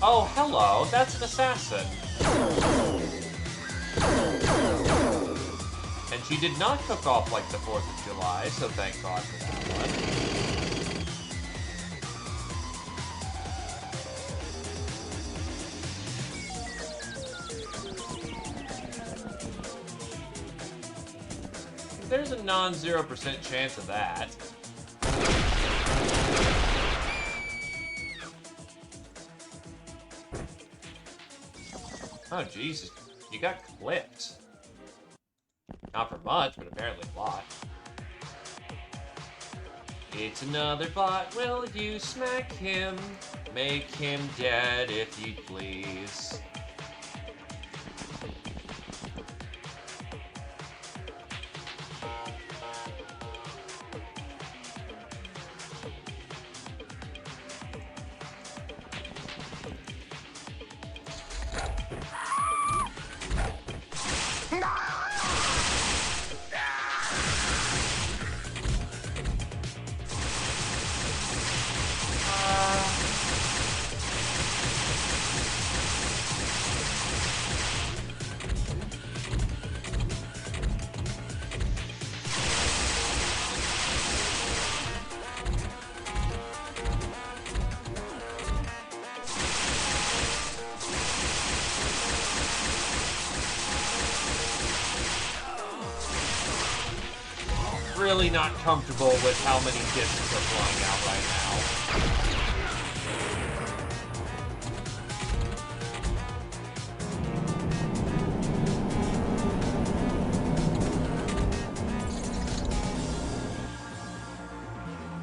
Oh, hello. That's an assassin. And she did not cook off like the 4th of July, so thank God for that one. There's a non-0% chance of that. Oh, Jesus. You got clipped. Not for much, but apparently a lot. It's another bot. Will you smack him? Make him dead if you please. Really not comfortable with how many discs are flying out right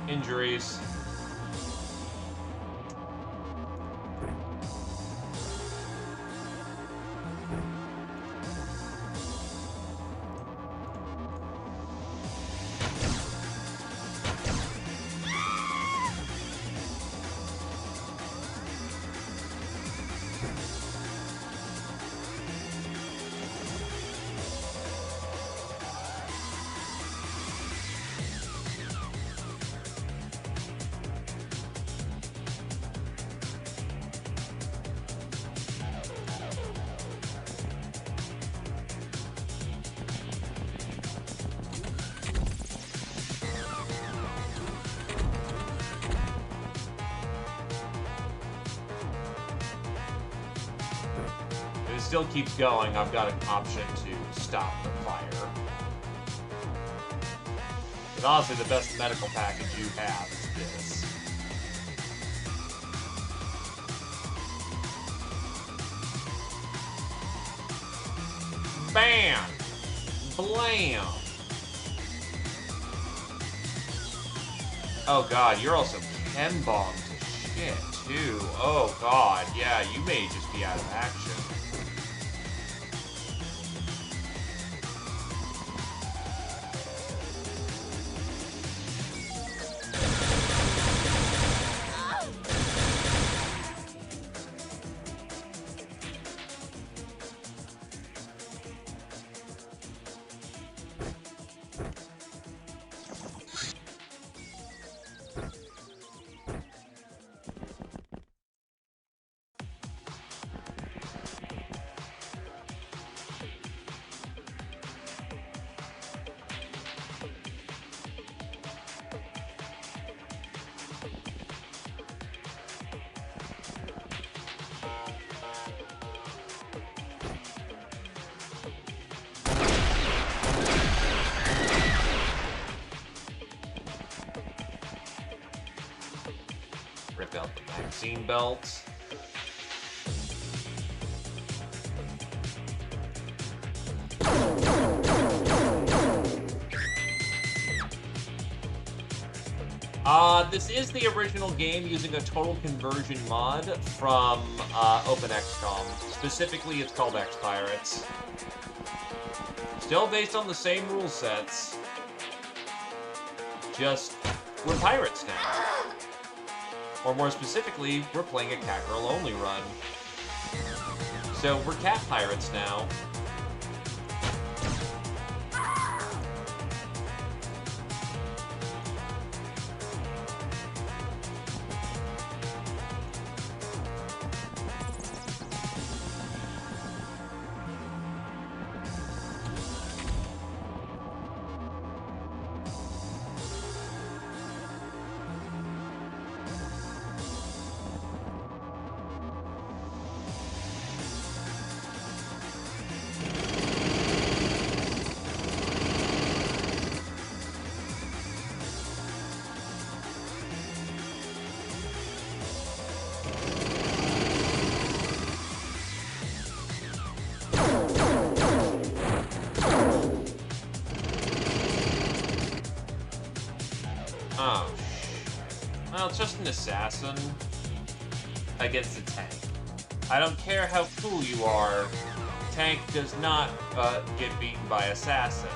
now. Injuries. it still keeps going, I've got an option to stop the fire. But honestly, the best medical package you have is this. Bam! Blam! Oh god, you're also chem-bombed to shit, too. Oh god, yeah, you may just be out of action. Rip out the vaccine belt. This is the original game using a total conversion mod from OpenXCOM. Specifically, it's called Xpiratez. Still based on the same rule sets. Just, we're pirates now. Or more specifically, we're playing a cat girl only run. So we're cat pirates now. Oh. Well, it's just an assassin against a tank. I don't care how cool you are, tank does not get beaten by assassin.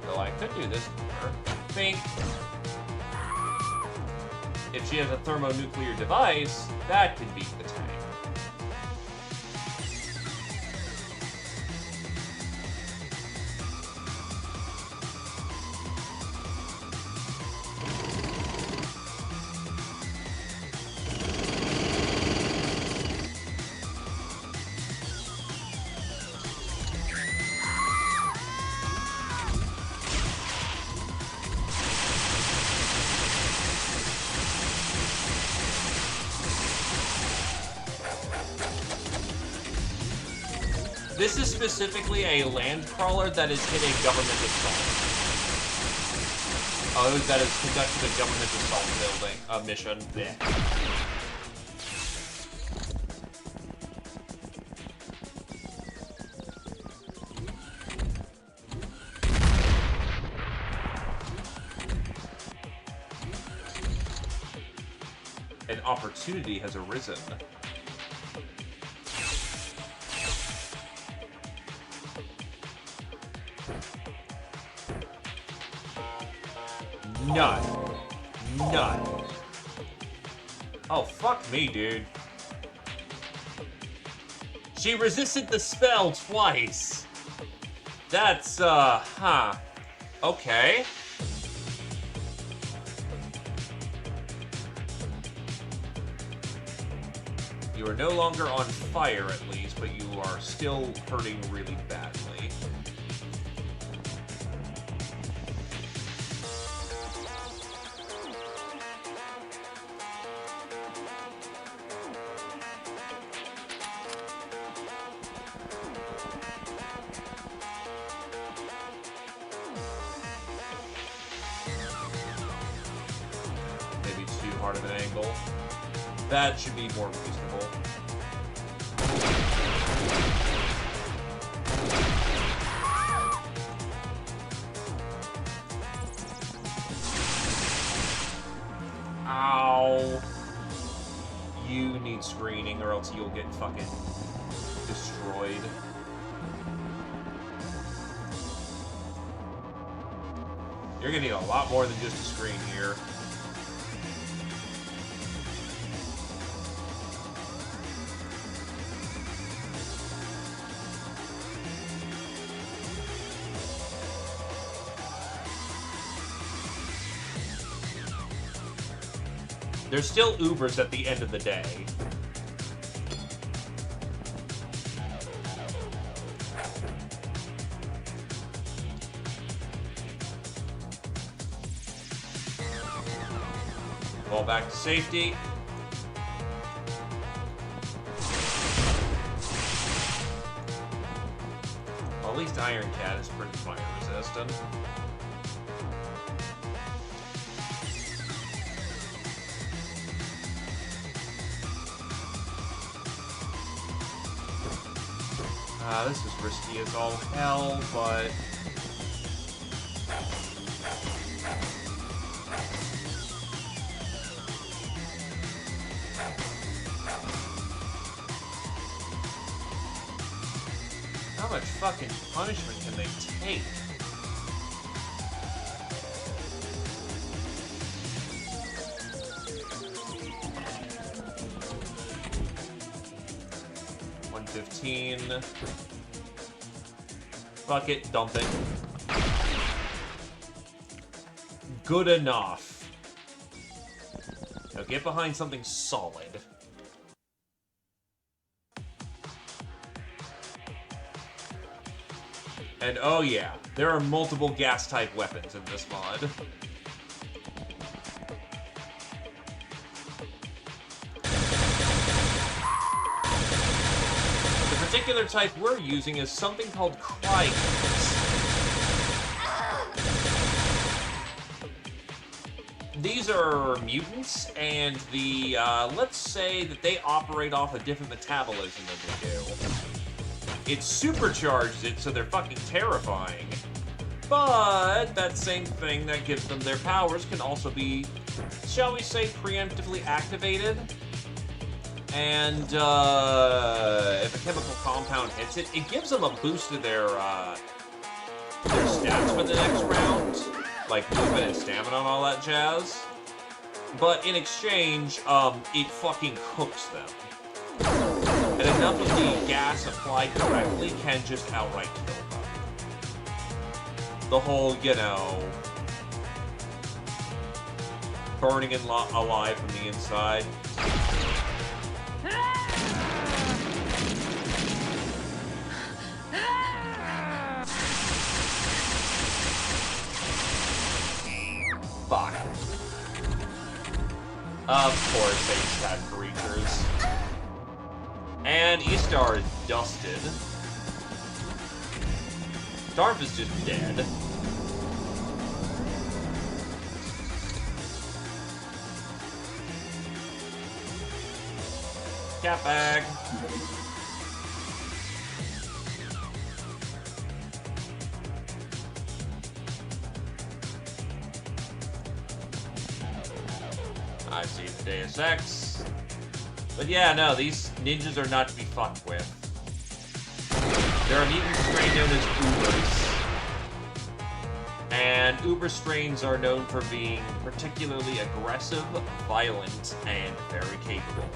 Though I could do this for her. Think. If she has a thermonuclear device, that could beat the tank. This is specifically a land crawler that has hit a government assault. Oh, that has conducted a government assault mission. Blech. An opportunity has arisen. None. None. Oh, fuck me, dude. She resisted the spell twice. That's, huh. Okay. You are no longer on fire, at least, but you are still hurting really badly. part of an angle. That should be more reasonable. Ow. You need screening or else you'll get fucking destroyed. You're gonna need a lot more than just a screen here. There's still Ubers at the end of the day. Fall back to safety. Well, at least Iron Cat is pretty fire resistant. This is risky as all hell, but... How much fucking punishment can they take? $115. Fuck it, dump it. Good enough. Now get behind something solid. And oh yeah, there are multiple gas-type weapons in this mod. The particular type we're using is something called Xpiratez. These are mutants, and let's say that they operate off a different metabolism than we do. It supercharges it, so they're fucking terrifying. But that same thing that gives them their powers can also be, shall we say, preemptively activated. And if a chemical compound hits it, it gives them a boost to their stats for the next round, like movement and stamina and all that jazz. But in exchange, it fucking cooks them. And enough of the gas applied directly can just outright kill them. The whole, you know, burning and alive from the inside. Fuck. Of course they had breachers. And E-Star is dusted. Starf is just dead. Cat bag. I see the Deus Ex. But yeah, no, these ninjas are not to be fucked with. They're an mutant strain known as Ubers. And Uber strains are known for being particularly aggressive, violent, and very capable.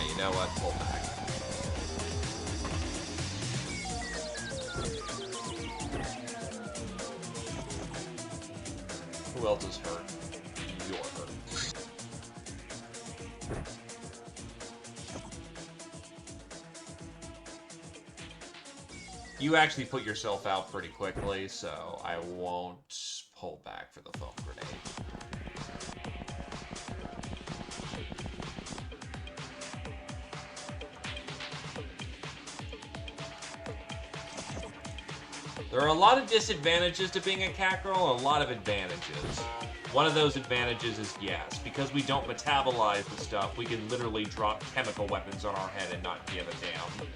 You know what? Pull back. Who else is hurt? You're hurt. You actually put yourself out pretty quickly, so I won't pull back for the foam grenade. There are a lot of disadvantages to being a cat girl, a lot of advantages. One of those advantages is, yes, because we don't metabolize the stuff, we can literally drop chemical weapons on our head and not give a damn.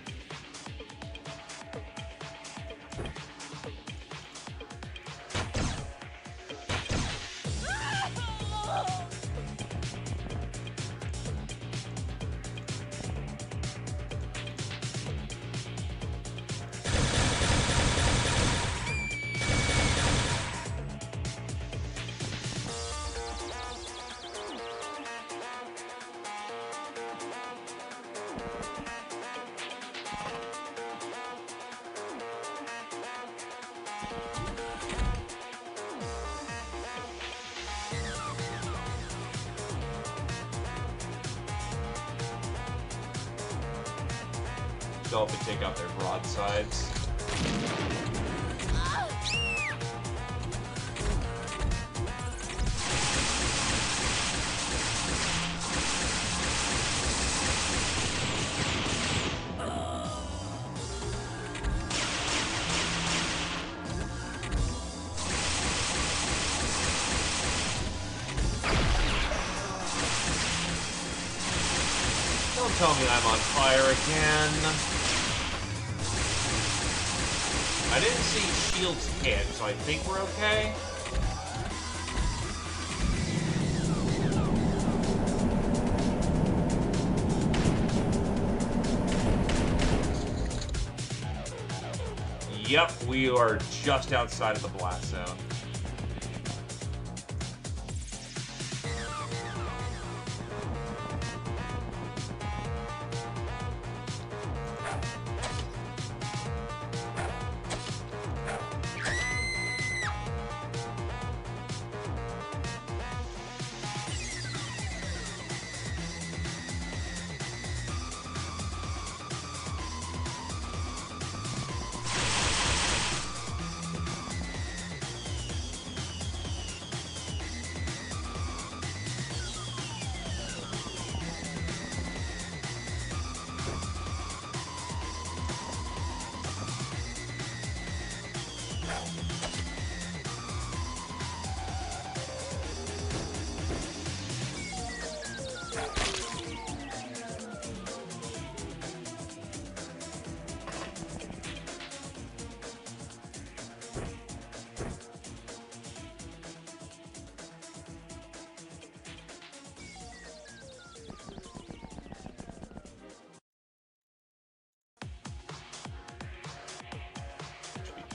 Still have to take out their broadsides. Don't tell me I'm on fire again. I didn't see shields hit, so I think we're okay. Yep, we are just outside of the blast zone.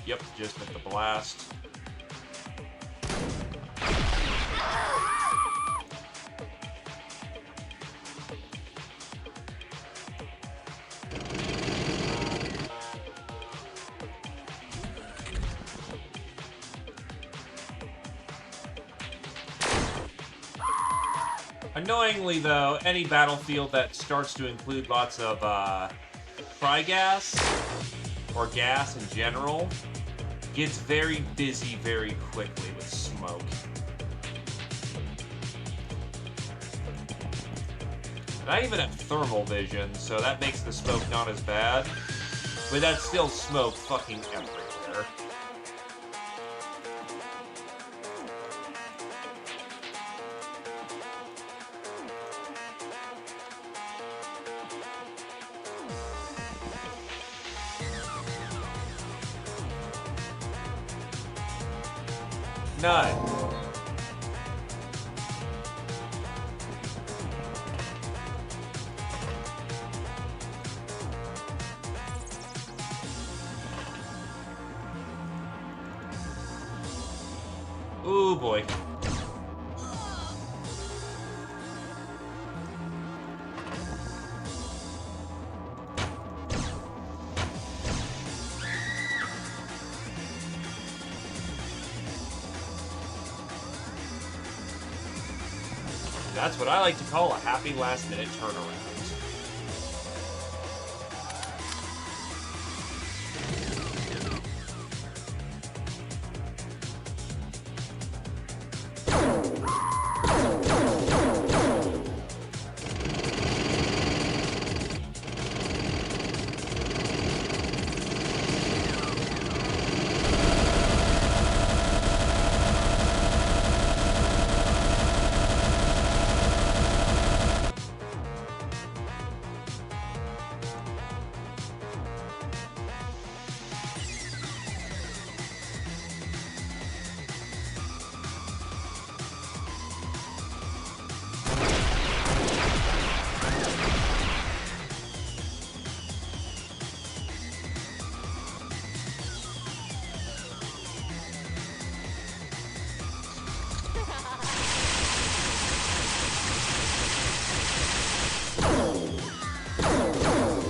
Yep, just at the blast. Annoyingly, though, any battlefield that starts to include lots of cry gas, or gas in general, gets very busy very quickly with smoke. And I even have thermal vision, so that makes the smoke not as bad. But that's still smoke fucking everywhere. None. Ooh, boy. That's what I like to call a happy last-minute turnaround.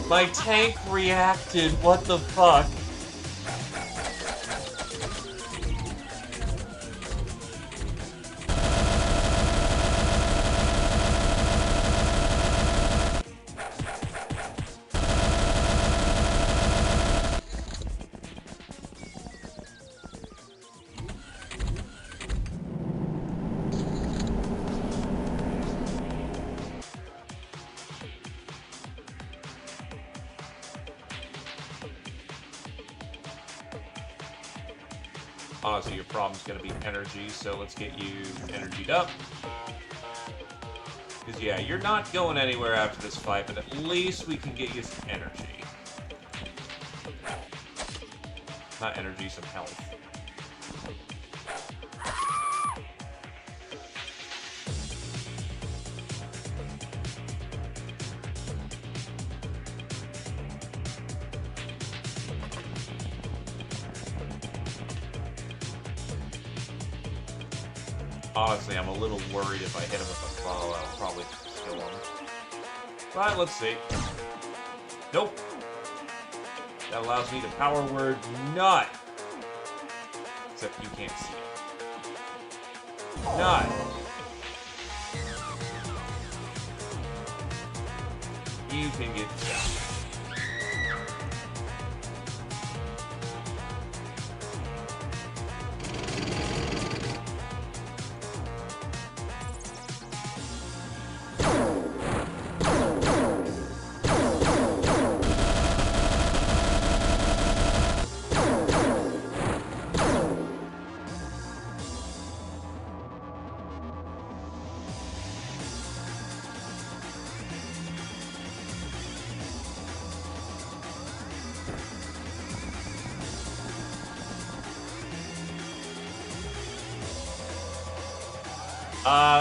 My tank reacted, what the fuck? Honestly, your problem's gonna be energy, so let's get you energied up. Because, yeah, you're not going anywhere after this fight, but at least we can get you some energy. Not energy, some health. Honestly, I'm a little worried if I hit him with a bow, I'll probably kill him. But let's see. Nope. That allows me to power word nut. Except you can't see it. Nut. You can get shot.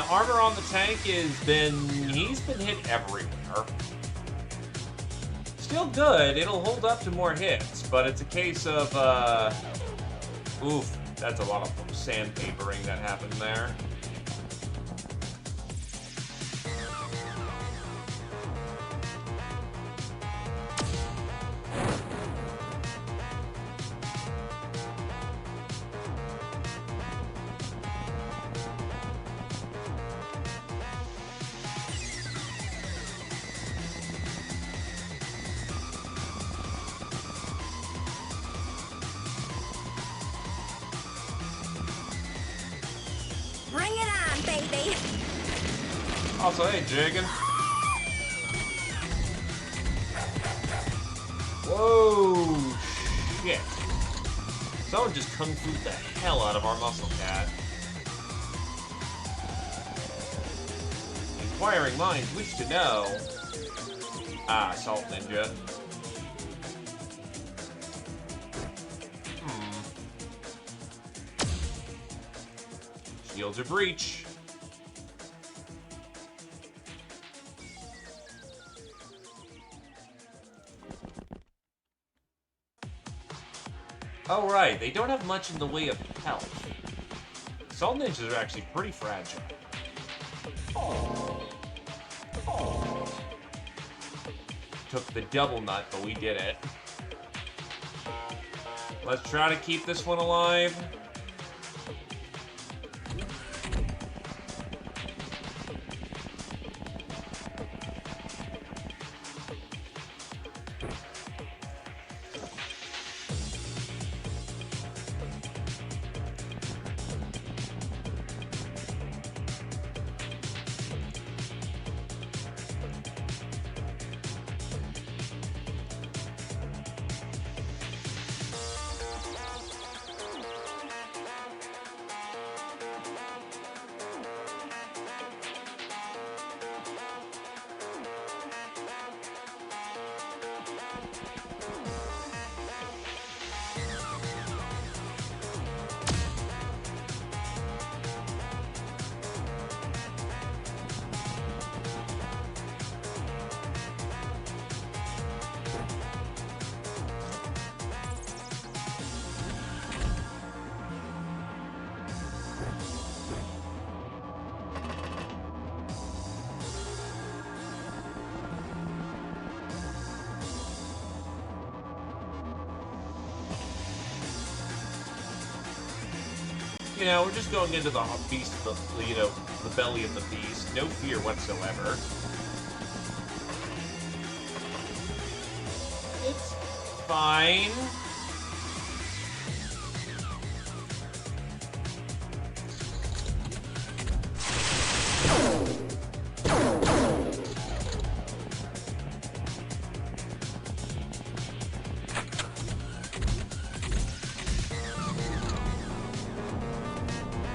Armor on the tank he's been hit everywhere. Still good, it'll hold up to more hits, but it's a case of, oof, that's a lot of sandpapering that happened there. Bring it on, baby! Also, hey, Jiggin. Whoa, shit. Someone just kung fu the hell out of our muscle cat. Inquiring minds wish to know. Ah, Salt Ninja. Shields are breach. Oh, right. They don't have much in the way of health. Salt Ninjas are actually pretty fragile. Took the double nut, but we did it. Let's try to keep this one alive. You know, we're just going into the beast, the belly of the beast. No fear whatsoever. It's fine.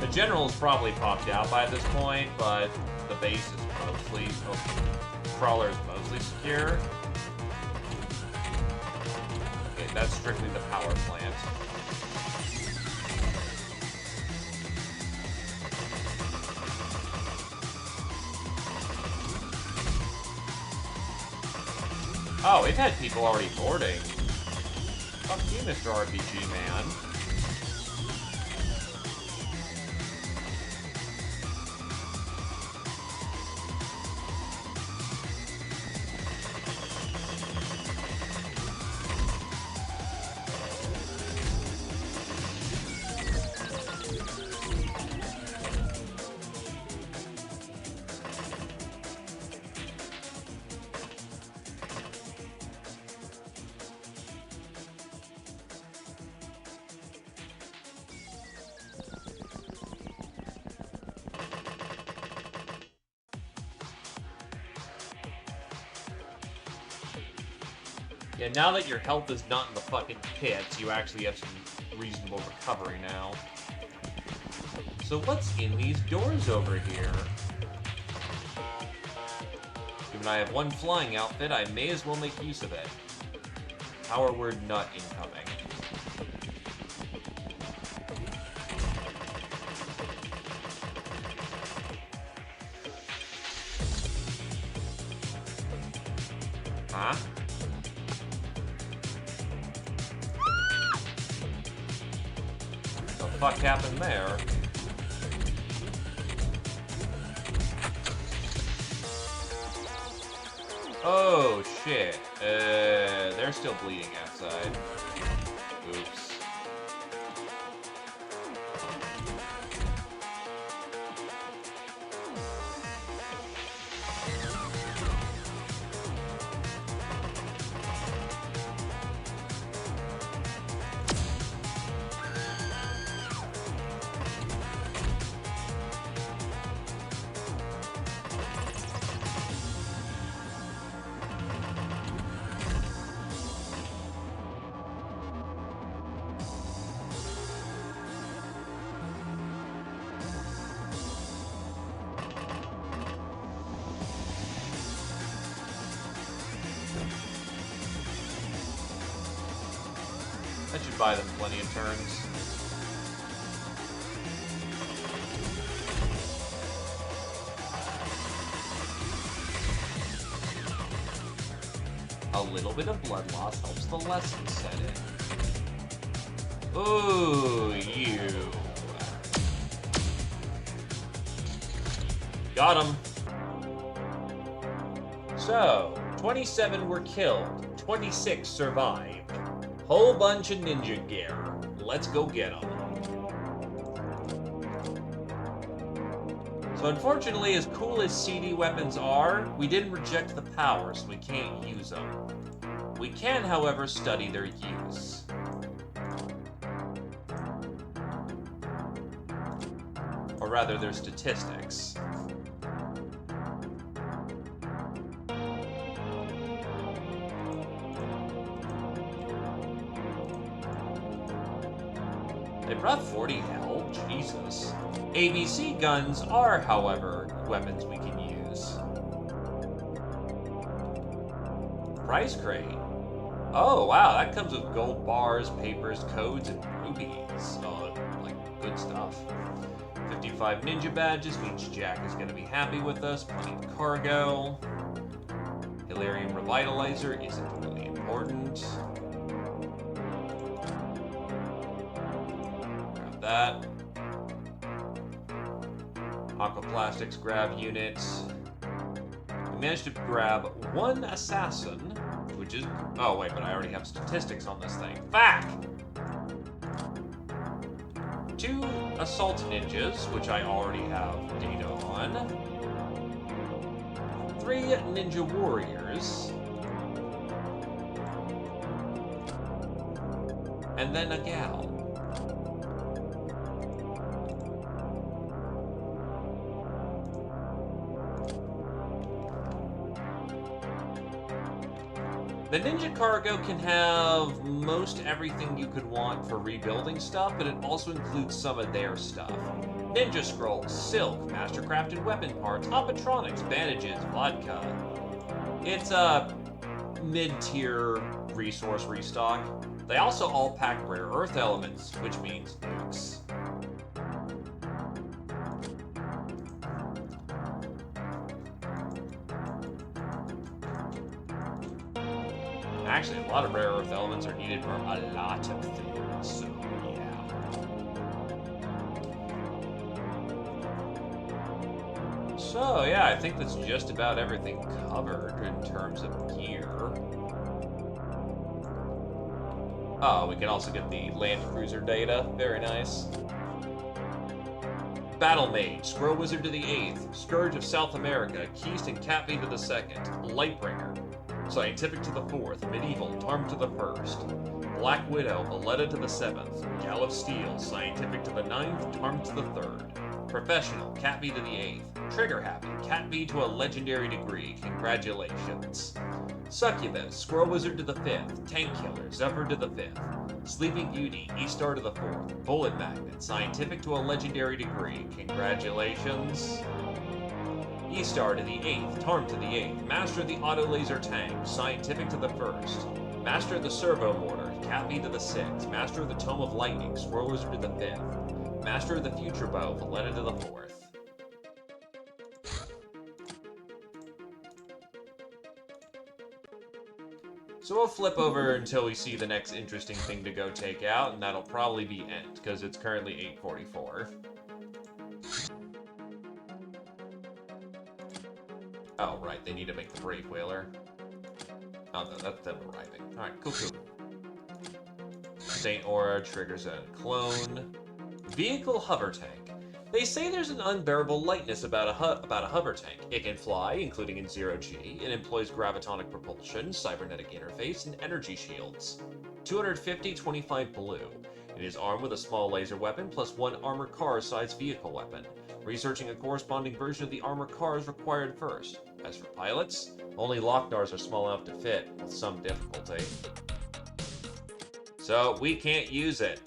The general's probably popped out by this point, but the base is mostly, crawler is mostly secure. Okay, that's strictly the power plant. Oh, it had people already boarding. Fuck you, Mr. RPG man. Yeah, now that your health is not in the fucking pits, you actually have some reasonable recovery now. So what's in these doors over here? Given I have one flying outfit, I may as well make use of it. Power word nut incoming. Huh? What the fuck happened there? Oh shit. They're still bleeding outside. Oops. That should buy them plenty of turns. A little bit of blood loss helps the lesson set in. Ooh, you. Got him. So, 27 were killed, 26 survived. Whole bunch of ninja gear. Let's go get them. So unfortunately, as cool as CD weapons are, we didn't reject the power, so we can't use them. We can, however, study their use. Or rather, their statistics. They brought 40 hell? Jesus. ABC guns are, however, weapons we can use. Price crate. Oh, wow, that comes with gold bars, papers, codes, and rubies. Oh, like, good stuff. 55 ninja badges means Jack is going to be happy with us. Plenty of cargo. Hilarium Revitalizer isn't really important. That. Aquaplastics grab unit. We managed to grab one assassin, which is... Oh, wait, but I already have statistics on this thing. Fuck! 2 Assault Ninjas, which I already have data on. 3 Ninja Warriors. And then a gal. The Ninja Cargo can have most everything you could want for rebuilding stuff, but it also includes some of their stuff. Ninja Scrolls, Silk, Mastercrafted Weapon Parts, Oppatronics, Bandages, Vodka. It's a mid-tier resource restock. They also all pack rare earth elements, which means nukes. Actually, a lot of rare earth elements are needed for a lot of things, so yeah. So yeah, I think that's just about everything covered in terms of gear. Oh, we can also get the Land Cruiser data. Very nice. Battle Mage, Squirrel Wizard to the 8th, Scourge of South America, Keystone Catbee to the 2nd, Lightbringer, Scientific to the 4th, Medieval, Tarm to the 1st, Black Widow, Valetta to the 7th, Gal of Steel, Scientific to the 9th, Tarm to the 3rd, Professional, Catbee to the 8th, Trigger Happy, Catbee to a legendary degree, congratulations. Succubus, Squirrel Wizard to the 5th, Tank Killer, Zephyr to the 5th, Sleeping Beauty, E-Star to the 4th, Bullet Magnet, Scientific to a legendary degree, congratulations. E-Star to the 8th, Tarm to the 8th, Master of the Auto Laser Tank, Scientific to the 1st, Master of the Servo Mortar, Catbee to the 6th, Master of the Tome of Lightning, Squirrel Wizard to the 5th, Master of the Future Bow, Valetta to the 4th. So we'll flip over until we see the next interesting thing to go take out, and that'll probably be End, because it's currently 8:44. Oh, right, they need to make the Brave Whaler. Oh, no, that's them arriving. Alright, cool. Saint Aura triggers a clone. Vehicle Hover Tank. They say there's an unbearable lightness about a hover tank. It can fly, including in zero-G. It employs gravitonic propulsion, cybernetic interface, and energy shields. 250, 25 blue. It is armed with a small laser weapon plus 1 armored car-sized vehicle weapon. Researching a corresponding version of the armored car is required first. As for pilots, only Locknars are small enough to fit, with some difficulty. So, we can't use it.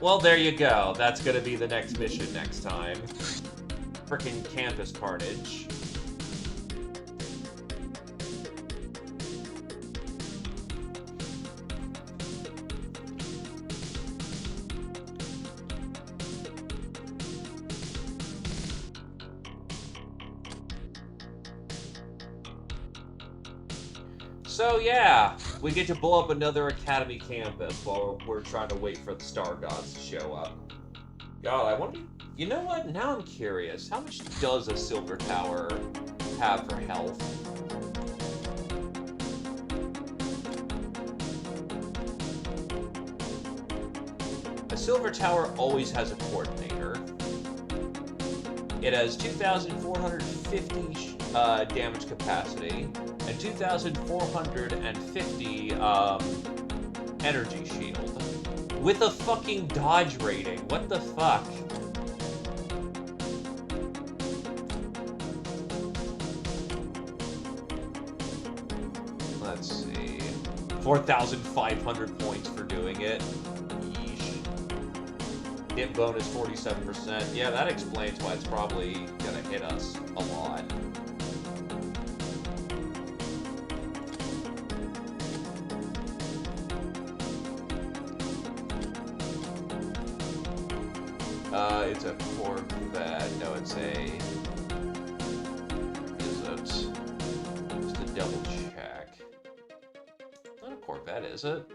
Well, there you go. That's gonna be the next mission next time. Frickin' campus carnage. So yeah, we get to blow up another Academy campus while we're trying to wait for the Star Gods to show up. God, I wonder... You know what? Now I'm curious. How much does a Silver Tower have for health? A Silver Tower always has a coordinator. It has 2,450 damage capacity and 2,450 energy shield with a fucking dodge rating. What the fuck? Let's see. 4,500 points for doing it. Yeesh. Hit bonus 47%. Yeah, that explains why it's probably gonna hit us a lot. It's a Corvette. No, it's a... Is it? not a Corvette, is it?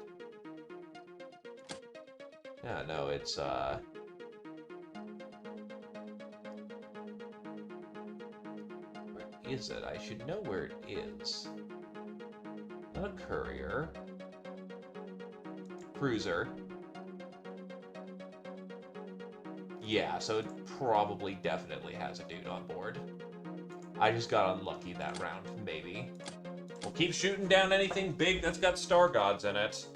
Yeah, no, it's, Where is it? I should know where it is. Not a courier. Cruiser. Yeah, so it probably definitely has a dude on board. I just got unlucky that round, maybe. We'll keep shooting down anything big that's got star gods in it.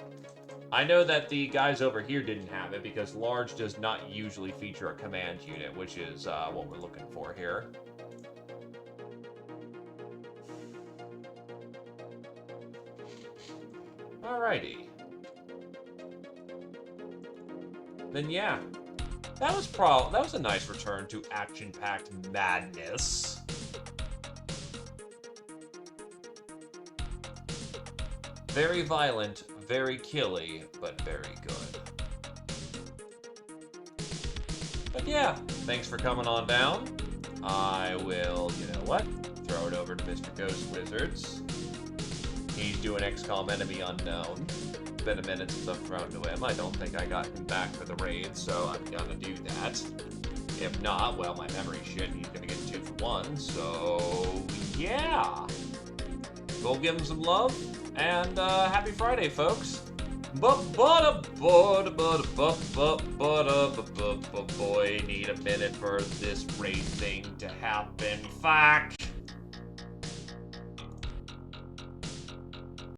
I know that the guys over here didn't have it because large does not usually feature a command unit, which is what we're looking for here. Alrighty. Then yeah, that was a nice return to action-packed madness. Very violent, very killy, but very good. But yeah, thanks for coming on down. I will, you know what, throw it over to Mr. Ghost Wizards. He's doing XCOM Enemy Unknown. It's been a minute since I've thrown to him. I don't think I got him back for the raid, so I'm gonna do that. If not, well, my memory shit, he's gonna get 2 for 1, so yeah. Go give him some love, and happy Friday, folks. Boy, need a minute for this raid thing to happen. Fuck.